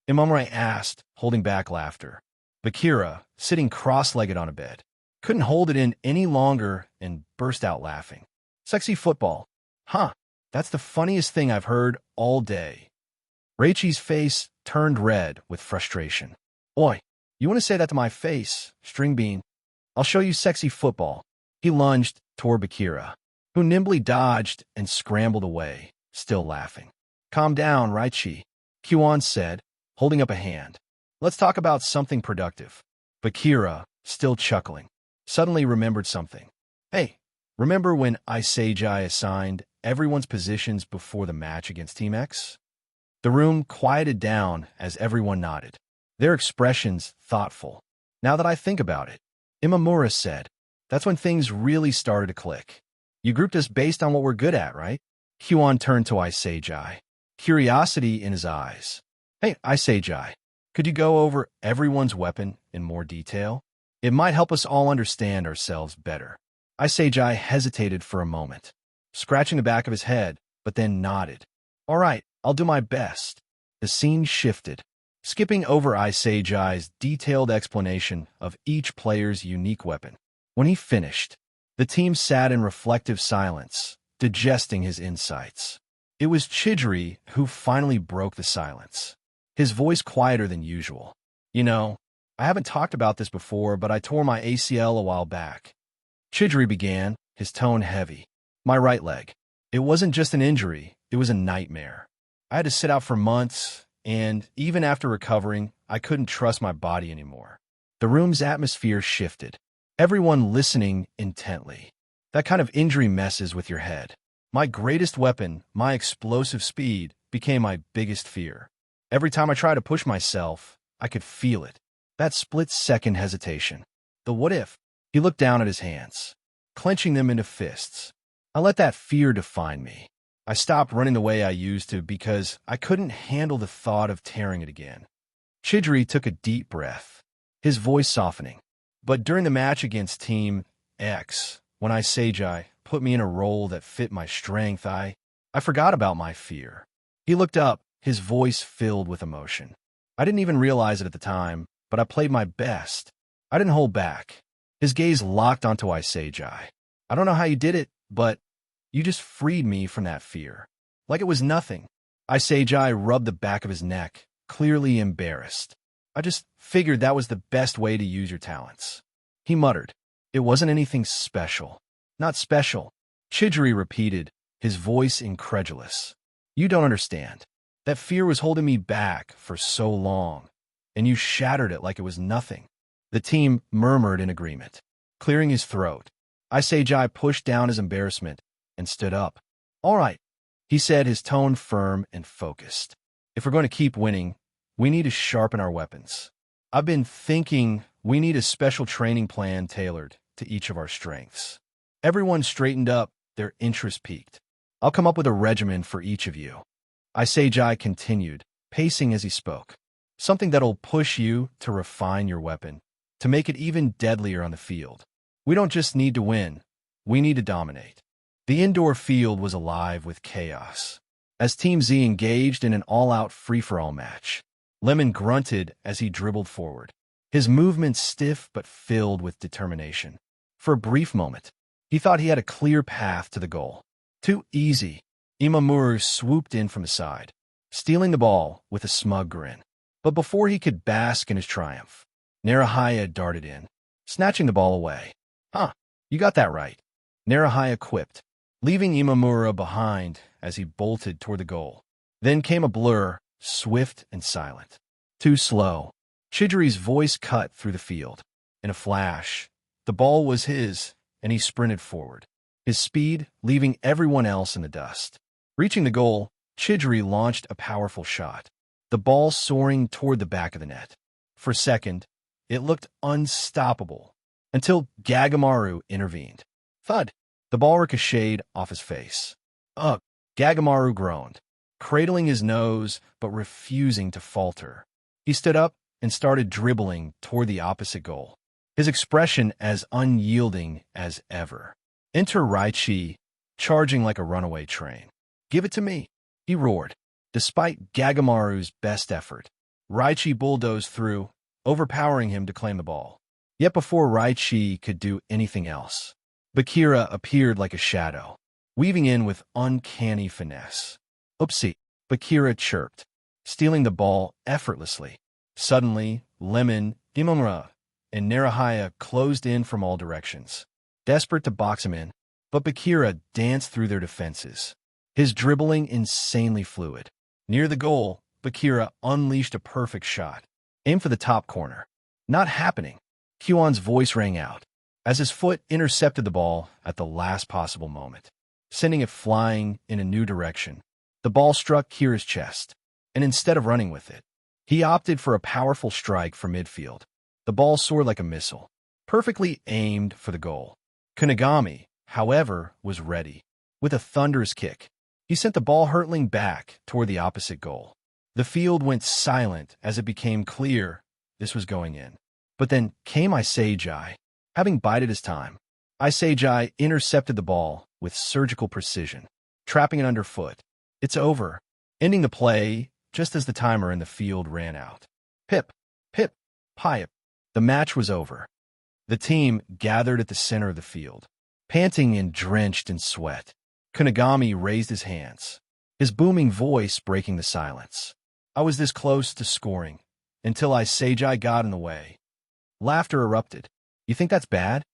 S1: Imamura asked, holding back laughter. Bakira, sitting cross-legged on a bed, couldn't hold it in any longer and burst out laughing. "Sexy football? Huh, that's the funniest thing I've heard all day." Reichi's face turned red with frustration. "Oi, you want to say that to my face, string bean? I'll show you sexy football." He lunged toward Bakira, who nimbly dodged and scrambled away, still laughing. "Calm down, Reichi," Kyuan said, holding up a hand. "Let's talk about something productive." Bakira, still chuckling, suddenly remembered something. "Hey, remember when Isagi assigned everyone's positions before the match against Team X?" The room quieted down as everyone nodded, their expressions thoughtful. "Now that I think about it," Imamura said, "that's when things really started to click. You grouped us based on what we're good at, right?" Kyuan turned to Isagi, curiosity in his eyes. "Hey, Isagi, could you go over everyone's weapon in more detail? It might help us all understand ourselves better." Isagi hesitated for a moment, scratching the back of his head, but then nodded. "All right, I'll do my best." The scene shifted, skipping over Isagi's detailed explanation of each player's unique weapon. When he finished, the team sat in reflective silence, digesting his insights. It was Chidori who finally broke the silence, his voice quieter than usual. "You know, I haven't talked about this before, but I tore my ACL a while back." Chidori began, his tone heavy. "My right leg. It wasn't just an injury, it was a nightmare. I had to sit out for months, and even after recovering, I couldn't trust my body anymore." The room's atmosphere shifted, everyone listening intently. "That kind of injury messes with your head. My greatest weapon, my explosive speed, became my biggest fear. Every time I tried to push myself, I could feel it. That split-second hesitation. The what if?" He looked down at his hands, clenching them into fists. "I let that fear define me. I stopped running the way I used to because I couldn't handle the thought of tearing it again." Chidori took a deep breath, his voice softening. "But during the match against Team X, when Isagi put me in a role that fit my strength, I forgot about my fear." He looked up, his voice filled with emotion. "I didn't even realize it at the time, but I played my best. I didn't hold back." His gaze locked onto Isagi. "I don't know how you did it, but you just freed me from that fear. Like it was nothing." Isagi rubbed the back of his neck, clearly embarrassed. "I just figured that was the best way to use your talents." He muttered, "It wasn't anything special." "Not special," Chidori repeated, his voice incredulous. "You don't understand. That fear was holding me back for so long, and you shattered it like it was nothing." The team murmured in agreement, clearing his throat. Isagi pushed down his embarrassment and stood up. "All right," he said, his tone firm and focused. "If we're going to keep winning, we need to sharpen our weapons. I've been thinking we need a special training plan tailored to each of our strengths." Everyone straightened up, their interest peaked. "I'll come up with a regimen for each of you," Isagi continued, pacing as he spoke. "Something that'll push you to refine your weapon, to make it even deadlier on the field. We don't just need to win, we need to dominate." The indoor field was alive with chaos, as Team Z engaged in an all-out free-for-all match. Lemon grunted as he dribbled forward, his movements stiff but filled with determination. For a brief moment, he thought he had a clear path to the goal. Too easy. Imamura swooped in from the side, stealing the ball with a smug grin. But before he could bask in his triumph, Narahaya darted in, snatching the ball away. "Huh, you got that right," Narahaya quipped, leaving Imamura behind as he bolted toward the goal. Then came a blur, swift and silent. Too slow. Chidori's voice cut through the field. In a flash, the ball was his, and he sprinted forward, his speed leaving everyone else in the dust. Reaching the goal, Chidori launched a powerful shot, the ball soaring toward the back of the net. For a second, it looked unstoppable, until Gagamaru intervened. Thud! The ball ricocheted off his face. Ugh! Gagamaru groaned, cradling his nose but refusing to falter. He stood up and started dribbling toward the opposite goal, his expression as unyielding as ever. Enter Yoichi, charging like a runaway train. "Give it to me," he roared. Despite Gagamaru's best effort, Yoichi bulldozed through, overpowering him to claim the ball. Yet before Yoichi could do anything else, Bakira appeared like a shadow, weaving in with uncanny finesse. "Oopsie," Bakira chirped, stealing the ball effortlessly. Suddenly, Lemon, Dimomura, and Narahaya closed in from all directions, desperate to box him in, but Bakira danced through their defenses, his dribbling insanely fluid. Near the goal, Bakira unleashed a perfect shot, aimed for the top corner. "Not happening," Kyuan's voice rang out, as his foot intercepted the ball at the last possible moment, sending it flying in a new direction. The ball struck Kira's chest, and instead of running with it, he opted for a powerful strike from midfield. The ball soared like a missile, perfectly aimed for the goal. Kunigami, however, was ready. With a thunderous kick, he sent the ball hurtling back toward the opposite goal. The field went silent as it became clear this was going in. But then came Isagi, having bided his time. Isagi intercepted the ball with surgical precision, trapping it underfoot. "It's over," ending the play just as the timer in the field ran out. Pip, pip, pipe. The match was over. The team gathered at the center of the field, panting and drenched in sweat. Kunigami raised his hands, his booming voice breaking the silence. "I was this close to scoring, until Isagi got in the way." Laughter erupted. "You think that's bad?"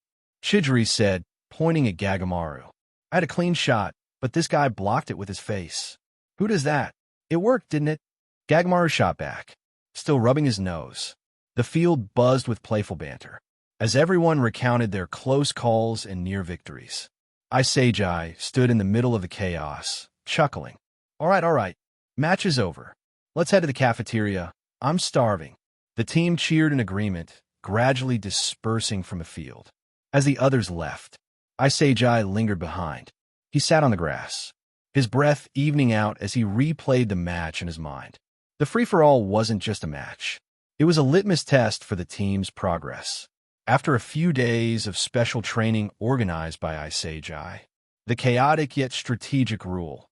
S1: Chidori said, pointing at Gagamaru. "I had a clean shot, but this guy blocked it with his face." "Who does that?" "It worked, didn't it?" Gagamaru shot back, still rubbing his nose. The field buzzed with playful banter, as everyone recounted their close calls and near victories. Isagi stood in the middle of the chaos, chuckling. All right, match is over. Let's head to the cafeteria. I'm starving." The team cheered in agreement, gradually dispersing from the field. As the others left, Isagi lingered behind. He sat on the grass, his breath evening out as he replayed the match in his mind. The free-for-all wasn't just a match. It was a litmus test for the team's progress. After a few days of special training organized by Isagi, the chaotic yet strategic rule,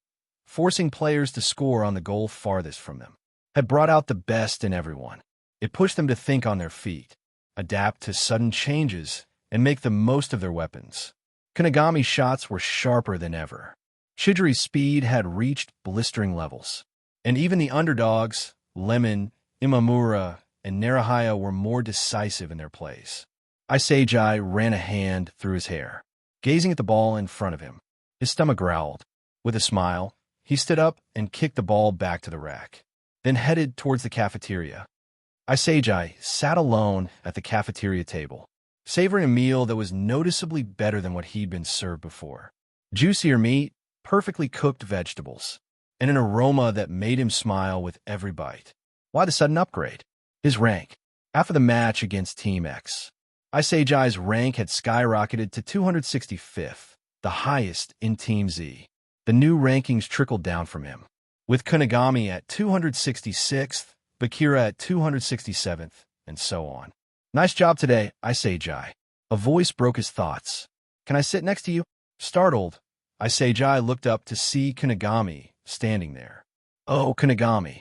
S1: forcing players to score on the goal farthest from them, had brought out the best in everyone. It pushed them to think on their feet, adapt to sudden changes, and make the most of their weapons. Kunigami's shots were sharper than ever. Chidori's speed had reached blistering levels, and even the underdogs, Lemon, Imamura, and Narahaya, were more decisive in their plays. Isagi ran a hand through his hair, gazing at the ball in front of him. His stomach growled. With a smile, he stood up and kicked the ball back to the rack, then headed towards the cafeteria. Isagi sat alone at the cafeteria table, savoring a meal that was noticeably better than what he'd been served before. Juicier meat, perfectly cooked vegetables, and an aroma that made him smile with every bite. Why the sudden upgrade? His rank. After the match against Team X, Isagi's rank had skyrocketed to 265th, the highest in Team Z. The new rankings trickled down from him, with Kunigami at 266th, Bakira at 267th, and so on. "Nice job today, Isagi." A voice broke his thoughts. "Can I sit next to you?" Startled, Isagi looked up to see Kunigami standing there. "Oh, Kunigami,"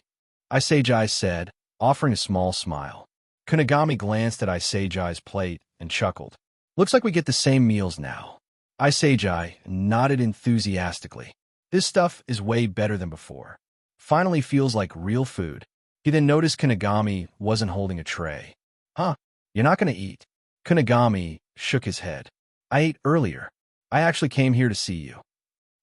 S1: Isagi said, offering a small smile. Kunigami glanced at Isagi's plate and chuckled. "Looks like we get the same meals now." Isagi nodded enthusiastically. "This stuff is way better than before. Finally feels like real food." He then noticed Kunigami wasn't holding a tray. "Huh, you're not going to eat?" Kunigami shook his head. "I ate earlier. I actually came here to see you."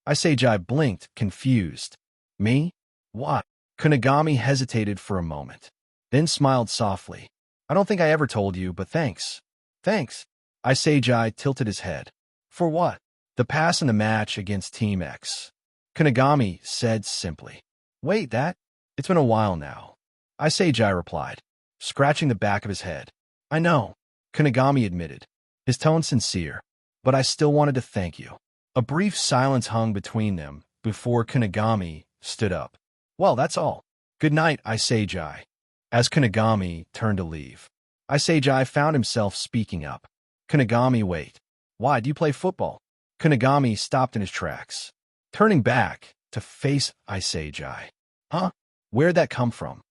S1: Isagi blinked, confused. "Me? What?" Kunigami hesitated for a moment, then smiled softly. I don't think I ever told you, but thanks. Thanks. Isagi tilted his head. For what? The pass in the match against Team X. Kunigami said simply. Wait, that? It's been a while now. Isagi replied, scratching the back of his head. I know, Kunigami admitted, his tone sincere, but I still wanted to thank you. A brief silence hung between them before Kunigami stood up. Well, that's all. Good night, Isagi. As Kunigami turned to leave, Isagi found himself speaking up. Kunigami, wait. Why do you play football? Kunigami stopped in his tracks, turning back to face Isagi. Huh? Where'd that come from?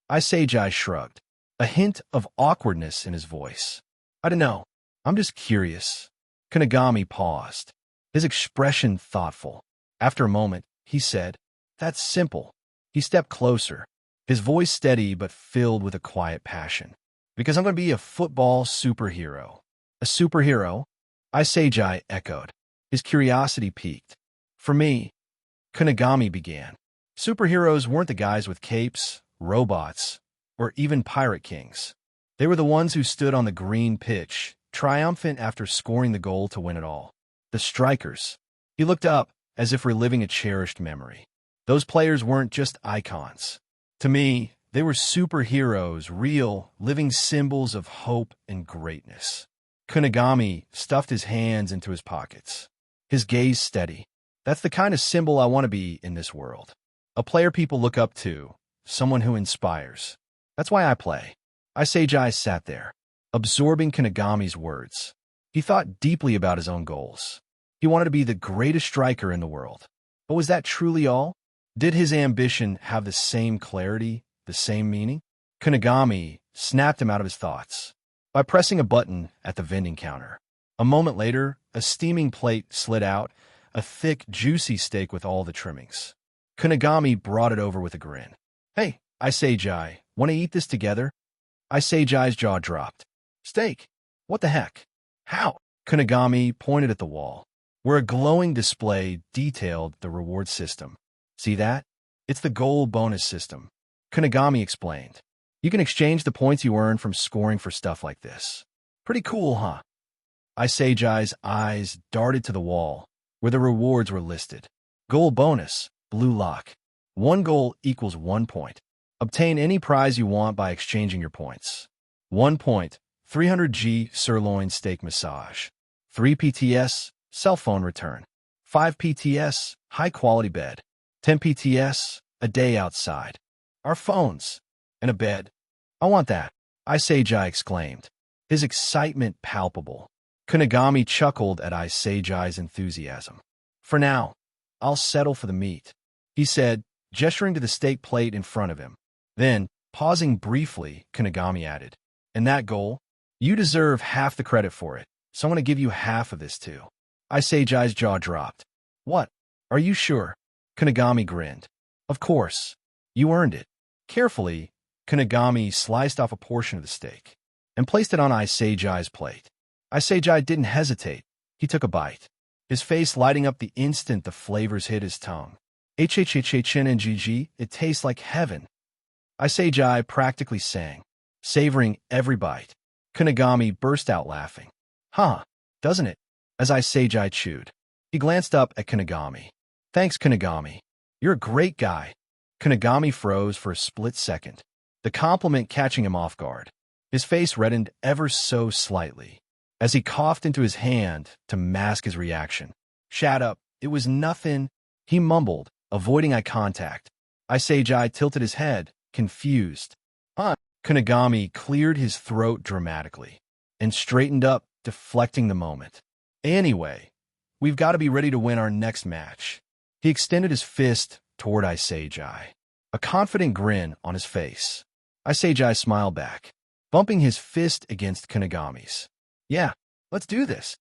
S1: Isagi shrugged, a hint of awkwardness in his voice. I don't know. I'm just curious. Kunigami paused, his expression thoughtful. After a moment, he said, That's simple. He stepped closer, his voice steady but filled with a quiet passion. Because I'm going to be a football superhero. A superhero? Isagi echoed, his curiosity piqued. For me, Kunigami began. Superheroes weren't the guys with capes, robots, or even pirate kings. They were the ones who stood on the green pitch, triumphant after scoring the goal to win it all. The strikers. He looked up, as if reliving a cherished memory. Those players weren't just icons. To me, they were superheroes, real, living symbols of hope and greatness. Kunigami stuffed his hands into his pockets, his gaze steady. That's the kind of symbol I want to be in this world. A player people look up to, someone who inspires. That's why I play. Isagi sat there, absorbing Kunigami's words. He thought deeply about his own goals. He wanted to be the greatest striker in the world. But was that truly all? Did his ambition have the same clarity, the same meaning? Kunigami snapped him out of his thoughts by pressing a button at the vending counter. A moment later, a steaming plate slid out, a thick, juicy steak with all the trimmings. Kunigami brought it over with a grin. Hey, Isagi, want to eat this together? Isagi's jaw dropped. Steak? What the heck? How? Kunigami pointed at the wall, where a glowing display detailed the reward system. See that? It's the goal bonus system. Kunigami explained. You can exchange the points you earn from scoring for stuff like this. Pretty cool, huh? Isagi's eyes darted to the wall, where the rewards were listed. Goal bonus, blue lock. 1 goal equals 1 point. Obtain any prize you want by exchanging your points. 1 point, 300G sirloin steak massage. 3 PTS, cell phone return. 5 PTS, high-quality bed. 10 PTS, a day outside. Our phones. And a bed. I want that, Isagi exclaimed, his excitement palpable. Kunigami chuckled at Isagi's enthusiasm. For now, I'll settle for the meat, he said, gesturing to the steak plate in front of him. Then, pausing briefly, Kunigami added, And that goal? You deserve half the credit for it, so I'm going to give you half of this too. Isagi's jaw dropped. What? Are you sure? Kunigami grinned. Of course. You earned it. Carefully, Kunigami sliced off a portion of the steak and placed it on Isagi's plate. Isagi didn't hesitate. He took a bite, his face lighting up the instant the flavors hit his tongue. HHHHNNGG, it tastes like heaven. Isagi practically sang, savoring every bite. Kunigami burst out laughing. Huh, doesn't it? As Isagi chewed. He glanced up at Kunigami. Thanks, Kunigami. You're a great guy. Kunigami froze for a split second, the compliment catching him off guard. His face reddened ever so slightly as he coughed into his hand to mask his reaction. Shut up. It was nothing, he mumbled, avoiding eye contact. Isagi tilted his head, confused. Huh? Kunigami cleared his throat dramatically and straightened up, deflecting the moment. Anyway, we've got to be ready to win our next match. He extended his fist toward Isagi, a confident grin on his face. Isagi smiled back, bumping his fist against Kunigami's. Yeah, let's do this.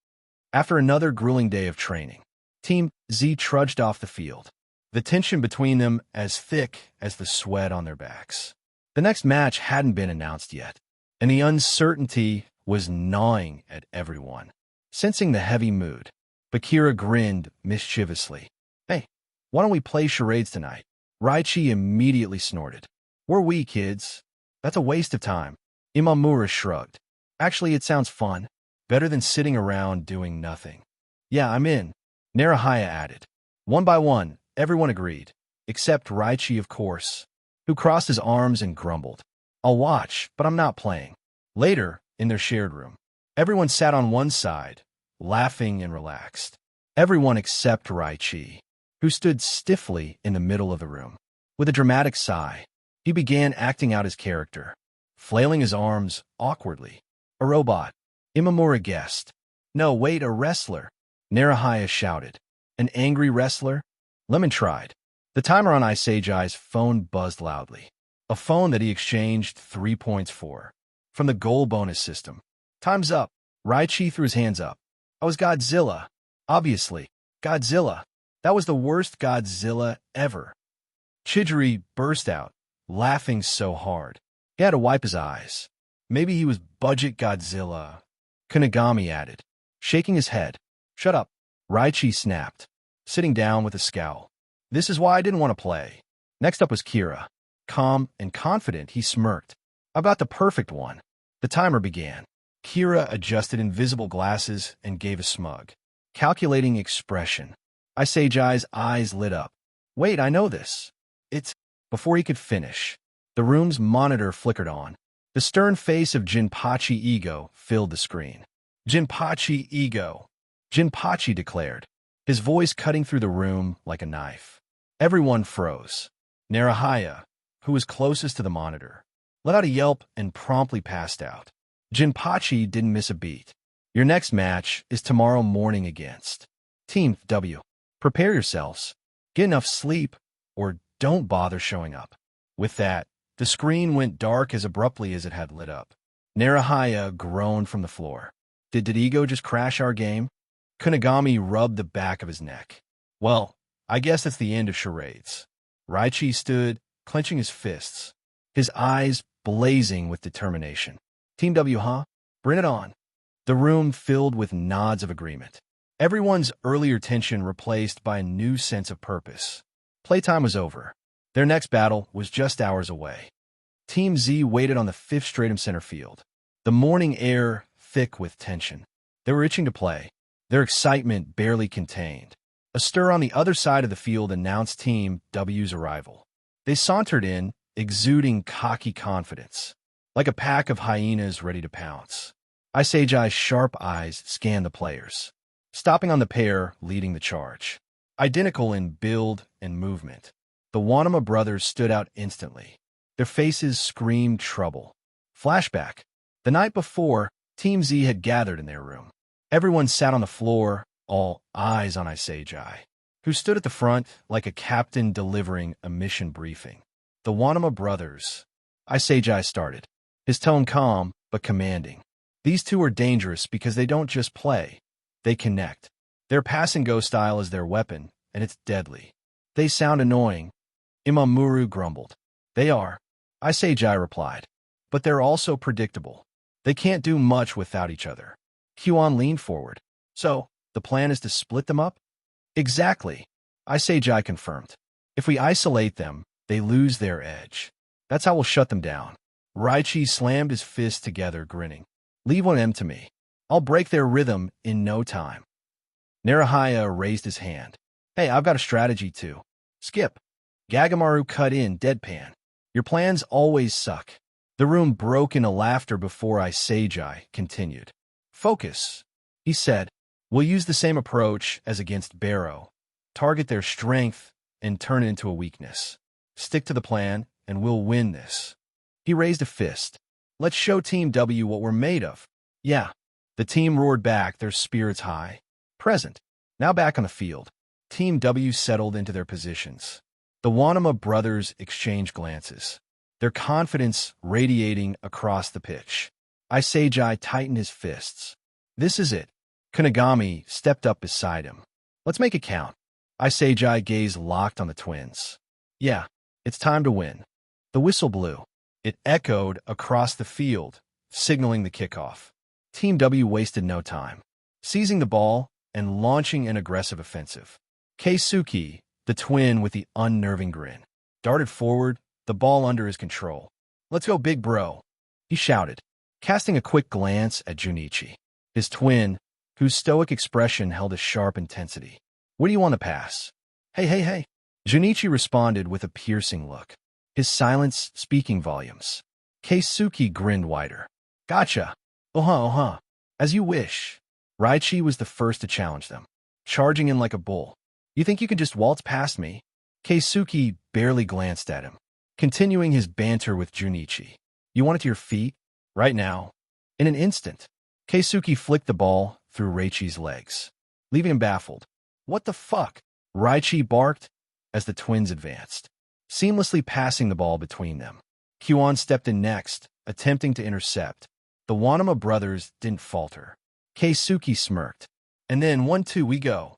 S1: After another grueling day of training, Team Z trudged off the field, the tension between them as thick as the sweat on their backs. The next match hadn't been announced yet, and the uncertainty was gnawing at everyone. Sensing the heavy mood, Bakira grinned mischievously. Hey, why don't we play charades tonight? Raichi immediately snorted. We're we, kids. That's a waste of time. Imamura shrugged. Actually, it sounds fun. Better than sitting around doing nothing. Yeah, I'm in. Narahaya added. One by one, everyone agreed. Except Raichi, of course, who crossed his arms and grumbled. I'll watch, but I'm not playing. Later, in their shared room, everyone sat on one side, laughing and relaxed. Everyone except Raichi, who stood stiffly in the middle of the room. With a dramatic sigh, he began acting out his character, flailing his arms awkwardly. A robot. Imamura guessed. No, wait, a wrestler. Narahaya shouted. An angry wrestler? Lemon tried. The timer on Isagai's phone buzzed loudly. A phone that he exchanged 3 points for. From the goal bonus system. Time's up. Raichi threw his hands up. I was Godzilla. Obviously. Godzilla. That was the worst Godzilla ever. Chidori burst out, laughing so hard. He had to wipe his eyes. Maybe he was budget Godzilla. Kunigami added, shaking his head. Shut up. Raichi snapped, sitting down with a scowl. This is why I didn't want to play. Next up was Kira. Calm and confident, he smirked. About the perfect one. The timer began. Kira adjusted invisible glasses and gave a smug, calculating expression. Isagai's eyes lit up. Wait, I know this. It's... Before he could finish, the room's monitor flickered on. The stern face of Jinpachi Ego filled the screen. Jinpachi Ego. Jinpachi declared, his voice cutting through the room like a knife. Everyone froze. Narahaya, who was closest to the monitor, let out a yelp and promptly passed out. Jinpachi didn't miss a beat. Your next match is tomorrow morning against Team W. Prepare yourselves. Get enough sleep, or don't bother showing up. With that, the screen went dark as abruptly as it had lit up. Narahaya groaned from the floor. Did Ego just crash our game? Kunigami rubbed the back of his neck. Well, I guess that's the end of charades. Raichi stood, clenching his fists, his eyes blazing with determination. Team W, huh? Bring it on. The room filled with nods of agreement. Everyone's earlier tension replaced by a new sense of purpose. Playtime was over. Their next battle was just hours away. Team Z waited on the 5th Stratum center field. The morning air thick with tension. They were itching to play, their excitement barely contained. A stir on the other side of the field announced Team W's arrival. They sauntered in, exuding cocky confidence, like a pack of hyenas ready to pounce. Isagai's sharp eyes scanned the players, stopping on the pair leading the charge. Identical in build and movement, the Wanama brothers stood out instantly. Their faces screamed trouble. Flashback. The night before, Team Z had gathered in their room. Everyone sat on the floor, all eyes on Isagi, who stood at the front like a captain delivering a mission briefing. The Wanama brothers. Isagi started, his tone calm but commanding. These two are dangerous because they don't just play. They connect. Their pass-and-go style is their weapon, and it's deadly. They sound annoying. Imamura grumbled. They are. Isagi replied. But they're also predictable. They can't do much without each other. Huan leaned forward. So, the plan is to split them up? Exactly. Isagi confirmed. If we isolate them, they lose their edge. That's how we'll shut them down. Raichi slammed his fists together, grinning. Leave one of them to me. I'll break their rhythm in no time. Narahaya raised his hand. Hey, I've got a strategy too. Skip. Gagamaru cut in, deadpan. Your plans always suck. The room broke into laughter before Isagi continued. Focus, he said. We'll use the same approach as against Barrow. Target their strength and turn it into a weakness. Stick to the plan, and we'll win this. He raised a fist. Let's show Team W what we're made of. Yeah. The team roared back, their spirits high. Present. Now back on the field. Team W settled into their positions. The Wanama brothers exchanged glances, their confidence radiating across the pitch. Isagi tightened his fists. This is it. Kunigami stepped up beside him. Let's make it count. Isagi gaze locked on the twins. Yeah, it's time to win. The whistle blew. It echoed across the field, signaling the kickoff. Team W wasted no time, seizing the ball and launching an aggressive offensive. Keisuke, the twin with the unnerving grin, darted forward, the ball under his control. "Let's go, big bro," he shouted, casting a quick glance at Junichi, his twin, whose stoic expression held a sharp intensity. "What do you want to pass?" Hey, hey, hey. Junichi responded with a piercing look, his silence speaking volumes. Keisuke grinned wider. "Gotcha. Uh-huh. As you wish." Raichi was the first to challenge them, charging in like a bull. "You think you can just waltz past me?" Keisuke barely glanced at him, continuing his banter with Junichi. "You want it to your feet? Right now?" In an instant, Keisuke flicked the ball through Raichi's legs, leaving him baffled. "What the fuck?" Raichi barked as the twins advanced, seamlessly passing the ball between them. Kyuan stepped in next, attempting to intercept. The Wanama brothers didn't falter. Keisuke smirked. "And then 1-2 we go."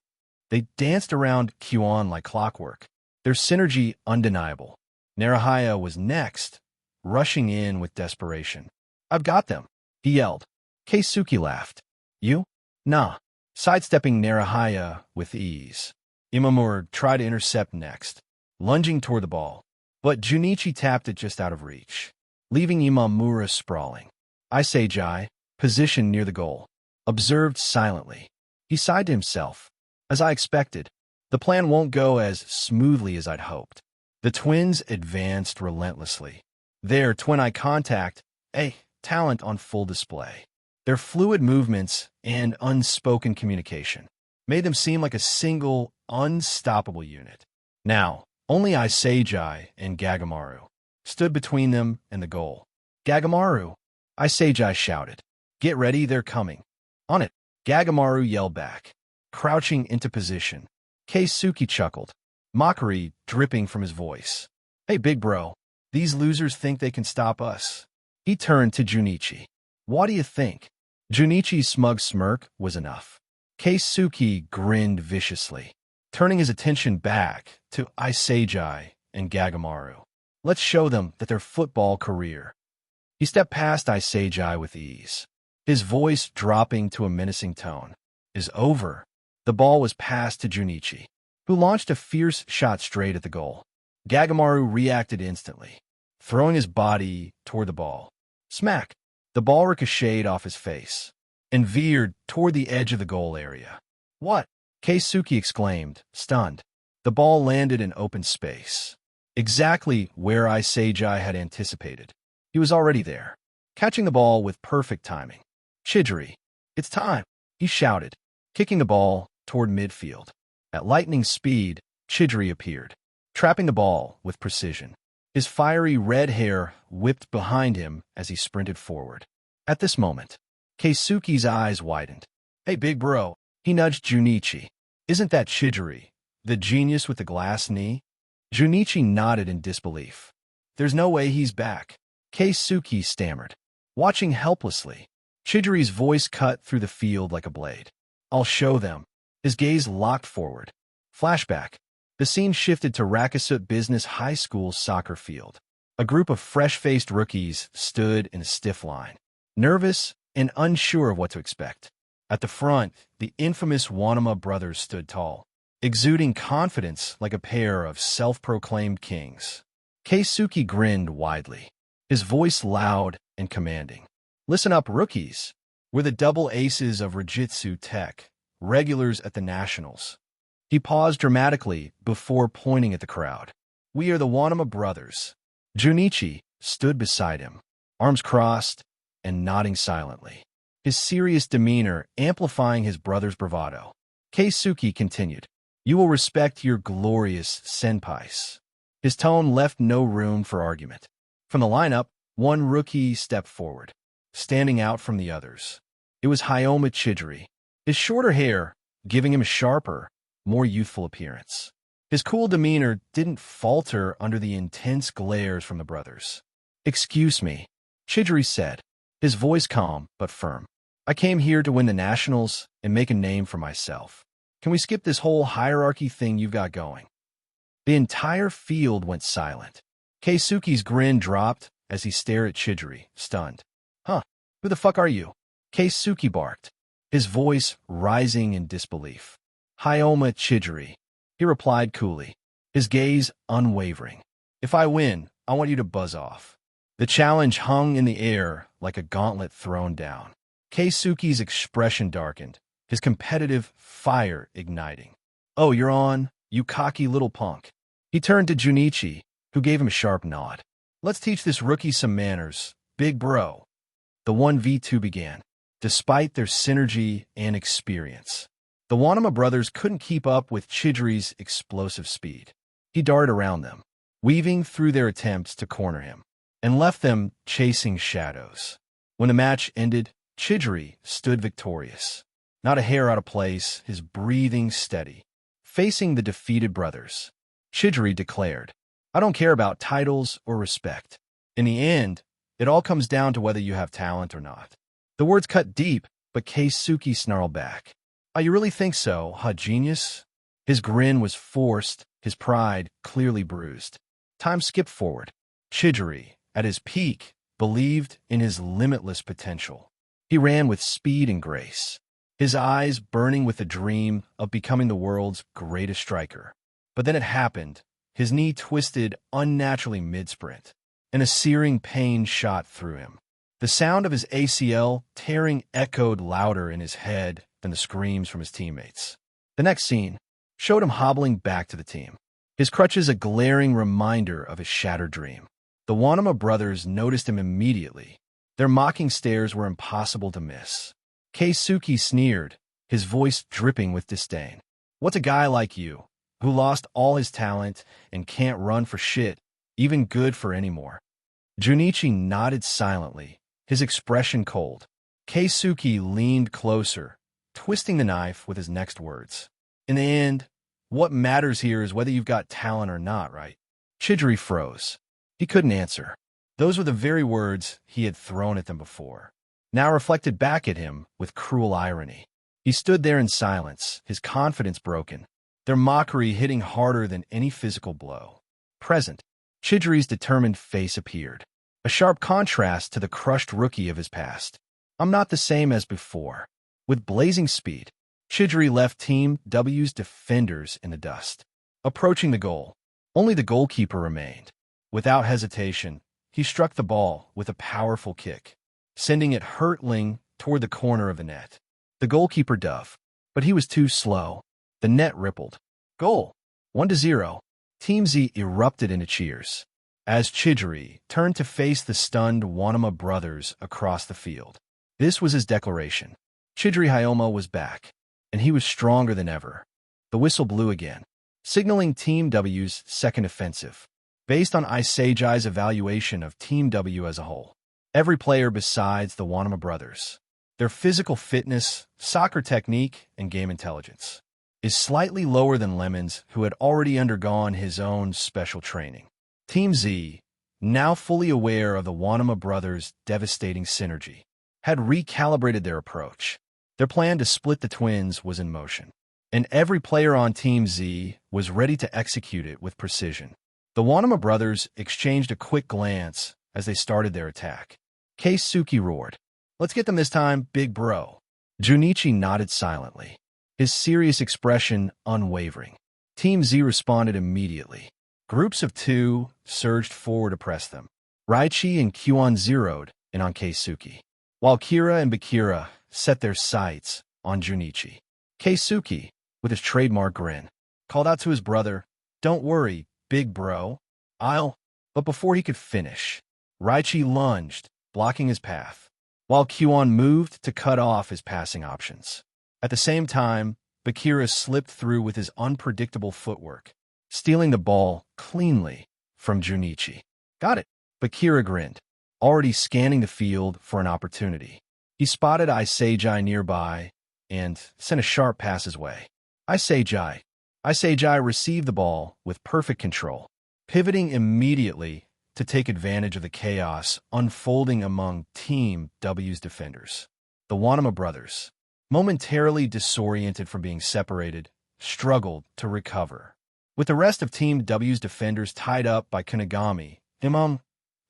S1: They danced around Kyuan like clockwork, their synergy undeniable. Narahaya was next, rushing in with desperation. "I've got them," he yelled. Keisuke laughed. "You?" "Nah." Sidestepping Narahaya with ease. Imamura tried to intercept next, lunging toward the ball, but Junichi tapped it just out of reach, leaving Imamura sprawling. Isagi, positioned near the goal, observed silently. He sighed to himself. "As I expected, the plan won't go as smoothly as I'd hoped." The twins advanced relentlessly, their twin-eye contact, a talent on full display. Their fluid movements and unspoken communication made them seem like a single, unstoppable unit. Now, only Isagi and Gagamaru stood between them and the goal. "Gagamaru!" Isagi shouted. "Get ready, they're coming." "On it!" Gagamaru yelled back, crouching into position. Keisuke chuckled, mockery dripping from his voice. "Hey, big bro, these losers think they can stop us." He turned to Junichi. "What do you think?" Junichi's smug smirk was enough. Keisuke grinned viciously, turning his attention back to Isagi and Gagamaru. "Let's show them that their football career." He stepped past Isagi with ease, his voice dropping to a menacing tone. "Is over." The ball was passed to Junichi, who launched a fierce shot straight at the goal. Gagamaru reacted instantly, throwing his body toward the ball. Smack! The ball ricocheted off his face and veered toward the edge of the goal area. "What?" Keisuke exclaimed, stunned. The ball landed in open space, exactly where Isagi had anticipated. He was already there, catching the ball with perfect timing. "Chidori, it's time!" he shouted, kicking the ball toward midfield. At lightning speed, Chidori appeared, trapping the ball with precision. His fiery red hair whipped behind him as he sprinted forward. At this moment, Keisuke's eyes widened. "Hey, big bro," he nudged Junichi. "Isn't that Chidori, the genius with the glass knee?" Junichi nodded in disbelief. "There's no way he's back," Keisuke stammered, watching helplessly. Chidori's voice cut through the field like a blade. "I'll show them." His gaze locked forward. Flashback. The scene shifted to Rakasut Business High School's soccer field. A group of fresh-faced rookies stood in a stiff line, nervous and unsure of what to expect. At the front, the infamous Wanama brothers stood tall, exuding confidence like a pair of self-proclaimed kings. Keisuke grinned widely, his voice loud and commanding. "Listen up, rookies. We're the double aces of Rajitsu Tech, regulars at the Nationals." He paused dramatically before pointing at the crowd. "We are the Wanama brothers." Junichi stood beside him, arms crossed and nodding silently, his serious demeanor amplifying his brother's bravado. Keisuke continued, "You will respect your glorious senpais." His tone left no room for argument. From the lineup, one rookie stepped forward, standing out from the others. It was Hayoma Chidori, his shorter hair giving him a sharper, more youthful appearance. His cool demeanor didn't falter under the intense glares from the brothers. "Excuse me," Chidori said, his voice calm but firm. "I came here to win the Nationals and make a name for myself. Can we skip this whole hierarchy thing you've got going?" The entire field went silent. Keisuke's grin dropped as he stared at Chidori, stunned. "Huh, who the fuck are you?" Keisuke barked, his voice rising in disbelief. "Hayoma Chidori," he replied coolly, his gaze unwavering. If I win, I want you to buzz off. The challenge hung in the air like a gauntlet thrown down. Keisuke's expression darkened, his competitive fire igniting. Oh, you're on, you cocky little punk. He turned to Junichi, who gave him a sharp nod. Let's teach this rookie some manners, big bro. The 1v2 began. Despite their synergy and experience, the Wanama brothers couldn't keep up with Chidori's explosive speed. He darted around them, weaving through their attempts to corner him, and left them chasing shadows. When the match ended, Chidori stood victorious, not a hair out of place, his breathing steady. Facing the defeated brothers, Chidori declared, I don't care about titles or respect. In the end, it all comes down to whether you have talent or not. The words cut deep, but Keisuke snarled back. Oh, you really think so, huh, genius? His grin was forced, his pride clearly bruised. Time skipped forward. Chidori, at his peak, believed in his limitless potential. He ran with speed and grace, his eyes burning with the dream of becoming the world's greatest striker. But then it happened. His knee twisted unnaturally mid-sprint, and a searing pain shot through him. The sound of his ACL tearing echoed louder in his head than the screams from his teammates. The next scene showed him hobbling back to the team, his crutches a glaring reminder of his shattered dream. The Wanama brothers noticed him immediately. Their mocking stares were impossible to miss. Keisuke sneered, his voice dripping with disdain. What's a guy like you, who lost all his talent and can't run for shit, even good for anymore? Junichi nodded silently, his expression cold. Keisuke leaned closer, twisting the knife with his next words. In the end, what matters here is whether you've got talent or not, right? Chidori froze. He couldn't answer. Those were the very words he had thrown at them before, now reflected back at him with cruel irony. He stood there in silence, his confidence broken, their mockery hitting harder than any physical blow. Present, Chidori's determined face appeared, a sharp contrast to the crushed rookie of his past. I'm not the same as before. With blazing speed, Chidori left Team W's defenders in the dust. Approaching the goal, only the goalkeeper remained. Without hesitation, he struck the ball with a powerful kick, sending it hurtling toward the corner of the net. The goalkeeper dove, but he was too slow. The net rippled. Goal! 1-0. Team Z erupted into cheers as Chidori turned to face the stunned Wanama brothers across the field. This was his declaration. Chidori Hyoma was back, and he was stronger than ever. The whistle blew again, signaling Team W's second offensive. Based on Isagi's evaluation of Team W as a whole, every player besides the Wanama brothers, their physical fitness, soccer technique, and game intelligence is slightly lower than Lemon's, who had already undergone his own special training. Team Z, now fully aware of the Wanama brothers' devastating synergy, had recalibrated their approach. Their plan to split the twins was in motion, and every player on Team Z was ready to execute it with precision. The Wanama brothers exchanged a quick glance as they started their attack. Keisuke roared, "Let's get them this time, big bro." Junichi nodded silently, his serious expression unwavering. Team Z responded immediately. Groups of two surged forward to press them. Raichi and Kyuan zeroed in on Keisuke, while Kira and Bakira set their sights on Junichi. Keisuke, with his trademark grin, called out to his brother, "Don't worry, big bro. But before he could finish, Raichi lunged, blocking his path, while Kyuan moved to cut off his passing options. At the same time, Bakira slipped through with his unpredictable footwork, stealing the ball cleanly from Junichi. Got it. Bakira grinned, already scanning the field for an opportunity. He spotted Isagi nearby and sent a sharp pass his way. Isagi received the ball with perfect control, pivoting immediately to take advantage of the chaos unfolding among Team W's defenders. The Wanama brothers, momentarily disoriented from being separated, struggled to recover, with the rest of Team W's defenders tied up by Kunigami, Imam,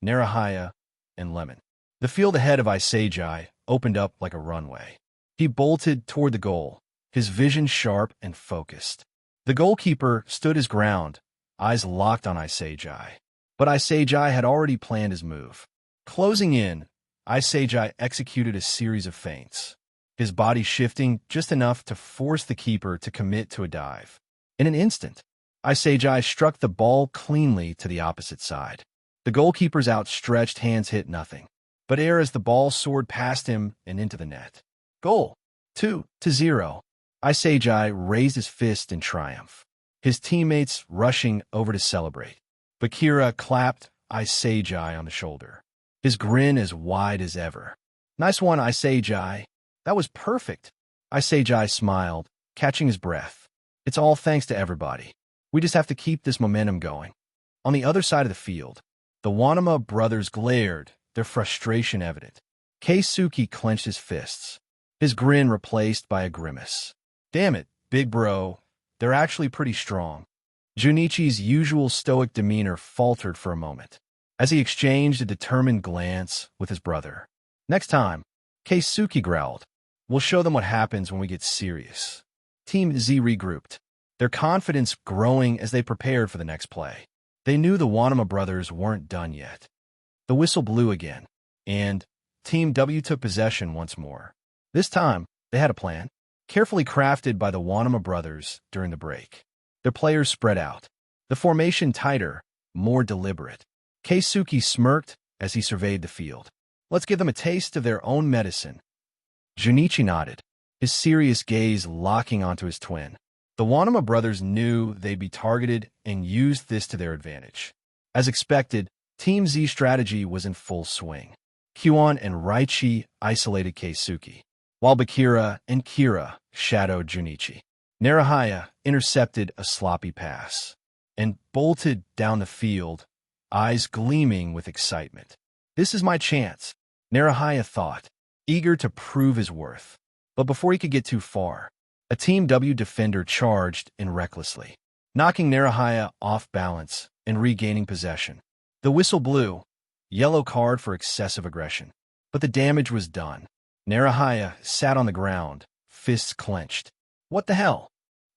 S1: Narahaya, and Lemon. The field ahead of Isagi opened up like a runway. He bolted toward the goal, his vision sharp and focused. The goalkeeper stood his ground, eyes locked on Isagi. But Isagi had already planned his move. Closing in, Isagi executed a series of feints, his body shifting just enough to force the keeper to commit to a dive. In an instant, Isagi struck the ball cleanly to the opposite side. The goalkeeper's outstretched hands hit nothing, but ere as the ball soared past him and into the net. Goal! 2-0. Isagi raised his fist in triumph, his teammates rushing over to celebrate. Bakira clapped Isagi on the shoulder, his grin as wide as ever. Nice one, Isagi. That was perfect. Isagi smiled, catching his breath. It's all thanks to everybody. We just have to keep this momentum going. On the other side of the field, the Wanama brothers glared, their frustration evident. Keisuke clenched his fists, his grin replaced by a grimace. Damn it, big bro. They're actually pretty strong. Junichi's usual stoic demeanor faltered for a moment, as he exchanged a determined glance with his brother. Next time, Keisuke growled, we'll show them what happens when we get serious. Team Z regrouped, their confidence growing as they prepared for the next play. They knew the Wanama brothers weren't done yet. The whistle blew again, and Team W took possession once more. This time, they had a plan, carefully crafted by the Wanama brothers during the break. Their players spread out, the formation tighter, more deliberate. Keisuke smirked as he surveyed the field. Let's give them a taste of their own medicine. Junichi nodded, his serious gaze locking onto his twin. The Wanama brothers knew they'd be targeted and used this to their advantage. As expected, Team Z's strategy was in full swing. Kyuan and Raichi isolated Keisuke, while Bakira and Kira shadowed Junichi. Narahaya intercepted a sloppy pass and bolted down the field, eyes gleaming with excitement. This is my chance, Narahaya thought, eager to prove his worth. But before he could get too far, a Team W defender charged in recklessly, knocking Narahaya off balance and regaining possession. The whistle blew, yellow card for excessive aggression. But the damage was done. Narahaya sat on the ground, fists clenched. What the hell?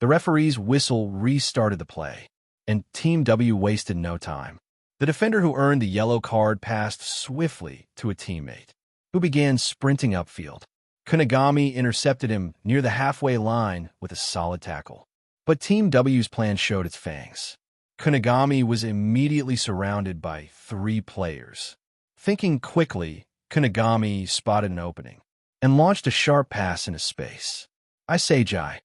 S1: The referee's whistle restarted the play, and Team W wasted no time. The defender who earned the yellow card passed swiftly to a teammate, who began sprinting upfield. Kunigami intercepted him near the halfway line with a solid tackle. But Team W's plan showed its fangs. Kunigami was immediately surrounded by 3 players. Thinking quickly, Kunigami spotted an opening and launched a sharp pass into space. Isagi,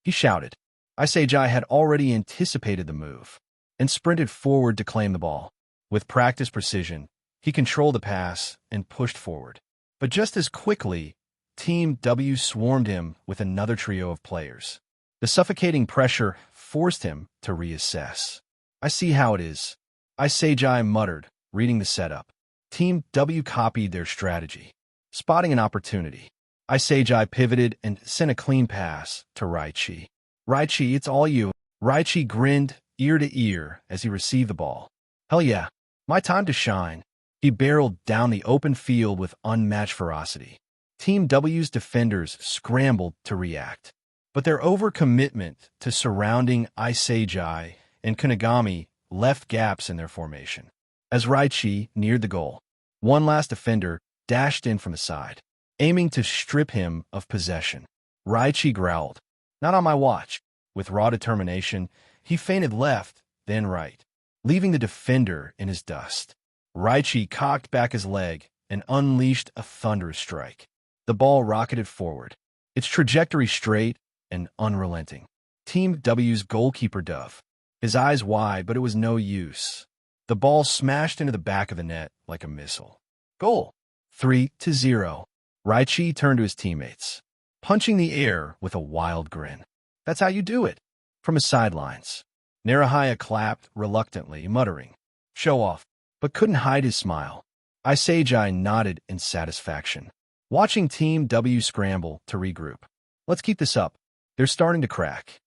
S1: he shouted. Isagi had already anticipated the move and sprinted forward to claim the ball. With practiced precision, he controlled the pass and pushed forward. But just as quickly, Team W swarmed him with another trio of players. The suffocating pressure forced him to reassess. I see how it is, Isagi muttered, reading the setup. Team W copied their strategy, spotting an opportunity. Isagi pivoted and sent a clean pass to Raichi. Raichi, it's all you. Raichi grinned ear to ear as he received the ball. Hell yeah, my time to shine. He barreled down the open field with unmatched ferocity. Team W's defenders scrambled to react, but their overcommitment to surrounding Isagi and Kunigami left gaps in their formation. As Raichi neared the goal, one last defender dashed in from the side, aiming to strip him of possession. Raichi growled, "Not on my watch." With raw determination, he feinted left, then right, leaving the defender in his dust. Raichi cocked back his leg and unleashed a thunderous strike. The ball rocketed forward, its trajectory straight and unrelenting. Team W's goalkeeper dove, his eyes wide, but it was no use. The ball smashed into the back of the net like a missile. Goal! 3-0. Raichi turned to his teammates, punching the air with a wild grin. That's how you do it. From his sidelines, Narahaya clapped reluctantly, muttering, "Show off," but couldn't hide his smile. Isagi nodded in satisfaction, watching Team W scramble to regroup. Let's keep this up. They're starting to crack.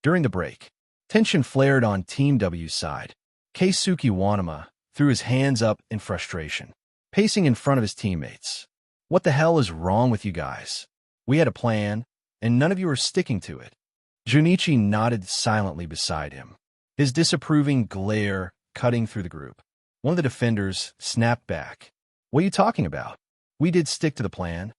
S1: During the break, tension flared on Team W's side. Keisuke Wanama threw his hands up in frustration, pacing in front of his teammates. What the hell is wrong with you guys? We had a plan, and none of you are sticking to it. Junichi nodded silently beside him, his disapproving glare cutting through the group. One of the defenders snapped back. What are you talking about? We did stick to the plan.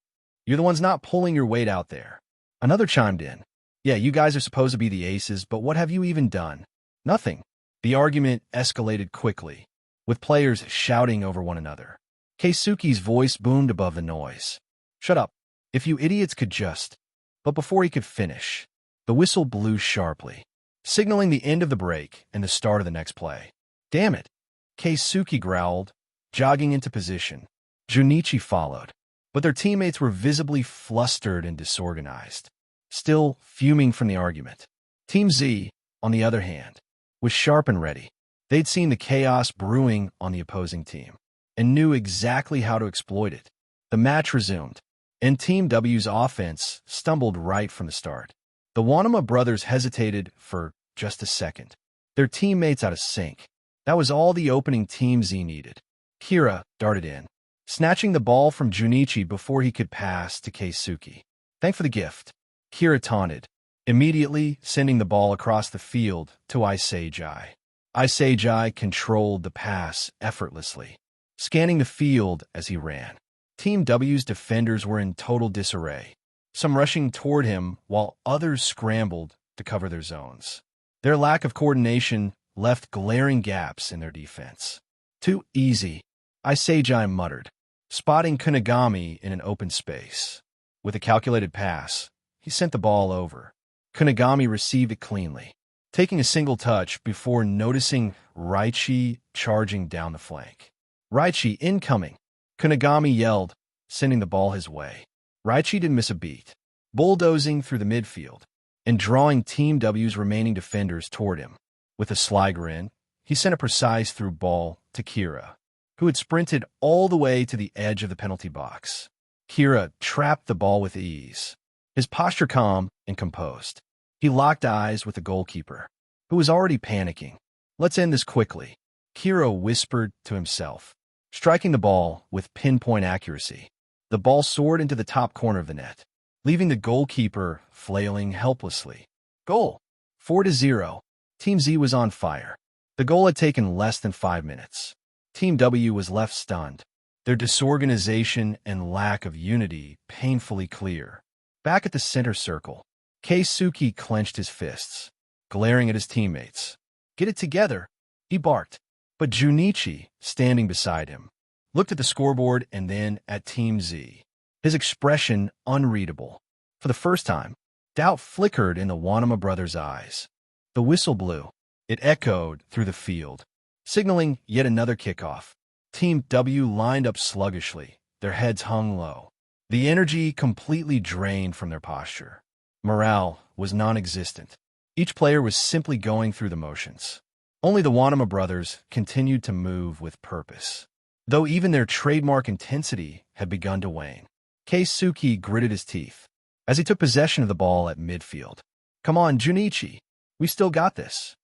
S1: You're the ones not pulling your weight out there. Another chimed in. Yeah, you guys are supposed to be the aces, but what have you even done? Nothing. The argument escalated quickly, with players shouting over one another. Keisuke's voice boomed above the noise. Shut up. If you idiots could just... But before he could finish, the whistle blew sharply, signaling the end of the break and the start of the next play. Damn it. Keisuke growled, jogging into position. Junichi followed, but their teammates were visibly flustered and disorganized, still fuming from the argument. Team Z, on the other hand, was sharp and ready. They'd seen the chaos brewing on the opposing team and knew exactly how to exploit it. The match resumed, and Team W's offense stumbled right from the start. The Wanama brothers hesitated for just a second, their teammates out of sync. That was all the opening Team Z needed. Kira darted in, snatching the ball from Junichi before he could pass to Keisuke. Thanks for the gift, Kira taunted, immediately sending the ball across the field to Isagi. Isagi controlled the pass effortlessly, scanning the field as he ran. Team W's defenders were in total disarray, some rushing toward him while others scrambled to cover their zones. Their lack of coordination left glaring gaps in their defense. Too easy, Isagi muttered, spotting Kunigami in an open space. With a calculated pass, he sent the ball over. Kunigami received it cleanly, taking a single touch before noticing Raichi charging down the flank. Raichi incoming, Kunigami yelled, sending the ball his way. Raichi didn't miss a beat, bulldozing through the midfield and drawing Team W's remaining defenders toward him. With a sly grin, he sent a precise through ball to Kira, who had sprinted all the way to the edge of the penalty box. Kira trapped the ball with ease, his posture calm and composed. He locked eyes with the goalkeeper, who was already panicking. Let's end this quickly, Kira whispered to himself, striking the ball with pinpoint accuracy. The ball soared into the top corner of the net, leaving the goalkeeper flailing helplessly. Goal! 4-0. Team Z was on fire. The goal had taken less than 5 minutes. Team W was left stunned, their disorganization and lack of unity painfully clear. Back at the center circle, Keisuke clenched his fists, glaring at his teammates. Get it together, he barked. But Junichi, standing beside him, looked at the scoreboard and then at Team Z, his expression unreadable. For the first time, doubt flickered in the Wanama brothers' eyes. The whistle blew. It echoed through the field, signaling yet another kickoff. Team W lined up sluggishly, their heads hung low, the energy completely drained from their posture. Morale was non-existent. Each player was simply going through the motions. Only the Wanama brothers continued to move with purpose, though even their trademark intensity had begun to wane. Keisuke gritted his teeth as he took possession of the ball at midfield. Come on, Junichi, we still got this.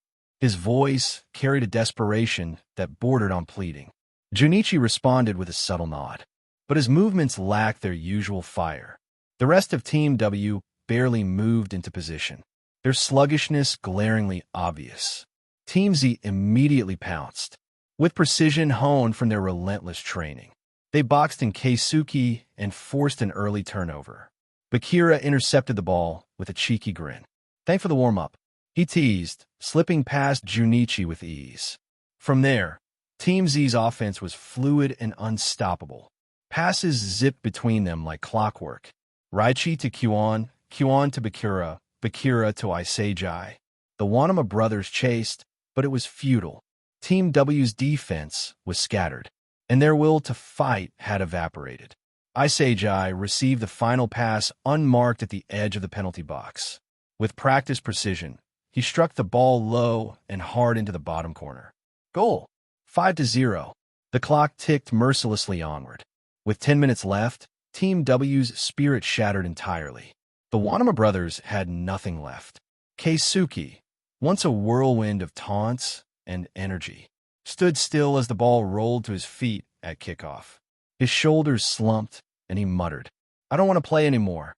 S1: His voice carried a desperation that bordered on pleading. Junichi responded with a subtle nod, but his movements lacked their usual fire. The rest of Team W barely moved into position, their sluggishness glaringly obvious. Team Z immediately pounced, with precision honed from their relentless training. They boxed in Keisuke and forced an early turnover. Bakira intercepted the ball with a cheeky grin. Thanks for the warm-up, he teased, slipping past Junichi with ease. From there, Team Z's offense was fluid and unstoppable. Passes zipped between them like clockwork. Raichi to Kyuan, Kyuan to Bakira, Bakira to Isagi. The Wanama brothers chased, but it was futile. Team W's defense was scattered, and their will to fight had evaporated. Isagi received the final pass unmarked at the edge of the penalty box. With practiced precision, he struck the ball low and hard into the bottom corner. Goal! 5-0. The clock ticked mercilessly onward. With 10 minutes left, Team W's spirit shattered entirely. The Wanama brothers had nothing left. Keisuke, once a whirlwind of taunts and energy, stood still as the ball rolled to his feet at kickoff. His shoulders slumped, and he muttered, I don't want to play anymore.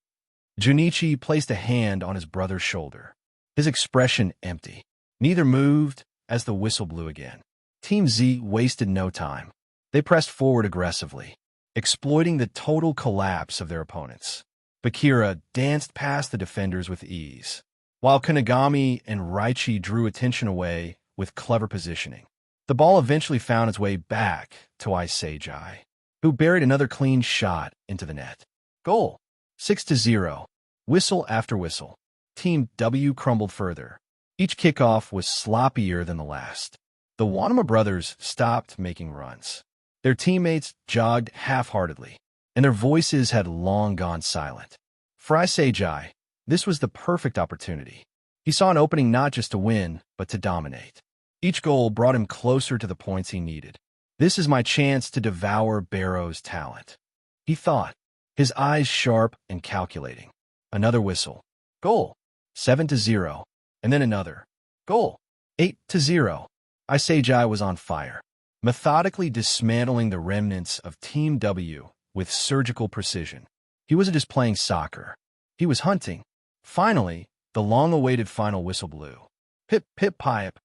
S1: Junichi placed a hand on his brother's shoulder, his expression empty. Neither moved as the whistle blew again. Team Z wasted no time. They pressed forward aggressively, exploiting the total collapse of their opponents. Bakira danced past the defenders with ease, while Kunigami and Raichi drew attention away with clever positioning. The ball eventually found its way back to Isagi, who buried another clean shot into the net. Goal. 6-0. Whistle after whistle. Team W crumbled further. Each kickoff was sloppier than the last. The Wanama brothers stopped making runs. Their teammates jogged half-heartedly, and their voices had long gone silent. For Isagi, this was the perfect opportunity. He saw an opening not just to win, but to dominate. Each goal brought him closer to the points he needed. This is my chance to devour Barrow's talent, he thought, his eyes sharp and calculating. Another whistle. Goal. 7-0. And then another. Goal. 8-0. Isagi was on fire, methodically dismantling the remnants of Team W with surgical precision. He wasn't just playing soccer. He was hunting. Finally, the long-awaited final whistle blew. Pip, pip, pipe.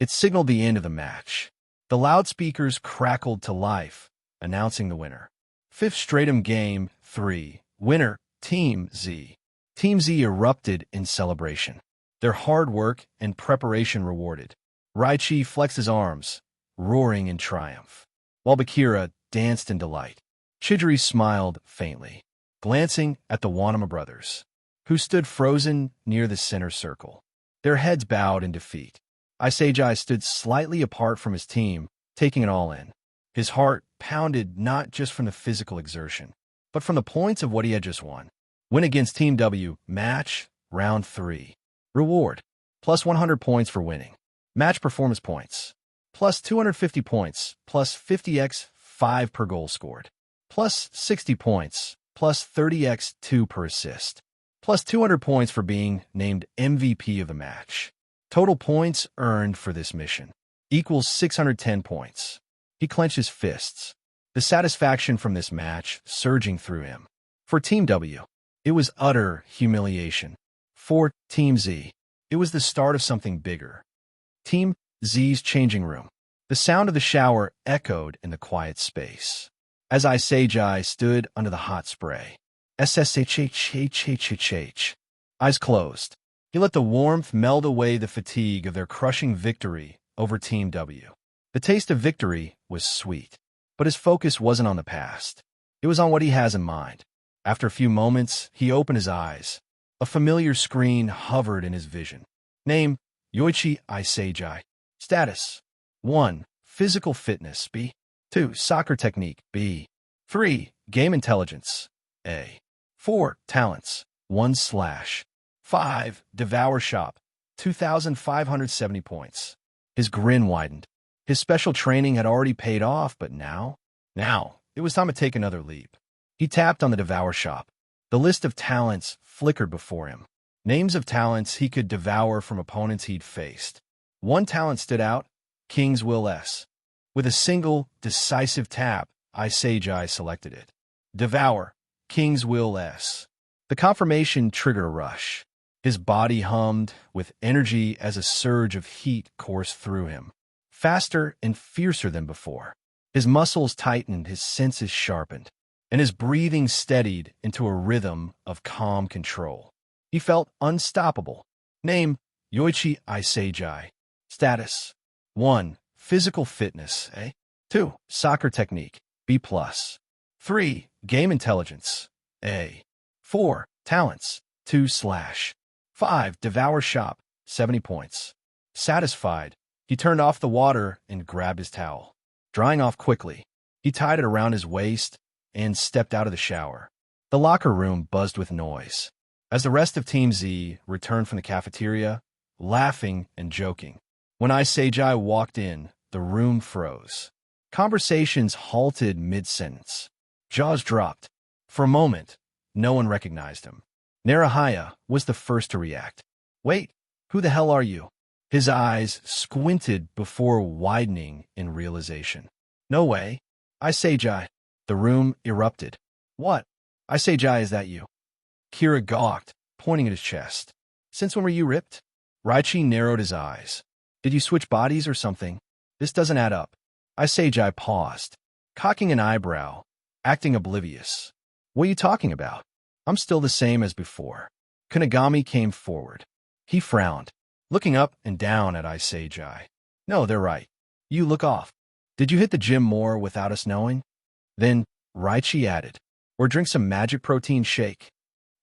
S1: It signaled the end of the match. The loudspeakers crackled to life, announcing the winner. Fifth Stratum Game 3. Winner, Team Z. Team Z erupted in celebration, their hard work and preparation rewarded. Raichi flexed his arms, roaring in triumph, while Bakira danced in delight. Chidori smiled faintly, glancing at the Wanama brothers, who stood frozen near the center circle, their heads bowed in defeat. Isagi stood slightly apart from his team, taking it all in. His heart pounded not just from the physical exertion, but from the points of what he had just won. Win against Team W, match, round 3. Reward, plus 100 points for winning. Match performance points, plus 250 points, plus 50x 5 per goal scored, plus 60 points, plus 30x 2 per assist, plus 200 points for being named MVP of the match. Total points earned for this mission equals 610 points. He clenched his fists, the satisfaction from this match surging through him. For Team W, it was utter humiliation. For Team Z, it was the start of something bigger. Team Z's changing room. The sound of the shower echoed in the quiet space, as Isagi stood under the hot spray. SSHHHHHH. Eyes closed. He let the warmth melt away the fatigue of their crushing victory over Team W. The taste of victory was sweet, but his focus wasn't on the past. It was on what he has in mind. After a few moments, he opened his eyes. A familiar screen hovered in his vision. Name, Yoichi Isagi. Status, 1. Physical fitness, B. 2. Soccer technique, B. 3. Game intelligence, A. 4. Talents, 1/5. Devour shop, 2,570 points. His grin widened. His special training had already paid off, but now, it was time to take another leap. He tapped on the devour shop. The list of talents flickered before him. Names of talents he could devour from opponents he'd faced. One talent stood out, King's Will S. With a single, decisive tap, Isagi selected it. Devour, King's Will S. The confirmation triggered a rush. His body hummed with energy as a surge of heat coursed through him, faster and fiercer than before. His muscles tightened, his senses sharpened, and his breathing steadied into a rhythm of calm control. He felt unstoppable. Name, Yoichi Isagi. Status, 1. Physical fitness, A. 2. Soccer technique, B+. 3. Game intelligence, A. 4. Talents, 2/5. Devour shop, 70 points. Satisfied, he turned off the water and grabbed his towel. Drying off quickly, he tied it around his waist and stepped out of the shower. The locker room buzzed with noise as the rest of Team Z returned from the cafeteria, laughing and joking. When Isagi walked in, the room froze. Conversations halted mid-sentence. Jaws dropped. For a moment, no one recognized him. Narahaya was the first to react. Wait, who the hell are you? His eyes squinted before widening in realization. No way. Isagi. The room erupted. What? Isagi, is that you? Kira gawked, pointing at his chest. Since when were you ripped? Raichi narrowed his eyes. Did you switch bodies or something? This doesn't add up. Isagi paused, cocking an eyebrow, acting oblivious. What are you talking about? I'm still the same as before. Kunigami came forward. He frowned, looking up and down at Isagi. No, they're right. You look off. Did you hit the gym more without us knowing? Then Raichi added, or drink some magic protein shake.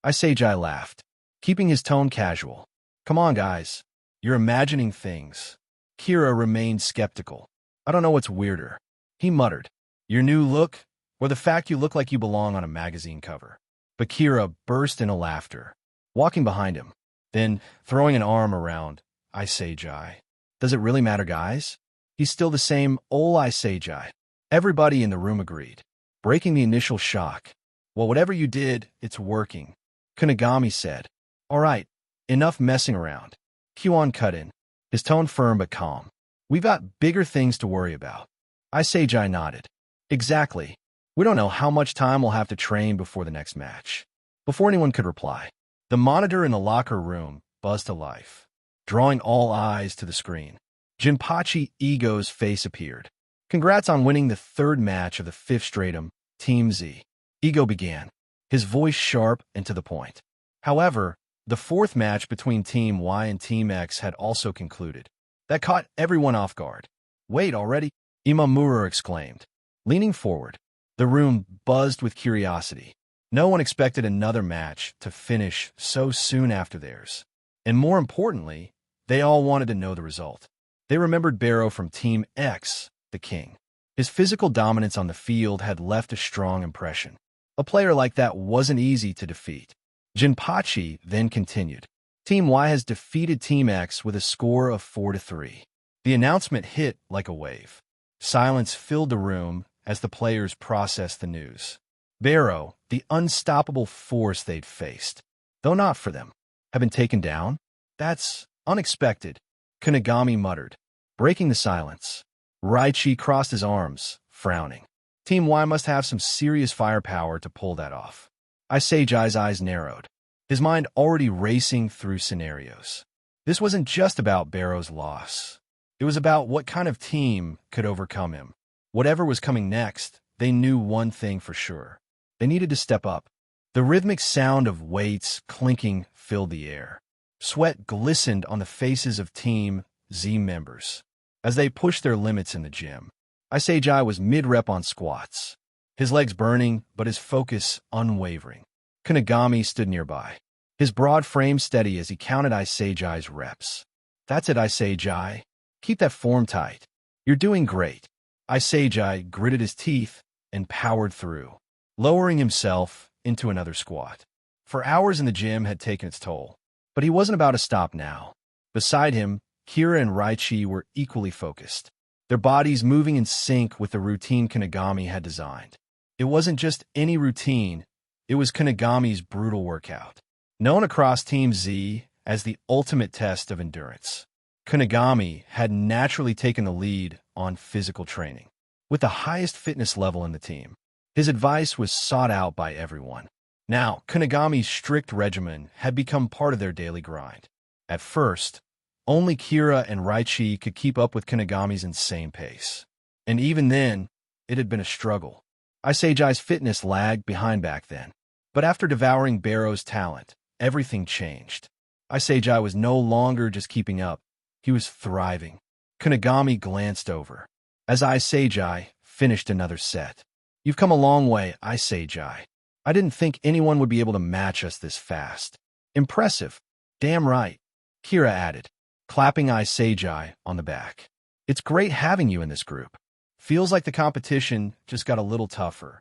S1: Isagi laughed, keeping his tone casual. Come on, guys. You're imagining things. Kira remained skeptical. I don't know what's weirder. He muttered. Your new look, or the fact you look like you belong on a magazine cover. But Kira burst into laughter, walking behind him, then throwing an arm around Isagi. Does it really matter, guys? He's still the same old Isagi. Everybody in the room agreed, breaking the initial shock. Well, whatever you did, it's working. Kunigami said. All right, enough messing around. Kyuan cut in, his tone firm but calm. We've got bigger things to worry about. Isagi nodded. Exactly. We don't know how much time we'll have to train before the next match. Before anyone could reply, the monitor in the locker room buzzed to life, drawing all eyes to the screen. Jinpachi Ego's face appeared. Congrats on winning the third match of the fifth stratum, Team Z. Ego began, his voice sharp and to the point. However, the fourth match between Team Y and Team X had also concluded. That caught everyone off guard. Wait already? Imamura exclaimed, leaning forward. The room buzzed with curiosity. No one expected another match to finish so soon after theirs. And more importantly, they all wanted to know the result. They remembered Barrow from Team X, the king. His physical dominance on the field had left a strong impression. A player like that wasn't easy to defeat. Jinpachi then continued. Team Y has defeated Team X with a score of 4-3. The announcement hit like a wave. Silence filled the room as the players processed the news. Barrow, the unstoppable force they'd faced, though not for them, had been taken down? That's unexpected, Kunigami muttered, breaking the silence. Raichi crossed his arms, frowning. Team Y must have some serious firepower to pull that off. Isagi's eyes narrowed, his mind already racing through scenarios. This wasn't just about Barrow's loss. It was about what kind of team could overcome him. Whatever was coming next, they knew one thing for sure. They needed to step up. The rhythmic sound of weights clinking filled the air. Sweat glistened on the faces of Team Z members as they pushed their limits in the gym. Isagi was mid-rep on squats, his legs burning but his focus unwavering. Kunigami stood nearby, his broad frame steady as he counted Isagi's reps. That's it, Isagi. Keep that form tight. You're doing great. Isagi gritted his teeth and powered through, lowering himself into another squat. For hours in the gym had taken its toll, but he wasn't about to stop now. Beside him, Kira and Raichi were equally focused, their bodies moving in sync with the routine Kunigami had designed. It wasn't just any routine, it was Kunigami's brutal workout, known across Team Z as the ultimate test of endurance. Kunigami had naturally taken the lead on physical training, with the highest fitness level in the team. His advice was sought out by everyone. Now, Kunigami's strict regimen had become part of their daily grind. At first, only Kira and Raichi could keep up with Kunigami's insane pace. And even then, it had been a struggle. Isagi's fitness lagged behind back then. But after devouring Barrow's talent, everything changed. Isagi was no longer just keeping up. He was thriving. Kunigami glanced over as Isagi finished another set. You've come a long way, Isagi. I didn't think anyone would be able to match us this fast. Impressive. Damn right, Kira added, clapping Isagi on the back. It's great having you in this group. Feels like the competition just got a little tougher.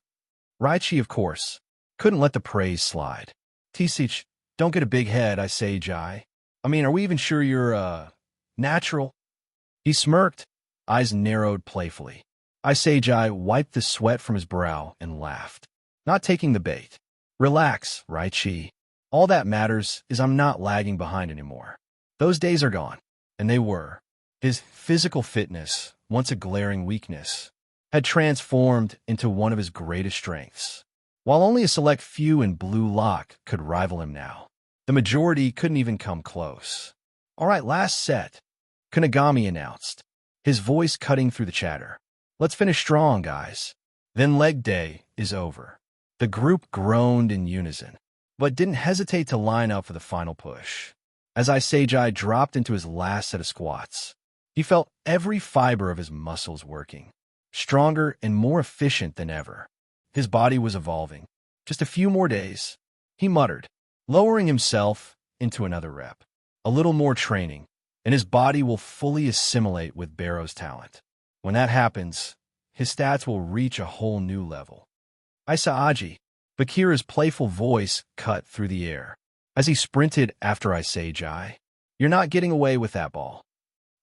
S1: Raichi, of course, couldn't let the praise slide. Tisich, don't get a big head, Isagi. I mean, are we even sure you're, natural? He smirked, eyes narrowed playfully. Isagi wiped the sweat from his brow and laughed, not taking the bait. Relax, Raichi. All that matters is I'm not lagging behind anymore. Those days are gone, and they were. His physical fitness, once a glaring weakness, had transformed into one of his greatest strengths. While only a select few in Blue Lock could rival him now, the majority couldn't even come close. All right, last set, Kunigami announced. his voice cutting through the chatter. Let's finish strong, guys. Then leg day is over. The group groaned in unison, but didn't hesitate to line up for the final push. As Isagi dropped into his last set of squats, he felt every fiber of his muscles working, stronger and more efficient than ever. His body was evolving. Just a few more days, he muttered, lowering himself into another rep. A little more training, and his body will fully assimilate with Barrow's talent. When that happens, his stats will reach a whole new level. Isagi, Bakira's playful voice cut through the air as he sprinted after Isagi. You're not getting away with that ball.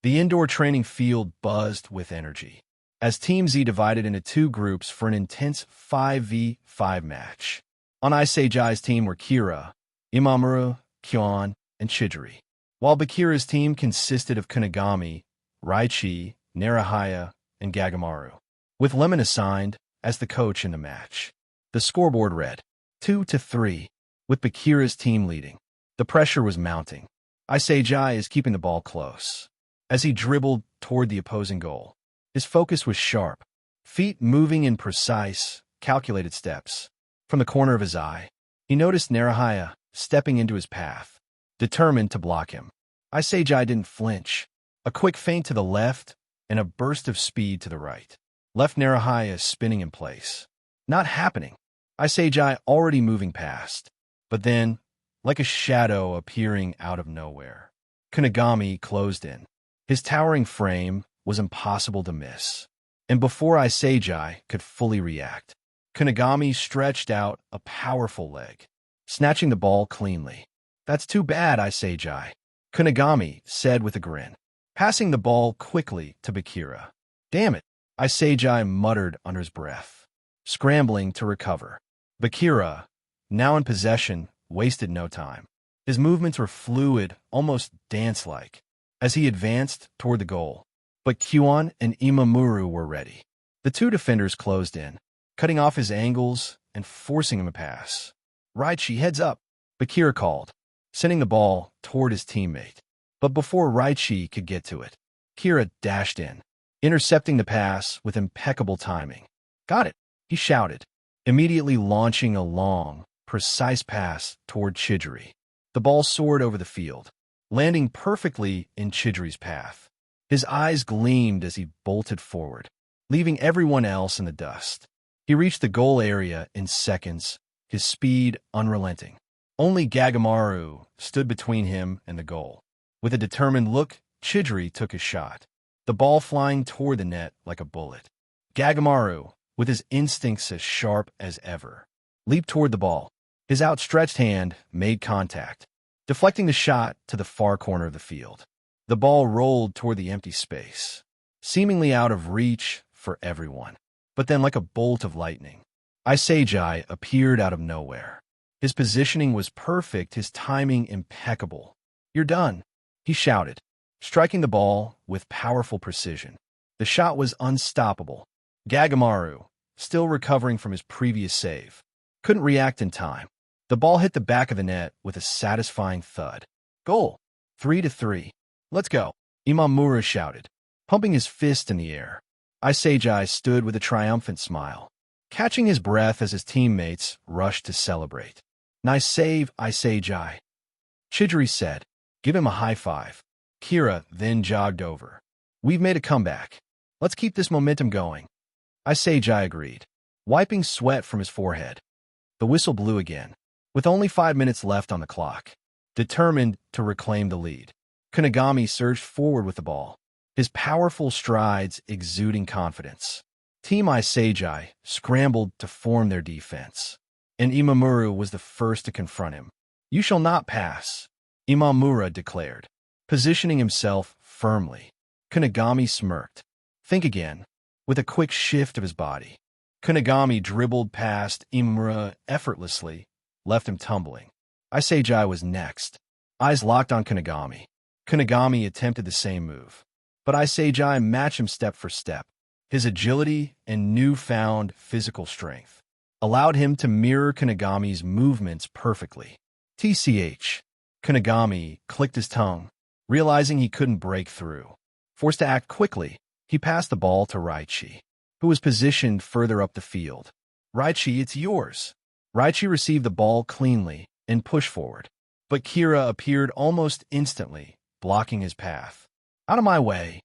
S1: The indoor training field buzzed with energy as Team Z divided into two groups for an intense 5v5 match. On Isagi's team were Kira, Imamura, Kyon, and Chidori, while Bakira's team consisted of Kunigami, Raichi, Narahaya, and Gagamaru, with Lemon assigned as the coach in the match. The scoreboard read 2-3, with Bakira's team leading. The pressure was mounting. Isagi is keeping the ball close. As he dribbled toward the opposing goal, his focus was sharp, feet moving in precise, calculated steps. From the corner of his eye, he noticed Narahaya stepping into his path, determined to block him. Isagi didn't flinch. A quick feint to the left and a burst of speed to the right left Narahaya spinning in place. Not happening. Isagi already moving past. But then, like a shadow appearing out of nowhere, Kunigami closed in. His towering frame was impossible to miss. And before Isagi could fully react, Kunigami stretched out a powerful leg, snatching the ball cleanly. That's too bad, Isagi, Kunigami said with a grin, passing the ball quickly to Bakira. Damn it, Isagi muttered under his breath, scrambling to recover. Bakira, now in possession, wasted no time. His movements were fluid, almost dance-like, as he advanced toward the goal. But Kyon and Imamura were ready. The two defenders closed in, cutting off his angles and forcing him to pass. Raichi, heads up, Bakira called, sending the ball toward his teammate. But before Raichi could get to it, Kira dashed in, intercepting the pass with impeccable timing. Got it, he shouted, immediately launching a long, precise pass toward Chidori. The ball soared over the field, landing perfectly in Chidori's path. His eyes gleamed as he bolted forward, leaving everyone else in the dust. He reached the goal area in seconds, his speed unrelenting. Only Gagamaru stood between him and the goal. With a determined look, Chidori took his shot, the ball flying toward the net like a bullet. Gagamaru, with his instincts as sharp as ever, leaped toward the ball. His outstretched hand made contact, deflecting the shot to the far corner of the field. The ball rolled toward the empty space, seemingly out of reach for everyone. But then, like a bolt of lightning, Isagi appeared out of nowhere. His positioning was perfect, his timing impeccable. You're done, he shouted, striking the ball with powerful precision. The shot was unstoppable. Gagamaru, still recovering from his previous save, couldn't react in time. The ball hit the back of the net with a satisfying thud. Goal. 3-3. Let's go, Imamura shouted, pumping his fist in the air. Isagi stood with a triumphant smile, catching his breath as his teammates rushed to celebrate. Nice save, Isagi, Chidori said. Give him a high five. Kira then jogged over. We've made a comeback. Let's keep this momentum going. Isagi agreed, wiping sweat from his forehead. The whistle blew again, with only 5 minutes left on the clock. Determined to reclaim the lead, Kunigami surged forward with the ball, his powerful strides exuding confidence. Team Isagi scrambled to form their defense, and Imamura was the first to confront him. You shall not pass, Imamura declared, positioning himself firmly. Kunigami smirked. Think again, with a quick shift of his body. Kunigami dribbled past Imamura effortlessly, left him tumbling. Isagi was next, eyes locked on Kunigami. Kunigami attempted the same move, but Isagi matched him step for step. His agility and newfound physical strength allowed him to mirror Kunigami's movements perfectly. TCH. Kunigami clicked his tongue, realizing he couldn't break through. Forced to act quickly, He passed the ball to Raichi, who was positioned further up the field. Raichi, it's yours. Raichi received the ball cleanly and pushed forward, but Kira appeared almost instantly, blocking his path. Out of my way,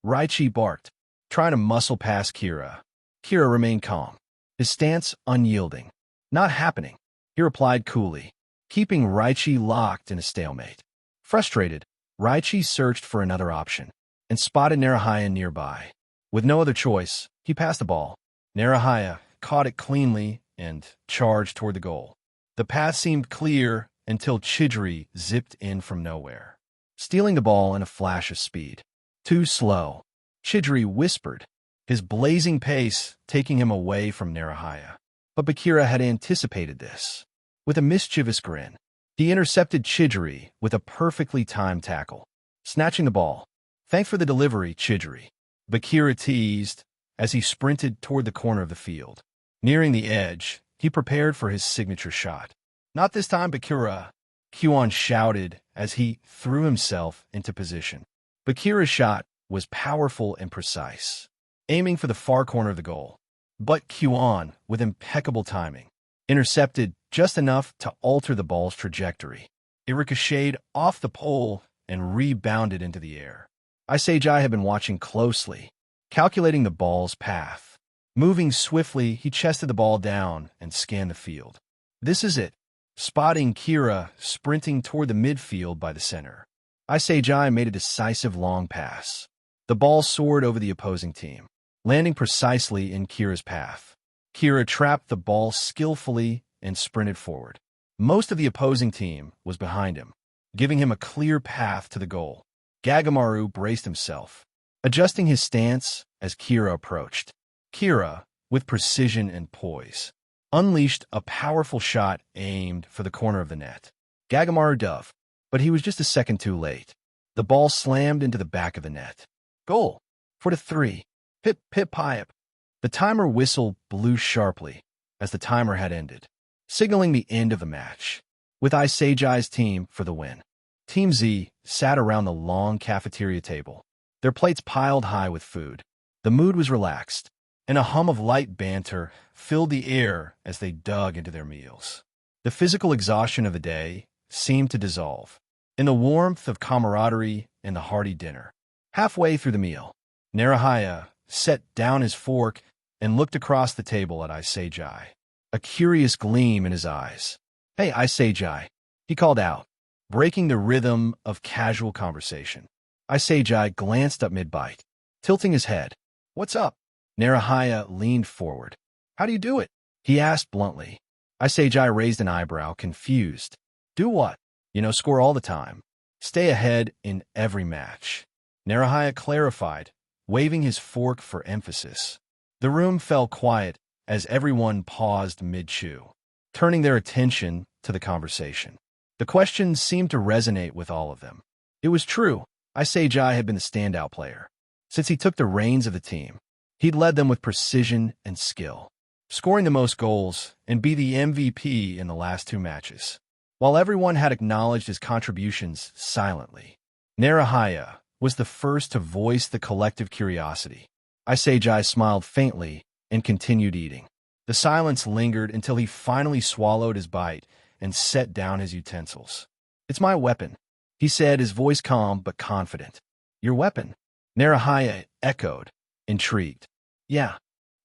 S1: Raichi barked, trying to muscle past Kira. Kira remained calm, his stance unyielding. Not happening, he replied coolly, keeping Raichi locked in a stalemate. Frustrated, Raichi searched for another option and spotted Narahaya nearby. With no other choice, he passed the ball. Narahaya caught it cleanly and charged toward the goal. The path seemed clear until Chidori zipped in from nowhere, stealing the ball in a flash of speed. Too slow, Chidori whispered, his blazing pace taking him away from Narahaya. But Bakira had anticipated this. With a mischievous grin, he intercepted Chidori with a perfectly timed tackle, snatching the ball. Thanks for the delivery, Chidori, Bakira teased as he sprinted toward the corner of the field. Nearing the edge, he prepared for his signature shot. Not this time, Bakira, Kyuan shouted as he threw himself into position. Bakira's shot was powerful and precise, aiming for the far corner of the goal. But Kyuan, with impeccable timing, intercepted just enough to alter the ball's trajectory. It ricocheted off the pole and rebounded into the air. Isagi had been watching closely, calculating the ball's path. Moving swiftly, he chested the ball down and scanned the field. This is it, spotting Kira sprinting toward the midfield by the center. Isagi made a decisive long pass. The ball soared over the opposing team, landing precisely in Kira's path. Kira trapped the ball skillfully and sprinted forward. Most of the opposing team was behind him, giving him a clear path to the goal. Gagamaru braced himself, adjusting his stance as Kira approached. Kira, with precision and poise, unleashed a powerful shot aimed for the corner of the net. Gagamaru dove, but he was just a second too late. The ball slammed into the back of the net. Goal. 4-3. Pip, pip, pipe. The timer whistle blew sharply as the timer had ended, signaling the end of the match, with Isagi's team for the win. Team Z sat around the long cafeteria table, their plates piled high with food. The mood was relaxed, and a hum of light banter filled the air as they dug into their meals. The physical exhaustion of the day seemed to dissolve in the warmth of camaraderie and the hearty dinner. Halfway through the meal, Narahaya set down his fork and looked across the table at Isagi, a curious gleam in his eyes. Hey, Isagi, he called out, breaking the rhythm of casual conversation. Isagi glanced up mid-bite, tilting his head. What's up? Narahaya leaned forward. How do you do it? He asked bluntly. Isagi raised an eyebrow, confused. Do what? Score all the time. Stay ahead in every match. Narahaya clarified, waving his fork for emphasis. The room fell quiet as everyone paused mid-chew, turning their attention to the conversation. The questions seemed to resonate with all of them. It was true, Isagi had been the standout player. Since he took the reins of the team, he'd led them with precision and skill, scoring the most goals and be the MVP in the last two matches. While everyone had acknowledged his contributions silently, Narahaya was the first to voice the collective curiosity. Isagi smiled faintly and continued eating. The silence lingered until he finally swallowed his bite and set down his utensils. It's my weapon, he said, his voice calm but confident. Your weapon? Narahaya echoed, intrigued. Yeah,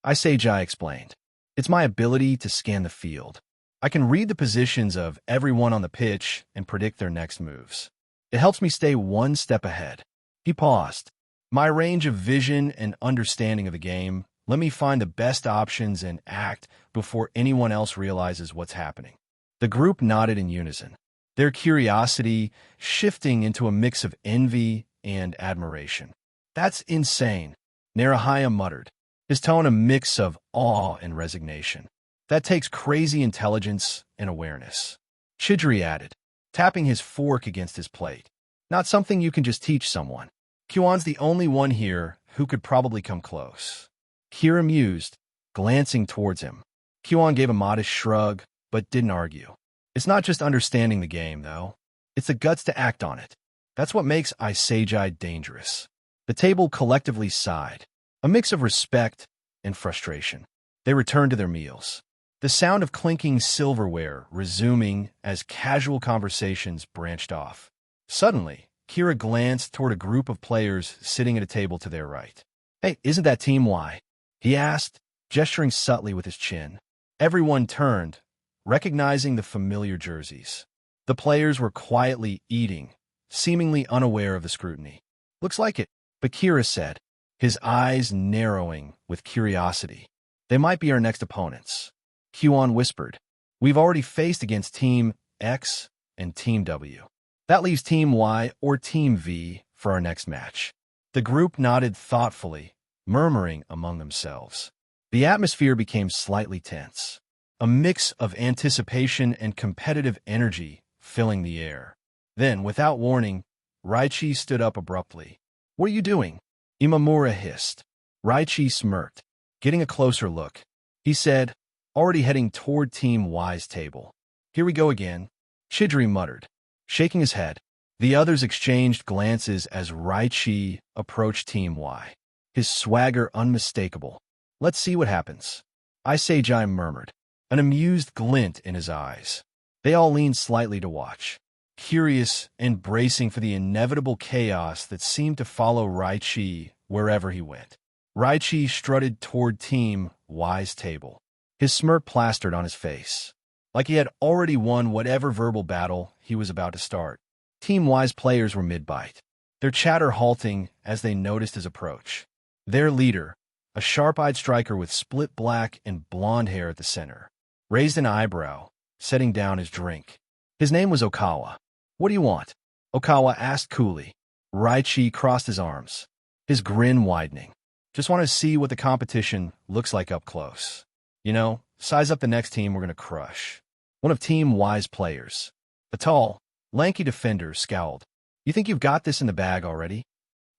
S1: Isagi explained. It's my ability to scan the field. I can read the positions of everyone on the pitch and predict their next moves. It helps me stay one step ahead. He paused. My range of vision and understanding of the game let me find the best options and act before anyone else realizes what's happening. The group nodded in unison, their curiosity shifting into a mix of envy and admiration. That's insane, Narahaya muttered, his tone a mix of awe and resignation. That takes crazy intelligence and awareness. Chidori added, tapping his fork against his plate. Not something you can just teach someone. Kyuan's the only one here who could probably come close. Kira mused, glancing towards him. Kyuan gave a modest shrug, but didn't argue. It's not just understanding the game, though. It's the guts to act on it. That's what makes Isagi dangerous. The table collectively sighed, a mix of respect and frustration. They returned to their meals, the sound of clinking silverware resuming as casual conversations branched off. Suddenly, Kira glanced toward a group of players sitting at a table to their right. "Hey, isn't that Team Y?" he asked, gesturing subtly with his chin. Everyone turned, recognizing the familiar jerseys. The players were quietly eating, seemingly unaware of the scrutiny. "Looks like it," Bakira said, his eyes narrowing with curiosity. "They might be our next opponents." Huan whispered, "We've already faced against Team X and Team W. That leaves Team Y or Team V for our next match." The group nodded thoughtfully, murmuring among themselves. The atmosphere became slightly tense, a mix of anticipation and competitive energy filling the air. Then, without warning, Raichi stood up abruptly. "What are you doing?" Imamura hissed. Raichi smirked, getting a closer look. He said, already heading toward Team Y's table. "Here we go again," Chidri muttered, shaking his head. The others exchanged glances as Raichi approached Team Y, his swagger unmistakable. "Let's see what happens," Isagi murmured, an amused glint in his eyes. They all leaned slightly to watch, curious and bracing for the inevitable chaos that seemed to follow Raichi wherever he went. Raichi strutted toward Team Y's table, his smirk plastered on his face, like he had already won whatever verbal battle he was about to start. Team Y's players were mid-bite, their chatter halting as they noticed his approach. Their leader, a sharp-eyed striker with split black and blonde hair at the center, raised an eyebrow, setting down his drink. His name was Okawa. "What do you want?" Okawa asked coolly. Raichi crossed his arms, his grin widening. "Just want to see what the competition looks like up close. You know, size up the next team we're going to crush." One of Team Y's players, a tall, lanky defender, scowled. "You think you've got this in the bag already?"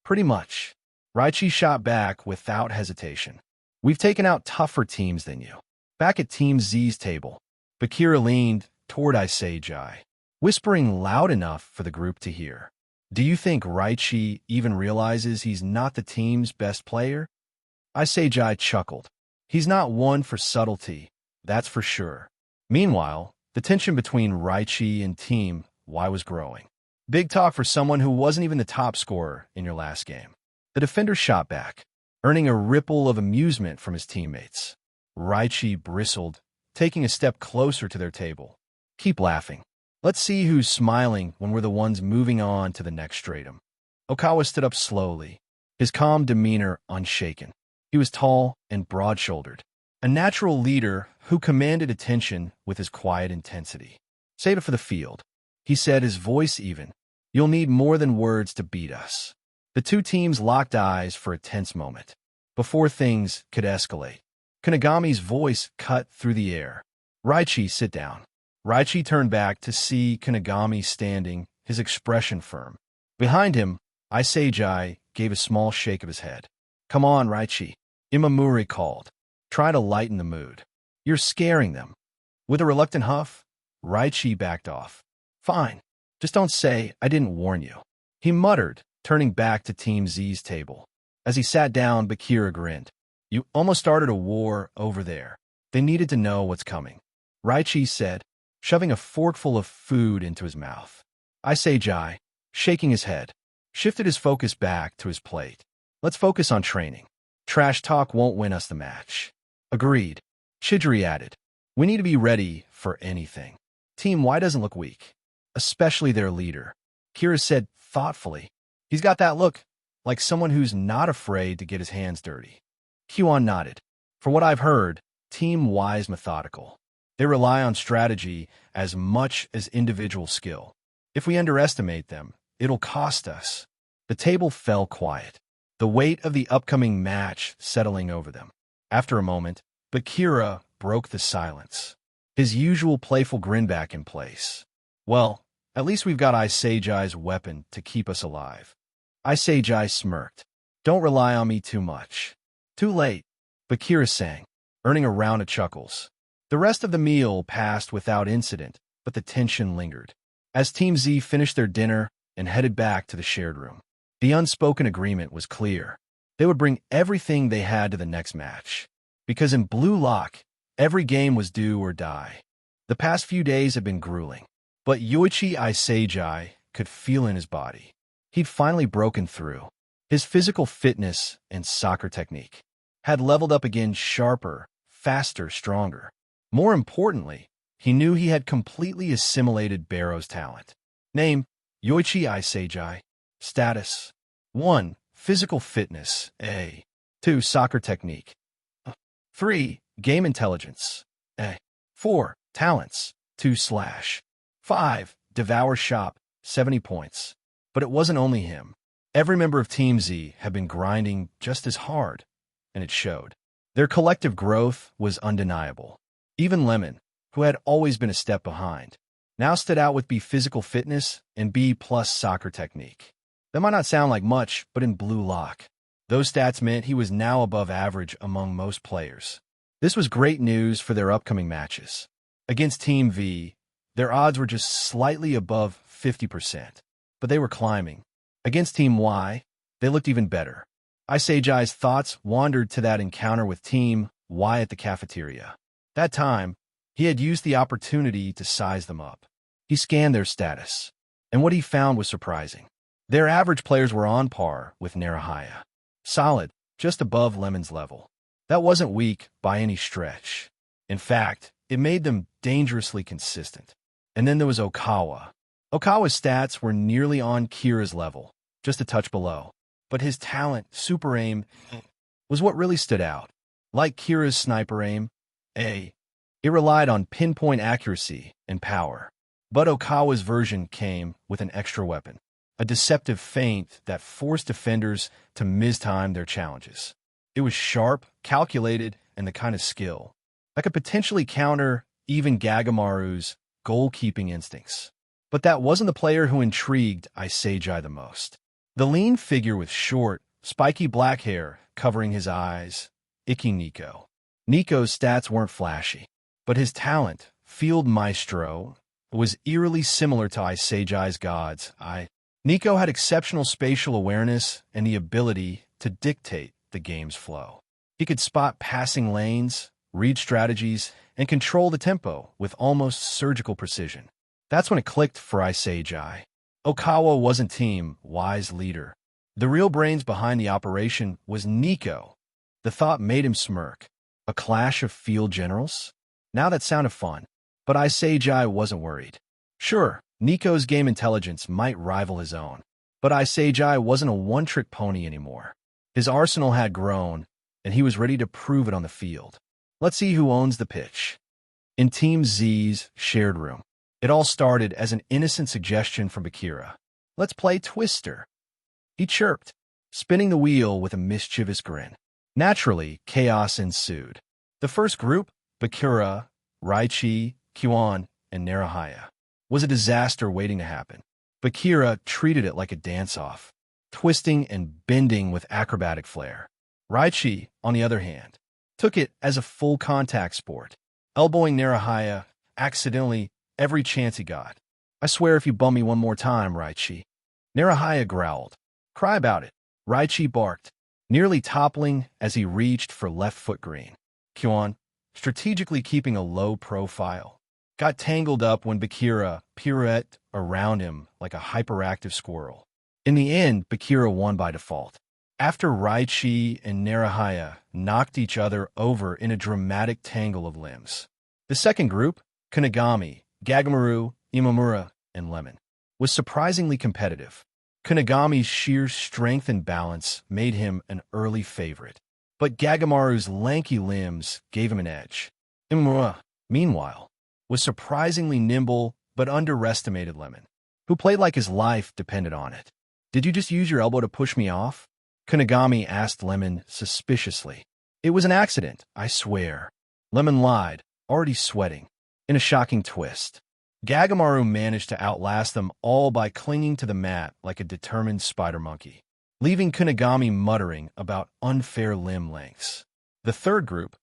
S1: "Pretty much." Raichi shot back without hesitation. "We've taken out tougher teams than you." Back at Team Z's table, Bakira leaned toward Isagi, whispering loud enough for the group to hear. "Do you think Raichi even realizes he's not the team's best player?" Isagi chuckled. "He's not one for subtlety, that's for sure." Meanwhile, the tension between Raichi and Team Y was growing. Big talk for someone who wasn't even the top scorer in your last game. The defender shot back, earning a ripple of amusement from his teammates. Raichi bristled, taking a step closer to their table. "Keep laughing. Let's see who's smiling when we're the ones moving on to the next stratum." Okawa stood up slowly, his calm demeanor unshaken. He was tall and broad-shouldered, a natural leader who commanded attention with his quiet intensity. "Save it for the field," he said, his voice even. "You'll need more than words to beat us." The two teams locked eyes for a tense moment, before things could escalate. Kunigami's voice cut through the air. "Raichi, sit down." Raichi turned back to see Kunigami standing, his expression firm. Behind him, Isagi gave a small shake of his head. "Come on, Raichi," Imamura called. "Try to lighten the mood. You're scaring them." With a reluctant huff, Raichi backed off. "Fine. Just don't say I didn't warn you," he muttered, turning back to Team Z's table. As he sat down, Bakira grinned. "You almost started a war over there. They needed to know what's coming," Raichi said, shoving a forkful of food into his mouth. Isagi, shaking his head, shifted his focus back to his plate. "Let's focus on training. Trash talk won't win us the match." "Agreed," Chidri added. "We need to be ready for anything." Team Y doesn't look weak, especially their leader, Kira said thoughtfully. "He's got that look, like someone who's not afraid to get his hands dirty." Huan nodded. "For what I've heard, Team Y is methodical. They rely on strategy as much as individual skill. If we underestimate them, it'll cost us." The table fell quiet, the weight of the upcoming match settling over them. After a moment, Bakira broke the silence, his usual playful grin back in place. "Well, at least we've got Isagi's weapon to keep us alive." Isagi smirked. "Don't rely on me too much." "Too late," Bakira sang, earning a round of chuckles. The rest of the meal passed without incident, but the tension lingered. As Team Z finished their dinner and headed back to the shared room, The unspoken agreement was clear. They would bring everything they had to the next match. Because in Blue Lock, every game was do or die. The past few days had been grueling, but Yoichi Isagi could feel in his body. He'd finally broken through. His physical fitness and soccer technique had leveled up again, sharper, faster, stronger. More importantly, he knew he had completely assimilated Barrow's talent. Name: Yoichi Isagi. Status: 1. Physical fitness, A. 2. Soccer technique. 3. Game intelligence, A. 4. Talents, 2/5. Devour shop, 70 points. But it wasn't only him. Every member of Team Z had been grinding just as hard, and it showed. Their collective growth was undeniable. Even Lemon, who had always been a step behind, now stood out with B physical fitness and B plus soccer technique. That might not sound like much, but in Blue Lock, those stats meant he was now above average among most players. This was great news for their upcoming matches. Against Team V, their odds were just slightly above 50%, but they were climbing. Against Team Y, they looked even better. Isagi's thoughts wandered to that encounter with Team Y at the cafeteria. That time, he had used the opportunity to size them up. He scanned their status, and what he found was surprising. Their average players were on par with Narahaya. Solid, just above Lemon's level. That wasn't weak by any stretch. In fact, it made them dangerously consistent. And then there was Okawa. Okawa's stats were nearly on Kira's level, just a touch below. But his talent, super aim, was what really stood out. Like Kira's sniper aim, A, it relied on pinpoint accuracy and power. But Okawa's version came with an extra weapon, a deceptive feint that forced defenders to mistime their challenges. It was sharp, calculated, and the kind of skill that could potentially counter even Gagamaru's goalkeeping instincts. But that wasn't the player who intrigued Isagi the most. The lean figure with short, spiky black hair covering his eyes, Iki Nico. Nico's stats weren't flashy, but his talent, field maestro, was eerily similar to Isagi's God's Eye. Nico had exceptional spatial awareness and the ability to dictate the game's flow. He could spot passing lanes, read strategies, and control the tempo with almost surgical precision. That's when it clicked for Isagi. Okawa wasn't Team Y's leader. The real brains behind the operation was Nico. The thought made him smirk. A clash of field generals? Now that sounded fun, but Isagi wasn't worried. Sure, Nico's game intelligence might rival his own, but Isagi wasn't a one-trick pony anymore. His arsenal had grown, and he was ready to prove it on the field. Let's see who owns the pitch. In Team Z's shared room, it all started as an innocent suggestion from Bakira. Let's play Twister. He chirped, spinning the wheel with a mischievous grin. Naturally, chaos ensued. The first group, Bakira, Raichi, Kyuan, and Narahaya, was a disaster waiting to happen. Bakira treated it like a dance-off, twisting and bending with acrobatic flair. Raichi, on the other hand, took it as a full-contact sport, elbowing Narahaya accidentally every chance he got. I swear if you bum me one more time, Raichi. Narahaya growled. Cry about it. Raichi barked, nearly toppling as he reached for left foot green. Kyuan, strategically keeping a low profile, got tangled up when Bakira pirouetted around him like a hyperactive squirrel. In the end, Bakira won by default, after Raichi and Narahaya knocked each other over in a dramatic tangle of limbs. The second group, Kunigami, Gagamaru, Imamura, and Lemon, was surprisingly competitive. Kunigami's sheer strength and balance made him an early favorite, but Gagamaru's lanky limbs gave him an edge. Imamura, meanwhile, was surprisingly nimble but underestimated Lemon, who played like his life depended on it. Did you just use your elbow to push me off? Kunigami asked Lemon suspiciously. It was an accident, I swear. Lemon lied, already sweating, in a shocking twist. Gagamaru managed to outlast them all by clinging to the mat like a determined spider monkey, leaving Kunigami muttering about unfair limb lengths. The third group,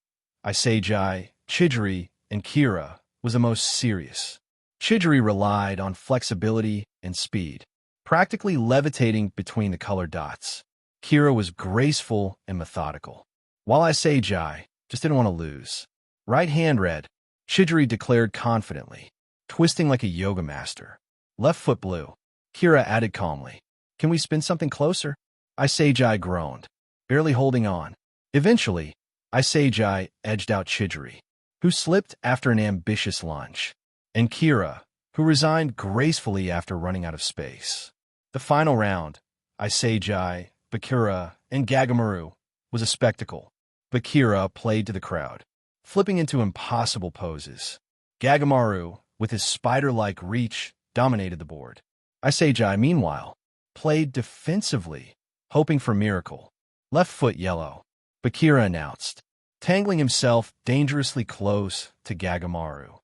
S1: Isagi, Chidori, and Kira, was the most serious. Chidori relied on flexibility and speed, practically levitating between the colored dots. Kira was graceful and methodical, while Isagi just didn't want to lose. Right hand red, Chidori declared confidently, twisting like a yoga master. Left foot blue. Kira added calmly, "Can we spin something closer?" Isagi groaned, barely holding on. Eventually, Isagi edged out Chidori, who slipped after an ambitious lunge, and Kira, who resigned gracefully after running out of space. The final round, Isagi, Bakura, and Gagamaru, was a spectacle. Bakura played to the crowd, flipping into impossible poses. Gagamaru, with his spider-like reach, dominated the board. Isagi, meanwhile, played defensively, hoping for a miracle. Left foot yellow, Bakura announced, tangling himself dangerously close to Gagamaru.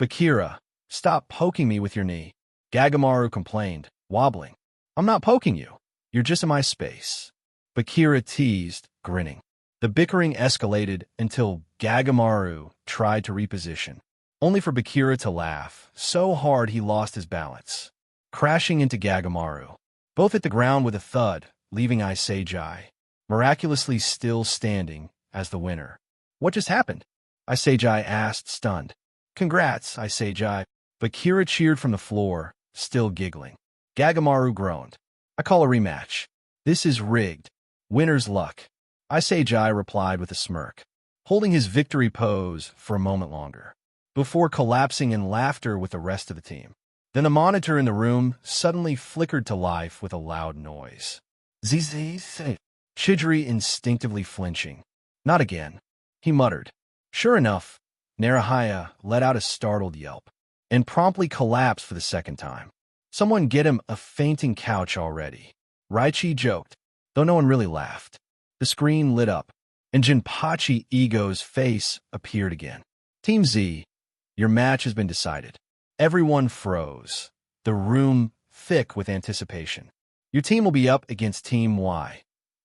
S1: "Bakura, stop poking me with your knee," Gagamaru complained, wobbling. "I'm not poking you. You're just in my space." Bakura teased, grinning. The bickering escalated until Gagamaru tried to reposition, only for Bakura to laugh so hard he lost his balance, crashing into Gagamaru. Both hit the ground with a thud, leaving Isagi miraculously still standing as the winner. "What just happened?" Isagi asked, stunned. "Congrats, Isagi." Bakura cheered from the floor, still giggling. Gagamaru groaned. "I call a rematch. This is rigged. Winner's luck." Isagi replied with a smirk, holding his victory pose for a moment longer, before collapsing in laughter with the rest of the team. Then the monitor in the room suddenly flickered to life with a loud noise. "Zzz." Chidori instinctively flinching. "Not again," he muttered. Sure enough, Narahaya let out a startled yelp and promptly collapsed for the second time. "Someone get him a fainting couch already," Raichi joked, though no one really laughed. The screen lit up, and Jinpachi Ego's face appeared again. "Team Z, your match has been decided." Everyone froze, the room thick with anticipation. "Your team will be up against Team Y.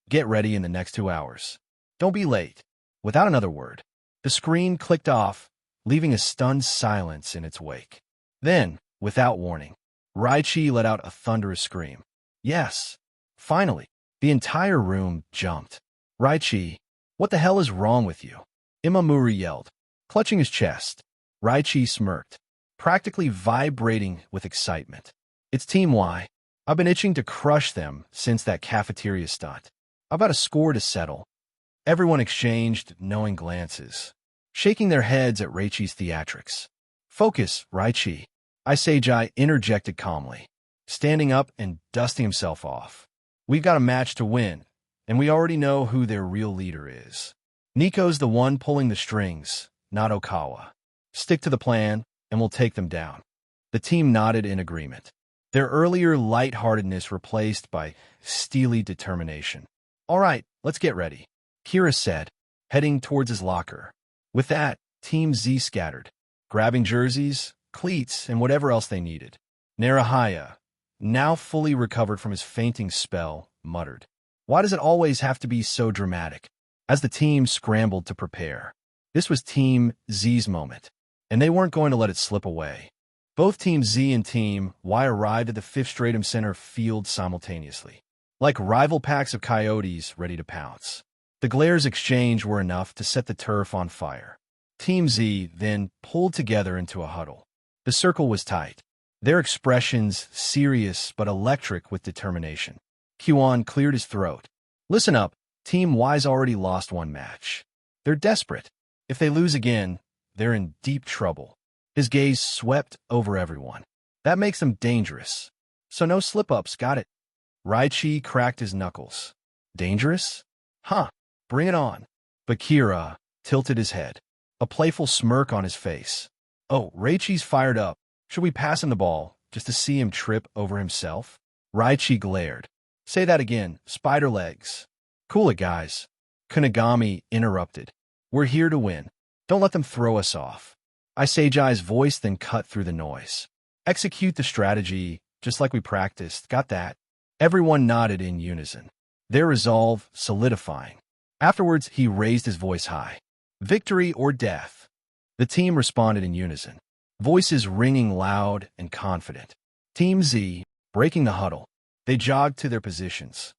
S1: Get ready in the next 2 hours. Don't be late." Without another word, the screen clicked off, leaving a stunned silence in its wake. Then, without warning, Raichi let out a thunderous scream. "Yes, finally." The entire room jumped. "Raichi, what the hell is wrong with you?" Imamura yelled, clutching his chest. Raichi smirked, practically vibrating with excitement. "It's Team Y. I've been itching to crush them since that cafeteria stunt. I've got a score to settle." Everyone exchanged knowing glances, shaking their heads at Raichi's theatrics. "Focus, Raichi," Isagi interjected calmly, standing up and dusting himself off. "We've got a match to win, and we already know who their real leader is. Nico's the one pulling the strings, not Okawa. Stick to the plan, and we'll take them down." The team nodded in agreement, their earlier lightheartedness replaced by steely determination. "All right, let's get ready," Kira said, heading towards his locker. With that, Team Z scattered, grabbing jerseys, cleats, and whatever else they needed. Narahaya, now fully recovered from his fainting spell, muttered, "Why does it always have to be so dramatic?" As the team scrambled to prepare. This was Team Z's moment, and they weren't going to let it slip away. Both Team Z and Team Y arrived at the Fifth Stratum Center field simultaneously, like rival packs of coyotes ready to pounce. The glares exchanged were enough to set the turf on fire. Team Z then pulled together into a huddle. The circle was tight, their expressions serious but electric with determination. Kyuan cleared his throat. "Listen up, Team Y's already lost one match. They're desperate. If they lose again, they're in deep trouble." His gaze swept over everyone. "That makes them dangerous. So no slip-ups, got it?" Raichi cracked his knuckles. "Dangerous? Huh, bring it on." Bakura tilted his head, a playful smirk on his face. "Oh, Raichi's fired up. Should we pass him the ball, just to see him trip over himself?" Raichi glared. "Say that again, spider legs." "Cool it, guys." Kunigami interrupted. "We're here to win. Don't let them throw us off." Isagi's voice then cut through the noise. "Execute the strategy, just like we practiced, got that?" Everyone nodded in unison, their resolve solidifying. Afterwards, he raised his voice high. "Victory or death." The team responded in unison, voices ringing loud and confident. Team Z, breaking the huddle, They jogged to their positions.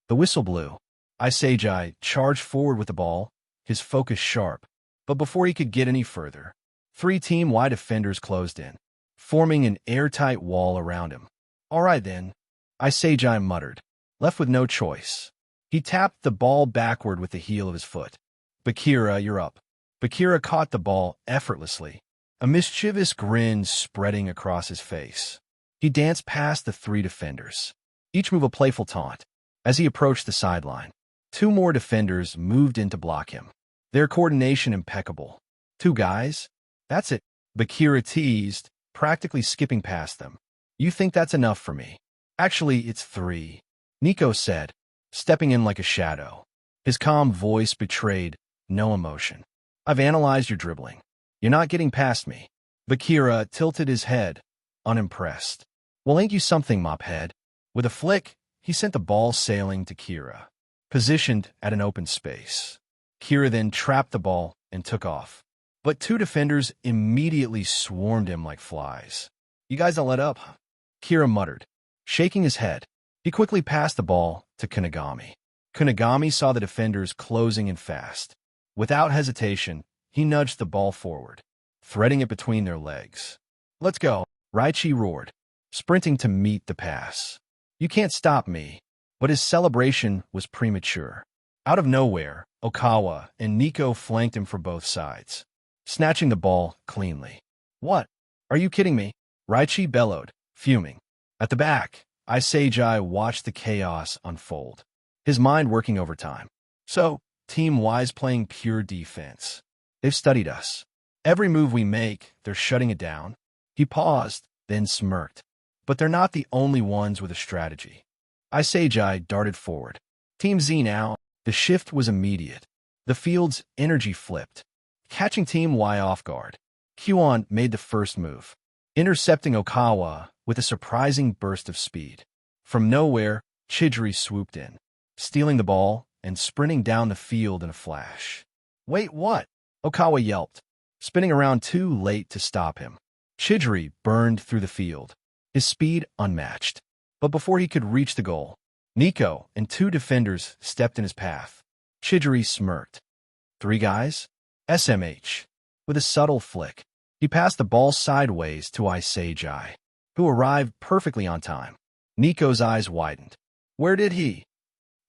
S1: The whistle blew. Isagi charged forward with the ball, his focus sharp. But before he could get any further, 3 team-wide defenders closed in, forming an airtight wall around him. All right then, Isagi muttered, left with no choice. He tapped the ball backward with the heel of his foot. Bakira, you're up. Bakira caught the ball effortlessly, a mischievous grin spreading across his face. He danced past the 3 defenders, each move a playful taunt. As he approached the sideline, 2 more defenders moved in to block him, their coordination impeccable. 2 guys? That's it, Bakira teased, practically skipping past them. You think that's enough for me? Actually, it's 3, Nico said, stepping in like a shadow. His calm voice betrayed no emotion. I've analyzed your dribbling. You're not getting past me. Bakira tilted his head, unimpressed. Well, ain't you something, mophead? With a flick, he sent the ball sailing to Kira, positioned at an open space. Kira then trapped the ball and took off. But 2 defenders immediately swarmed him like flies. You guys don't let up, huh? Kira muttered, shaking his head. He quickly passed the ball to Kunigami. Kunigami saw the defenders closing in fast. Without hesitation, he nudged the ball forward, threading it between their legs. Let's go, Raichi roared, sprinting to meet the pass. You can't stop me. But his celebration was premature. Out of nowhere, Okawa and Nico flanked him from both sides, snatching the ball cleanly. What? Are you kidding me? Raichi bellowed, fuming. At the back, Isagi watched the chaos unfold, his mind working overtime. So, Team Y's playing pure defense. They've studied us. Every move we make, they're shutting it down. He paused, then smirked. But they're not the only ones with a strategy. Isagi darted forward. Team Z now. The shift was immediate. The field's energy flipped, catching Team Y off guard. Kyuon made the first move, intercepting Okawa with a surprising burst of speed. From nowhere, Chidori swooped in, stealing the ball and sprinting down the field in a flash. Wait, what? Okawa yelped, spinning around too late to stop him. Chidori burned through the field, his speed unmatched. But before he could reach the goal, Nico and 2 defenders stepped in his path. Chidori smirked. 3 guys? SMH. With a subtle flick, he passed the ball sideways to Isagi, who arrived perfectly on time. Nico's eyes widened. Where did he?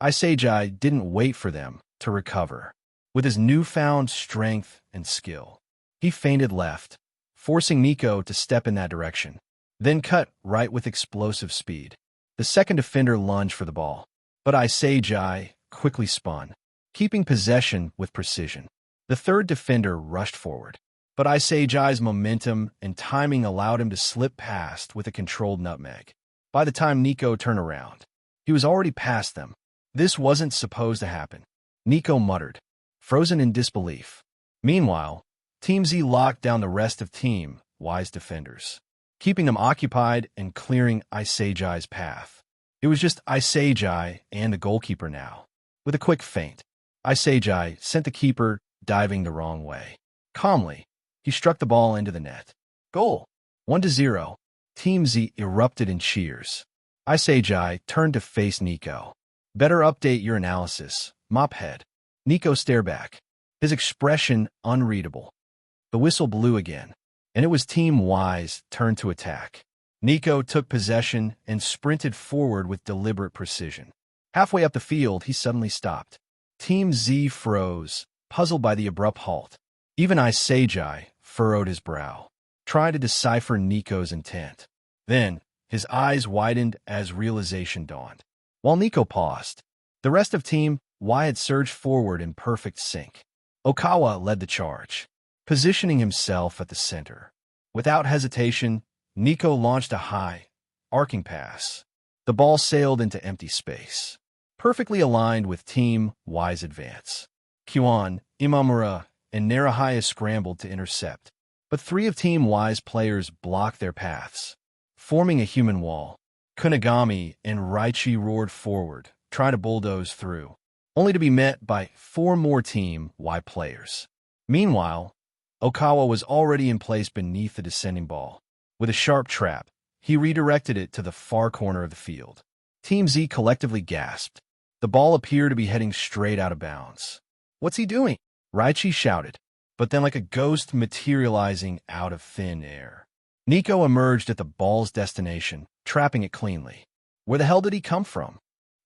S1: Isagi didn't wait for them to recover. With his newfound strength and skill, he feinted left, forcing Nico to step in that direction, then cut right with explosive speed. The second defender lunged for the ball, but Isagi quickly spun, keeping possession with precision. The third defender rushed forward, but Isagi's momentum and timing allowed him to slip past with a controlled nutmeg. By the time Nico turned around, he was already past them. This wasn't supposed to happen, Nico muttered, frozen in disbelief. Meanwhile, Team Z locked down the rest of Team Y's defenders, keeping them occupied and clearing Isagi's path. It was just Isagi and the goalkeeper now. With a quick feint, Isagi sent the keeper diving the wrong way. Calmly, he struck the ball into the net. Goal! 1-0. Team Z erupted in cheers. Isagi turned to face Nico. Better update your analysis, mophead. Nico stared back, his expression unreadable. The whistle blew again, and it was Team Y's turn to attack. Nico took possession and sprinted forward with deliberate precision. Halfway up the field, he suddenly stopped. Team Z froze, puzzled by the abrupt halt. Even Isagi furrowed his brow, trying to decipher Nico's intent. Then, his eyes widened as realization dawned. While Nico paused, the rest of Team Y had surged forward in perfect sync. Okawa led the charge, positioning himself at the center. Without hesitation, Nico launched a high, arcing pass. The ball sailed into empty space, perfectly aligned with Team Y's advance. Kyuon, Imamura, and Narahaya scrambled to intercept, but 3 of Team Y's players blocked their paths, forming a human wall. Kunigami and Raichi roared forward, trying to bulldoze through, only to be met by 4 more Team Y players. Meanwhile, Okawa was already in place beneath the descending ball. With a sharp trap, he redirected it to the far corner of the field. Team Z collectively gasped. The ball appeared to be heading straight out of bounds. "What's he doing?" Raichi shouted, but then like a ghost materializing out of thin air, Nico emerged at the ball's destination, trapping it cleanly. "Where the hell did he come from?"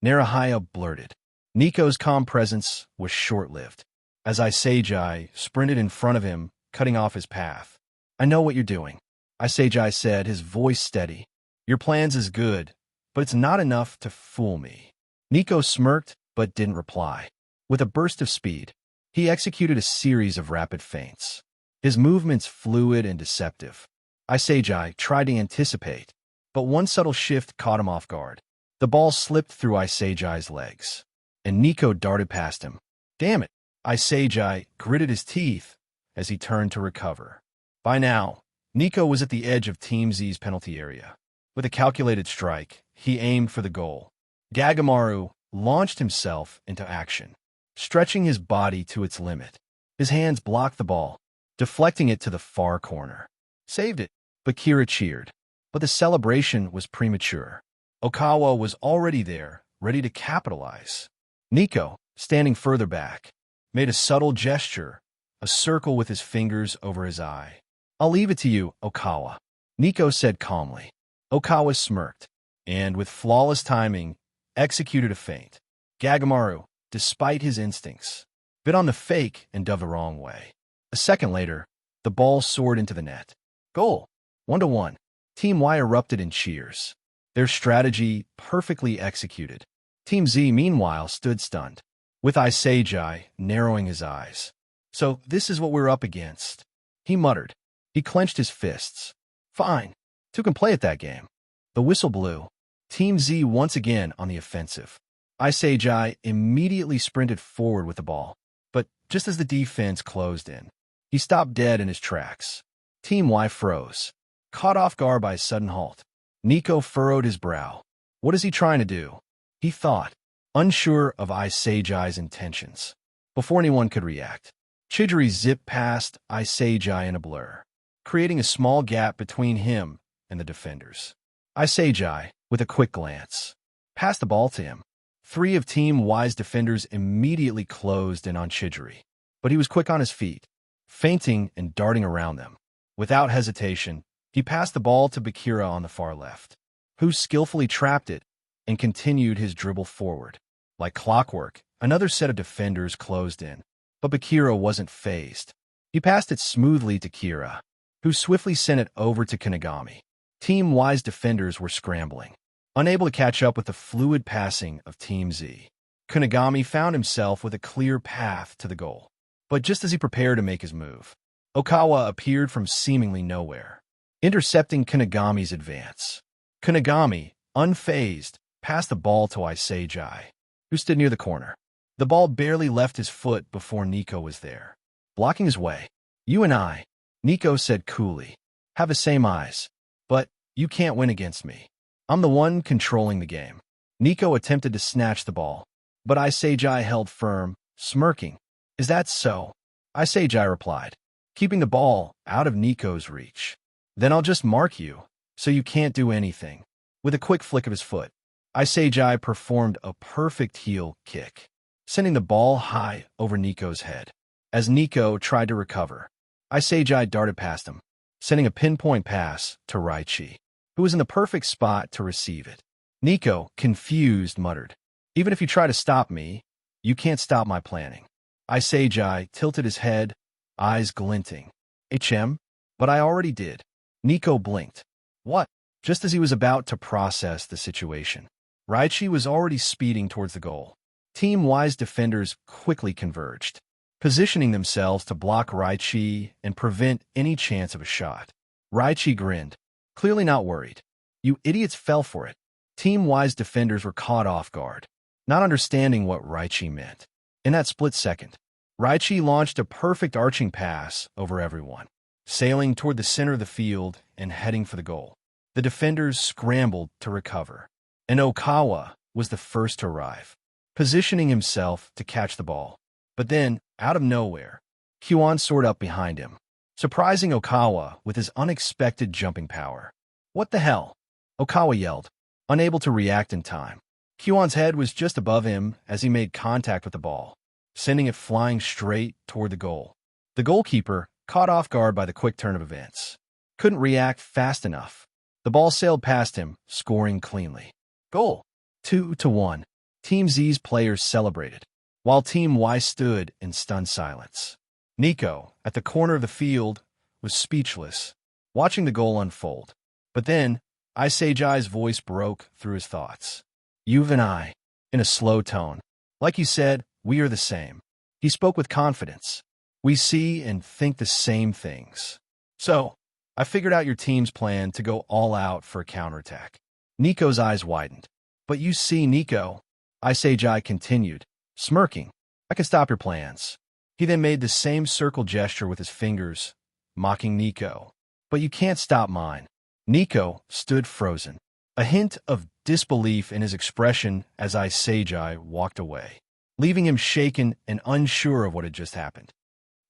S1: Narahaya blurted. Nico's calm presence was short-lived, as Isagi sprinted in front of him, cutting off his path. "I know what you're doing," Isagi said, his voice steady. "Your plan's is good, but it's not enough to fool me." Nico smirked, but didn't reply. With a burst of speed, he executed a series of rapid feints, his movements fluid and deceptive. Isagi tried to anticipate, but one subtle shift caught him off guard. The ball slipped through Isagi's legs, and Nico darted past him. "Damn it!" Isagi gritted his teeth as he turned to recover. By now, Nico was at the edge of Team Z's penalty area. With a calculated strike, he aimed for the goal. Gagamaru launched himself into action, stretching his body to its limit. His hands blocked the ball, deflecting it to the far corner. "Saved it," Bakira cheered. But the celebration was premature. Okawa was already there, ready to capitalize. Nico, standing further back, made a subtle gesture, a circle with his fingers over his eye. "I'll leave it to you, Okawa," Nico said calmly. Okawa smirked, and with flawless timing, executed a feint. Gagamaru, despite his instincts, bit on the fake and dove the wrong way. A second later, the ball soared into the net. Goal! 1-1. Team Y erupted in cheers, their strategy perfectly executed. Team Z, meanwhile, stood stunned, with Isagi narrowing his eyes. "So this is what we're up against," he muttered. He clenched his fists. "Fine. Two can play at that game." The whistle blew. Team Z once again on the offensive. Isagi immediately sprinted forward with the ball, but just as the defense closed in, he stopped dead in his tracks. Team Y froze, caught off guard by a sudden halt. Nico furrowed his brow. What is he trying to do? He thought, unsure of Isagi's intentions. Before anyone could react, Chidori zipped past Isagi in a blur, creating a small gap between him and the defenders. Isagi, with a quick glance, passed the ball to him. Three of Team Y's defenders immediately closed in on Chidori, but he was quick on his feet, feinting and darting around them. Without hesitation, he passed the ball to Bakira on the far left, who skillfully trapped it and continued his dribble forward. Like clockwork, another set of defenders closed in, but Bakira wasn't fazed. He passed it smoothly to Kira, who swiftly sent it over to Kinagami. Team Y's defenders were scrambling, unable to catch up with the fluid passing of Team Z. Kinagami found himself with a clear path to the goal. But just as he prepared to make his move, Okawa appeared from seemingly nowhere, intercepting Kinagami's advance. Kinagami, unfazed, passed the ball to Isagi, who stood near the corner. The ball barely left his foot before Nico was there, blocking his way. "You and I," Nico said coolly, "have the same eyes, but you can't win against me. I'm the one controlling the game." Nico attempted to snatch the ball, but Isagi held firm, smirking. "Is that so?" Isagi replied, keeping the ball out of Nico's reach. "Then I'll just mark you, so you can't do anything." With a quick flick of his foot, Isagi performed a perfect heel kick, sending the ball high over Nico's head. As Nico tried to recover, Isagi darted past him, sending a pinpoint pass to Raichi, who was in the perfect spot to receive it. Nico, confused, muttered, "Even if you try to stop me, you can't stop my planning." Isagi tilted his head, eyes glinting. "HM? But I already did." Nico blinked. "What?" Just as he was about to process the situation, Raichi was already speeding towards the goal. Team Y's defenders quickly converged, positioning themselves to block Raichi and prevent any chance of a shot. Raichi grinned, clearly not worried. "You idiots fell for it." Team Y's defenders were caught off guard, not understanding what Raichi meant. In that split second, Raichi launched a perfect arching pass over everyone, sailing toward the center of the field and heading for the goal. The defenders scrambled to recover, and Okawa was the first to arrive, positioning himself to catch the ball. But then, out of nowhere, Kyuan soared up behind him, surprising Okawa with his unexpected jumping power. "What the hell?" Okawa yelled, unable to react in time. Kyuan's head was just above him as he made contact with the ball, sending it flying straight toward the goal. The goalkeeper, caught off guard by the quick turn of events, couldn't react fast enough. The ball sailed past him, scoring cleanly. Goal. 2-1. Team Z's players celebrated, while Team Y stood in stunned silence. Nico, at the corner of the field, was speechless, watching the goal unfold. But then, Isagi's voice broke through his thoughts. You and I, in a slow tone. Like you said, we are the same. He spoke with confidence. We see and think the same things. So, I figured out your team's plan to go all out for a counterattack. Nico's eyes widened. But you see, Nico, Isagi continued, smirking. I can stop your plans. He then made the same circle gesture with his fingers, mocking Nico. But you can't stop mine. Nico stood frozen, a hint of disbelief in his expression as Isagi walked away, leaving him shaken and unsure of what had just happened.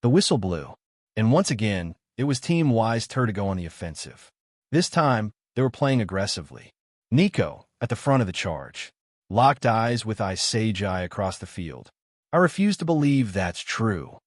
S1: The whistle blew, and once again, it was Team Y's turn to go on the offensive. This time, they were playing aggressively. Nico, at the front of the charge, locked eyes with Isagi across the field. I refuse to believe that's true,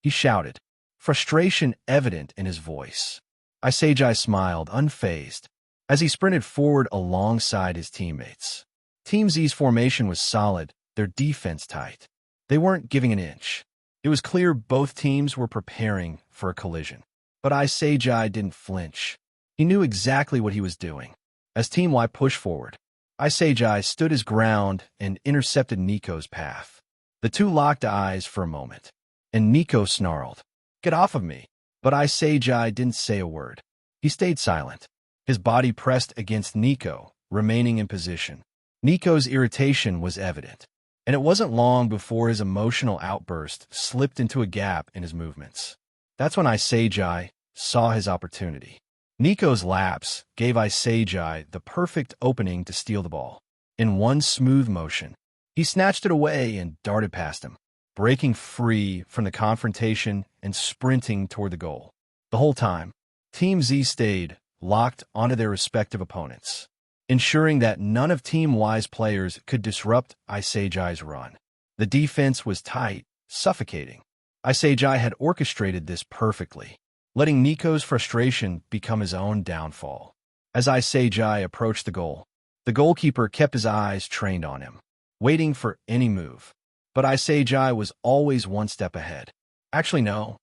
S1: he shouted, frustration evident in his voice. Isagi smiled, unfazed, as he sprinted forward alongside his teammates. Team Z's formation was solid, their defense tight. They weren't giving an inch. It was clear both teams were preparing for a collision. But Isagi didn't flinch. He knew exactly what he was doing. As Team Y pushed forward, Isagi stood his ground and intercepted Nico's path. The two locked eyes for a moment, and Nico snarled, "Get off of me!" But Isagi didn't say a word. He stayed silent, his body pressed against Nico, remaining in position. Nico's irritation was evident, and it wasn't long before his emotional outburst slipped into a gap in his movements. That's when Isagi saw his opportunity. Nico's lapse gave Isagi the perfect opening to steal the ball. In one smooth motion, he snatched it away and darted past him, breaking free from the confrontation and sprinting toward the goal. The whole time, Team Z stayed locked onto their respective opponents, ensuring that none of Team Y's players could disrupt Isagi's run. The defense was tight, suffocating. Isagi had orchestrated this perfectly, letting Nico's frustration become his own downfall. As Isagi approached the goal, the goalkeeper kept his eyes trained on him, waiting for any move. But Isagi was always one step ahead. Actually, no.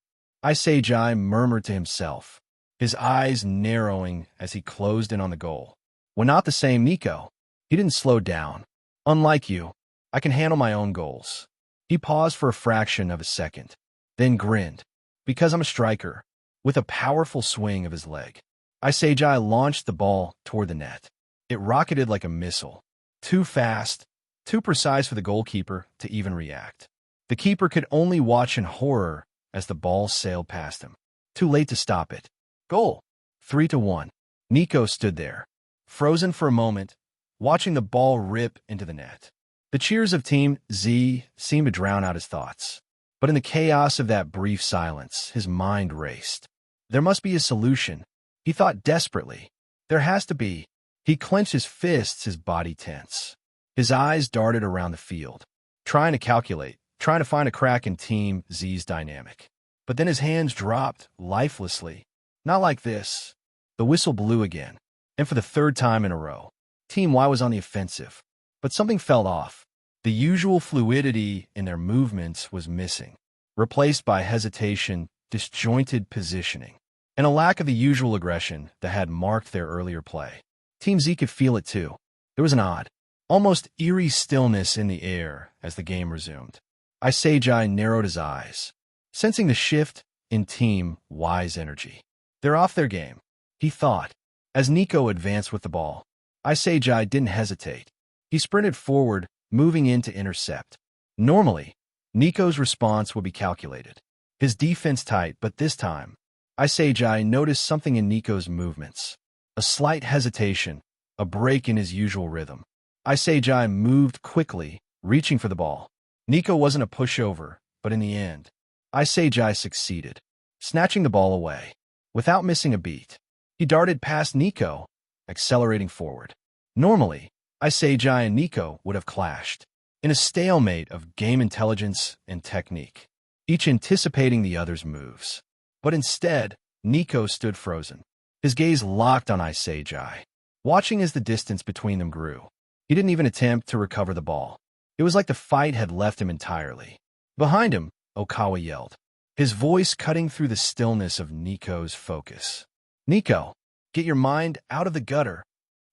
S1: Isagi murmured to himself, his eyes narrowing as he closed in on the goal. When not the same Nico, he didn't slow down. Unlike you, I can handle my own goals. He paused for a fraction of a second, then grinned. Because I'm a striker. With a powerful swing of his leg, Isagi launched the ball toward the net. It rocketed like a missile. Too fast, too precise for the goalkeeper to even react. The keeper could only watch in horror as the ball sailed past him. Too late to stop it. Goal. 3-1. Nico stood there, frozen for a moment, watching the ball rip into the net. The cheers of Team Z seemed to drown out his thoughts. But in the chaos of that brief silence, his mind raced. There must be a solution. He thought desperately. There has to be. He clenched his fists, his body tense. His eyes darted around the field, trying to calculate, trying to find a crack in Team Z's dynamic. But then his hands dropped lifelessly. Not like this. The whistle blew again, and for the third time in a row, Team Y was on the offensive. But something fell off. The usual fluidity in their movements was missing, replaced by hesitation, disjointed positioning, and a lack of the usual aggression that had marked their earlier play. Team Z could feel it too. There was an odd, almost eerie stillness in the air as the game resumed. Isagi narrowed his eyes, sensing the shift in Team Y's energy. They're off their game, he thought. As Nico advanced with the ball, Isagi didn't hesitate. He sprinted forward, moving in to intercept. Normally, Nico's response would be calculated, his defense tight, but this time, Isagi noticed something in Nico's movements. A slight hesitation, a break in his usual rhythm. Isagi moved quickly, reaching for the ball. Nico wasn't a pushover, but in the end, Isagi succeeded, snatching the ball away. Without missing a beat, he darted past Nico, accelerating forward. Normally, Isagi and Nico would have clashed, in a stalemate of game intelligence and technique, each anticipating the other's moves. But instead, Nico stood frozen, his gaze locked on Isagi, watching as the distance between them grew. He didn't even attempt to recover the ball. It was like the fight had left him entirely. Behind him, Okawa yelled, his voice cutting through the stillness of Nico's focus. "Nico, get your mind out of the gutter."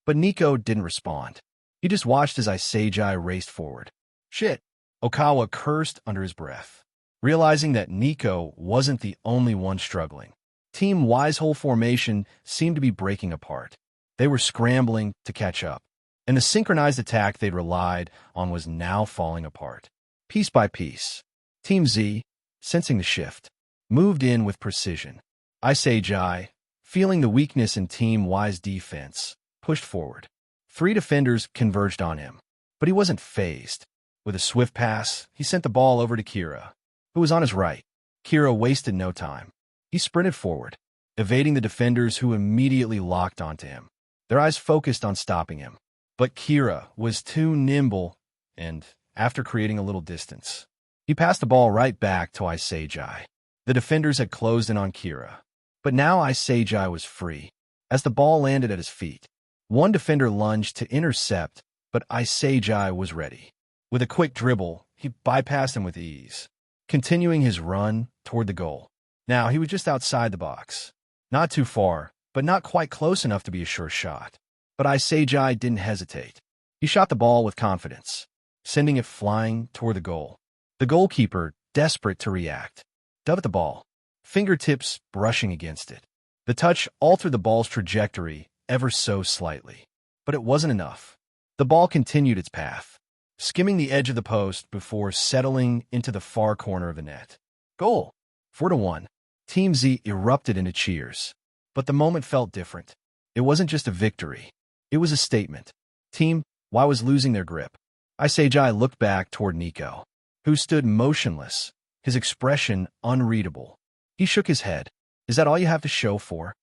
S1: But Nico didn't respond. He just watched as Isagi raced forward. "Shit," Okawa cursed under his breath, realizing that Nico wasn't the only one struggling. Team Wisehole formation seemed to be breaking apart. They were scrambling to catch up, and the synchronized attack they'd relied on was now falling apart. Piece by piece, Team Z, sensing the shift, moved in with precision. Isagi, feeling the weakness in Team Y's defense, pushed forward. 3 defenders converged on him, but he wasn't fazed. With a swift pass, he sent the ball over to Kira, who was on his right. Kira wasted no time. He sprinted forward, evading the defenders who immediately locked onto him, their eyes focused on stopping him. But Kira was too nimble, and, after creating a little distance, he passed the ball right back to Isagi. The defenders had closed in on Kira, but now Isagi was free. As the ball landed at his feet, one defender lunged to intercept, but Isagi was ready. With a quick dribble, he bypassed him with ease, continuing his run toward the goal. Now he was just outside the box. Not too far, but not quite close enough to be a sure shot. But Isagi didn't hesitate. He shot the ball with confidence, sending it flying toward the goal. The goalkeeper, desperate to react, dove at the ball, fingertips brushing against it. The touch altered the ball's trajectory ever so slightly. But it wasn't enough. The ball continued its path, skimming the edge of the post before settling into the far corner of the net. Goal! 4-1. Team Z erupted into cheers. But the moment felt different. It wasn't just a victory. It was a statement. Team Y was losing their grip. Isagi looked back toward Nico, who stood motionless, his expression unreadable. He shook his head. "Is that all you have to show for?"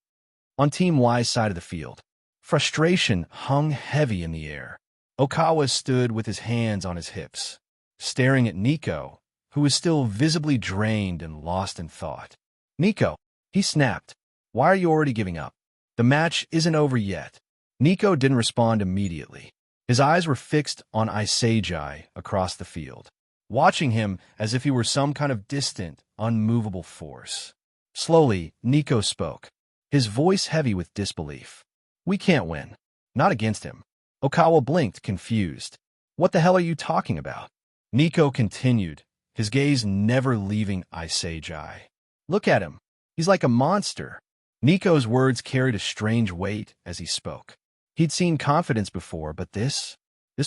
S1: On Team Y's side of the field, frustration hung heavy in the air. Okawa stood with his hands on his hips, staring at Nico, who was still visibly drained and lost in thought. "Nico," he snapped, "why are you already giving up? The match isn't over yet." Nico didn't respond immediately. His eyes were fixed on Isagi across the field, watching him as if he were some kind of distant, unmovable force. Slowly, Nico spoke, his voice heavy with disbelief. "We can't win. Not against him." Okawa blinked, confused. "What the hell are you talking about?" Nico continued, his gaze never leaving Isagi. "Look at him. He's like a monster." Nico's words carried a strange weight as he spoke. He'd seen confidence before, but this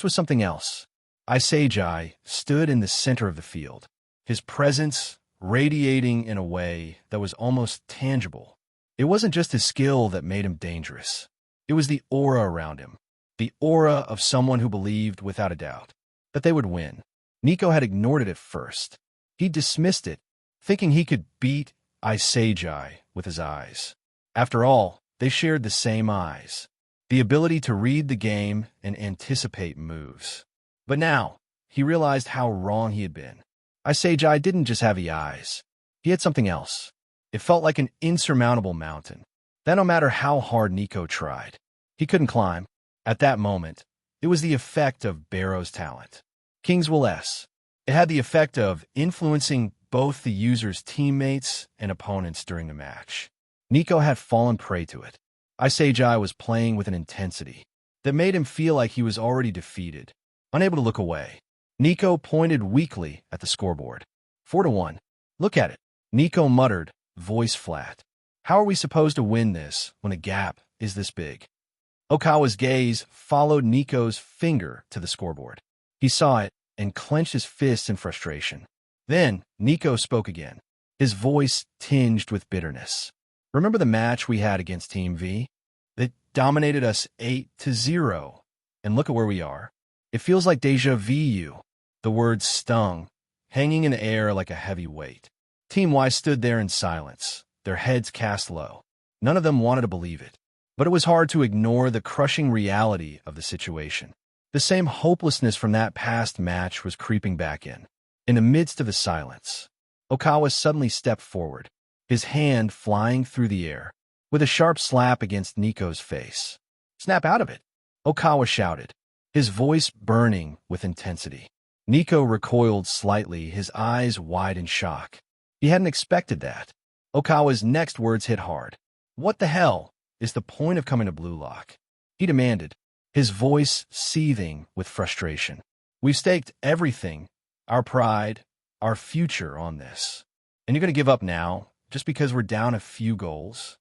S1: was something else. Isagi stood in the center of the field, his presence radiating in a way that was almost tangible. It wasn't just his skill that made him dangerous. It was the aura around him, the aura of someone who believed without a doubt that they would win. Nico had ignored it at first. He dismissed it, thinking he could beat Isagi with his eyes. After all, they shared the same eyes, the ability to read the game and anticipate moves. But now, he realized how wrong he had been. Isagi didn't just have the eyes. He had something else. It felt like an insurmountable mountain that no matter how hard Nico tried, he couldn't climb. At that moment, it was the effect of Barrow's talent. King's Will S. It had the effect of influencing both the user's teammates and opponents during the match. Nico had fallen prey to it. Isagi was playing with an intensity that made him feel like he was already defeated, unable to look away. Nico pointed weakly at the scoreboard. 4-1. "Look at it," Nico muttered, voice flat. "How are we supposed to win this when the gap is this big?" Okawa's gaze followed Nico's finger to the scoreboard. He saw it and clenched his fists in frustration. Then Nico spoke again, his voice tinged with bitterness. "Remember the match we had against Team V? They dominated us 8-0, and look at where we are. It feels like déjà vu." The words stung, hanging in the air like a heavy weight. Team Y stood there in silence, their heads cast low. None of them wanted to believe it, but it was hard to ignore the crushing reality of the situation. The same hopelessness from that past match was creeping back in. In the midst of the silence, Okawa suddenly stepped forward, his hand flying through the air, with a sharp slap against Nico's face. "Snap out of it!" Okawa shouted, his voice burning with intensity. Nico recoiled slightly, his eyes wide in shock. He hadn't expected that. Okawa's next words hit hard. "What the hell is the point of coming to Blue Lock?" he demanded, his voice seething with frustration. "We've staked everything, our pride, our future on this. And you're going to give up now, just because we're down a few goals?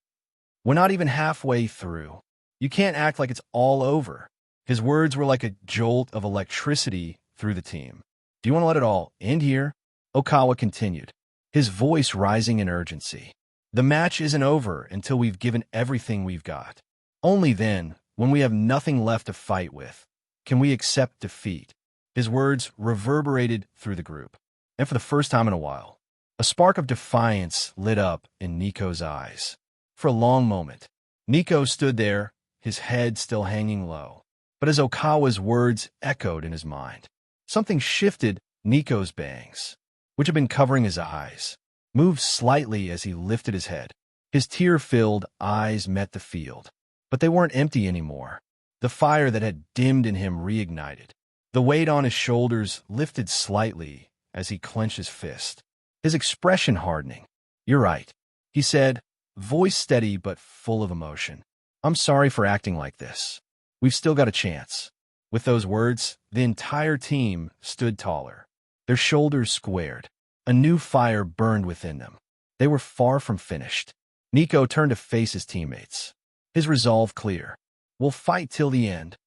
S1: We're not even halfway through. You can't act like it's all over." His words were like a jolt of electricity through the team. "Do you want to let it all end here?" Okawa continued, his voice rising in urgency. "The match isn't over until we've given everything we've got. Only then, when we have nothing left to fight with, can we accept defeat." His words reverberated through the group, and for the first time in a while, a spark of defiance lit up in Nico's eyes. For a long moment, Nico stood there, his head still hanging low. But as Okawa's words echoed in his mind, something shifted. Nico's bangs, which had been covering his eyes, moved slightly as he lifted his head. His tear-filled eyes met the field, but they weren't empty anymore. The fire that had dimmed in him reignited. The weight on his shoulders lifted slightly as he clenched his fist, his expression hardening. "You're right," he said, voice steady but full of emotion. "I'm sorry for acting like this. We've still got a chance." With those words, the entire team stood taller, their shoulders squared. A new fire burned within them. They were far from finished. Nico turned to face his teammates, his resolve clear. "We'll fight till the end."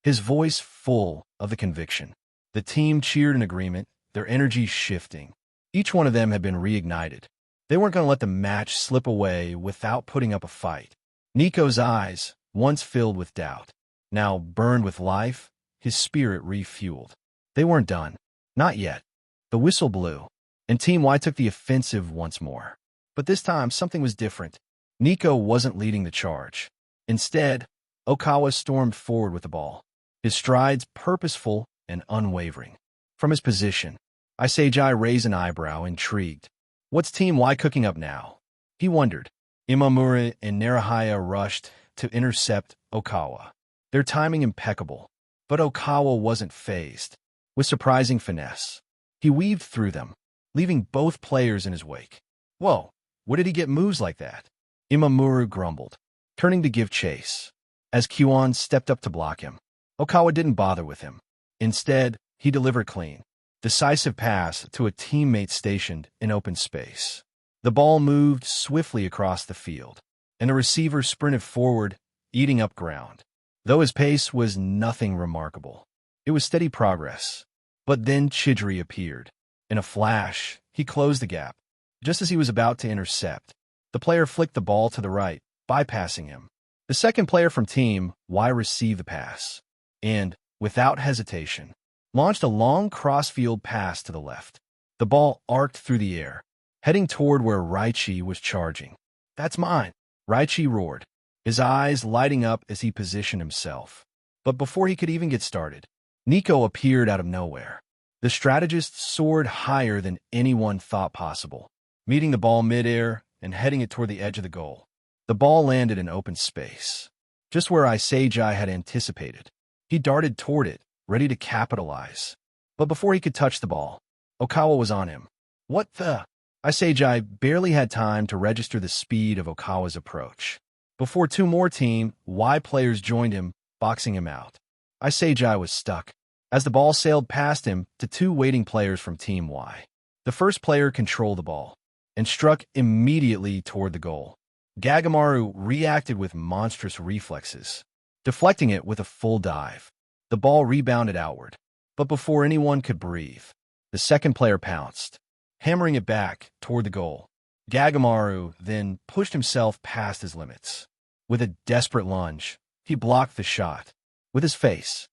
S1: His voice full of the conviction. The team cheered in agreement, their energy shifting. Each one of them had been reignited. They weren't going to let the match slip away without putting up a fight. Nico's eyes, once filled with doubt, now burned with life, his spirit refueled. They weren't done. Not yet. The whistle blew, and Team Y took the offensive once more. But this time, something was different. Nico wasn't leading the charge. Instead, Okawa stormed forward with the ball, his strides purposeful and unwavering. From his position, Isagi raised an eyebrow, intrigued. "What's Team Y cooking up now?" he wondered. Imamura and Narahaya rushed to intercept Okawa, their timing impeccable. But Okawa wasn't fazed. With surprising finesse, he weaved through them, leaving both players in his wake. "Whoa, where did he get moves like that?" Imamura grumbled, turning to give chase. As Kyuan stepped up to block him, Okawa didn't bother with him. Instead, he delivered clean, decisive pass to a teammate stationed in open space. The ball moved swiftly across the field, and the receiver sprinted forward, eating up ground. Though his pace was nothing remarkable, it was steady progress. But then Chidri appeared. In a flash, he closed the gap. Just as he was about to intercept, the player flicked the ball to the right, bypassing him. The second player from Team Y received the pass, and, without hesitation, launched a long cross-field pass to the left. The ball arced through the air, heading toward where Raichi was charging. "That's mine," Raichi roared, his eyes lighting up as he positioned himself. But before he could even get started, Nico appeared out of nowhere. The strategist soared higher than anyone thought possible, meeting the ball midair and heading it toward the edge of the goal. The ball landed in open space, just where Isagi had anticipated. He darted toward it, ready to capitalize. But before he could touch the ball, Okawa was on him. "What the?" Isagi barely had time to register the speed of Okawa's approach before two more Team Y players joined him, boxing him out. Isagi was stuck as the ball sailed past him to two waiting players from Team Y. The first player controlled the ball and struck immediately toward the goal. Gagamaru reacted with monstrous reflexes, deflecting it with a full dive. The ball rebounded outward, but before anyone could breathe, the second player pounced, hammering it back toward the goal. Gagamaru then pushed himself past his limits. With a desperate lunge, he blocked the shot with his face.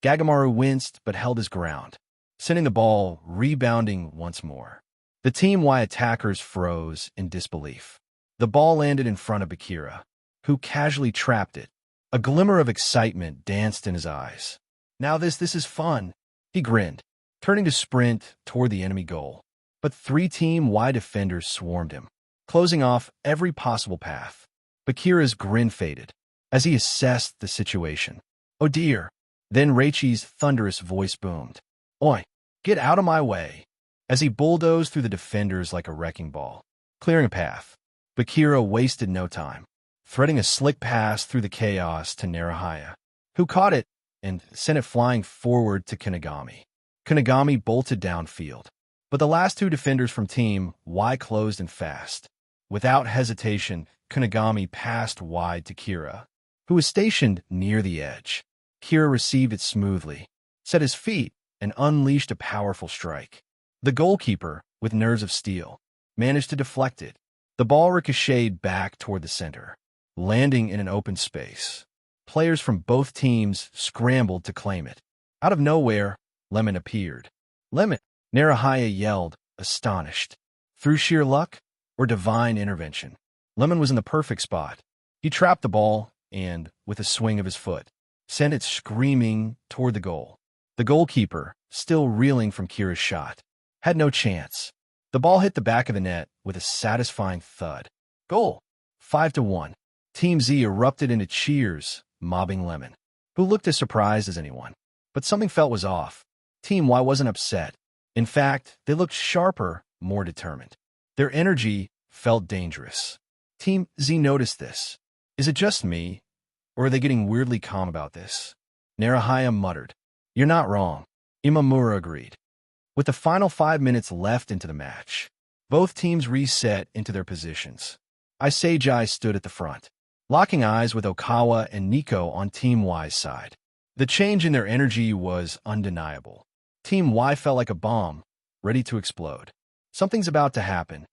S1: Gagamaru winced but held his ground, sending the ball rebounding once more. The Team Y attackers froze in disbelief. The ball landed in front of Bakira, who casually trapped it. A glimmer of excitement danced in his eyes. Now this is fun. He grinned, turning to sprint toward the enemy goal. But three Team Y defenders swarmed him, closing off every possible path. Bakira's grin faded as he assessed the situation. Oh dear. Then Reichi's thunderous voice boomed. Oi, get out of my way. As he bulldozed through the defenders like a wrecking ball, clearing a path. Bakira wasted no time, threading a slick pass through the chaos to Narahaya, who caught it and sent it flying forward to Kunigami. Kunigami bolted downfield, but the last two defenders from Team Y closed in fast. Without hesitation, Kunigami passed wide to Kira, who was stationed near the edge. Kira received it smoothly, set his feet, and unleashed a powerful strike. The goalkeeper, with nerves of steel, managed to deflect it. The ball ricocheted back toward the center, landing in an open space. Players from both teams scrambled to claim it. Out of nowhere, Lemon appeared. Lemon! Narahaya yelled, astonished. Through sheer luck or divine intervention, Lemon was in the perfect spot. He trapped the ball and, with a swing of his foot, sent it screaming toward the goal. The goalkeeper, still reeling from Kira's shot, had no chance. The ball hit the back of the net with a satisfying thud. Goal! 5-1. Team Z erupted into cheers, mobbing Lemon, who looked as surprised as anyone. But something felt was off. Team Y wasn't upset. In fact, they looked sharper, more determined. Their energy felt dangerous. Team Z noticed this. Is it just me, or are they getting weirdly calm about this? Narahaya muttered. You're not wrong. Imamura agreed. With the final 5 minutes left into the match, both teams reset into their positions. Isagi stood at the front, locking eyes with Okawa and Nico on Team Y's side. The change in their energy was undeniable. Team Y felt like a bomb, ready to explode. Something's about to happen,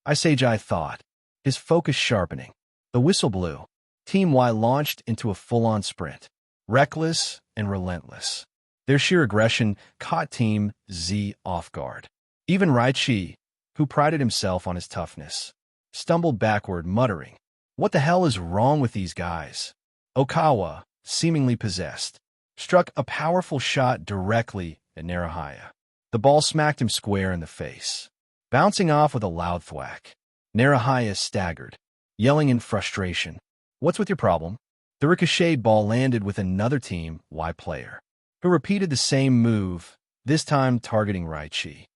S1: Isagi thought, his focus sharpening. The whistle blew. Team Y launched into a full-on sprint, reckless and relentless. Their sheer aggression caught Team Z off guard. Even Reichi, who prided himself on his toughness, stumbled backward, muttering, "What the hell is wrong with these guys?" Okawa, seemingly possessed, struck a powerful shot directly at Narahaya. The ball smacked him square in the face, bouncing off with a loud thwack. Narahaya staggered, yelling in frustration, "What's with your problem?" The ricocheted ball landed with another Team Y player, who repeated the same move, this time targeting Reichi.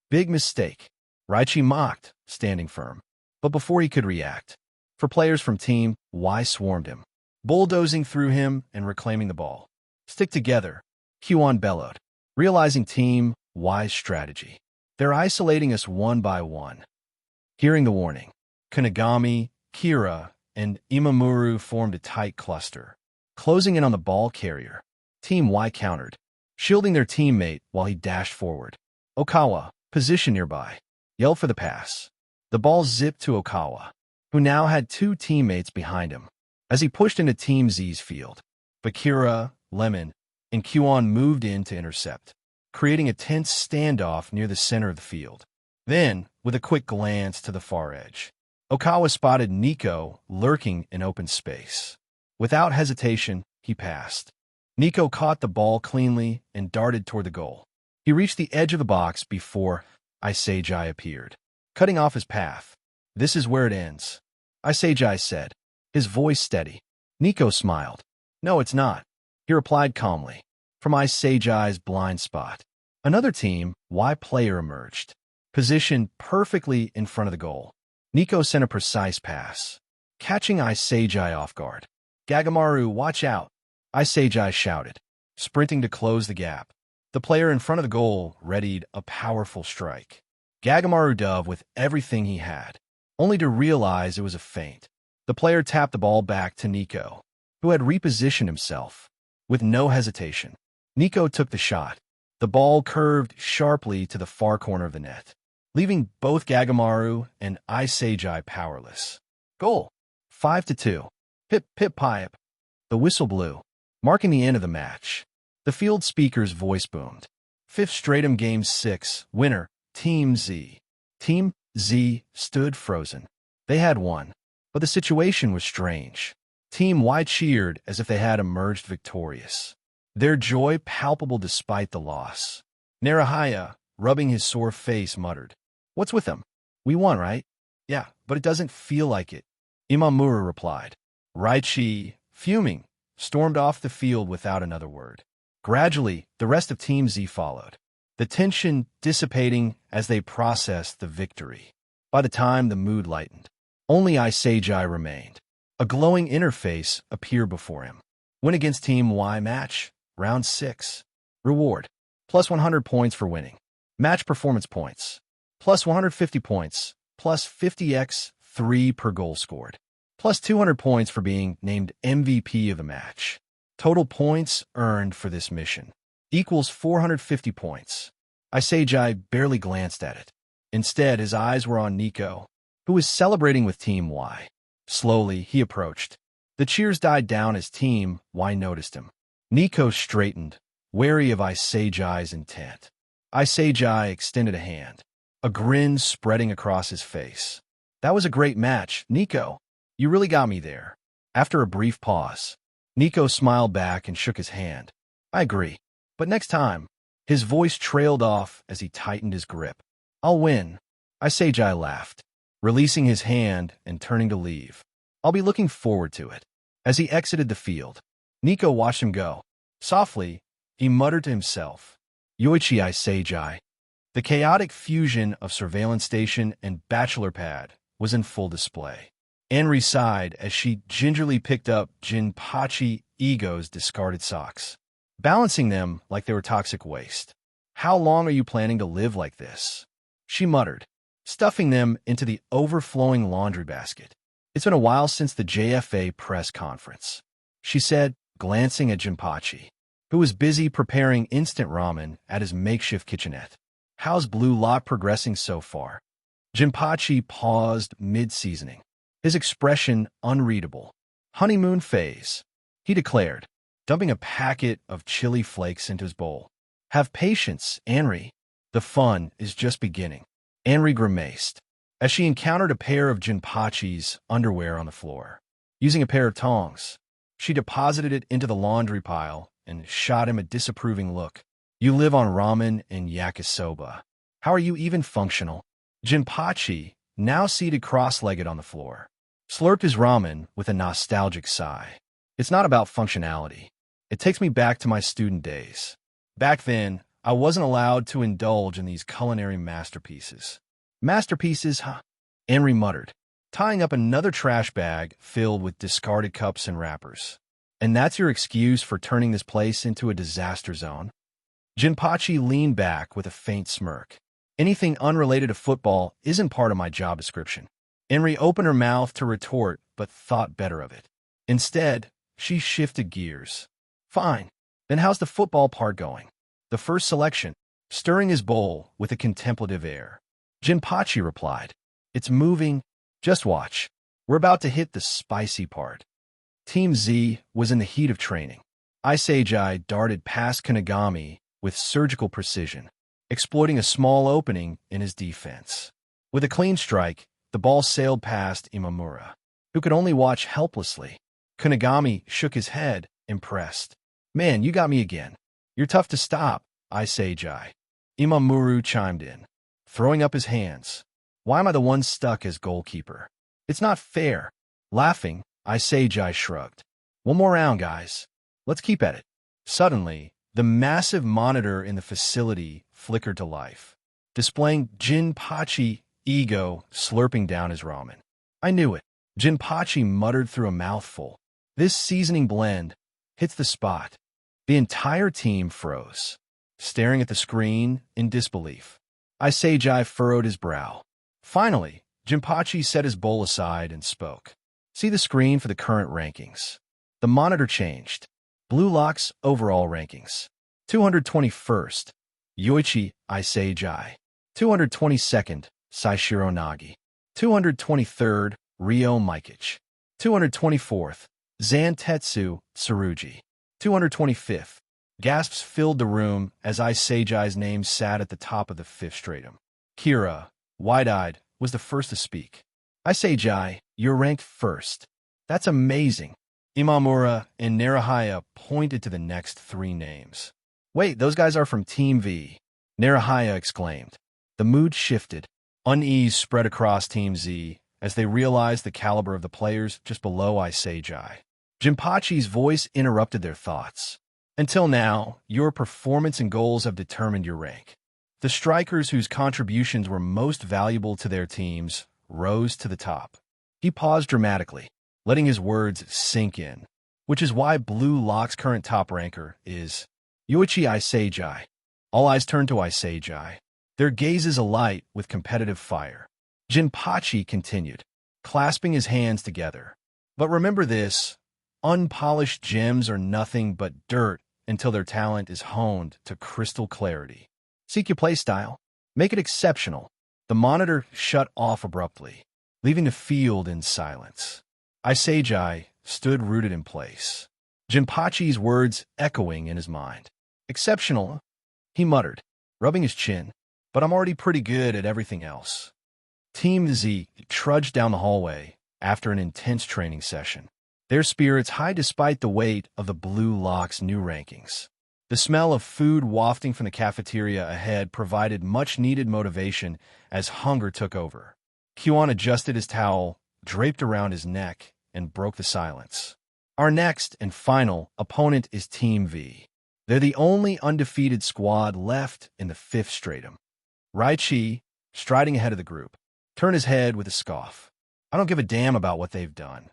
S1: Big mistake. Reichi mocked, standing firm. But before he could react, four players from Team Y swarmed him, bulldozing through him and reclaiming the ball. Stick together, Kyuan bellowed, realizing Team Y's strategy. They're isolating us one by one. Hearing the warning, Kunigami, Kira, and Imamura formed a tight cluster, closing in on the ball carrier. Team Y countered, shielding their teammate while he dashed forward. Okawa, positioned nearby, yelled for the pass. The ball zipped to Okawa, who now had two teammates behind him, as he pushed into Team Z's field. Bakira, Lemon, and Kyuan moved in to intercept, creating a tense standoff near the center of the field. Then, with a quick glance to the far edge, Okawa spotted Nico lurking in open space. Without hesitation, he passed. Nico caught the ball cleanly and darted toward the goal. He reached the edge of the box before Isagi appeared, cutting off his path. "This is where it ends," Isagi said, his voice steady. Nico smiled. "No, it's not," he replied calmly. From Isagi's blind spot, another Team Y player emerged, positioned perfectly in front of the goal. Nico sent a precise pass, catching Isagi off guard. "Gagamaru, watch out," Isagi shouted, sprinting to close the gap. The player in front of the goal readied a powerful strike. Gagamaru dove with everything he had, only to realize it was a feint. The player tapped the ball back to Nico, who had repositioned himself. With no hesitation, Nico took the shot. The ball curved sharply to the far corner of the net, leaving both Gagamaru and Isagi powerless. Goal! 5-2. Pip, pip, pipe. The whistle blew, marking the end of the match. The field speaker's voice boomed. Fifth Stratum Game 6, winner, Team Z. Team Z stood frozen. They had won, but the situation was strange. Team Y cheered as if they had emerged victorious. their joy palpable despite the loss. Narahaya, rubbing his sore face, muttered, "What's with them? We won, right?" "Yeah, but it doesn't feel like it," Imamura replied. Raichi, fuming, stormed off the field without another word. Gradually, the rest of Team Z followed, the tension dissipating as they processed the victory. By the time the mood lightened, only Isagi remained. A glowing interface appeared before him. Win against Team Y match, round 6. Reward, plus 100 points for winning. Match performance points, plus 150 points, plus 50x 3 per goal scored, plus 200 points for being named MVP of the match. Total points earned for this mission equals 450 points. Isagi barely glanced at it. Instead, his eyes were on Nico, who was celebrating with Team Y. Slowly, he approached. The cheers died down as Team Y noticed him. Nico straightened, wary of Isagi's intent. Isagi extended a hand, a grin spreading across his face. "That was a great match, Nico. You really got me there." After a brief pause, Nico smiled back and shook his hand. "I agree. But next time," his voice trailed off as he tightened his grip. "I'll win." Isagi laughed, releasing his hand and turning to leave. "I'll be looking forward to it." As he exited the field, Nico watched him go. Softly, he muttered to himself, "Yoichi Isagi." The chaotic fusion of surveillance station and bachelor pad was in full display. Anri sighed as she gingerly picked up Jinpachi Ego's discarded socks, balancing them like they were toxic waste. "How long are you planning to live like this?" she muttered, stuffing them into the overflowing laundry basket. "It's been a while since the JFA press conference," she said, glancing at Jinpachi, who was busy preparing instant ramen at his makeshift kitchenette. "How's Blue Lock progressing so far?" Jinpachi paused mid-seasoning, his expression unreadable. "Honeymoon phase," he declared, dumping a packet of chili flakes into his bowl. "Have patience, Anri. The fun is just beginning." Anri grimaced as she encountered a pair of Jinpachi's underwear on the floor. Using a pair of tongs, she deposited it into the laundry pile and shot him a disapproving look. "You live on ramen and yakisoba. How are you even functional?" Jinpachi, now seated cross-legged on the floor, slurped his ramen with a nostalgic sigh. "It's not about functionality. It takes me back to my student days. Back then, I wasn't allowed to indulge in these culinary masterpieces." "Masterpieces, huh?" Anri muttered, tying up another trash bag filled with discarded cups and wrappers. "And that's your excuse for turning this place into a disaster zone?" Jinpachi leaned back with a faint smirk. "Anything unrelated to football isn't part of my job description." Anri opened her mouth to retort, but thought better of it. Instead, she shifted gears. "Fine. Then how's the football part going?" "The first selection," stirring his bowl with a contemplative air, Jinpachi replied. "It's moving. Just watch. We're about to hit the spicy part." Team Z was in the heat of training. Isagi darted past Kunigami with surgical precision, exploiting a small opening in his defense. With a clean strike, the ball sailed past Imamura, who could only watch helplessly. Kunigami shook his head, impressed. "Man, you got me again. You're tough to stop, Isagi." Imamura chimed in, throwing up his hands. "Why am I the one stuck as goalkeeper? It's not fair." Laughing, Isagi shrugged. "One more round, guys. Let's keep at it." Suddenly, the massive monitor in the facility flickered to life, displaying Jinpachi Ego slurping down his ramen. "I knew it," Jinpachi muttered through a mouthful. "This seasoning blend hits the spot." The entire team froze, staring at the screen in disbelief. Isagi furrowed his brow. Finally, Jinpachi set his bowl aside and spoke. "See the screen for the current rankings." The monitor changed. Blue Lock's overall rankings. 221st, Yoichi Isagi. 222nd, Saishiro Nagi. 223rd, Ryo Mikic. 224th, Zantetsu Tsurugi. 225th. Gasps filled the room as Isagi's name sat at the top of the fifth stratum. Kira, wide-eyed, was the first to speak. "Isagi, you're ranked first. That's amazing." Imamura and Narahaya pointed to the next three names. Wait, those guys are from Team V, Narahaya exclaimed. The mood shifted. Unease spread across Team Z as they realized the caliber of the players just below Isagi. Jinpachi's voice interrupted their thoughts. Until now, your performance and goals have determined your rank. The strikers whose contributions were most valuable to their teams rose to the top. He paused dramatically, letting his words sink in, which is why Blue Lock's current top ranker is Yoichi Isagi. All eyes turned to Isagi, their gazes alight with competitive fire. Jinpachi continued, clasping his hands together. But remember this, unpolished gems are nothing but dirt until their talent is honed to crystal clarity. Seek your playstyle. Make it exceptional. The monitor shut off abruptly, leaving the field in silence. Isagi stood rooted in place, Jinpachi's words echoing in his mind. Exceptional, he muttered, rubbing his chin, but I'm already pretty good at everything else. Team Z trudged down the hallway after an intense training session, their spirits high despite the weight of the Blue Lock's new rankings. The smell of food wafting from the cafeteria ahead provided much-needed motivation as hunger took over. Kyuan adjusted his towel, draped around his neck, and broke the silence. Our next and final opponent is Team V. They're the only undefeated squad left in the fifth stratum. Raichi, striding ahead of the group, turned his head with a scoff. I don't give a damn about what they've done.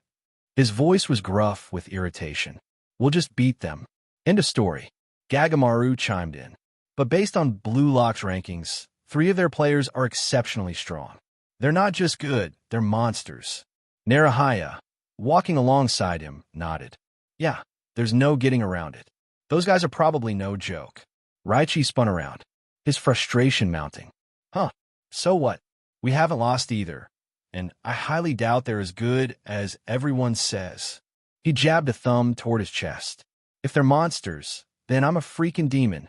S1: His voice was gruff with irritation. We'll just beat them. End of story. Gagamaru chimed in. But based on Blue Lock's rankings, 3 of their players are exceptionally strong. They're not just good, they're monsters. Narahaya, walking alongside him, nodded. Yeah, there's no getting around it. Those guys are probably no joke. Raichi spun around, his frustration mounting. Huh, so what? We haven't lost either, and I highly doubt they're as good as everyone says. He jabbed a thumb toward his chest. If they're monsters, then I'm a freaking demon.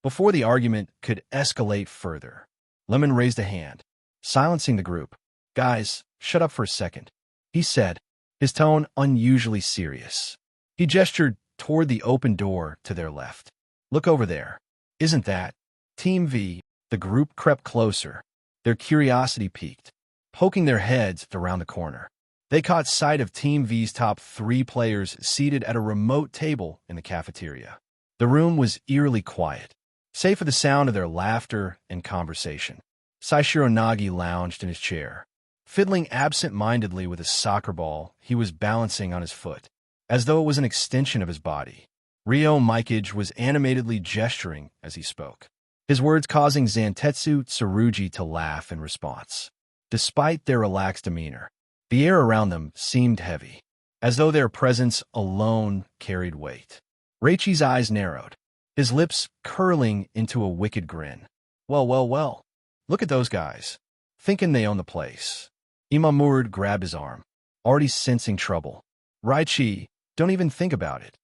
S1: Before the argument could escalate further, Lemon raised a hand, silencing the group. Guys, shut up for a second, he said, his tone unusually serious. He gestured toward the open door to their left. Look over there. Isn't that Team V? The group crept closer, their curiosity piqued, poking their heads around the corner. They caught sight of Team V's top 3 players seated at a remote table in the cafeteria. The room was eerily quiet, save for the sound of their laughter and conversation. Saishiro Nagi lounged in his chair, fiddling absent-mindedly with a soccer ball he was balancing on his foot, as though it was an extension of his body. Ryo Mikage was animatedly gesturing as he spoke, his words causing Zantetsu Tsurugi to laugh in response. Despite their relaxed demeanor, the air around them seemed heavy, as though their presence alone carried weight. Reichi's eyes narrowed, his lips curling into a wicked grin. Well. Look at those guys, thinking they own the place. Imamura grabbed his arm, already sensing trouble. Raichi, don't even think about it.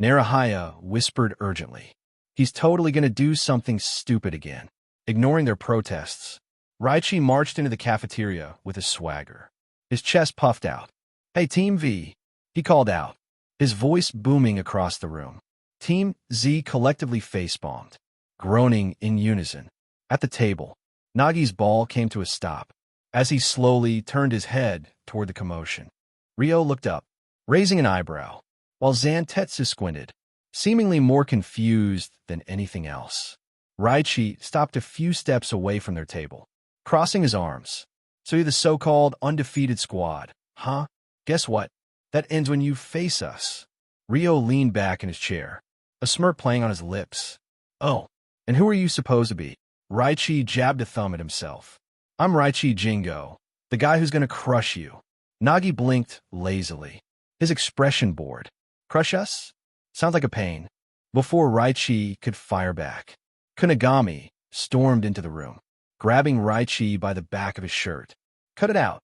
S1: Narahaya whispered urgently. He's totally going to do something stupid again. Ignoring their protests, Raichi marched into the cafeteria with a swagger, his chest puffed out. Hey, Team V, he called out, his voice booming across the room. Team Z collectively face-palmed, groaning in unison. At the table, Nagi's ball came to a stop as he slowly turned his head toward the commotion. Ryo looked up, raising an eyebrow, while Zantetsu squinted, seemingly more confused than anything else. Raichi stopped a few steps away from their table, crossing his arms. So you're the so-called undefeated squad, huh? Guess what? That ends when you face us. Ryo leaned back in his chair, a smirk playing on his lips. Oh, and who are you supposed to be? Raichi jabbed a thumb at himself. I'm Raichi Jingo, the guy who's going to crush you. Nagi blinked lazily, his expression bored. Crush us? Sounds like a pain. Before Raichi could fire back, Kunigami stormed into the room, grabbing Raichi by the back of his shirt. Cut it out,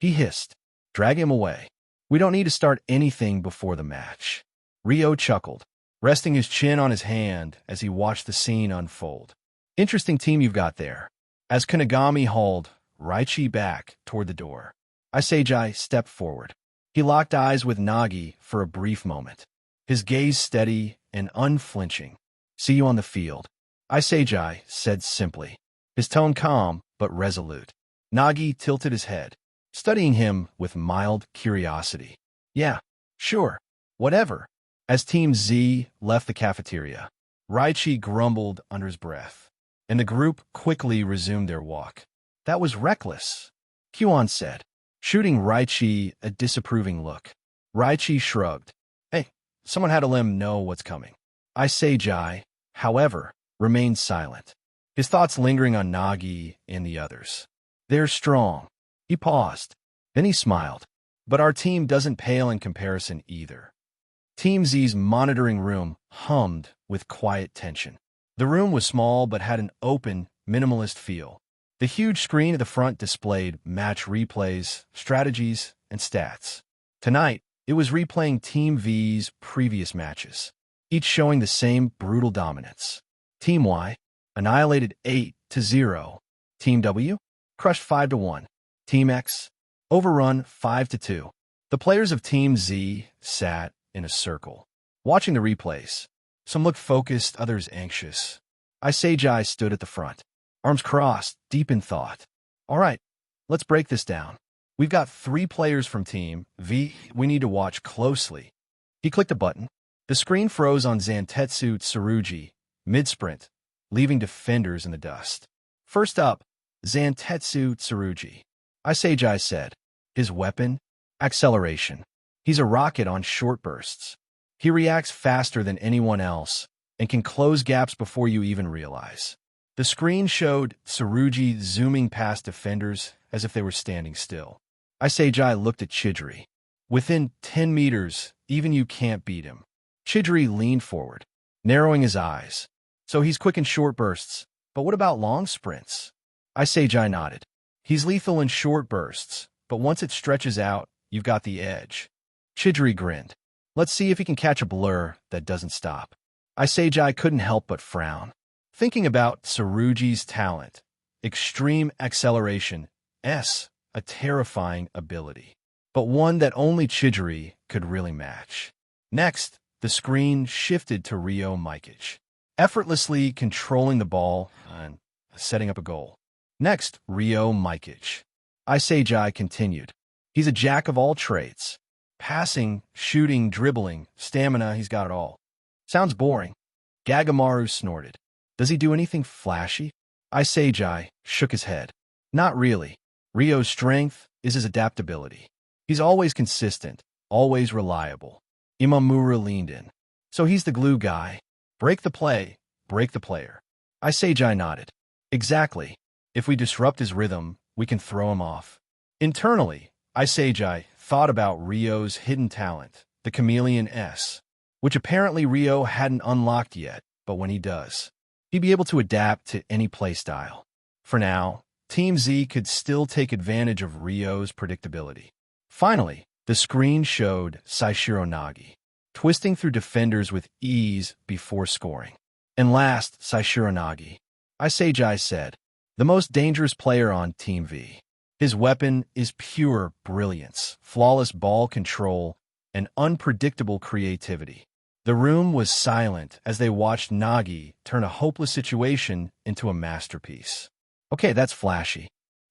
S1: he hissed, dragging him away. We don't need to start anything before the match. Ryo chuckled, resting his chin on his hand as he watched the scene unfold. Interesting team you've got there. As Kunigami hauled Raichi back toward the door, Isagi stepped forward, He locked eyes with Nagi for a brief moment, his gaze steady and unflinching. "See you on the field," Isagi said simply, his tone calm but resolute. Nagi tilted his head, studying him with mild curiosity. "Yeah, sure, whatever." As Team Z left the cafeteria, Raichi grumbled under his breath, and the group quickly resumed their walk. "That was reckless," Kyuan said, shooting Raichi a disapproving look. Raichi shrugged. "Hey, someone had to let him know what's coming." Isagi, however, remained silent, his thoughts lingering on Nagi and the others. "They're strong." He paused. Then he smiled. "But our team doesn't pale in comparison either." Team Z's monitoring room hummed with quiet tension. The room was small but had an open, minimalist feel. The huge screen at the front displayed match replays, strategies, and stats. Tonight, it was replaying Team V's previous matches, each showing the same brutal dominance. Team Y annihilated 8-0. Team W crushed 5-1. Team X overrun 5-2. The players of Team Z sat in a circle, watching the replays. Some looked focused, others anxious. Isagi stood at the front, arms crossed, deep in thought. "All right, let's break this down. We've got 3 players from Team V we need to watch closely." He clicked a button. The screen froze on Zantetsu Tsurugi, mid-sprint, leaving defenders in the dust. "First up, Zantetsu Tsurugi," Isagi said. "His weapon? Acceleration. He's a rocket on short bursts. He reacts faster than anyone else and can close gaps before you even realize." The screen showed Tsurugi zooming past defenders as if they were standing still. Isagi looked at Chidori. "Within 10 meters, even you can't beat him." Chidori leaned forward, narrowing his eyes. "So he's quick in short bursts, but what about long sprints?" Isagi nodded. "He's lethal in short bursts, but once it stretches out, you've got the edge." Chidori grinned. "Let's see if he can catch a blur that doesn't stop." Isagi couldn't help but frown, thinking about Tsurugi's talent. Extreme acceleration, a terrifying ability, but one that only Chidori could really match. Next, the screen shifted to Ryo Mikic, effortlessly controlling the ball and setting up a goal. Next, Ryo Mikic. Isagi continued. "He's a jack of all trades. Passing, shooting, dribbling, stamina, he's got it all." "Sounds boring." Gagamaru snorted. "Does he do anything flashy?" Isagi shook his head. "Not really. Ryo's strength is his adaptability. He's always consistent, always reliable." Imamura leaned in. "So he's the glue guy. Break the play, break the player." Isagi nodded. "Exactly. If we disrupt his rhythm, we can throw him off." Internally, Isagi thought about Ryo's hidden talent, the Chameleon S, which apparently Ryo hadn't unlocked yet, but when he does, he'd be able to adapt to any playstyle. For now, Team Z could still take advantage of Ryo's predictability. Finally, the screen showed Saishiro Nagi, twisting through defenders with ease before scoring. And last, Saishiro Nagi. Isagi said, the most dangerous player on Team V. His weapon is pure brilliance, flawless ball control, and unpredictable creativity. The room was silent as they watched Nagi turn a hopeless situation into a masterpiece. "Okay, that's flashy."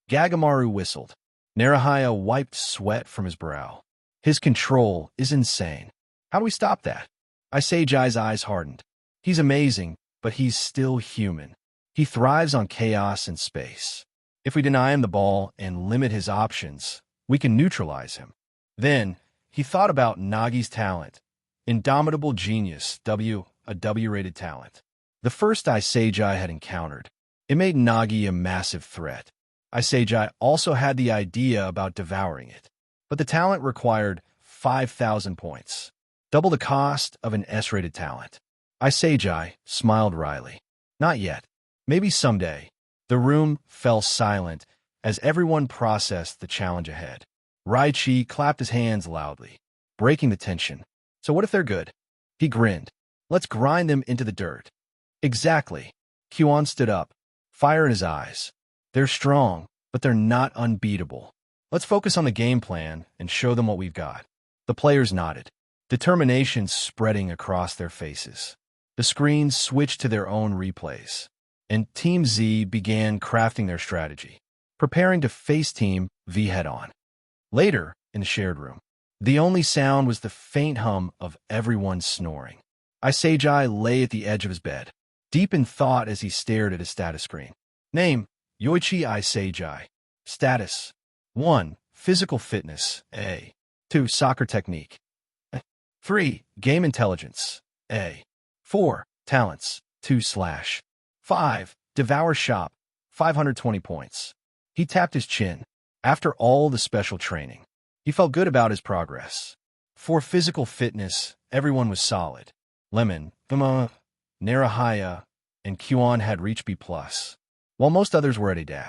S1: Gagamaru whistled. Narahaya wiped sweat from his brow. "His control is insane. How do we stop that?" Isagi's eyes hardened. "He's amazing, but he's still human. He thrives on chaos and space. If we deny him the ball and limit his options, we can neutralize him." Then, he thought about Nagi's talent. Indomitable genius, a W-rated talent. The first Isagi had encountered. It made Nagi a massive threat. Isagi also had the idea about devouring it, but the talent required 5,000 points, double the cost of an S-rated talent. Isagi smiled wryly. "Not yet. Maybe someday." The room fell silent as everyone processed the challenge ahead. Raichi clapped his hands loudly, breaking the tension. "So what if they're good?" He grinned. "Let's grind them into the dirt." "Exactly." Kyuan stood up, fire in his eyes. "They're strong, but they're not unbeatable. Let's focus on the game plan and show them what we've got." The players nodded, determination spreading across their faces. The screens switched to their own replays, and Team Z began crafting their strategy, preparing to face Team V head-on. Later, in the shared room, the only sound was the faint hum of everyone snoring. Isagi lay at the edge of his bed, deep in thought as he stared at his status screen. Name: Yoichi Isagi. Status: 1. Physical fitness, A. 2. Soccer technique, 3. Game intelligence, A. 4. Talents, 2/5. Devour shop, 520 points. He tapped his chin. After all the special training, he felt good about his progress. For physical fitness, everyone was solid. Lemon, Gama, Narahaya, and Kyuan had reached B+, while most others were at A-.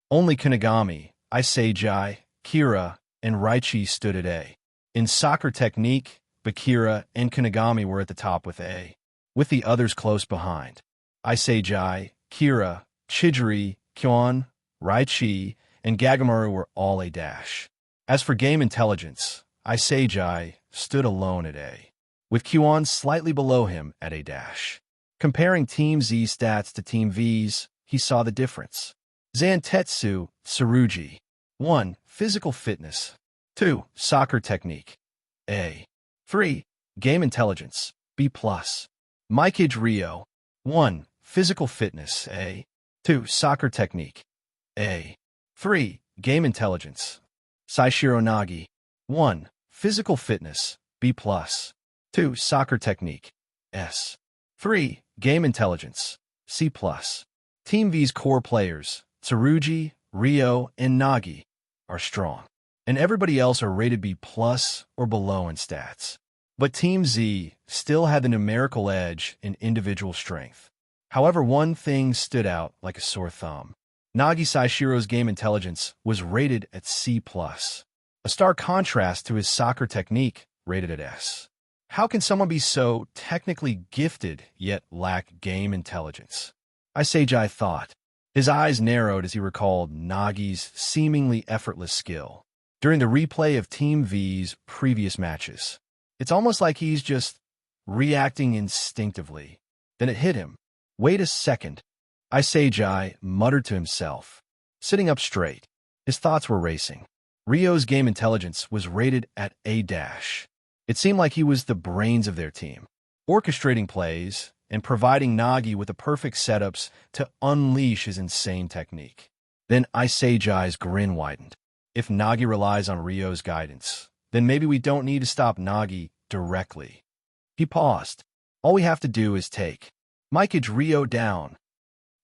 S1: Only Kunigami, Isagi, Kira, and Raichi stood at A. In soccer technique, Bakira and Kunigami were at the top with A, with the others close behind. Isagi, Kira, Chidori, Kyuan, Raichi, and Gagamaru were all A-. As for game intelligence, Isagi stood alone at A, with Kyuan slightly below him at A-. Comparing Team Z's stats to Team V's, he saw the difference. Zantetsu, Tsurugi. 1. Physical fitness. 2. Soccer technique, A. 3. Game intelligence, B+. Mikage Ryo. 1. Physical fitness, A. 2. Soccer technique, A. 3. Game intelligence. Saishiro Nagi. 1. Physical fitness, B+. 2. Soccer technique, S. 3. Game intelligence, C+. Team V's core players, Tsurugi, Ryo, and Nagi, are strong, and everybody else are rated B+ or below in stats. But Team Z still had the numerical edge in individual strength. However, one thing stood out like a sore thumb. Nagi Saishiro's game intelligence was rated at C+, a stark contrast to his soccer technique, rated at S. How can someone be so technically gifted yet lack game intelligence? Isagi thought. His eyes narrowed as he recalled Nagi's seemingly effortless skill during the replay of Team V's previous matches. It's almost like he's just reacting instinctively. Then it hit him. Wait a second. Isagi muttered to himself, sitting up straight. His thoughts were racing. Ryo's game intelligence was rated at A-. It seemed like he was the brains of their team, orchestrating plays and providing Nagi with the perfect setups to unleash his insane technique. Then Isagi's grin widened. If Nagi relies on Ryo's guidance, then maybe we don't need to stop Nagi directly. He paused. All we have to do is take Mikage Ryo down.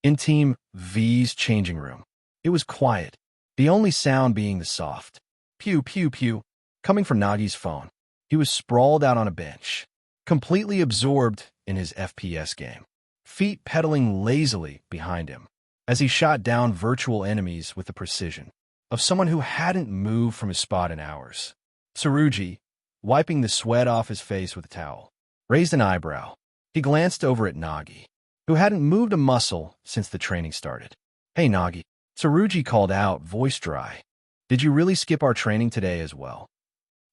S1: In Team V's changing room, it was quiet, the only sound being the soft pew pew pew coming from Nagi's phone. He was sprawled out on a bench, completely absorbed in his FPS game, feet pedaling lazily behind him as he shot down virtual enemies with the precision of someone who hadn't moved from his spot in hours. Tsurugi, wiping the sweat off his face with a towel, raised an eyebrow. He glanced over at Nagi, who hadn't moved a muscle since the training started. Hey Nagi, Tsurugi called out, voice dry. Did you really skip our training today as well?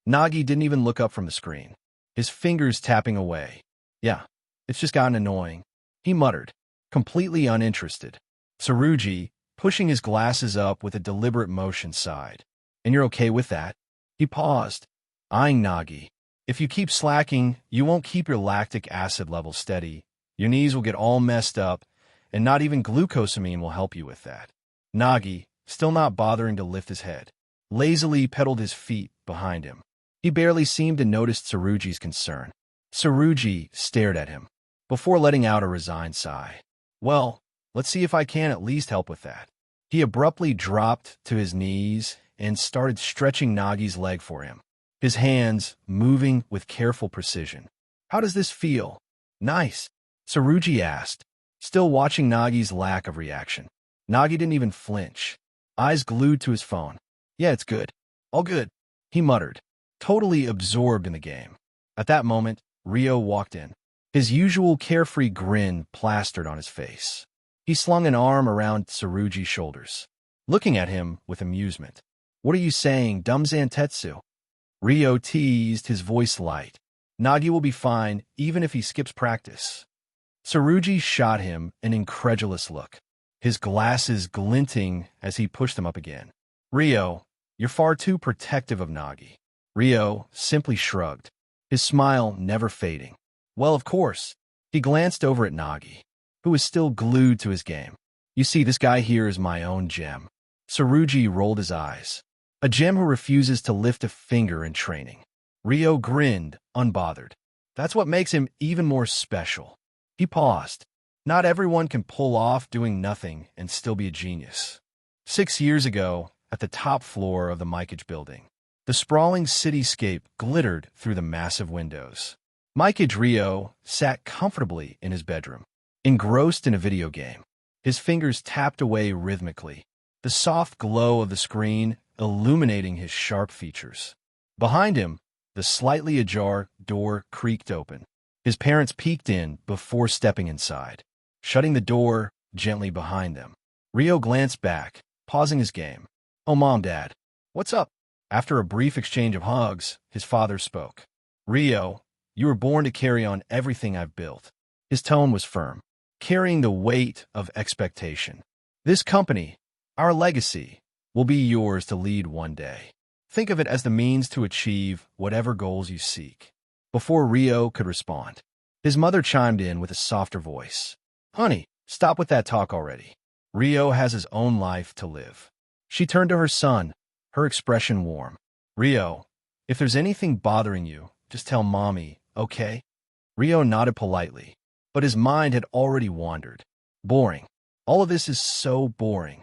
S1: Nagi didn't even look up from the screen, his fingers tapping away. Yeah, it's just gotten annoying, he muttered, completely uninterested. Tsurugi, pushing his glasses up with a deliberate motion, sighed. And you're okay with that? He paused, eyeing Nagi. If you keep slacking, you won't keep your lactic acid level steady. Your knees will get all messed up, and not even glucosamine will help you with that. Nagi, still not bothering to lift his head, lazily pedaled his feet behind him. He barely seemed to notice Tsurugi's concern. Tsurugi stared at him, before letting out a resigned sigh. Well, let's see if I can at least help with that. He abruptly dropped to his knees and started stretching Nagi's leg for him, his hands moving with careful precision. How does this feel? Nice, Tsurugi asked, still watching Nagi's lack of reaction. Nagi didn't even flinch, eyes glued to his phone. Yeah, it's good. All good, he muttered, totally absorbed in the game. At that moment, Ryo walked in, his usual carefree grin plastered on his face. He slung an arm around Tsurugi's shoulders, looking at him with amusement. What are you saying, dumb Zantetsu? Ryo teased, his voice light. Nagi will be fine, even if he skips practice. Tsurugi shot him an incredulous look, his glasses glinting as he pushed them up again. Ryo, you're far too protective of Nagi. Ryo simply shrugged, his smile never fading. Well, of course. He glanced over at Nagi, who was still glued to his game. You see, this guy here is my own gem. Tsurugi rolled his eyes. A gem who refuses to lift a finger in training. Ryo grinned, unbothered. That's what makes him even more special. He paused. Not everyone can pull off doing nothing and still be a genius. 6 years ago, at the top floor of the Mikage building, the sprawling cityscape glittered through the massive windows. Mikage Ryo sat comfortably in his bedroom, engrossed in a video game. His fingers tapped away rhythmically, the soft glow of the screen illuminating his sharp features. Behind him, the slightly ajar door creaked open. His parents peeked in before stepping inside, shutting the door gently behind them. Ryo glanced back, pausing his game. Oh, Mom, Dad, what's up? After a brief exchange of hugs, his father spoke. Ryo, you were born to carry on everything I've built. His tone was firm, carrying the weight of expectation. This company, our legacy, will be yours to lead one day. Think of it as the means to achieve whatever goals you seek. Before Ryo could respond, his mother chimed in with a softer voice. Honey, stop with that talk already. Ryo has his own life to live. She turned to her son, her expression warm. Ryo, if there's anything bothering you, just tell Mommy, okay? Ryo nodded politely, but his mind had already wandered. Boring. All of this is so boring.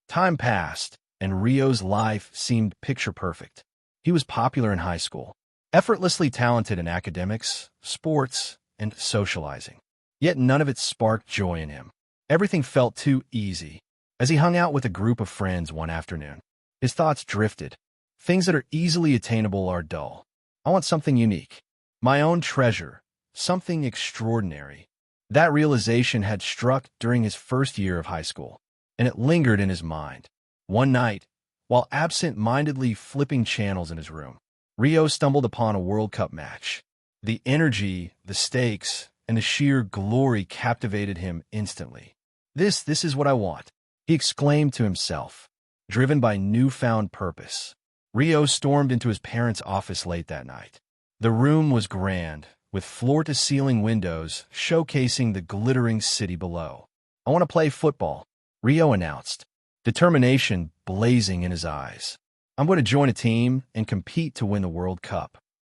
S1: Time passed, and Ryo's life seemed picture-perfect. He was popular in high school, effortlessly talented in academics, sports, and socializing. Yet none of it sparked joy in him. Everything felt too easy. As he hung out with a group of friends one afternoon, his thoughts drifted. Things that are easily attainable are dull. I want something unique. My own treasure. Something extraordinary. That realization had struck during his first year of high school, and it lingered in his mind. One night, while absent-mindedly flipping channels in his room, Ryo stumbled upon a World Cup match. The energy, the stakes, and the sheer glory captivated him instantly. This is what I want, he exclaimed to himself, driven by newfound purpose. Ryo stormed into his parents' office late that night. The room was grand, with floor-to-ceiling windows showcasing the glittering city below. I want to play football, Ryo announced, determination blazing in his eyes. I'm going to join a team and compete to win the World Cup.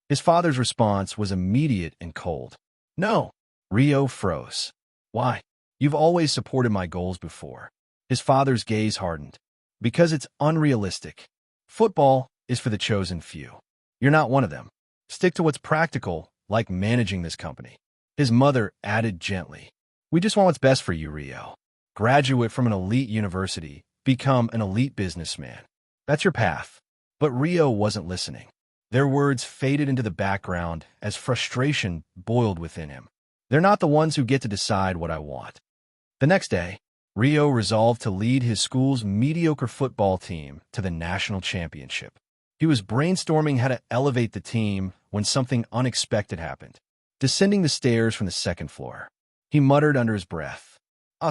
S1: His father's response was immediate and cold. No, Ryo froze. Why? You've always supported my goals before. His father's gaze hardened. Because it's unrealistic. Football is for the chosen few. You're not one of them. Stick to what's practical, like managing this company. His mother added gently. We just want what's best for you, Ryo. Graduate from an elite university, become an elite businessman. That's your path. But Ryo wasn't listening. Their words faded into the background as frustration boiled within him. They're not the ones who get to decide what I want. The next day, Ryo resolved to lead his school's mediocre football team to the national championship. He was brainstorming how to elevate the team when something unexpected happened. Descending the stairs from the second floor, he muttered under his breath,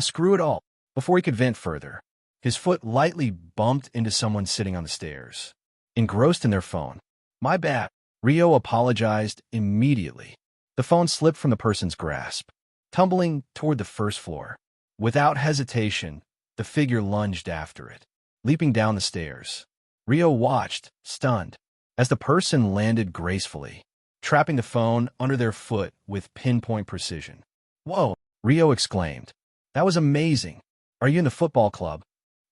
S1: screw it all. Before he could vent further, his foot lightly bumped into someone sitting on the stairs, engrossed in their phone. My bad. Ryo apologized immediately. The phone slipped from the person's grasp, tumbling toward the first floor. Without hesitation, the figure lunged after it, leaping down the stairs. Ryo watched, stunned, as the person landed gracefully, trapping the phone under their foot with pinpoint precision. Whoa, Ryo exclaimed. That was amazing. Are you in the football club?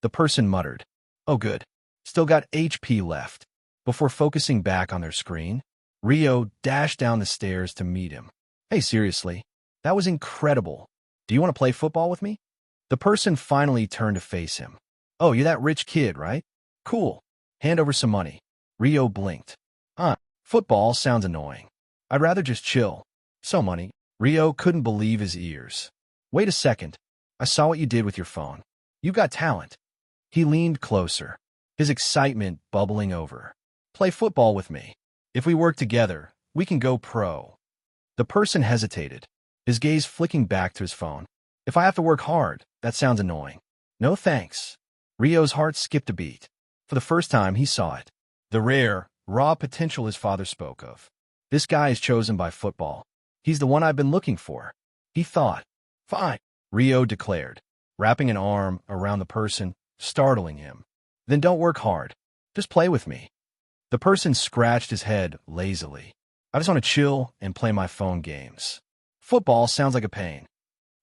S1: The person muttered. Oh, good. Still got HP left. Before focusing back on their screen, Ryo dashed down the stairs to meet him. Hey, seriously, that was incredible. Do you want to play football with me? The person finally turned to face him. Oh, you're that rich kid, right? Cool. Hand over some money. Ryo blinked. Football sounds annoying. I'd rather just chill. So money. Ryo couldn't believe his ears. Wait a second. I saw what you did with your phone. You've got talent. He leaned closer, his excitement bubbling over. Play football with me. If we work together, we can go pro. The person hesitated, his gaze flicking back to his phone. If I have to work hard, that sounds annoying. No thanks. Ryo's heart skipped a beat. For the first time, he saw it. The rare, raw potential his father spoke of. This guy is chosen by football. He's the one I've been looking for. He thought. Fine, Ryo declared, wrapping an arm around the person, startling him. Then don't work hard. Just play with me. The person scratched his head lazily. I just want to chill and play my phone games. Football sounds like a pain.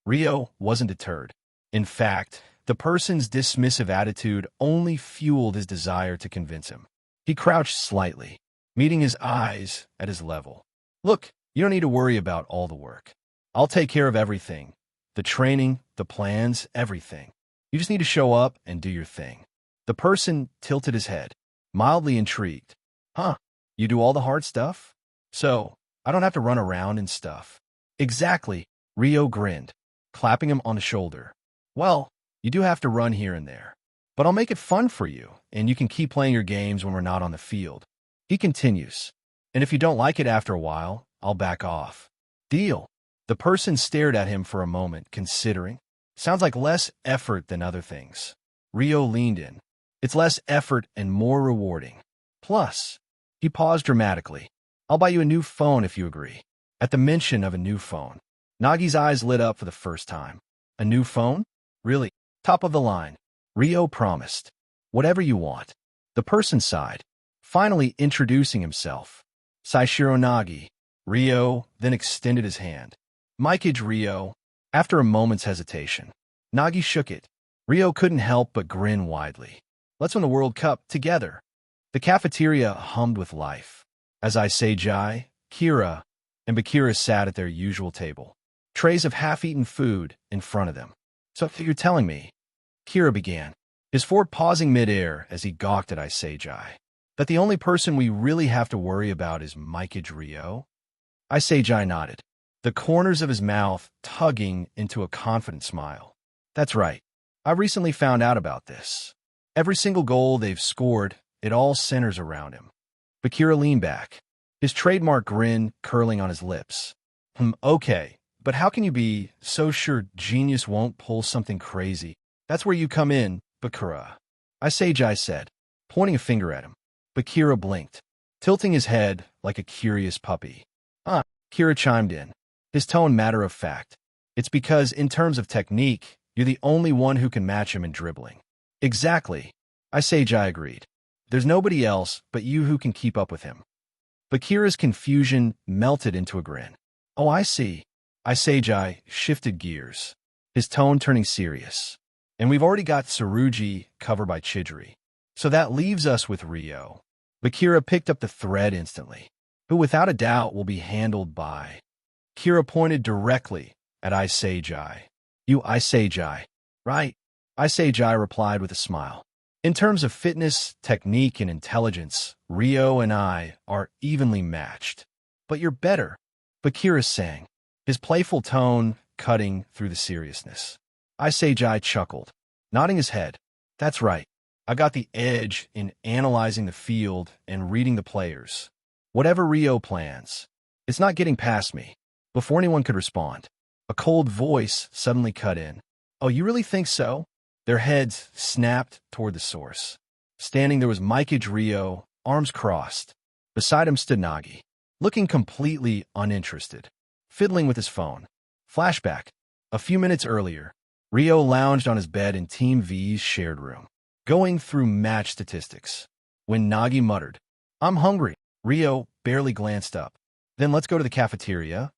S1: Ryo wasn't deterred. In fact, the person's dismissive attitude only fueled his desire to convince him. He crouched slightly, meeting his eyes at his level. Look, you don't need to worry about all the work. I'll take care of everything. The training, the plans, everything. You just need to show up and do your thing. The person tilted his head, mildly intrigued. Huh, you do all the hard stuff? So, I don't have to run around and stuff. Exactly, Ryo grinned, clapping him on the shoulder. Well, you do have to run here and there. But I'll make it fun for you, and you can keep playing your games when we're not on the field. He continues. And if you don't like it after a while, I'll back off. Deal. The person stared at him for a moment, considering. Sounds like less effort than other things. Ryo leaned in. It's less effort and more rewarding. Plus, he paused dramatically. I'll buy you a new phone if you agree. At the mention of a new phone, Nagi's eyes lit up for the first time. A new phone? Really? Top of the line. Ryo promised. Whatever you want. The person sighed, finally introducing himself. Saishiro Nagi. Ryo then extended his hand. Mikage Ryo. After a moment's hesitation, Nagi shook it. Ryo couldn't help but grin widely. Let's win the World Cup together. The cafeteria hummed with life. As Isagi, Kira, and Bakira sat at their usual table, trays of half-eaten food in front of them. So you're telling me, Kira began, his fort pausing mid-air as he gawked at Isagi, that the only person we really have to worry about is Mikage Ryo? Isagi nodded, the corners of his mouth tugging into a confident smile. That's right. I recently found out about this. Every single goal they've scored, it all centers around him. Bakira leaned back, his trademark grin curling on his lips. Okay, but how can you be so sure genius won't pull something crazy? That's where you come in, Bakira. Isagi said, pointing a finger at him. Bakira blinked, tilting his head like a curious puppy. Kira chimed in, his tone matter-of-fact. It's because, in terms of technique, you're the only one who can match him in dribbling. Exactly, Isagi agreed. There's nobody else but you who can keep up with him. Bakira's confusion melted into a grin. Oh, I see. Isagi shifted gears, his tone turning serious. And we've already got Tsurugi covered by Chidori. So that leaves us with Ryo. Bakira picked up the thread instantly, who without a doubt will be handled by. Kira pointed directly at Isagi. You Isagi, right? Isagi replied with a smile. In terms of fitness, technique, and intelligence, Ryo and I are evenly matched. But you're better, Bakira sang, his playful tone cutting through the seriousness. Isagi chuckled, nodding his head. That's right. I got the edge in analyzing the field and reading the players. Whatever Ryo plans, it's not getting past me. Before anyone could respond, a cold voice suddenly cut in. Oh, you really think so? Their heads snapped toward the source. Standing there was Mikage Ryo, arms crossed. Beside him stood Nagi, looking completely uninterested, fiddling with his phone. Flashback. A few minutes earlier, Ryo lounged on his bed in Team V's shared room, going through match statistics. When Nagi muttered, I'm hungry, Ryo barely glanced up. Then let's go to the cafeteria.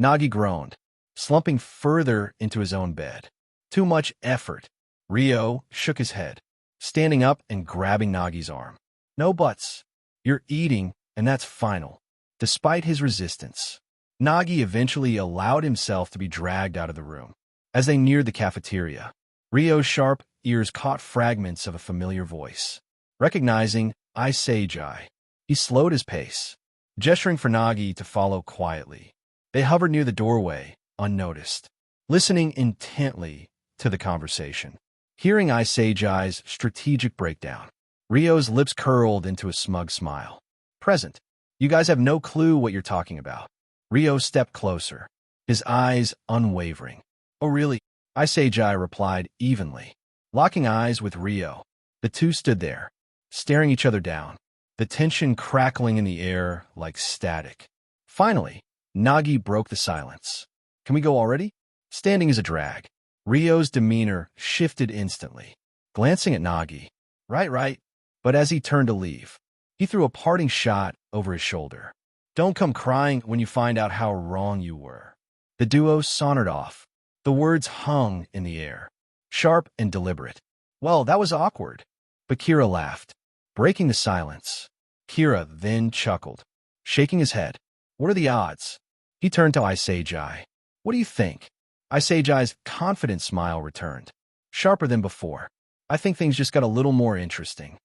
S1: Nagi groaned, slumping further into his own bed. Too much effort. Ryo shook his head, standing up and grabbing Nagi's arm. No buts. You're eating, and that's final. Despite his resistance, Nagi eventually allowed himself to be dragged out of the room. As they neared the cafeteria, Ryo's sharp ears caught fragments of a familiar voice. Recognizing Isagi, he slowed his pace, gesturing for Nagi to follow quietly. They hovered near the doorway, unnoticed, listening intently to the conversation. Hearing Isagi's strategic breakdown, Rio's lips curled into a smug smile. Present. You guys have no clue what you're talking about. Rio stepped closer, his eyes unwavering. Oh really? Isagi replied evenly. Locking eyes with Rio, the two stood there, staring each other down, the tension crackling in the air like static. Finally, Nagi broke the silence. Can we go already? Standing is a drag. Rio's demeanor shifted instantly. Glancing at Nagi. Right. But as he turned to leave, he threw a parting shot over his shoulder. Don't come crying when you find out how wrong you were. The duo sauntered off. The words hung in the air, sharp and deliberate. Well, that was awkward. But Kira laughed, breaking the silence. Kira then chuckled, shaking his head. What are the odds? He turned to Isagi. What do you think? Isagi's confident smile returned, sharper than before. I think things just got a little more interesting.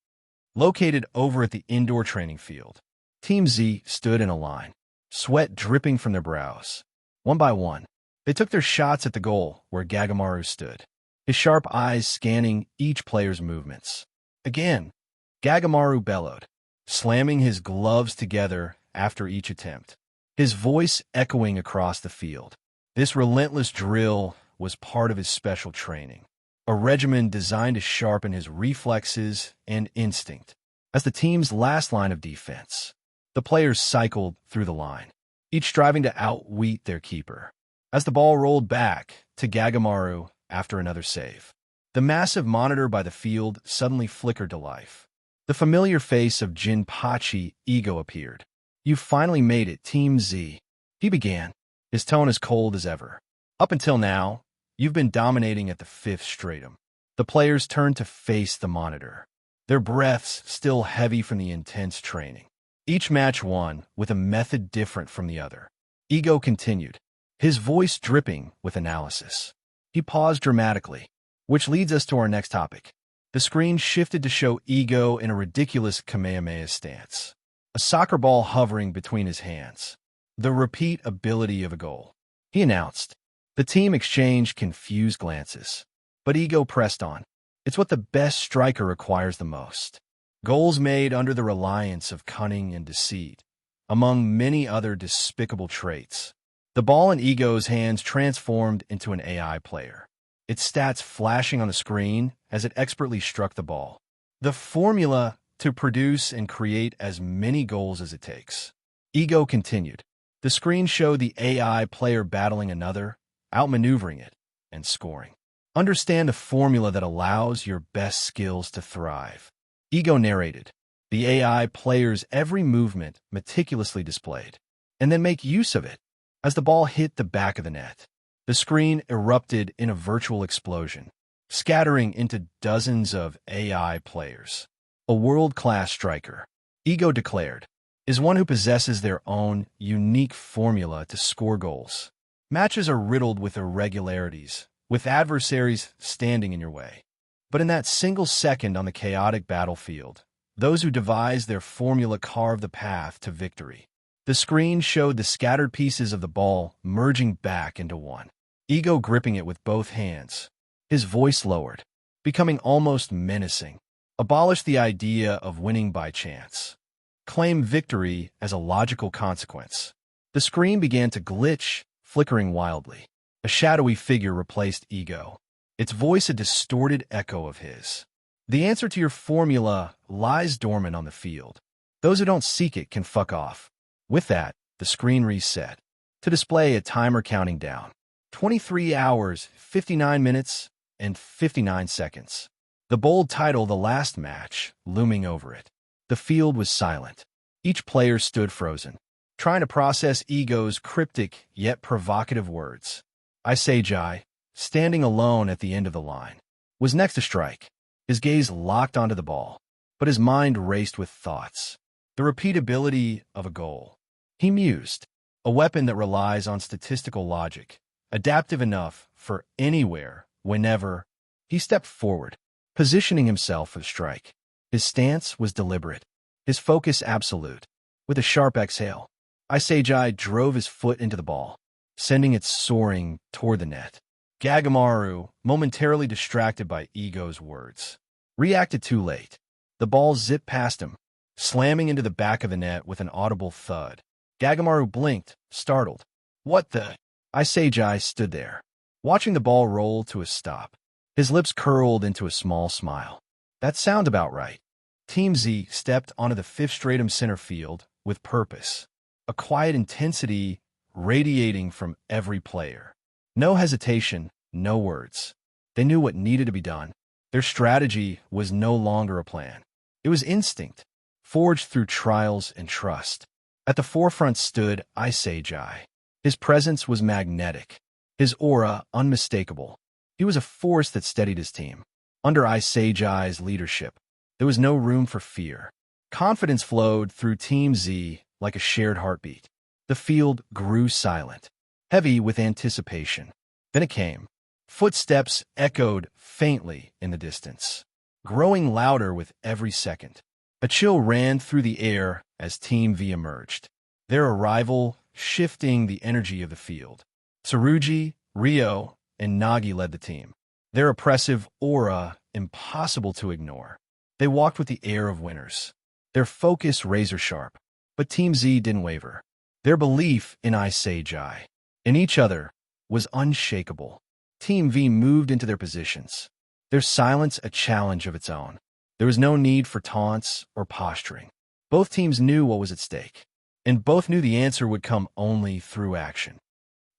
S1: Located over at the indoor training field, Team Z stood in a line, sweat dripping from their brows. One by one, they took their shots at the goal where Gagamaru stood, his sharp eyes scanning each player's movements. Again, Gagamaru bellowed, slamming his gloves together after each attempt, his voice echoing across the field. This relentless drill was part of his special training, a regimen designed to sharpen his reflexes and instinct. As the team's last line of defense, the players cycled through the line, each striving to outwit their keeper. As the ball rolled back to Gagamaru after another save, the massive monitor by the field suddenly flickered to life. The familiar face of Jinpachi Ego appeared. You finally made it, Team Z, he began, his tone as cold as ever. Up until now, you've been dominating at the fifth stratum. The players turned to face the monitor, their breaths still heavy from the intense training. Each match won with a method different from the other. Ego continued, his voice dripping with analysis. He paused dramatically, which leads us to our next topic. The screen shifted to show Ego in a ridiculous Kamehameha stance, a soccer ball hovering between his hands, the repeat ability of a goal. He announced. The team exchanged confused glances, but Ego pressed on. It's what the best striker requires the most. Goals made under the reliance of cunning and deceit, among many other despicable traits. The ball in Ego's hands transformed into an AI player, its stats flashing on the screen as it expertly struck the ball. The formula to produce and create as many goals as it takes. Ego continued. The screen showed the AI player battling another, outmaneuvering it, and scoring. Understand the formula that allows your best skills to thrive. Ego narrated, the AI player's every movement meticulously displayed, and then make use of it. As the ball hit the back of the net, the screen erupted in a virtual explosion, scattering into dozens of AI players. A world-class striker, Ego declared, is one who possesses their own unique formula to score goals. Matches are riddled with irregularities, with adversaries standing in your way. But in that single second on the chaotic battlefield, those who devise their formula carve the path to victory. The screen showed the scattered pieces of the ball merging back into one. Ego gripping it with both hands, his voice lowered, becoming almost menacing. Abolish the idea of winning by chance. Claim victory as a logical consequence. The screen began to glitch, flickering wildly. A shadowy figure replaced Ego, its voice a distorted echo of his. The answer to your formula lies dormant on the field. Those who don't seek it can fuck off. With that, the screen reset to display a timer counting down. 23 hours, 59 minutes, and 59 seconds. The bold title, The Last Match, looming over it. The field was silent. Each player stood frozen, trying to process Ego's cryptic yet provocative words. Isagi, standing alone at the end of the line, was next to strike, his gaze locked onto the ball, but his mind raced with thoughts. The repeatability of a goal. He mused, a weapon that relies on statistical logic, adaptive enough for anywhere, whenever. He stepped forward, positioning himself for the strike. His stance was deliberate, his focus absolute. With a sharp exhale, Isagi drove his foot into the ball, sending it soaring toward the net. Gagamaru, momentarily distracted by Ego's words, reacted too late. The ball zipped past him, slamming into the back of the net with an audible thud. Gagamaru blinked, startled. What the? Isagi stood there, watching the ball roll to a stop. His lips curled into a small smile. That sounded about right. Team Z stepped onto the fifth stratum center field with purpose, a quiet intensity radiating from every player. No hesitation, no words. They knew what needed to be done. Their strategy was no longer a plan. It was instinct, forged through trials and trust. At the forefront stood Isagi. His presence was magnetic, his aura unmistakable. He was a force that steadied his team. Under Isagi's leadership, there was no room for fear. Confidence flowed through Team Z like a shared heartbeat. The field grew silent, heavy with anticipation. Then it came. Footsteps echoed faintly in the distance, growing louder with every second. A chill ran through the air as Team V emerged, their arrival shifting the energy of the field. Tsurugi, Ryo, and Nagi led the team, their oppressive aura impossible to ignore. They walked with the air of winners, their focus razor-sharp. But Team Z didn't waver. Their belief in Isagi, in each other, was unshakable. Team V moved into their positions, their silence a challenge of its own. There was no need for taunts or posturing. Both teams knew what was at stake, and both knew the answer would come only through action.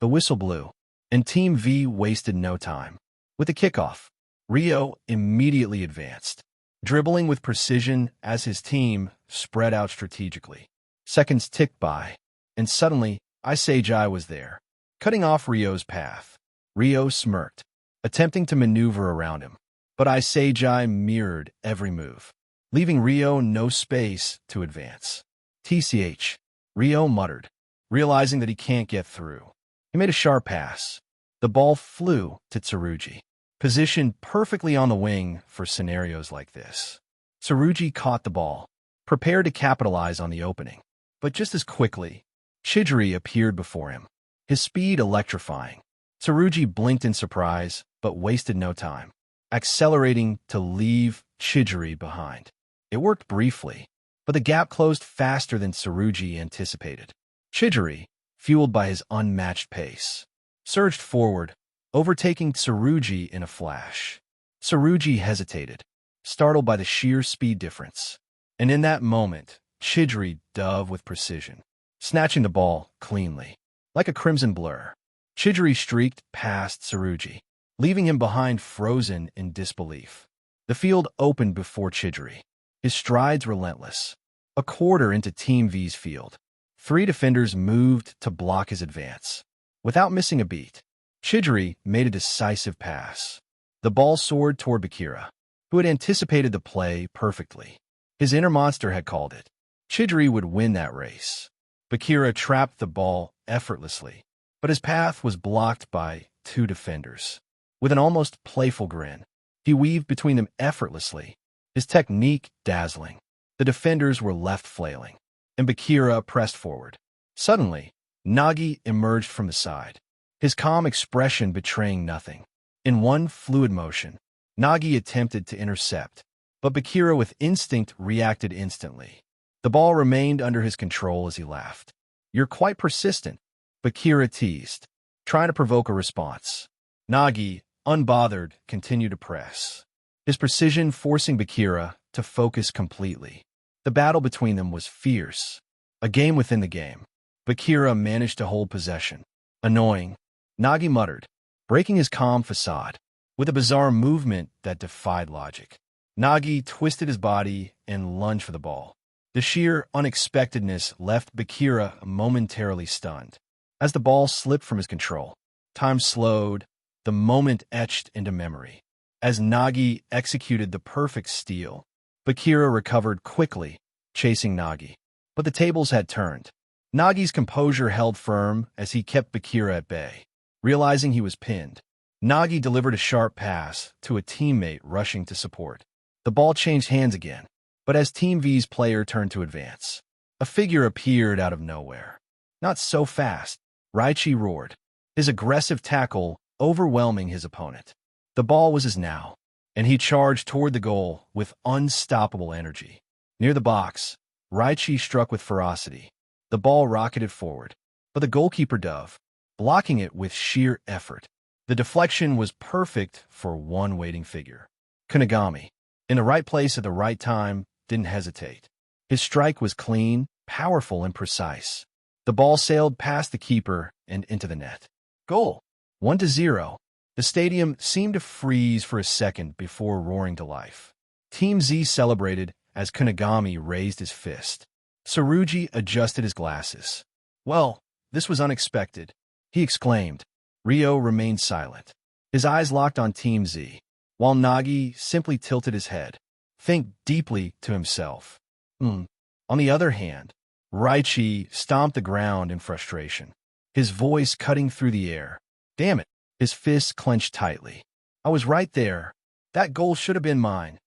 S1: The whistle blew, and Team V wasted no time. With the kickoff, Ryo immediately advanced, dribbling with precision as his team spread out strategically. Seconds ticked by, and suddenly Isagi was there, cutting off Ryo's path. Ryo smirked, attempting to maneuver around him, but Isagi mirrored every move, leaving Ryo no space to advance. TCH, Ryo muttered, realizing that he can't get through. He made a sharp pass. The ball flew to Tsurugi, positioned perfectly on the wing for scenarios like this. Tsurugi caught the ball, prepared to capitalize on the opening. But just as quickly, Chidori appeared before him, his speed electrifying. Tsurugi blinked in surprise, but wasted no time, accelerating to leave Chidori behind. It worked briefly, but the gap closed faster than Tsurugi anticipated. Chidori, fueled by his unmatched pace, surged forward, overtaking Tsurugi in a flash. Tsurugi hesitated, startled by the sheer speed difference. And in that moment, Chidori dove with precision, snatching the ball cleanly. Like a crimson blur, Chidori streaked past Tsurugi, leaving him behind frozen in disbelief. The field opened before Chidori, his strides relentless. A quarter into Team V's field, 3 defenders moved to block his advance. Without missing a beat, Chidori made a decisive pass. The ball soared toward Bakira, who had anticipated the play perfectly. His inner monster had called it. Chidori would win that race. Bakira trapped the ball effortlessly, but his path was blocked by 2 defenders. With an almost playful grin, he weaved between them effortlessly, his technique dazzling. The defenders were left flailing, and Bakira pressed forward. Suddenly, Nagi emerged from the side, his calm expression betraying nothing. In one fluid motion, Nagi attempted to intercept, but Bakira with instinct reacted instantly. The ball remained under his control as he laughed. "You're quite persistent," Bakira teased, trying to provoke a response. Nagi, unbothered, continued to press, his precision forcing Bakira to focus completely. The battle between them was fierce, a game within the game. Bakira managed to hold possession. Annoying, Nagi muttered, breaking his calm facade with a bizarre movement that defied logic. Nagi twisted his body and lunged for the ball. The sheer unexpectedness left Bakira momentarily stunned. As the ball slipped from his control, time slowed, the moment etched into memory. As Nagi executed the perfect steal, Bakira recovered quickly, chasing Nagi. But the tables had turned. Nagi's composure held firm as he kept Bakira at bay. Realizing he was pinned, Nagi delivered a sharp pass to a teammate rushing to support. The ball changed hands again, but as Team V's player turned to advance, a figure appeared out of nowhere. "Not so fast," Yoichi roared, his aggressive tackle overwhelming his opponent. The ball was his now, and he charged toward the goal with unstoppable energy. Near the box, Yoichi struck with ferocity. The ball rocketed forward, but the goalkeeper dove, blocking it with sheer effort. The deflection was perfect for one waiting figure. Kunigami, in the right place at the right time, didn't hesitate. His strike was clean, powerful, and precise. The ball sailed past the keeper and into the net. Goal! 1-0. The stadium seemed to freeze for a second before roaring to life. Team Z celebrated as Kunigami raised his fist. Tsurugi adjusted his glasses. "Well, this was unexpected," he exclaimed. Ryo remained silent. His eyes locked on Team Z, while Nagi simply tilted his head, think deeply to himself. On the other hand, Yoichi stomped the ground in frustration, his voice cutting through the air. "Damn it!" His fists clenched tightly. "I was right there. That goal should have been mine."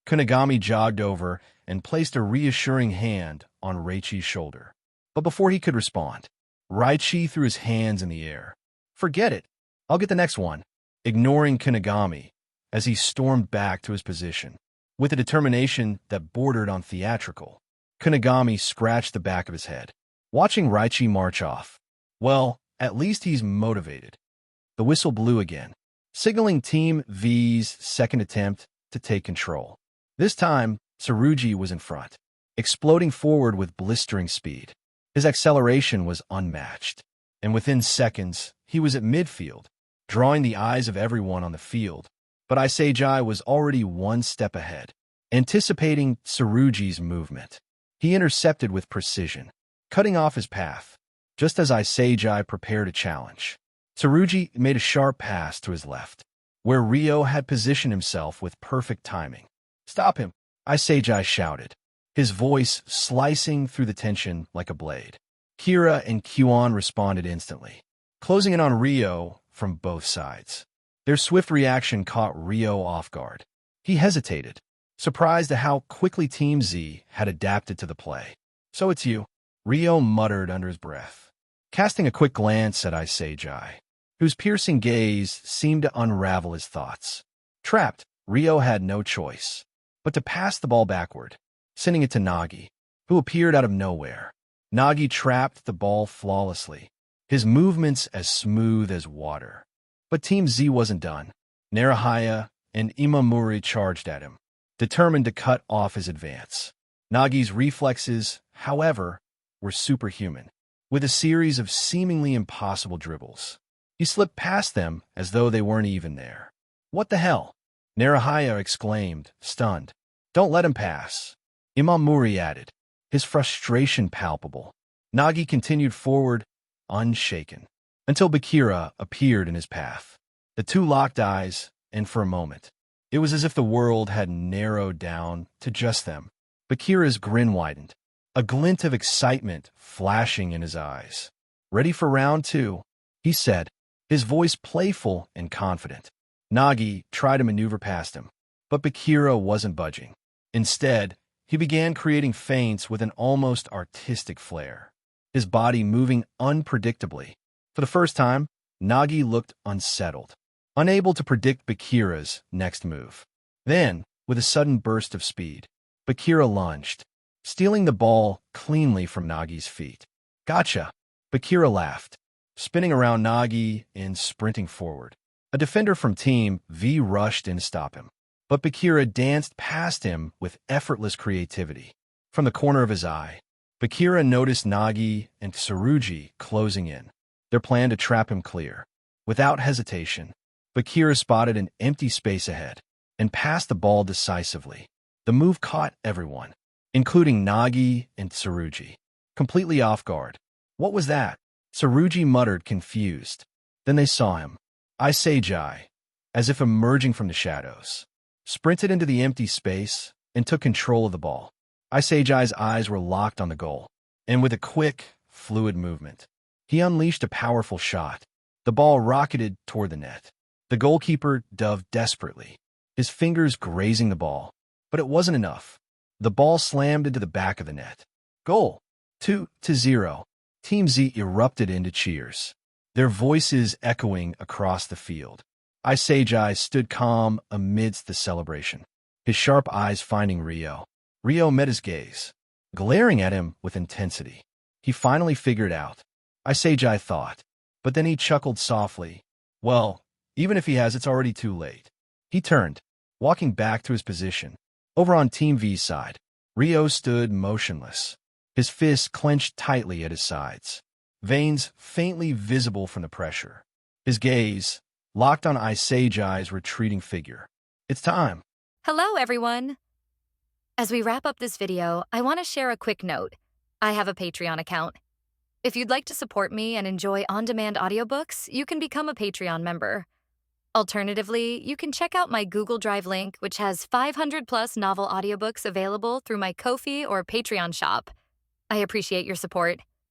S1: Kunigami jogged over and placed a reassuring hand on Yoichi's shoulder. But before he could respond, Yoichi threw his hands in the air. "Forget it. I'll get the next one," ignoring Kunigami as he stormed back to his position. With a determination that bordered on theatrical, Kunigami scratched the back of his head, watching Yoichi march off. Well, at least he's motivated. The whistle blew again, signaling Team V's second attempt to take control. This time, Tsurugi was in front, exploding forward with blistering speed. His acceleration was unmatched, and within seconds, he was at midfield, drawing the eyes of everyone on the field. But Isagi was already one step ahead, anticipating Tsurugi's movement. He intercepted with precision, cutting off his path, just as Isagi prepared a challenge. Tsurugi made a sharp pass to his left, where Ryo had positioned himself with perfect timing. "Stop him!" Isagi shouted, his voice slicing through the tension like a blade. Kira and Kyuan responded instantly, closing in on Ryo from both sides. Their swift reaction caught Ryo off guard. He hesitated, surprised at how quickly Team Z had adapted to the play. "So it's you," Ryo muttered under his breath, casting a quick glance at Isagi, whose piercing gaze seemed to unravel his thoughts. Trapped, Ryo had no choice but to pass the ball backward, sending it to Nagi, who appeared out of nowhere. Nagi trapped the ball flawlessly, his movements as smooth as water. But Team Z wasn't done. Narahaya and Imamuri charged at him, determined to cut off his advance. Nagi's reflexes, however, were superhuman. With a series of seemingly impossible dribbles, he slipped past them as though they weren't even there. "What the hell?" Narahaya exclaimed, stunned. "Don't let him pass," Imamuri added, his frustration palpable. Nagi continued forward, unshaken, until Bakira appeared in his path. The two locked eyes, and for a moment, it was as if the world had narrowed down to just them. Bakira's grin widened, a glint of excitement flashing in his eyes. "Ready for round 2, he said, his voice playful and confident. Nagi tried to maneuver past him, but Bakira wasn't budging. Instead, he began creating feints with an almost artistic flair, his body moving unpredictably. For the first time, Nagi looked unsettled, unable to predict Bakira's next move. Then, with a sudden burst of speed, Bakira lunged, stealing the ball cleanly from Nagi's feet. "Gotcha!" Bakira laughed, spinning around Nagi and sprinting forward. A defender from Team V rushed in to stop him, but Bakira danced past him with effortless creativity. From the corner of his eye, Bakira noticed Nagi and Tsurugi closing in, their plan to trap him clear. Without hesitation, Bakira spotted an empty space ahead and passed the ball decisively. The move caught everyone, including Nagi and Tsurugi, completely off guard. "What was that?" Tsurugi muttered, confused. Then they saw him. Isagi, as if emerging from the shadows, sprinted into the empty space and took control of the ball. Isagi's eyes were locked on the goal, and with a quick, fluid movement, he unleashed a powerful shot. The ball rocketed toward the net. The goalkeeper dove desperately, his fingers grazing the ball, but it wasn't enough. The ball slammed into the back of the net. Goal! 2-0. Team Z erupted into cheers, their voices echoing across the field. Isagi stood calm amidst the celebration, his sharp eyes finding Rio. Rio met his gaze, glaring at him with intensity. He finally figured out, Isagi thought, but then he chuckled softly. Well, even if he has, it's already too late. He turned, walking back to his position. Over on Team V's side, Rio stood motionless, his fists clenched tightly at his sides, veins faintly visible from the pressure. His gaze locked on Isagi's retreating figure. It's time.
S3: Hello, everyone. As we wrap up this video, I want to share a quick note. I have a Patreon account. If you'd like to support me and enjoy on-demand audiobooks, you can become a Patreon member. Alternatively, you can check out my Google Drive link, which has 500+ novel audiobooks available through my Ko-fi or Patreon shop. I appreciate your support.